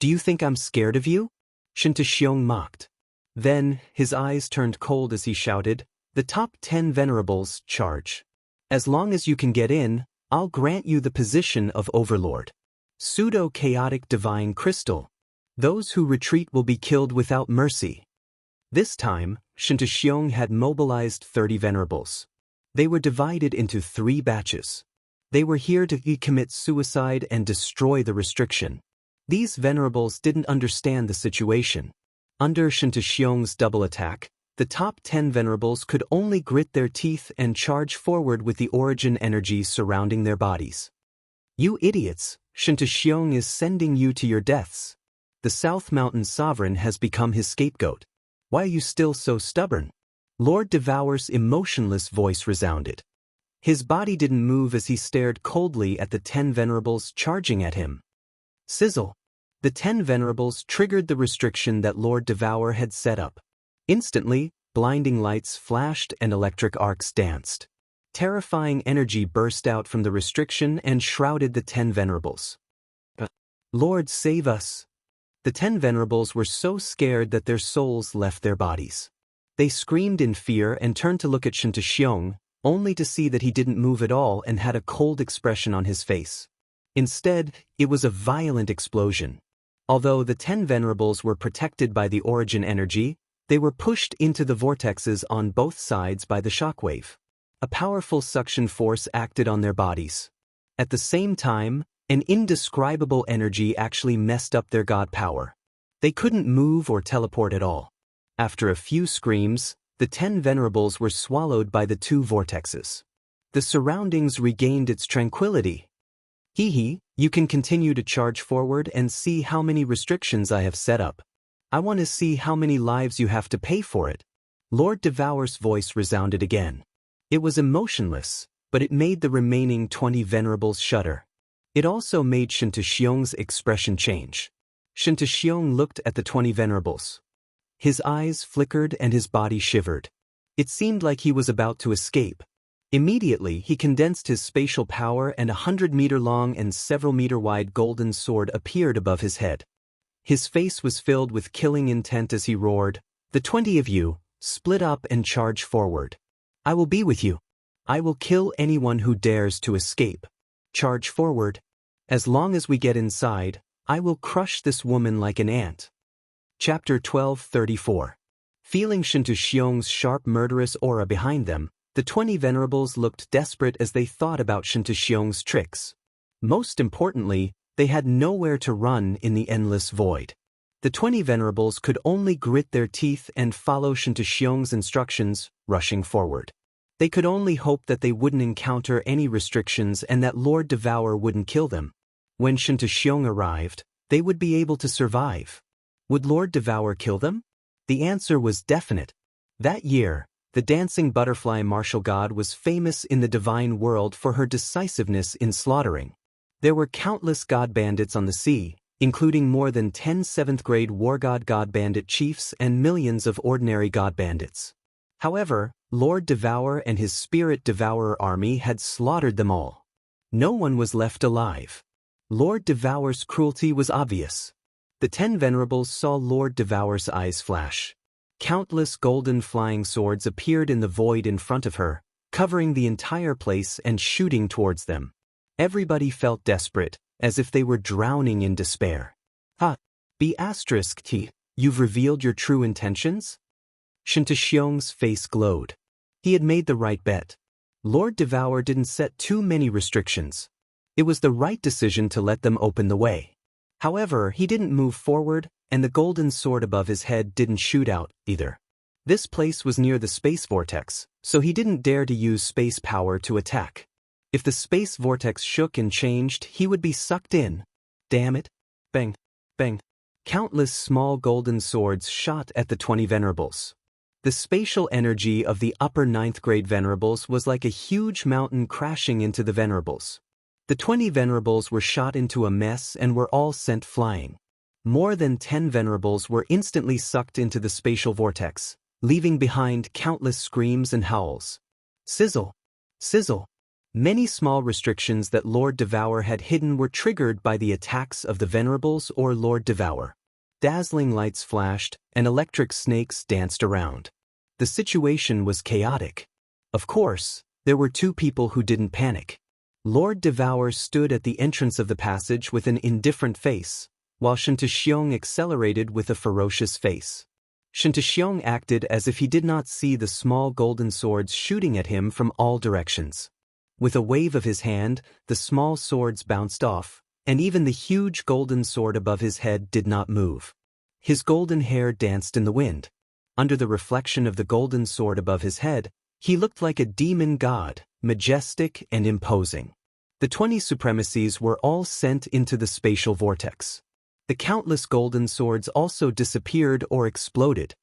S1: Do you think I'm scared of you? Xianxia mocked. Then, his eyes turned cold as he shouted, the top 10 venerables, charge. As long as you can get in, I'll grant you the position of Overlord. Pseudo-chaotic divine crystal. Those who retreat will be killed without mercy. This time, Xianxia had mobilized 30 venerables. They were divided into 3 batches. They were here to commit suicide and destroy the restriction. These venerables didn't understand the situation. Under Xianxia's double attack, the top 10 venerables could only grit their teeth and charge forward with the origin energy surrounding their bodies. You idiots, Xianxia is sending you to your deaths. The South Mountain Sovereign has become his scapegoat. Why are you still so stubborn? Lord Devour's emotionless voice resounded. His body didn't move as he stared coldly at the 10 venerables charging at him. Sizzle. The 10 venerables triggered the restriction that Lord Devour had set up. Instantly, blinding lights flashed and electric arcs danced. Terrifying energy burst out from the restriction and shrouded the 10 venerables. Lord, save us! The 10 venerables were so scared that their souls left their bodies. They screamed in fear and turned to look at Xianxia, only to see that he didn't move at all and had a cold expression on his face. Instead, it was a violent explosion. Although the 10 venerables were protected by the origin energy, they were pushed into the vortexes on both sides by the shockwave. A powerful suction force acted on their bodies. At the same time, an indescribable energy actually messed up their god power. They couldn't move or teleport at all. After a few screams, the 10 venerables were swallowed by the 2 vortexes. The surroundings regained its tranquility. You can continue to charge forward and see how many restrictions I have set up. I want to see how many lives you have to pay for it. Lord Devour's voice resounded again. It was emotionless, but it made the remaining 20 venerables shudder. It also made Xianxia's expression change. Xianxia looked at the 20 venerables. His eyes flickered and his body shivered. It seemed like he was about to escape. Immediately, he condensed his spatial power and a 100-meter-long and several-meter-wide golden sword appeared above his head. His face was filled with killing intent as he roared, "The 20 of you, split up and charge forward. I will be with you. I will kill anyone who dares to escape. Charge forward. As long as we get inside, I will crush this woman like an ant." Chapter 12:34. Feeling Xianxia's sharp murderous aura behind them, the 20 venerables looked desperate as they thought about Xianxia's tricks. Most importantly, they had nowhere to run in the endless void. The 20 venerables could only grit their teeth and follow Xianxia's instructions, rushing forward. They could only hope that they wouldn't encounter any restrictions and that Lord Devour wouldn't kill them. When Xianxia arrived, they would be able to survive. Would Lord Devour kill them? The answer was definite. That year, the dancing butterfly martial god was famous in the divine world for her decisiveness in slaughtering. There were countless god bandits on the sea, including more than 10 7th-grade war god bandit chiefs and millions of ordinary god bandits. However, Lord Devour and his spirit devourer army had slaughtered them all. No one was left alive. Lord Devour's cruelty was obvious. The 10 venerables saw Lord Devour's eyes flash. Countless golden flying swords appeared in the void in front of her, covering the entire place and shooting towards them. Everybody felt desperate, as if they were drowning in despair. You've revealed your true intentions? Xianxia's face glowed. He had made the right bet. Lord Devour didn't set too many restrictions. It was the right decision to let them open the way. However, he didn't move forward, and the golden sword above his head didn't shoot out, either. This place was near the space vortex, so he didn't dare to use space power to attack. If the space vortex shook and changed, he would be sucked in. Damn it. Bang. Bang. Countless small golden swords shot at the 20 venerables. The spatial energy of the upper 9th grade venerables was like a huge mountain crashing into the venerables. The 20 venerables were shot into a mess and were all sent flying. More than 10 venerables were instantly sucked into the spatial vortex, leaving behind countless screams and howls. Sizzle. Sizzle. Many small restrictions that Lord Devour had hidden were triggered by the attacks of the venerables or Lord Devour. Dazzling lights flashed, and electric snakes danced around. The situation was chaotic. Of course, there were two people who didn't panic. Lord Devour stood at the entrance of the passage with an indifferent face, while Xianxia accelerated with a ferocious face. Xianxia acted as if he did not see the small golden swords shooting at him from all directions. With a wave of his hand, the small swords bounced off, and even the huge golden sword above his head did not move. His golden hair danced in the wind. Under the reflection of the golden sword above his head, he looked like a demon god, majestic and imposing. The 20 supremacies were all sent into the spatial vortex. The countless golden swords also disappeared or exploded.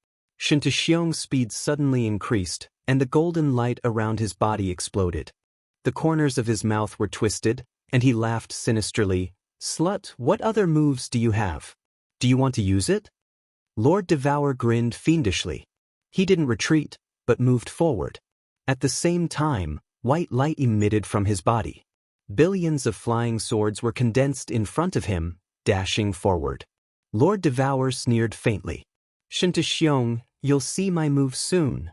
S1: Xianxia's speed suddenly increased, and the golden light around his body exploded. The corners of his mouth were twisted, and he laughed sinisterly. "Slut, what other moves do you have? Do you want to use it?" Lord Devour grinned fiendishly. He didn't retreat, but moved forward. At the same time, white light emitted from his body. Billions of flying swords were condensed in front of him, dashing forward. Lord Devour sneered faintly. "Xianxia, you'll see my move soon."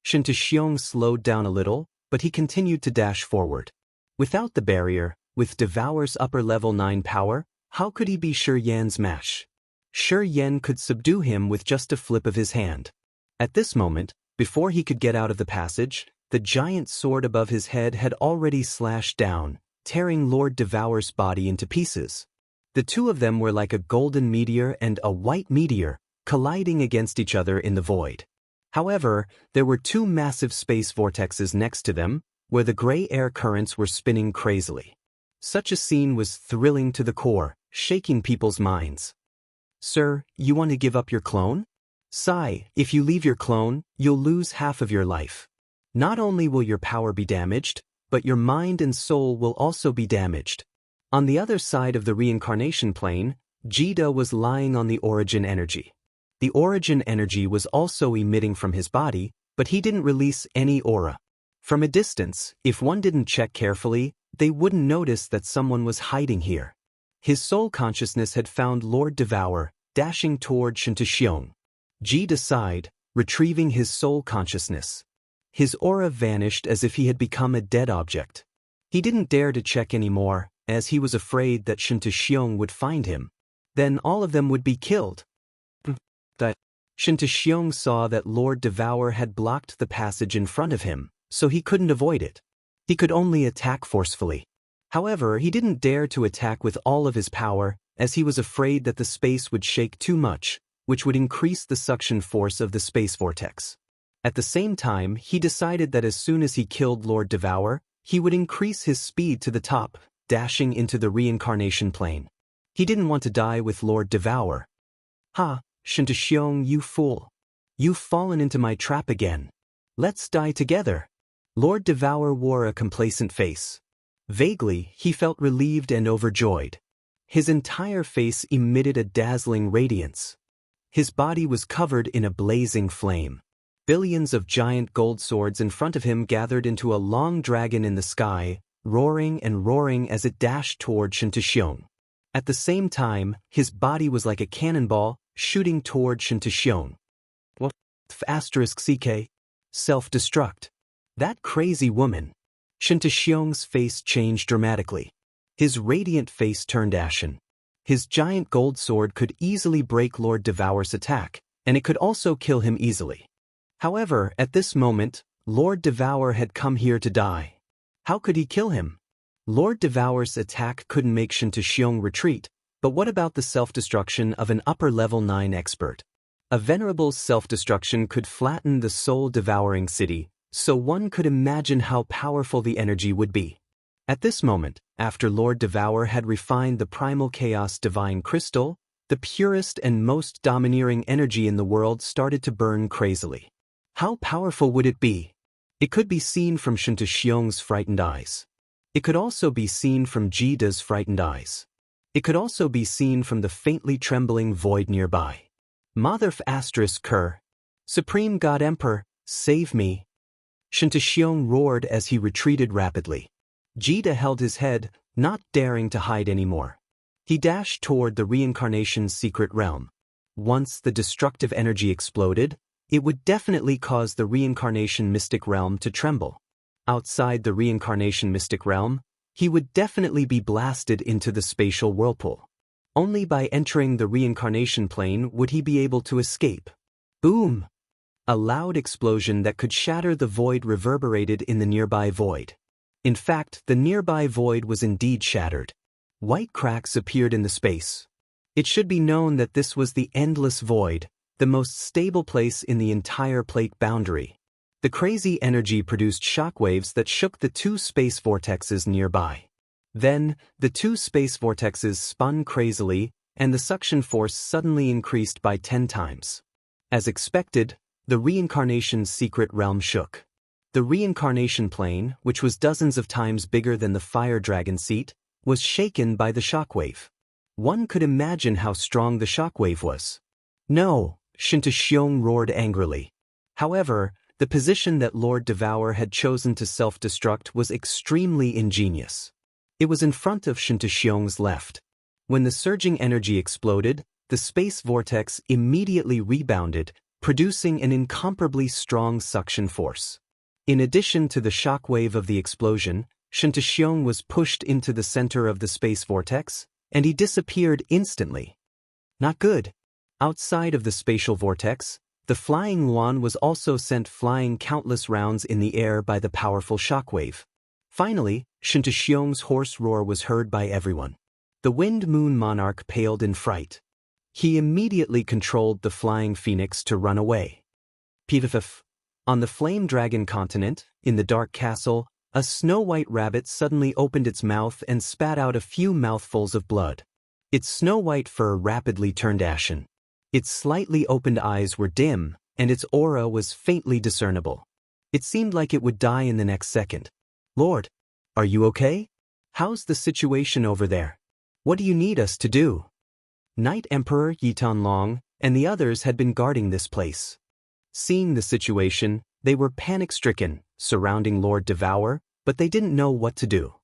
S1: Xianxia slowed down a little, but he continued to dash forward. Without the barrier, with Devour's upper level 9 power, how could he be Shi Yan's match? Shi Yan could subdue him with just a flip of his hand. At this moment, before he could get out of the passage, the giant sword above his head had already slashed down, tearing Lord Devour's body into pieces. The two of them were like a golden meteor and a white meteor, colliding against each other in the void. However, there were two massive space vortexes next to them, where the gray air currents were spinning crazily. Such a scene was thrilling to the core, shaking people's minds. "Sir, you want to give up your clone? Sigh, if you leave your clone, you'll lose half of your life. Not only will your power be damaged, but your mind and soul will also be damaged." On the other side of the reincarnation plane, Jida was lying on the origin energy. The origin energy was also emitting from his body, but he didn't release any aura. From a distance, if one didn't check carefully, they wouldn't notice that someone was hiding here. His soul consciousness had found Lord Devour, dashing toward Xianxia. Jida sighed, retrieving his soul consciousness. His aura vanished as if he had become a dead object. He didn't dare to check anymore, as he was afraid that Xianxia would find him. Then all of them would be killed. Xianxia saw that Lord Devour had blocked the passage in front of him, so he couldn't avoid it. He could only attack forcefully. However, he didn't dare to attack with all of his power, as he was afraid that the space would shake too much, which would increase the suction force of the space vortex. At the same time, he decided that as soon as he killed Lord Devour, he would increase his speed to the top, dashing into the reincarnation plane. He didn't want to die with Lord Devour. "Ha, Xianxia, you fool. You've fallen into my trap again. Let's die together." Lord Devour wore a complacent face. Vaguely, he felt relieved and overjoyed. His entire face emitted a dazzling radiance. His body was covered in a blazing flame. Billions of giant gold swords in front of him gathered into a long dragon in the sky, roaring and roaring as it dashed toward Xianxia. At the same time, his body was like a cannonball, shooting toward Xianxia. What? *CK. Self-destruct. That crazy woman. Xianxia's face changed dramatically. His radiant face turned ashen. His giant gold sword could easily break Lord Devour's attack, and it could also kill him easily. However, at this moment, Lord Devour had come here to die. How could he kill him? Lord Devour's attack couldn't make Xianxia retreat, But what about the self-destruction of an upper-level 9 expert? A venerable's self-destruction could flatten the soul-devouring city, so one could imagine how powerful the energy would be. At this moment, after Lord Devour had refined the primal chaos divine crystal, the purest and most domineering energy in the world started to burn crazily. How powerful would it be? It could be seen from Xianxia's frightened eyes. It could also be seen from Jida's frightened eyes. It could also be seen from the faintly trembling void nearby. Motherf asterisk Ker. Supreme God Emperor, save me. Xianxiang roared as he retreated rapidly. Jida held his head, not daring to hide anymore. He dashed toward the reincarnation's secret realm. Once the destructive energy exploded, it would definitely cause the reincarnation mystic realm to tremble. Outside the reincarnation mystic realm, he would definitely be blasted into the spatial whirlpool. Only by entering the reincarnation plane would he be able to escape. Boom! A loud explosion that could shatter the void reverberated in the nearby void. In fact, the nearby void was indeed shattered. White cracks appeared in the space. It should be known that this was the endless void, the most stable place in the entire plate boundary. The crazy energy produced shockwaves that shook the 2 space vortexes nearby. Then, the 2 space vortexes spun crazily, and the suction force suddenly increased by 10 times. As expected, the reincarnation's secret realm shook. The reincarnation plane, which was dozens of times bigger than the fire dragon seat, was shaken by the shockwave. One could imagine how strong the shockwave was. No, Xianxiang roared angrily. However, the position that Lord Devour had chosen to self-destruct was extremely ingenious. It was in front of Xianxiang's left. When the surging energy exploded, the space vortex immediately rebounded, producing an incomparably strong suction force. In addition to the shockwave of the explosion, Xianxiang was pushed into the center of the space vortex, and he disappeared instantly. Not good. Outside of the spatial vortex, the flying Luan was also sent flying countless rounds in the air by the powerful shockwave. Finally, Xianxiang's hoarse roar was heard by everyone. The Wind Moon Monarch paled in fright. He immediately controlled the flying phoenix to run away. Pff. On the Flame Dragon continent, in the dark castle, a snow-white rabbit suddenly opened its mouth and spat out a few mouthfuls of blood. Its snow-white fur rapidly turned ashen. Its slightly opened eyes were dim, and its aura was faintly discernible. It seemed like it would die in the next second. Lord, are you okay? How's the situation over there? What do you need us to do? Knight Emperor Yitanlong and the others had been guarding this place. Seeing the situation, they were panic-stricken, surrounding Lord Devour, but they didn't know what to do.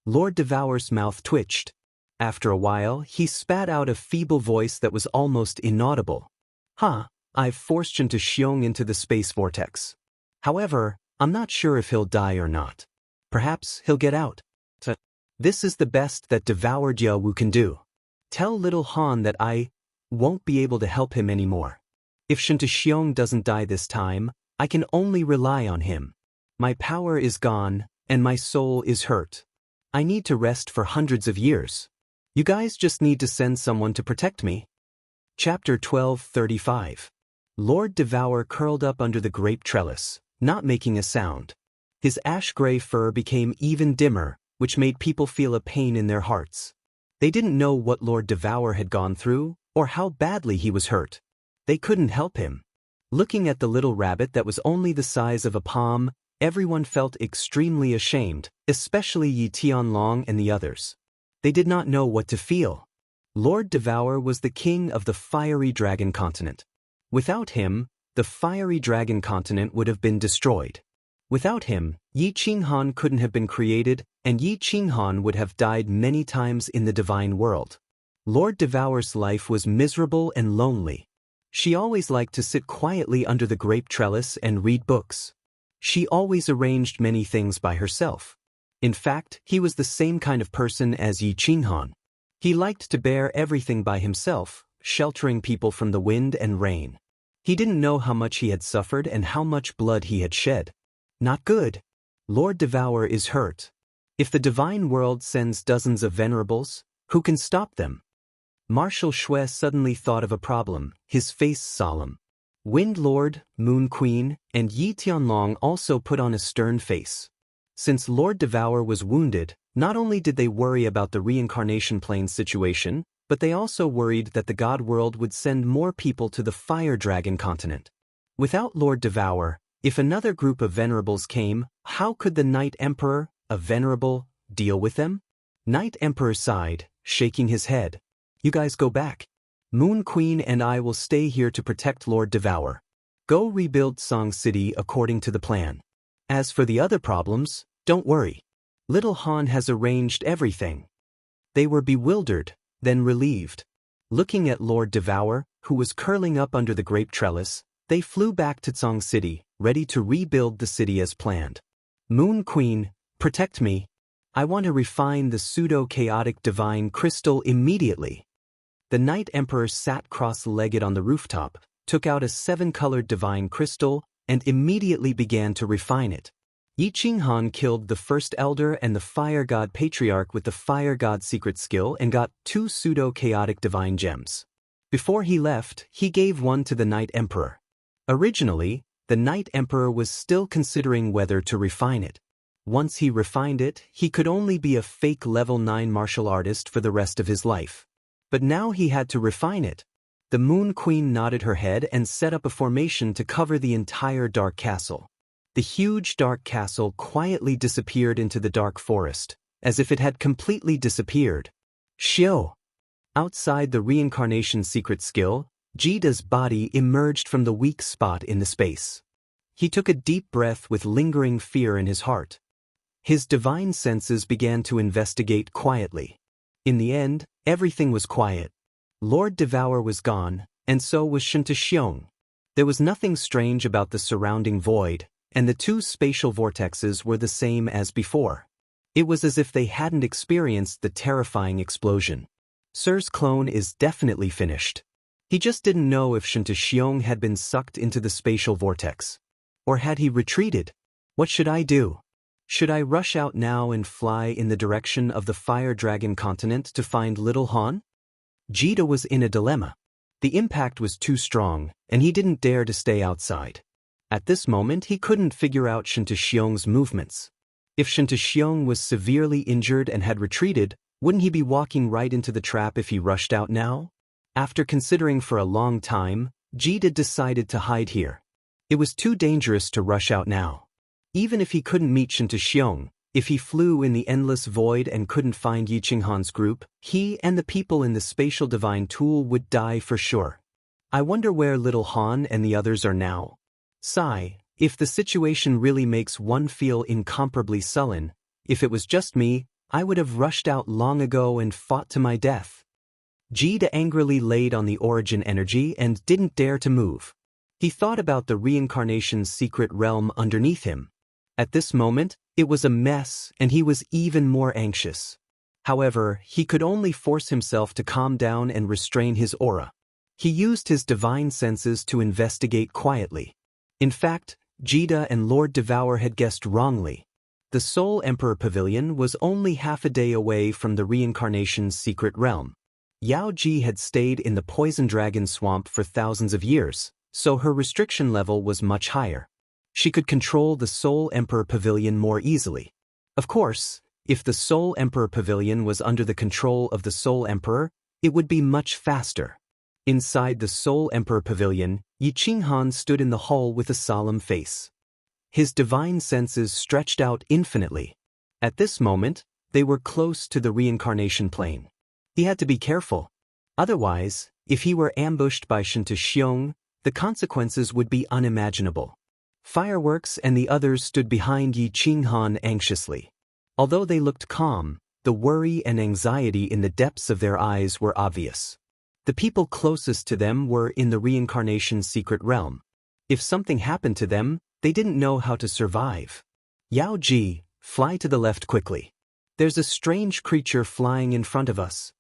S1: Lord Devour's mouth twitched. After a while, he spat out a feeble voice that was almost inaudible. I've forced Xianxiang into the space vortex. However, I'm not sure if he'll die or not. Perhaps he'll get out. This is the best that Devour Jiawu can do. Tell little Han that I won't be able to help him anymore. If Xianxiang doesn't die this time, I can only rely on him. My power is gone, and my soul is hurt. I need to rest for hundreds of years. You guys just need to send someone to protect me. Chapter 12:35. Lord Devour curled up under the grape trellis, not making a sound. His ash-gray fur became even dimmer, which made people feel a pain in their hearts. They didn't know what Lord Devour had gone through, or how badly he was hurt. They couldn't help him. Looking at the little rabbit that was only the size of a palm, everyone felt extremely ashamed, especially Yi Tianlong and the others. They did not know what to feel. Lord Devour was the king of the fiery dragon continent. Without him, the fiery dragon continent would have been destroyed. Without him, Yi Qinghan couldn't have been created, and Yi Qinghan would have died many times in the divine world. Lord Devour's life was miserable and lonely. She always liked to sit quietly under the grape trellis and read books. She always arranged many things by herself. In fact, he was the same kind of person as Yi Qinghan. He liked to bear everything by himself, sheltering people from the wind and rain. He didn't know how much he had suffered and how much blood he had shed. Not good. Lord Devour is hurt. If the divine world sends dozens of venerables, who can stop them? Marshal Shui suddenly thought of a problem, his face solemn. Wind Lord, Moon Queen, and Yi Tianlong also put on a stern face. Since Lord Devour was wounded, not only did they worry about the reincarnation plane situation, but they also worried that the God World would send more people to the Fire Dragon continent. Without Lord Devour, if another group of venerables came, how could the Night Emperor, a venerable, deal with them? Night Emperor sighed, shaking his head. You guys go back. Moon Queen and I will stay here to protect Lord Devour. Go rebuild Song City according to the plan. As for the other problems, don't worry. Little Han has arranged everything. They were bewildered, then relieved. Looking at Lord Devour, who was curling up under the grape trellis, they flew back to Song City, ready to rebuild the city as planned. Moon Queen, protect me. I want to refine the pseudo-chaotic divine crystal immediately. The Night Emperor sat cross-legged on the rooftop, took out a 7-colored divine crystal, and immediately began to refine it. Yi Qinghan killed the First Elder and the Fire God Patriarch with the Fire God secret skill and got 2 pseudo-chaotic divine gems. Before he left, he gave one to the Night Emperor. Originally, the Night Emperor was still considering whether to refine it. Once he refined it, he could only be a fake level 9 martial artist for the rest of his life. But now he had to refine it. The Moon Queen nodded her head and set up a formation to cover the entire dark castle. The huge dark castle quietly disappeared into the dark forest, as if it had completely disappeared. Xiao! Outside the reincarnation secret skill, Jida's body emerged from the weak spot in the space. He took a deep breath with lingering fear in his heart. His divine senses began to investigate quietly. In the end, everything was quiet. Lord Devour was gone, and so was Xianxia. There was nothing strange about the surrounding void, and the 2 spatial vortexes were the same as before. It was as if they hadn't experienced the terrifying explosion. Sir's clone is definitely finished. He just didn't know if Xianxia had been sucked into the spatial vortex. Or had he retreated? What should I do? Should I rush out now and fly in the direction of the Fire Dragon continent to find Little Han? Jida was in a dilemma. The impact was too strong, and he didn't dare to stay outside. At this moment he couldn't figure out Xianxia's movements. If Xianxia was severely injured and had retreated, wouldn't he be walking right into the trap if he rushed out now? After considering for a long time, Jida decided to hide here. It was too dangerous to rush out now. Even if he couldn't meet Xianxia, if he flew in the endless void and couldn't find Yi Qinghan's group, he and the people in the spatial divine tool would die for sure. I wonder where Little Han and the others are now. Sigh, if the situation really makes one feel incomparably sullen, if it was just me, I would have rushed out long ago and fought to my death. Jida angrily laid on the origin energy and didn't dare to move. He thought about the reincarnation's secret realm underneath him. At this moment, it was a mess and he was even more anxious. However, he could only force himself to calm down and restrain his aura. He used his divine senses to investigate quietly. In fact, Jida and Lord Devour had guessed wrongly. The Soul Emperor Pavilion was only half a day away from the reincarnation's secret realm. Yao Ji had stayed in the Poison Dragon Swamp for thousands of years, so her restriction level was much higher. She could control the Soul Emperor Pavilion more easily. Of course, if the Soul Emperor Pavilion was under the control of the Soul Emperor, it would be much faster. Inside the Soul Emperor Pavilion, Yi Qinghan stood in the hall with a solemn face. His divine senses stretched out infinitely. At this moment, they were close to the reincarnation plane. He had to be careful. Otherwise, if he were ambushed by Xianxia, the consequences would be unimaginable. Fireworks and the others stood behind Yi Qinghan anxiously. Although they looked calm, the worry and anxiety in the depths of their eyes were obvious. The people closest to them were in the reincarnation's secret realm. If something happened to them, they didn't know how to survive. Yao Ji, fly to the left quickly. There's a strange creature flying in front of us.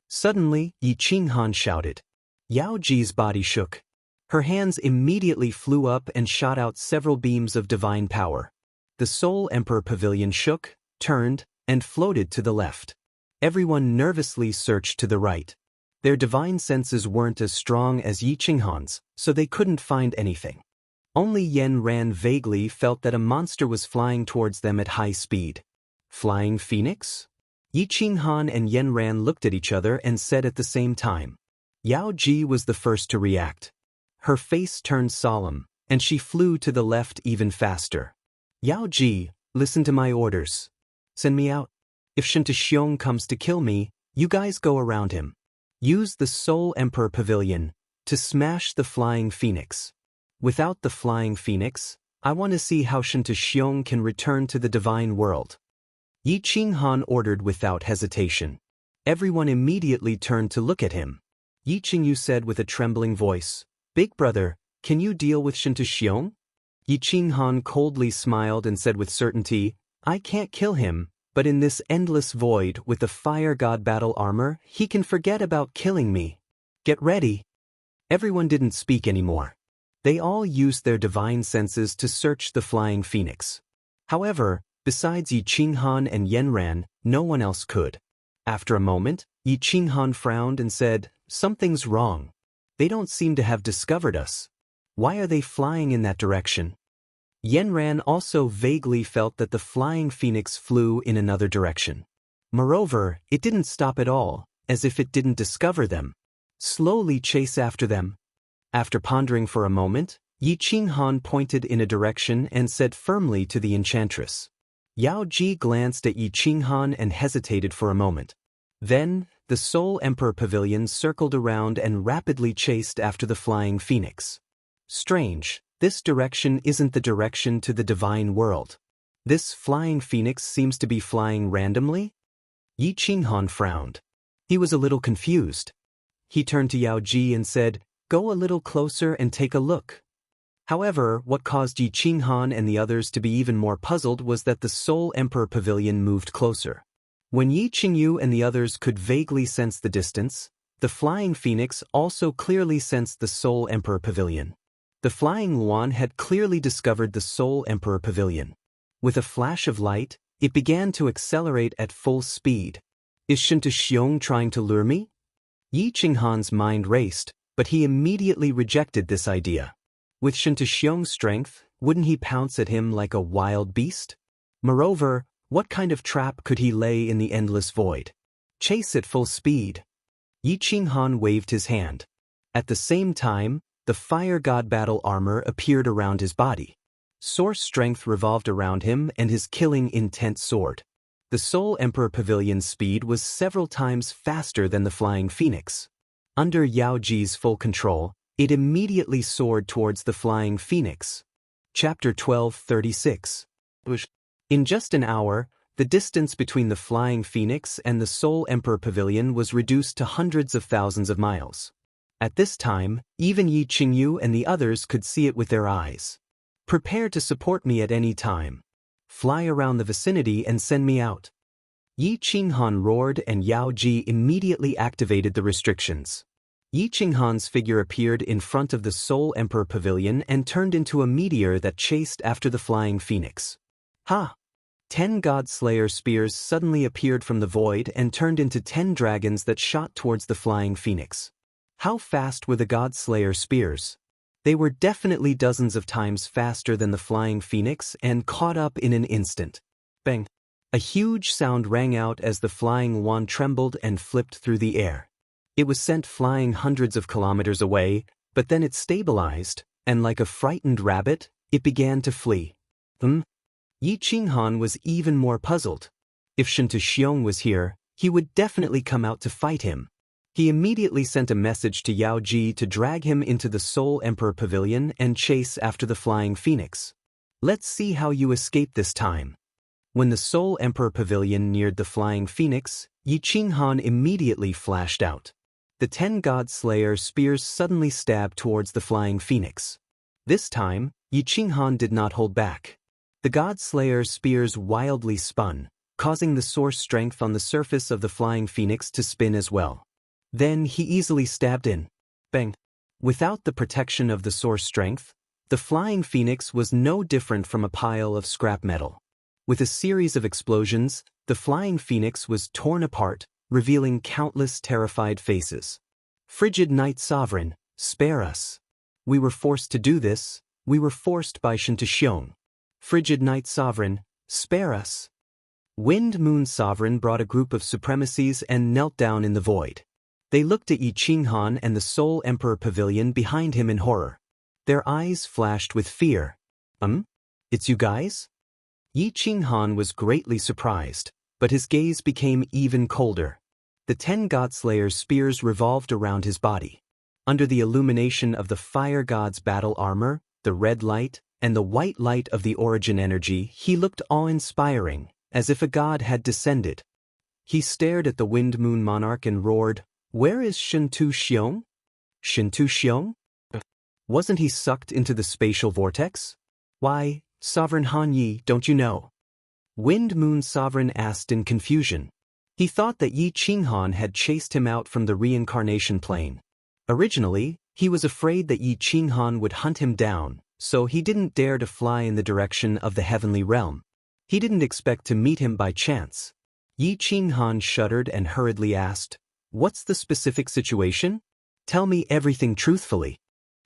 S1: Suddenly, Yi Qinghan shouted. Yao Ji's body shook. Her hands immediately flew up and shot out several beams of divine power. The Soul Emperor Pavilion shook, turned, and floated to the left. Everyone nervously searched to the right. Their divine senses weren't as strong as Yi Qinghan's, so they couldn't find anything. Only Yan vaguely felt that a monster was flying towards them at high speed. Flying phoenix? Yi Qinghan and Yan looked at each other and said at the same time. Yao Ji was the first to react. Her face turned solemn, and she flew to the left even faster. Yao Ji, listen to my orders. Send me out. If Xianxia comes to kill me, you guys go around him. Use the Soul Emperor Pavilion to smash the Flying Phoenix. Without the Flying Phoenix, I want to see how Xianxia can return to the divine world. Yi Qinghan ordered without hesitation. Everyone immediately turned to look at him. Yi Qingyu said with a trembling voice, Big brother, can you deal with Xianxia? Yi Qinghan coldly smiled and said with certainty, I can't kill him, but in this endless void with the fire god battle armor, he can forget about killing me. Get ready. Everyone didn't speak anymore. They all used their divine senses to search the Flying Phoenix. However, besides Yi Qinghan and Yan, no one else could. After a moment, Yi Qinghan frowned and said, Something's wrong. They don't seem to have discovered us. Why are they flying in that direction? Yan also vaguely felt that the Flying Phoenix flew in another direction. Moreover, it didn't stop at all, as if it didn't discover them. Slowly chase after them. After pondering for a moment, Yi Qinghan pointed in a direction and said firmly to the enchantress. Yao Ji glanced at Yi Qinghan and hesitated for a moment. Then, the Soul Emperor Pavilion circled around and rapidly chased after the Flying Phoenix. Strange, this direction isn't the direction to the divine world. This Flying Phoenix seems to be flying randomly? Yi Qinghan frowned. He was a little confused. He turned to Yao Ji and said, Go a little closer and take a look. However, what caused Yi Qinghan and the others to be even more puzzled was that the Soul Emperor Pavilion moved closer. When Yi Qingyu and the others could vaguely sense the distance, the Flying Phoenix also clearly sensed the Soul Emperor Pavilion. The Flying Luan had clearly discovered the Soul Emperor Pavilion. With a flash of light, it began to accelerate at full speed. Is Xianxia trying to lure me? Yi Qinghan's mind raced, but he immediately rejected this idea. With Xianxia's strength, wouldn't he pounce at him like a wild beast? Moreover, what kind of trap could he lay in the endless void? Chase at full speed. Yi Qinghan waved his hand. At the same time, the fire god battle armor appeared around his body. Source strength revolved around him and his killing intent soared. The Soul Emperor Pavilion's speed was several times faster than the Flying Phoenix. Under Yao Ji's full control, it immediately soared towards the Flying Phoenix. Chapter 1236. In just an hour, the distance between the Flying Phoenix and the Soul Emperor Pavilion was reduced to hundreds of thousands of miles. At this time, even Yi Qingyu and the others could see it with their eyes. Prepare to support me at any time. Fly around the vicinity and send me out. Yi Qinghan roared and Yao Ji immediately activated the restrictions. Yi Qinghan's figure appeared in front of the Soul Emperor Pavilion and turned into a meteor that chased after the Flying Phoenix. Ha! 10 God Slayer spears suddenly appeared from the void and turned into 10 dragons that shot towards the Flying Phoenix. How fast were the God Slayer spears? They were definitely dozens of times faster than the Flying Phoenix and caught up in an instant. Bang! A huge sound rang out as the flying wand trembled and flipped through the air. It was sent flying hundreds of kilometers away, but then it stabilized, and like a frightened rabbit, it began to flee. Yi Qinghan was even more puzzled. If Xianxia was here, he would definitely come out to fight him. He immediately sent a message to Yao Ji to drag him into the Soul Emperor Pavilion and chase after the Flying Phoenix. Let's see how you escape this time. When the Soul Emperor Pavilion neared the Flying Phoenix, Yi Qinghan immediately flashed out. The 10 God Slayer spears suddenly stabbed towards the Flying Phoenix. This time, Yi Qinghan did not hold back. The God Slayer spears wildly spun, causing the source strength on the surface of the Flying Phoenix to spin as well. Then he easily stabbed in. Bang! Without the protection of the source strength, the Flying Phoenix was no different from a pile of scrap metal. With a series of explosions, the Flying Phoenix was torn apart, revealing countless terrified faces. Frigid Night Sovereign, spare us. We were forced to do this, we were forced by Xianxia. Frigid Night Sovereign, spare us. Wind Moon Sovereign brought a group of supremacies and knelt down in the void. They looked at Yi Qinghan and the Soul Emperor Pavilion behind him in horror. Their eyes flashed with fear. It's you guys? Yi Qinghan was greatly surprised, but his gaze became even colder. The 10 Godslayers' spears revolved around his body. Under the illumination of the Fire God's battle armor, the red light, and the white light of the origin energy, he looked awe-inspiring, as if a god had descended. He stared at the Wind Moon Monarch and roared, "Where is Xianxia? Xianxia? Wasn't he sucked into the spatial vortex? Why, Sovereign Han Yi, don't you know?" Wind Moon Sovereign asked in confusion. He thought that Yi Qinghan had chased him out from the reincarnation plane. Originally, he was afraid that Yi Qinghan would hunt him down, so he didn't dare to fly in the direction of the heavenly realm. He didn't expect to meet him by chance. Yi Qinghan shuddered and hurriedly asked, "What's the specific situation? Tell me everything truthfully.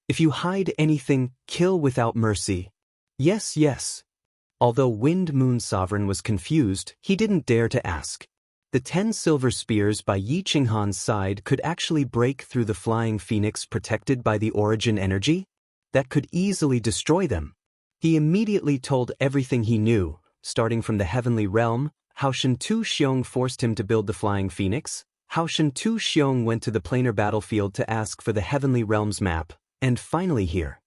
S1: If you hide anything, kill without mercy." "Yes, yes." Although Wind Moon Sovereign was confused, he didn't dare to ask. The 10 silver spears by Yi Qinghan's side could actually break through the flying phoenix protected by the origin energy? That could easily destroy them. He immediately told everything he knew, starting from the heavenly realm, how Xianxia forced him to build the flying phoenix, how Xianxia went to the planar battlefield to ask for the heavenly realm's map, and finally here.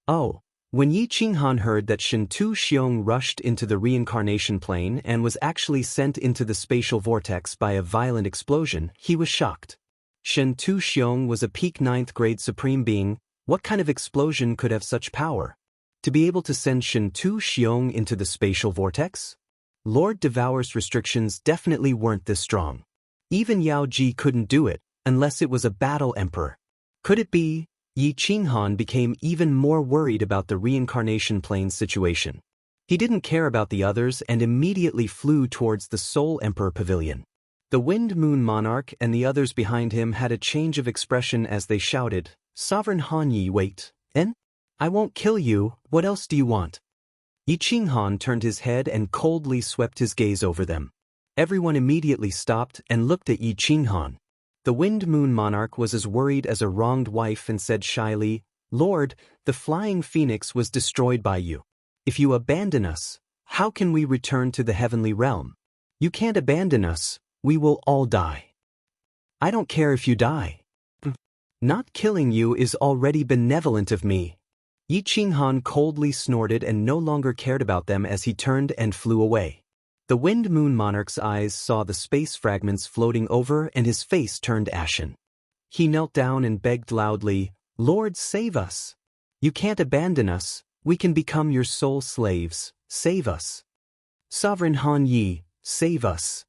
S1: Oh. When Yi Qinghan heard that Xianxia rushed into the reincarnation plane and was actually sent into the spatial vortex by a violent explosion, he was shocked. Xianxia was a peak 9th grade supreme being. What kind of explosion could have such power? To be able to send Xianxia into the spatial vortex? Lord Devour's restrictions definitely weren't this strong. Even Yao Ji couldn't do it, unless it was a battle emperor. Could it be? Yi Qinghan became even more worried about the reincarnation plane situation. He didn't care about the others and immediately flew towards the Soul Emperor Pavilion. The Wind Moon Monarch and the others behind him had a change of expression as they shouted, "Sovereign Han Yi, wait, I won't kill you, what else do you want?" Yi Qinghan turned his head and coldly swept his gaze over them. Everyone immediately stopped and looked at Yi Qinghan. The Wind Moon Monarch was as worried as a wronged wife and said shyly, "Lord, the flying phoenix was destroyed by you. If you abandon us, how can we return to the heavenly realm? You can't abandon us, we will all die." "I don't care if you die. Not killing you is already benevolent of me." Yi Qinghan coldly snorted and no longer cared about them as he turned and flew away. The Wind Moon Monarch's eyes saw the space fragments floating over and his face turned ashen. He knelt down and begged loudly, "Lord, save us. You can't abandon us, we can become your soul slaves, save us. Sovereign Han Yi, save us.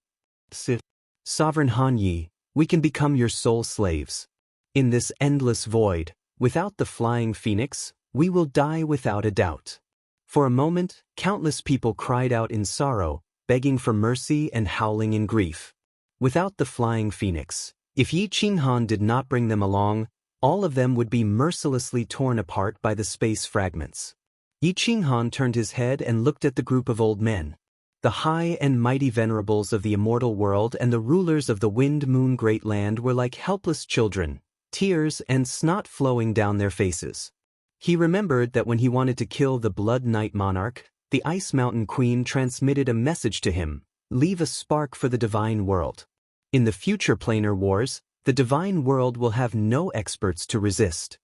S1: Sovereign Han Yi, we can become your soul slaves. In this endless void, without the flying phoenix, we will die without a doubt." For a moment, countless people cried out in sorrow, begging for mercy and howling in grief. Without the flying phoenix, if Yi Qinghan did not bring them along, all of them would be mercilessly torn apart by the space fragments. Yi Qinghan turned his head and looked at the group of old men. The high and mighty venerables of the immortal world and the rulers of the Wind Moon Great Land were like helpless children, tears and snot flowing down their faces. He remembered that when he wanted to kill the Blood Knight Monarch, the Ice Mountain Queen transmitted a message to him, "Leave a spark for the divine world." In the future planar wars, the divine world will have no experts to resist.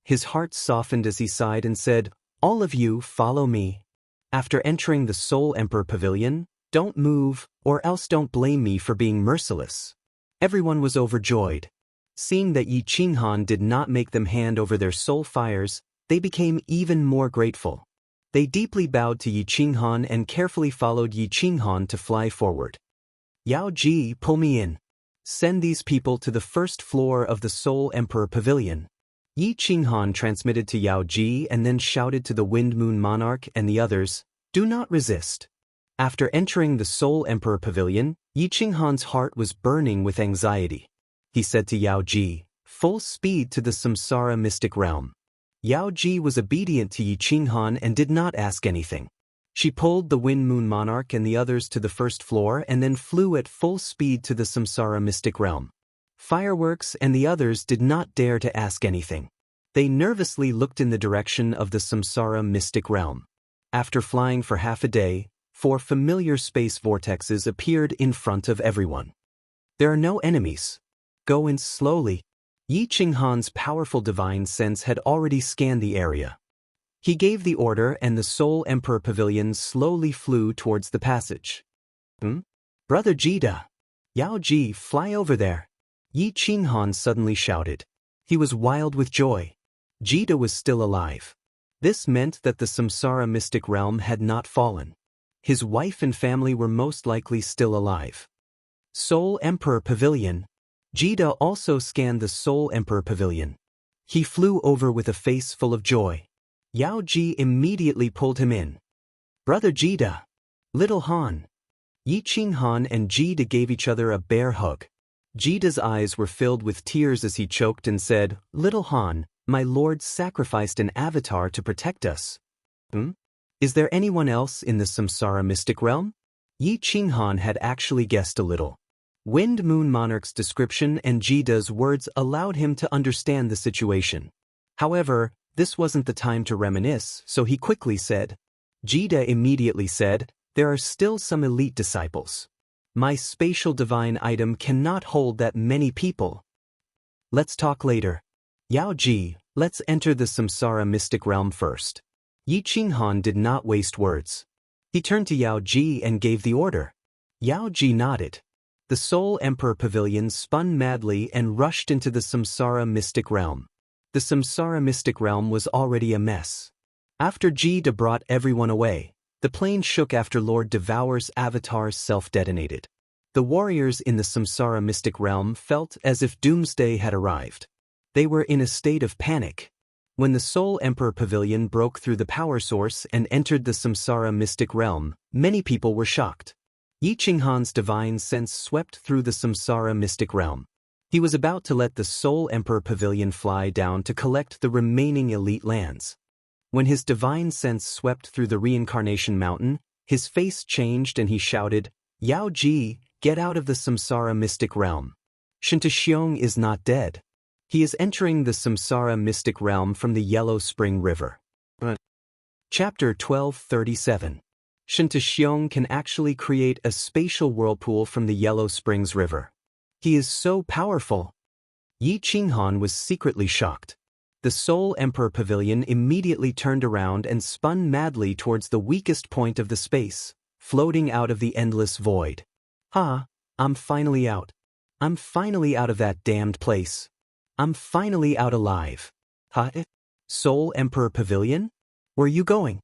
S1: His heart softened as he sighed and said, "All of you follow me." After entering the Soul Emperor Pavilion, "Don't move, or else don't blame me for being merciless." Everyone was overjoyed. Seeing that Yi Qinghan did not make them hand over their soul fires, they became even more grateful. They deeply bowed to Yi Qinghan and carefully followed Yi Qinghan to fly forward. "Yao Ji, pull me in. Send these people to the first floor of the Soul Emperor Pavilion." Yi Qinghan transmitted to Yao Ji and then shouted to the Wind Moon Monarch and the others, "Do not resist." After entering the Soul Emperor Pavilion, Yi Qinghan's heart was burning with anxiety. He said to Yao Ji, full speed to the Samsara mystic realm. Yao Ji was obedient to Yi Qinghan and did not ask anything. She pulled the Wind Moon Monarch and the others to the first floor and then flew at full speed to the Samsara mystic realm. Fireworks and the others did not dare to ask anything. They nervously looked in the direction of the Samsara mystic realm. After flying for half a day, 4 familiar space vortexes appeared in front of everyone. There are no enemies. Go in slowly. Yi Qinghan's powerful divine sense had already scanned the area. He gave the order and the Soul Emperor Pavilion slowly flew towards the passage. Brother Jida! Yao Ji, fly over there! Yi Qinghan suddenly shouted. He was wild with joy. Jida was still alive. This meant that the Samsara mystic realm had not fallen. His wife and family were most likely still alive. Soul Emperor Pavilion. Jida also scanned the Soul Emperor Pavilion. He flew over with a face full of joy. Yao Ji immediately pulled him in. Brother Jida! Little Han! Yi Qinghan and Jida gave each other a bear hug. Jida's eyes were filled with tears as he choked and said, Little Han, my lord sacrificed an avatar to protect us. Is there anyone else in the Samsara mystic realm? Yi Qinghan had actually guessed a little. Wind Moon Monarch's description and Jida's words allowed him to understand the situation. However, this wasn't the time to reminisce, so he quickly said. Jida immediately said, there are still some elite disciples. My spatial divine item cannot hold that many people. Let's talk later. Yao Ji, let's enter the Samsara mystic realm first. Yi Qinghan did not waste words. He turned to Yao Ji and gave the order. Yao Ji nodded. The Soul Emperor Pavilion spun madly and rushed into the Samsara mystic realm. The Samsara mystic realm was already a mess. After Jida brought everyone away, the plane shook after Lord Devour's avatar self-detonated. The warriors in the Samsara mystic realm felt as if doomsday had arrived. They were in a state of panic. When the Soul Emperor Pavilion broke through the power source and entered the Samsara mystic realm, many people were shocked. Yi Qinghan's divine sense swept through the Samsara mystic realm. He was about to let the Soul Emperor Pavilion fly down to collect the remaining elite lands. When his divine sense swept through the Reincarnation Mountain, his face changed and he shouted, Yao Ji, get out of the Samsara mystic realm. Xianxia is not dead. He is entering the Samsara mystic realm from the Yellow Spring River. Chapter 1237. Xianxia can actually create a spatial whirlpool from the Yellow Springs River. He is so powerful. Yi Qinghan was secretly shocked. The Soul Emperor Pavilion immediately turned around and spun madly towards the weakest point of the space, floating out of the endless void. I'm finally out. I'm finally out of that damned place. I'm finally out alive. Soul Emperor Pavilion? Where are you going?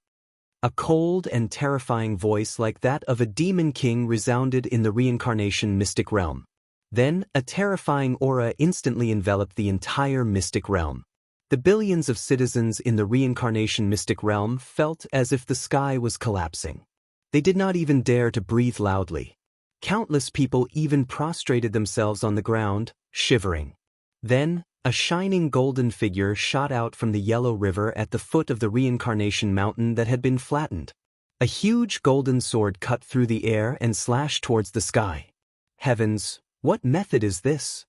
S1: A cold and terrifying voice like that of a demon king resounded in the Reincarnation mystic realm. Then, a terrifying aura instantly enveloped the entire mystic realm. The billions of citizens in the Reincarnation mystic realm felt as if the sky was collapsing. They did not even dare to breathe loudly. Countless people even prostrated themselves on the ground, shivering. Then, a shining golden figure shot out from the Yellow River at the foot of the Reincarnation Mountain that had been flattened. A huge golden sword cut through the air and slashed towards the sky. Heavens, what method is this?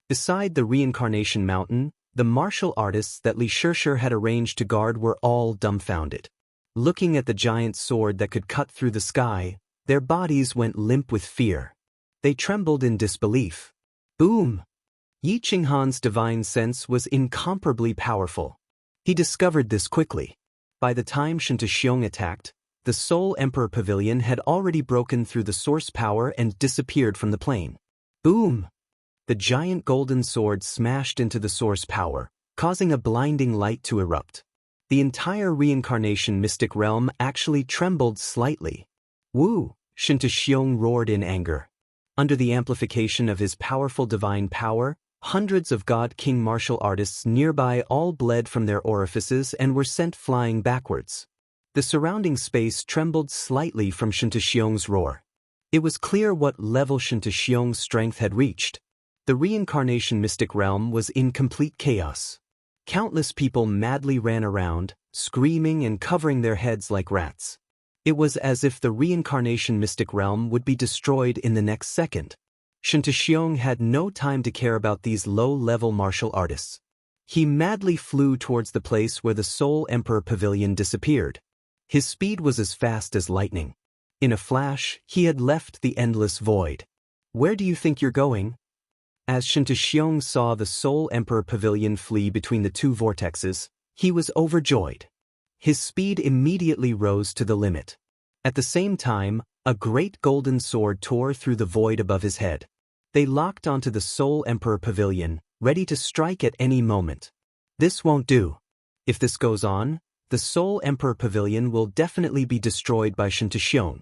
S1: Beside the Reincarnation Mountain, the martial artists that Li Shishir had arranged to guard were all dumbfounded. Looking at the giant sword that could cut through the sky, their bodies went limp with fear. They trembled in disbelief. Boom! Yi Qinghan's divine sense was incomparably powerful. He discovered this quickly. By the time Xianxia attacked, the Soul Emperor Pavilion had already broken through the source power and disappeared from the plane. Boom! The giant golden sword smashed into the source power, causing a blinding light to erupt. The entire Reincarnation mystic realm actually trembled slightly. Woo! Xianxia roared in anger. Under the amplification of his powerful divine power, hundreds of God King martial artists nearby all bled from their orifices and were sent flying backwards. The surrounding space trembled slightly from Xianxia's roar. It was clear what level Xianxia's strength had reached. The reincarnation mystic realm was in complete chaos. Countless people madly ran around, screaming and covering their heads like rats. It was as if the reincarnation mystic realm would be destroyed in the next second. Xianxia had no time to care about these low-level martial artists. He madly flew towards the place where the Soul Emperor Pavilion disappeared. His speed was as fast as lightning. In a flash, he had left the endless void. Where do you think you're going? As Xianxia saw the Soul Emperor Pavilion flee between the two vortexes, he was overjoyed. His speed immediately rose to the limit. At the same time, a great golden sword tore through the void above his head. They locked onto the Soul Emperor Pavilion, ready to strike at any moment. This won't do. If this goes on, the Soul Emperor Pavilion will definitely be destroyed by Xianxia.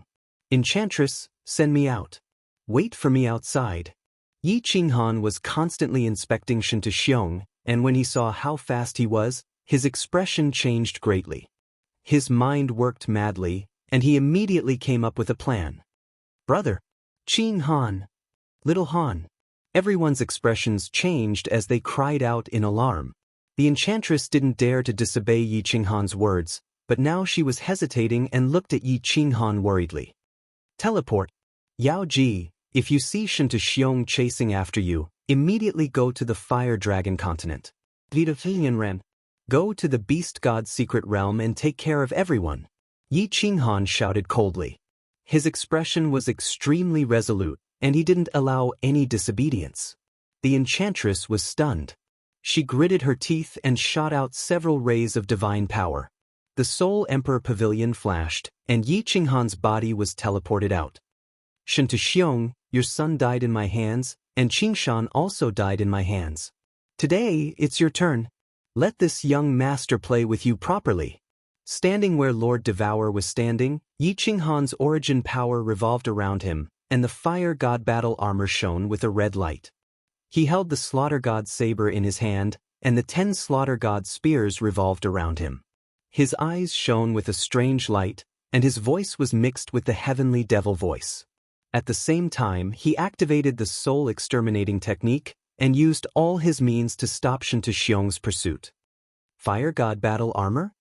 S1: Enchantress, send me out. Wait for me outside. Yi Qinghan was constantly inspecting Xianxia, and when he saw how fast he was, his expression changed greatly. His mind worked madly, and he immediately came up with a plan. Brother, Qinghan, little Han. Everyone's expressions changed as they cried out in alarm. The enchantress didn't dare to disobey Yi Qinghan's words, but now she was hesitating and looked at Yi Qinghan worriedly. Teleport. Yao Ji, if you see Xianxia chasing after you, immediately go to the Fire Dragon continent. Vita Ren. Go to the Beast God's secret realm and take care of everyone. Yi Qinghan shouted coldly. His expression was extremely resolute, and he didn't allow any disobedience. The enchantress was stunned. She gritted her teeth and shot out several rays of divine power. The Soul Emperor Pavilion flashed, and Yi Qinghan's body was teleported out. Xianxia, your son died in my hands, and Qingshan also died in my hands. Today, it's your turn. Let this young master play with you properly. Standing where Lord Devour was standing, Yi Qinghan's origin power revolved around him, and the Fire God battle armor shone with a red light. He held the Slaughter God's saber in his hand, and the 10 Slaughter God's spears revolved around him. His eyes shone with a strange light, and his voice was mixed with the heavenly devil voice. At the same time, he activated the soul exterminating technique and used all his means to stop Xianxia's pursuit. Fire God battle armor?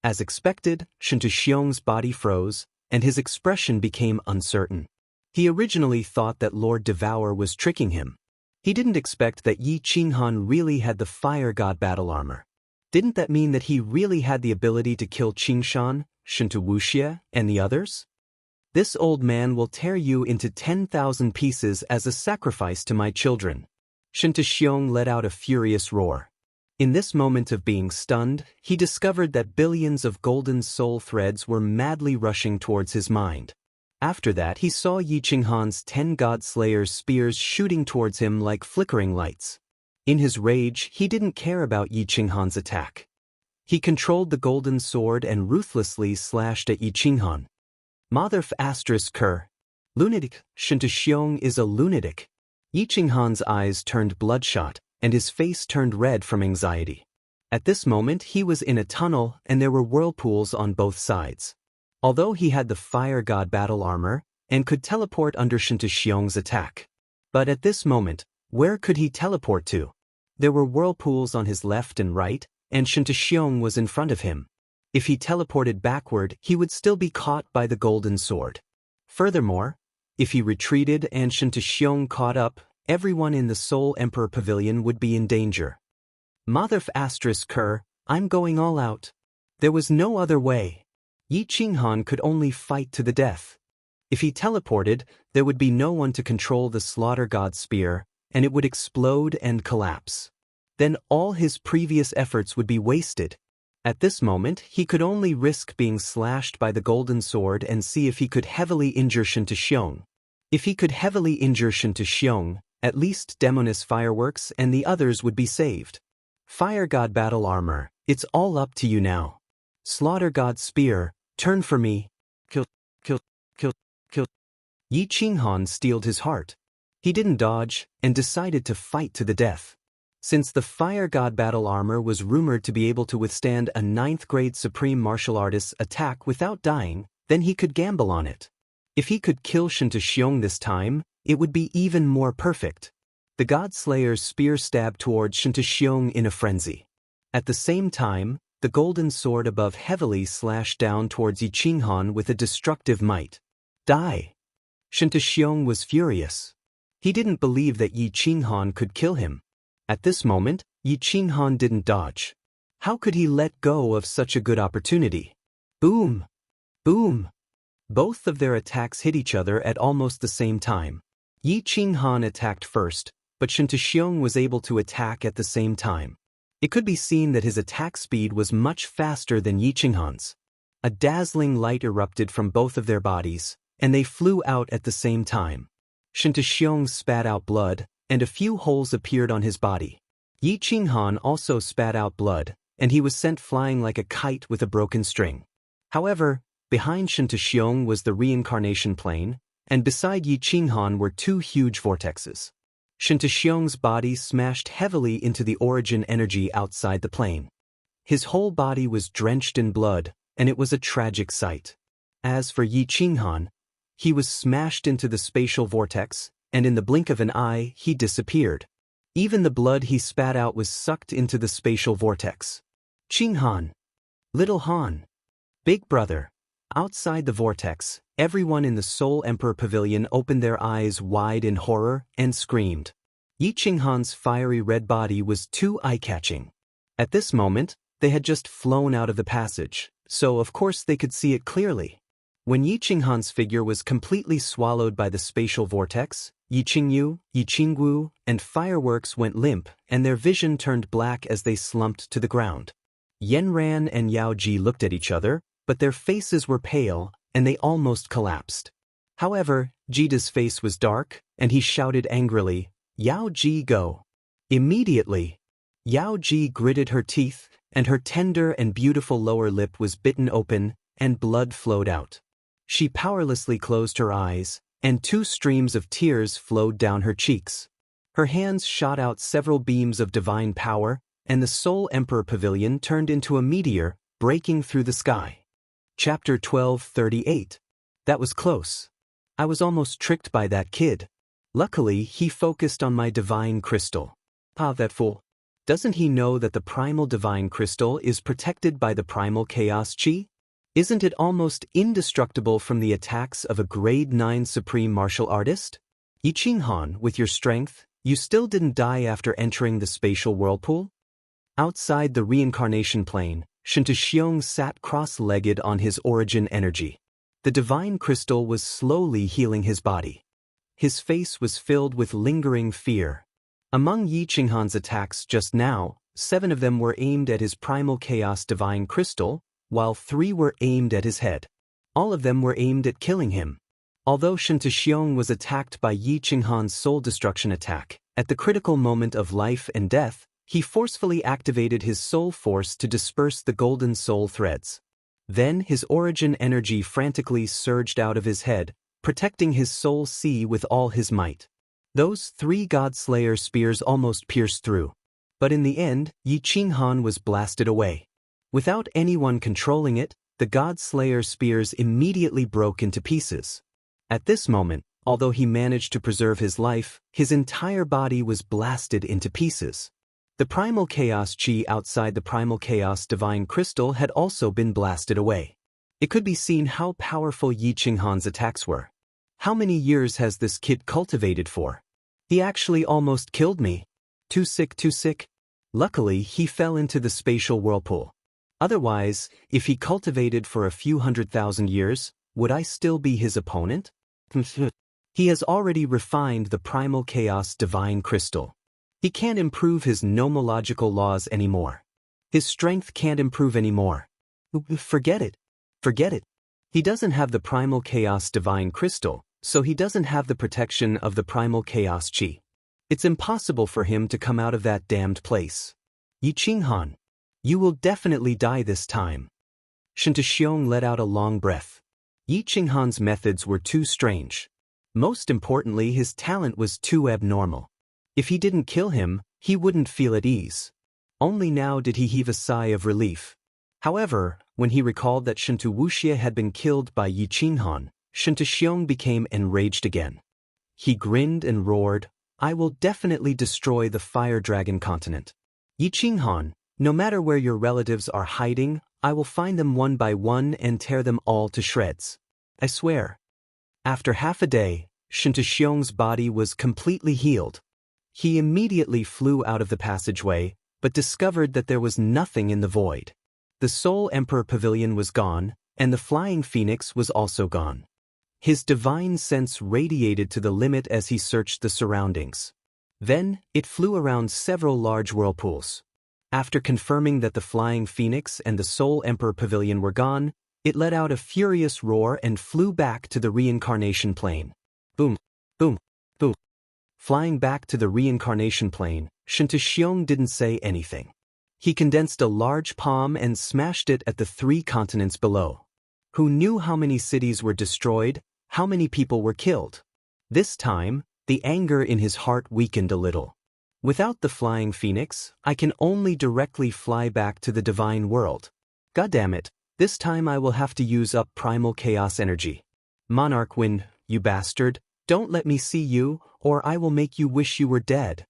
S1: As expected, Xianxia's body froze, and his expression became uncertain. He originally thought that Lord Devour was tricking him. He didn't expect that Yi Qinghan really had the Fire God battle armor. Didn't that mean that he really had the ability to kill Qingshan, Wuxia, and the others? This old man will tear you into 10,000 pieces as a sacrifice to my children. Xianxia let out a furious roar. In this moment of being stunned, he discovered that billions of golden soul threads were madly rushing towards his mind. After that, he saw Yi Qinghan's 10 God Slayers' spears shooting towards him like flickering lights. In his rage, he didn't care about Yi Qinghan's attack. He controlled the golden sword and ruthlessly slashed at Yi Qinghan. Motherf asterisk Ker. Lunatic, Xianxia is a lunatic. Yi Qinghan's eyes turned bloodshot, and his face turned red from anxiety. At this moment, he was in a tunnel, and there were whirlpools on both sides. Although he had the Fire God battle armor, and could teleport under Xianxia's attack. But at this moment, where could he teleport to? There were whirlpools on his left and right, and Xianxia was in front of him. If he teleported backward, he would still be caught by the golden sword. Furthermore, if he retreated and Xianxia caught up, everyone in the Soul Emperor Pavilion would be in danger. Motherf asterisk Ker, I'm going all out. There was no other way. Yi Qinghan could only fight to the death. If he teleported, there would be no one to control the Slaughter God spear, and it would explode and collapse. Then all his previous efforts would be wasted. At this moment, he could only risk being slashed by the golden sword and see if he could heavily injure Xianxia. If he could heavily injure Xianxia, at least Demonis Fireworks and the others would be saved. Fire God battle armor, it's all up to you now. Slaughter God spear, turn for me. Kill, kill, kill, kill. Yi Qinghan steeled his heart. He didn't dodge, and decided to fight to the death. Since the Fire God battle armor was rumored to be able to withstand a 9th-grade supreme martial artist's attack without dying, then he could gamble on it. If he could kill Xianxia this time, it would be even more perfect. The God-slayer's spear stabbed toward Xianxia in a frenzy. At the same time, the golden sword above heavily slashed down towards Yiqinghan with a destructive might. Die! Xianxia was furious. He didn't believe that Yiqinghan could kill him. At this moment, Yiqinghan didn't dodge. How could he let go of such a good opportunity? Boom! Boom! Both of their attacks hit each other at almost the same time. Yiqinghan attacked first, but Xianxia was able to attack at the same time. It could be seen that his attack speed was much faster than Yiqinghan's. A dazzling light erupted from both of their bodies, and they flew out at the same time. Xianxia spat out blood, and a few holes appeared on his body. Yiqinghan also spat out blood, and he was sent flying like a kite with a broken string. However, behind Xianxia was the reincarnation plane, and beside Yiqinghan were two huge vortexes. Xianxia's body smashed heavily into the origin energy outside the plane. His whole body was drenched in blood, and it was a tragic sight. As for Yiqinghan, he was smashed into the spatial vortex, and in the blink of an eye, he disappeared. Even the blood he spat out was sucked into the spatial vortex. Qinghan. Little Han. Big brother. Outside the vortex, everyone in the Soul Emperor Pavilion opened their eyes wide in horror and screamed. Yiqinghan's fiery red body was too eye-catching. At this moment, they had just flown out of the passage, so of course they could see it clearly. When Yiqinghan's figure was completely swallowed by the spatial vortex, Yiqingyu, Yiqingwu, and fireworks went limp, and their vision turned black as they slumped to the ground. Yanran and Yaoji looked at each other, but their faces were pale, and they almost collapsed. However, Jida's face was dark, and he shouted angrily, "Yaoji, go!" Immediately, Yaoji gritted her teeth, and her tender and beautiful lower lip was bitten open, and blood flowed out. She powerlessly closed her eyes, and two streams of tears flowed down her cheeks. Her hands shot out several beams of divine power, and the Soul Emperor Pavilion turned into a meteor, breaking through the sky. Chapter 12:38. That was close. I was almost tricked by that kid. Luckily, he focused on my divine crystal. Ah, that fool. Doesn't he know that the primal divine crystal is protected by the primal chaos chi? Isn't it almost indestructible from the attacks of a grade 9 supreme martial artist? Yiqinghan, with your strength, you still didn't die after entering the spatial whirlpool? Outside the reincarnation plane, Xianxia sat cross-legged on his origin energy. The divine crystal was slowly healing his body. His face was filled with lingering fear. Among Yiqinghan's attacks just now, 7 of them were aimed at his primal chaos divine crystal, while 3 were aimed at his head. All of them were aimed at killing him. Although Xianxia was attacked by Yiqinghan's soul destruction attack, at the critical moment of life and death, he forcefully activated his soul force to disperse the golden soul threads. Then his origin energy frantically surged out of his head, protecting his soul sea with all his might. Those 3 God-Slayer spears almost pierced through. But in the end, Yiqinghan was blasted away. Without anyone controlling it, the God-Slayer spears immediately broke into pieces. At this moment, although he managed to preserve his life, his entire body was blasted into pieces. The primal chaos chi outside the primal chaos divine crystal had also been blasted away. It could be seen how powerful Yiqinghan's attacks were. How many years has this kid cultivated for? He actually almost killed me. Too sick, too sick. Luckily, he fell into the spatial whirlpool. Otherwise, if he cultivated for a few 100,000 years, would I still be his opponent? He has already refined the primal chaos divine crystal. He can't improve his nomological laws anymore. His strength can't improve anymore. Forget it. Forget it. He doesn't have the primal chaos divine crystal, so he doesn't have the protection of the primal chaos chi. It's impossible for him to come out of that damned place. Yiqinghan, you will definitely die this time. Xianxia let out a long breath. Yiqinghan's methods were too strange. Most importantly, his talent was too abnormal. If he didn't kill him, he wouldn't feel at ease. Only now did he heave a sigh of relief. However, when he recalled that Wuxia had been killed by Yiqinghan, Xianxia became enraged again. He grinned and roared, I will definitely destroy the Fire Dragon continent. Yi Qinghan, no matter where your relatives are hiding, I will find them one by one and tear them all to shreds. I swear. After half a day, Xianxia's body was completely healed. He immediately flew out of the passageway, but discovered that there was nothing in the void. The Soul Emperor Pavilion was gone, and the Flying Phoenix was also gone. His divine sense radiated to the limit as he searched the surroundings. Then, it flew around several large whirlpools. After confirming that the Flying Phoenix and the Soul Emperor Pavilion were gone, it let out a furious roar and flew back to the reincarnation plane. Boom, boom, boom. Flying back to the reincarnation plane, Xianxia didn't say anything. He condensed a large palm and smashed it at the 3 continents below. Who knew how many cities were destroyed, how many people were killed? This time, the anger in his heart weakened a little. Without the Flying Phoenix, I can only directly fly back to the divine world. Goddammit, this time I will have to use up primal chaos energy. Monarch Wind, you bastard, don't let me see you, or I will make you wish you were dead.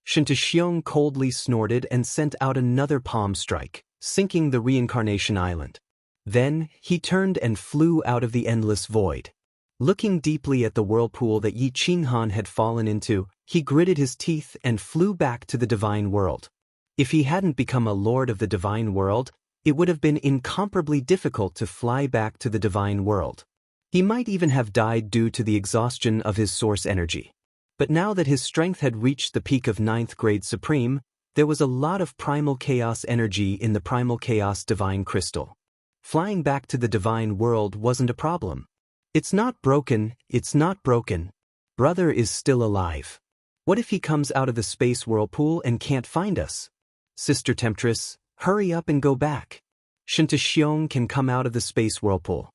S1: Xianxia coldly snorted and sent out another palm strike, sinking the reincarnation island. Then, he turned and flew out of the endless void. Looking deeply at the whirlpool that Yi Qinghan had fallen into, he gritted his teeth and flew back to the divine world. If he hadn't become a lord of the divine world, it would have been incomparably difficult to fly back to the divine world. He might even have died due to the exhaustion of his source energy. But now that his strength had reached the peak of 9th grade supreme, there was a lot of primal chaos energy in the primal chaos divine crystal. Flying back to the divine world wasn't a problem. It's not broken, it's not broken. Brother is still alive. What if he comes out of the space whirlpool and can't find us? Sister Temptress, hurry up and go back. Xianxia can come out of the space whirlpool.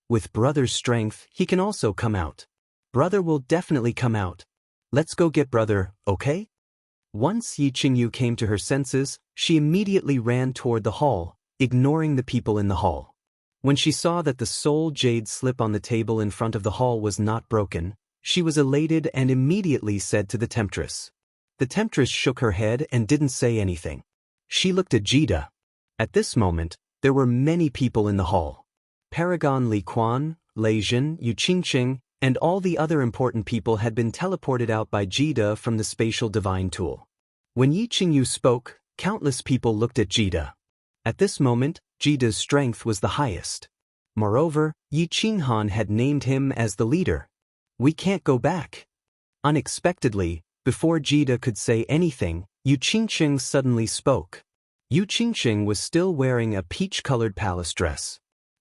S1: With brother's strength, he can also come out. Brother will definitely come out. Let's go get brother, okay? Once Yi Qingyu came to her senses, she immediately ran toward the hall, ignoring the people in the hall. When she saw that the soul jade slip on the table in front of the hall was not broken, she was elated and immediately said to the Temptress. The Temptress shook her head and didn't say anything. She looked at Jida. At this moment, there were many people in the hall. Paragon Li Quan, Lei Jin, Yu Qingqing, and all the other important people had been teleported out by Jida from the spatial divine tool. When Yi Qingyu spoke, countless people looked at Jida. At this moment, Jida's strength was the highest. Moreover, Yi Qinghan had named him as the leader. We can't go back. Unexpectedly, before Jida could say anything, Yu Qingqing suddenly spoke. Yu Qingqing was still wearing a peach-colored palace dress.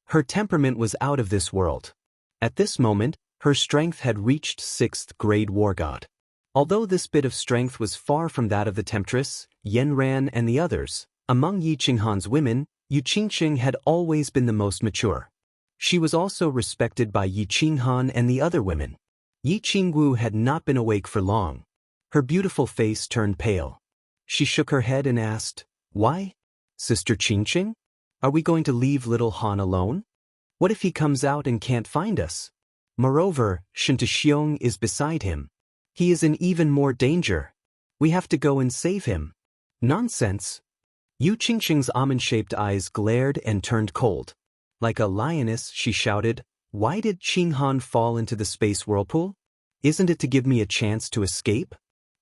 S1: Her temperament was out of this world. At this moment, her strength had reached 6th grade war god. Although this bit of strength was far from that of the Temptress, Yanran and the others, among Yi Qinghan's women, Yu Qingqing had always been the most mature. She was also respected by Yi Qinghan and the other women. Yi Qingwu had not been awake for long. Her beautiful face turned pale. She shook her head and asked, "Why? Sister Qingqing? Are we going to leave little Han alone? What if he comes out and can't find us? Moreover, Xianxia is beside him. He is in even more danger. We have to go and save him." Nonsense. Yu Qingqing's almond-shaped eyes glared and turned cold. Like a lioness, she shouted, "Why did Qinghan fall into the space whirlpool? Isn't it to give me a chance to escape?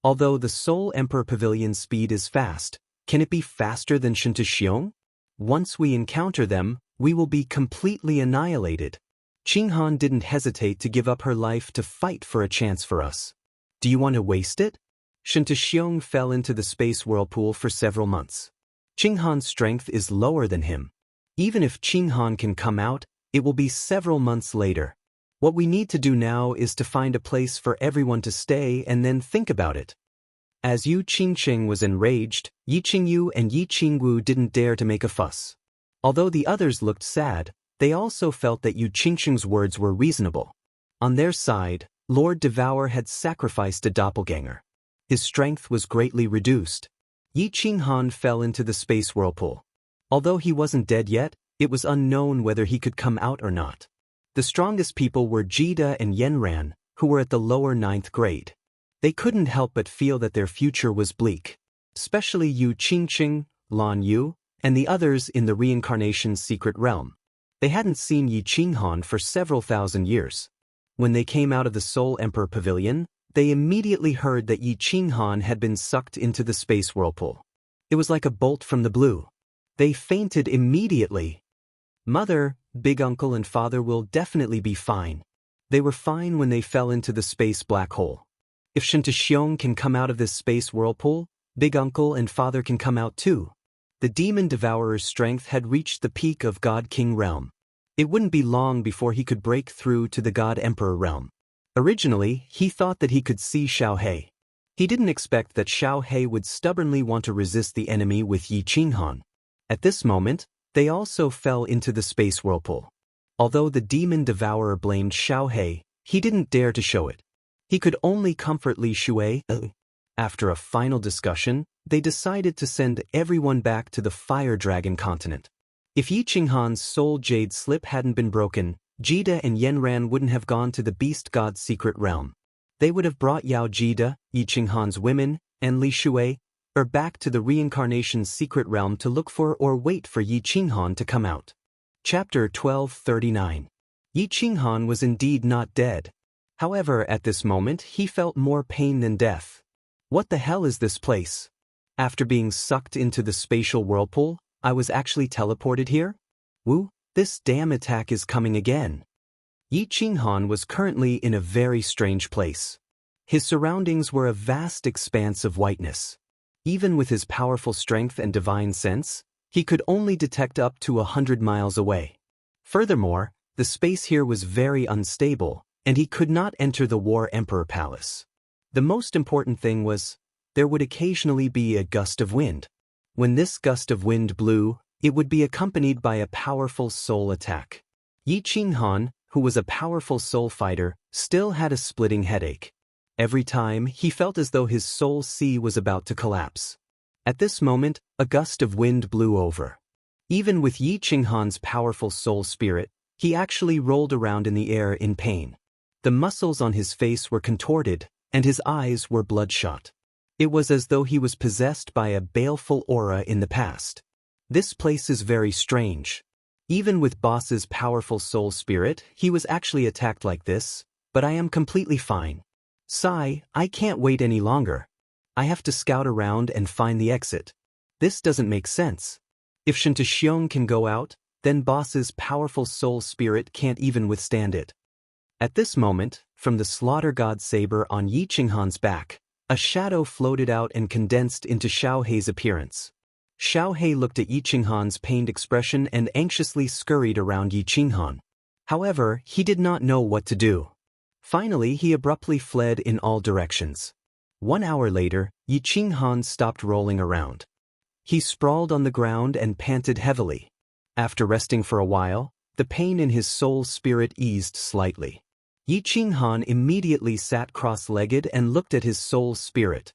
S1: Although the Soul Emperor Pavilion's speed is fast, can it be faster than Xianxia? Once we encounter them, we will be completely annihilated. Qinghan didn't hesitate to give up her life to fight for a chance for us. Do you want to waste it?" Xianxia fell into the space whirlpool for several months. Qinghan's strength is lower than him. Even if Qinghan can come out, it will be several months later. What we need to do now is to find a place for everyone to stay and then think about it. As Yu Qingqing was enraged, Yi Qingyu and Yi Qingwu didn't dare to make a fuss. Although the others looked sad, they also felt that Yu Qingqing's words were reasonable. On their side, Lord Devour had sacrificed a doppelganger. His strength was greatly reduced. Yi Qinghan fell into the space whirlpool. Although he wasn't dead yet, it was unknown whether he could come out or not. The strongest people were Jida and Yanran, who were at the lower 9th grade. They couldn't help but feel that their future was bleak. Especially Yu Qingqing, Lan Yu, and the others in the reincarnation's secret realm. They hadn't seen Yi Qinghan for several thousand years. When they came out of the Soul Emperor Pavilion, they immediately heard that Yi Qinghan had been sucked into the space whirlpool. It was like a bolt from the blue. They fainted immediately. Mother, big uncle and father will definitely be fine. They were fine when they fell into the space black hole. If Xianxia can come out of this space whirlpool, big uncle and father can come out too. The demon devourer's strength had reached the peak of God King realm. It wouldn't be long before he could break through to the God Emperor realm. Originally, he thought that he could see Xiaohe. He didn't expect that Xiaohe would stubbornly want to resist the enemy with Yi Qinghan. At this moment, they also fell into the space whirlpool. Although the demon devourer blamed Xiaohe, he didn't dare to show it. He could only comfort Li Shui. After a final discussion, they decided to send everyone back to the Fire Dragon continent. If Yi Qinghan's soul jade slip hadn't been broken, Jida and Yanran wouldn't have gone to the beast god's secret realm. They would have brought Yao Jida, Yi Qinghan's women, and Li Shui, back to the reincarnation's secret realm to look for or wait for Yi Qinghan to come out. Chapter 1239. Yi Qinghan was indeed not dead. However, at this moment, he felt more pain than death. What the hell is this place? After being sucked into the spatial whirlpool, I was actually teleported here? Woo, this damn attack is coming again. Yi Qinghan was currently in a very strange place. His surroundings were a vast expanse of whiteness. Even with his powerful strength and divine sense, he could only detect up to 100 miles away. Furthermore, the space here was very unstable, and he could not enter the War Emperor Palace. The most important thing was, there would occasionally be a gust of wind. When this gust of wind blew, it would be accompanied by a powerful soul attack. Yi Qinghan, who was a powerful soul fighter, still had a splitting headache. Every time, he felt as though his soul sea was about to collapse. At this moment, a gust of wind blew over. Even with Yi Qinghan's powerful soul spirit, he actually rolled around in the air in pain. The muscles on his face were contorted, and his eyes were bloodshot. It was as though he was possessed by a baleful aura in the past. This place is very strange. Even with Boss's powerful soul spirit, he was actually attacked like this, but I am completely fine. Sigh, I can't wait any longer. I have to scout around and find the exit. This doesn't make sense. If Xianxia can go out, then Boss's powerful soul spirit can't even withstand it. At this moment, from the slaughter god's saber on Yi Qinghan's back, a shadow floated out and condensed into Xiaohe's appearance. Xiaohe looked at Yi Qinghan's pained expression and anxiously scurried around Yi Qinghan. However, he did not know what to do. Finally, he abruptly fled in all directions. 1 hour later, Yi Qinghan stopped rolling around. He sprawled on the ground and panted heavily. After resting for a while, the pain in his soul spirit eased slightly. Yi Qinghan immediately sat cross-legged and looked at his soul spirit.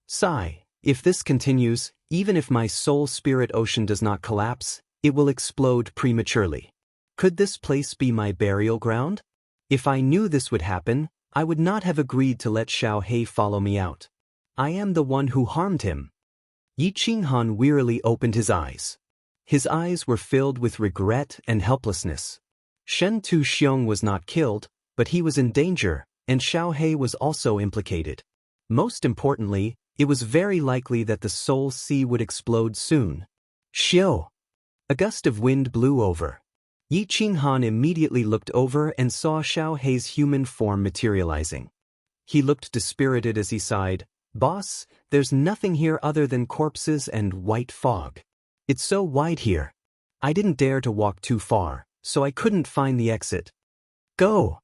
S1: Sigh, if this continues, even if my soul spirit ocean does not collapse, it will explode prematurely. Could this place be my burial ground? If I knew this would happen, I would not have agreed to let Xiaohe follow me out. I am the one who harmed him. Yi Qinghan wearily opened his eyes. His eyes were filled with regret and helplessness. Shen Tuxiong was not killed, but he was in danger, and Xiaohe was also implicated. Most importantly, it was very likely that the soul sea would explode soon. Xiao! A gust of wind blew over. Yi Qinghan immediately looked over and saw Xiaohe's human form materializing. He looked dispirited as he sighed, "Boss, there's nothing here other than corpses and white fog. It's so wide here. I didn't dare to walk too far, so I couldn't find the exit. Go!"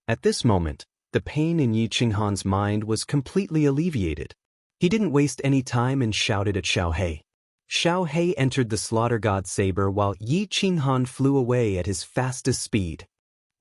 S1: At this moment, the pain in Yi Qinghan's mind was completely alleviated. He didn't waste any time and shouted at Xiaohe. Xiaohe entered the slaughter god's saber while Yi Qinghan flew away at his fastest speed.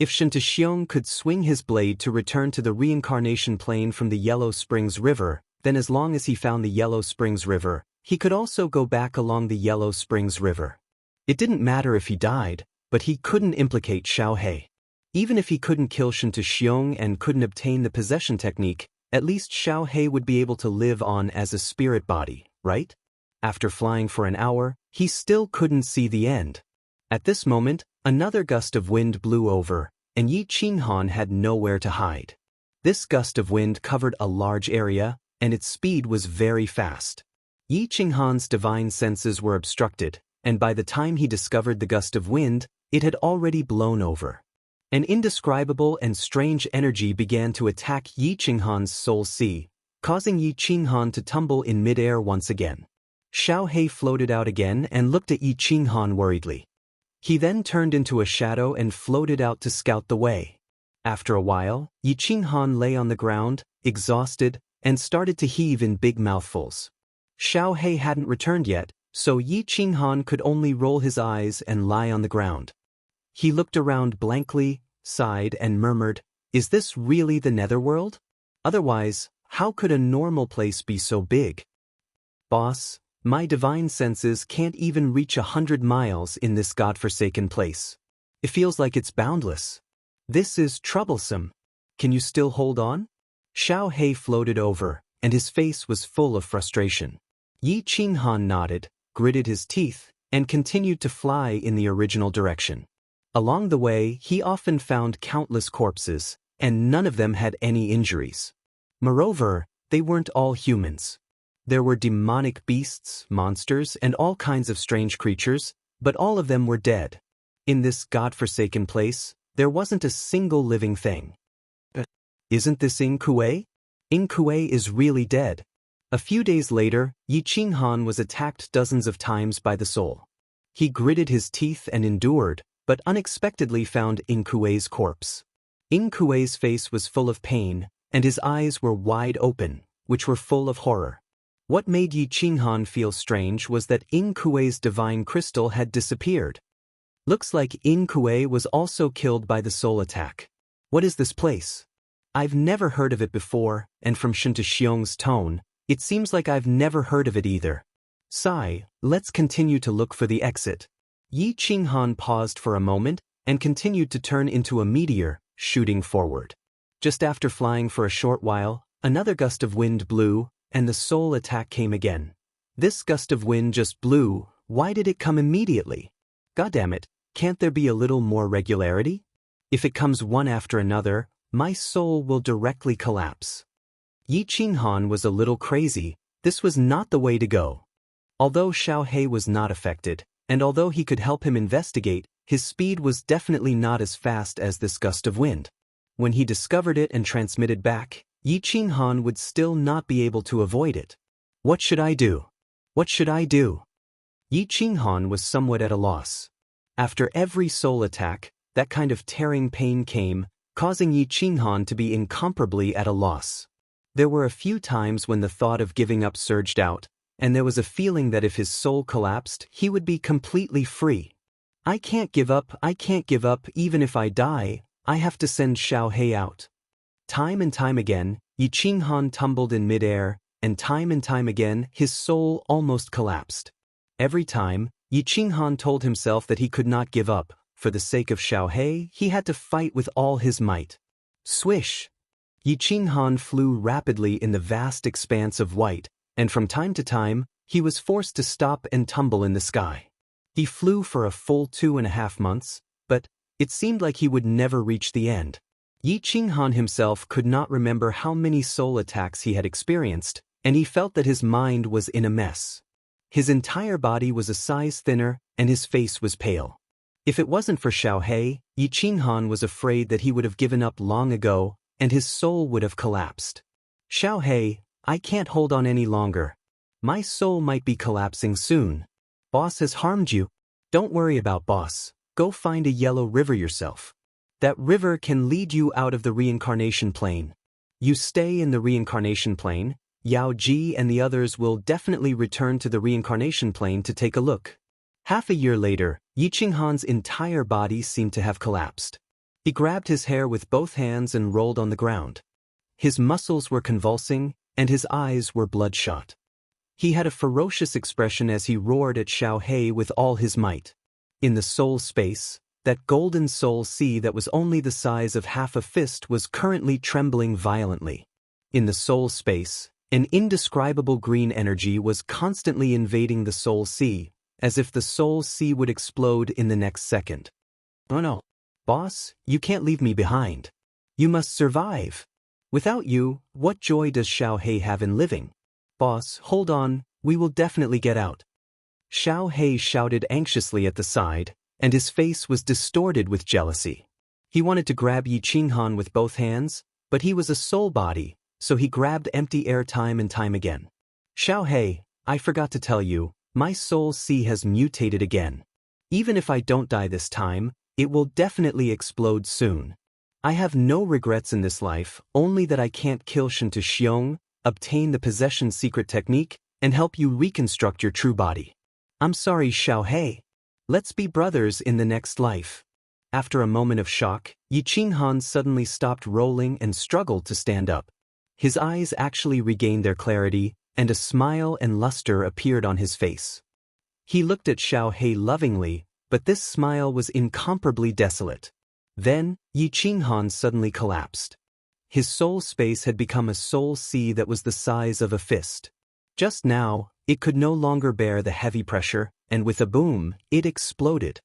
S1: If Xianxia could swing his blade to return to the reincarnation plane from the Yellow Springs River, then as long as he found the Yellow Springs River, he could also go back along the Yellow Springs River. It didn't matter if he died, but he couldn't implicate Xiaohe. Even if he couldn't kill Xianxia and couldn't obtain the possession technique, At least Xiao He would be able to live on as a spirit body, right? After flying for an hour, he still couldn't see the end. At this moment, another gust of wind blew over, and Yi Qinghan had nowhere to hide. This gust of wind covered a large area, and its speed was very fast. Yi Qinghan's divine senses were obstructed, and by the time he discovered the gust of wind, it had already blown over. An indescribable and strange energy began to attack Yi Qinghan's soul sea, causing Yi Qinghan to tumble in midair once again. Xiao He floated out again and looked at Yi Qinghan worriedly. He then turned into a shadow and floated out to scout the way. After a while, Yi Qinghan lay on the ground, exhausted, and started to heave in big mouthfuls. Xiao He hadn't returned yet, so Yi Qinghan could only roll his eyes and lie on the ground. He looked around blankly, sighed and murmured, "Is this really the netherworld? Otherwise, how could a normal place be so big? Boss, my divine senses can't even reach 100 miles in this godforsaken place. It feels like it's boundless. This is troublesome. Can you still hold on?" Xiao He floated over, and his face was full of frustration. Yi Qinghan nodded, gritted his teeth, and continued to fly in the original direction. Along the way, he often found countless corpses, and none of them had any injuries. Moreover, they weren't all humans. There were demonic beasts, monsters, and all kinds of strange creatures, but all of them were dead. In this godforsaken place, there wasn't a single living thing. Isn't this Ing Kuei? Ing Kuei is really dead. A few days later, Yi Qinghan was attacked dozens of times by the soul. He gritted his teeth and endured, but unexpectedly found Ing Kuei's corpse. Ing Kuei's face was full of pain, and his eyes were wide open, which were full of horror. What made Yi Qinghan feel strange was that Ing Kuei's divine crystal had disappeared. Looks like Ing Kuei was also killed by the soul attack. What is this place? I've never heard of it before, and from Xianxia's tone, it seems like I've never heard of it either. Sigh, let's continue to look for the exit. Yi Qinghan paused for a moment and continued to turn into a meteor, shooting forward. Just after flying for a short while, another gust of wind blew, and the soul attack came again. This gust of wind just blew. Why did it come immediately? Goddammit, can't there be a little more regularity? If it comes one after another, my soul will directly collapse. Yi Qinghan was a little crazy. This was not the way to go. Although Xiao He was not affected, and although he could help him investigate, his speed was definitely not as fast as this gust of wind. When he discovered it and transmitted back, Yi Qinghan would still not be able to avoid it. What should I do? What should I do? Yi Qinghan was somewhat at a loss. After every soul attack, that kind of tearing pain came, causing Yi Qinghan to be incomparably at a loss. There were a few times when the thought of giving up surged out, and there was a feeling that if his soul collapsed, he would be completely free. I can't give up, even if I die. I have to send Xiao He out. Time and time again, Yi Qinghan tumbled in midair, and time again, his soul almost collapsed. Every time, Yi Qinghan told himself that he could not give up. For the sake of Xiao he had to fight with all his might. Swish! Yi Qinghan flew rapidly in the vast expanse of white, and from time to time, he was forced to stop and tumble in the sky. He flew for a full 2.5 months, but it seemed like he would never reach the end. Yi Qinghan himself could not remember how many soul attacks he had experienced, and he felt that his mind was in a mess. His entire body was a size thinner, and his face was pale. If it wasn't for Xiao He, Yi Qinghan was afraid that he would have given up long ago, and his soul would have collapsed. Xiao He, I can't hold on any longer. My soul might be collapsing soon. Boss has harmed you. Don't worry about Boss. Go find a yellow river yourself. That river can lead you out of the reincarnation plane. You stay in the reincarnation plane. Yao Ji and the others will definitely return to the reincarnation plane to take a look. Half a year later, Yi Qinghan's entire body seemed to have collapsed. He grabbed his hair with both hands and rolled on the ground. His muscles were convulsing, and his eyes were bloodshot. He had a ferocious expression as he roared at Xiao He with all his might. In the soul space, that golden soul sea that was only the size of half a fist was currently trembling violently. In the soul space, an indescribable green energy was constantly invading the soul sea, as if the soul sea would explode in the next second. Oh no. Boss, you can't leave me behind. You must survive. Without you, what joy does Xiaohei have in living? Boss, hold on, we will definitely get out. Xiaohei shouted anxiously at the side, and his face was distorted with jealousy. He wanted to grab Yi Qinghan with both hands, but he was a soul body, so he grabbed empty air time and time again. Xiaohei, I forgot to tell you, my soul sea has mutated again. Even if I don't die this time, it will definitely explode soon. I have no regrets in this life, only that I can't kill Xianxia Xiong, obtain the possession secret technique, and help you reconstruct your true body. I'm sorry, Xiaohei. Let's be brothers in the next life. After a moment of shock, Yi Qinghan suddenly stopped rolling and struggled to stand up. His eyes actually regained their clarity, and a smile and luster appeared on his face. He looked at Xiaohei lovingly, but this smile was incomparably desolate. Then, Yi Qinghan suddenly collapsed. His soul space had become a soul sea that was the size of a fist. Just now, it could no longer bear the heavy pressure, and with a boom, it exploded.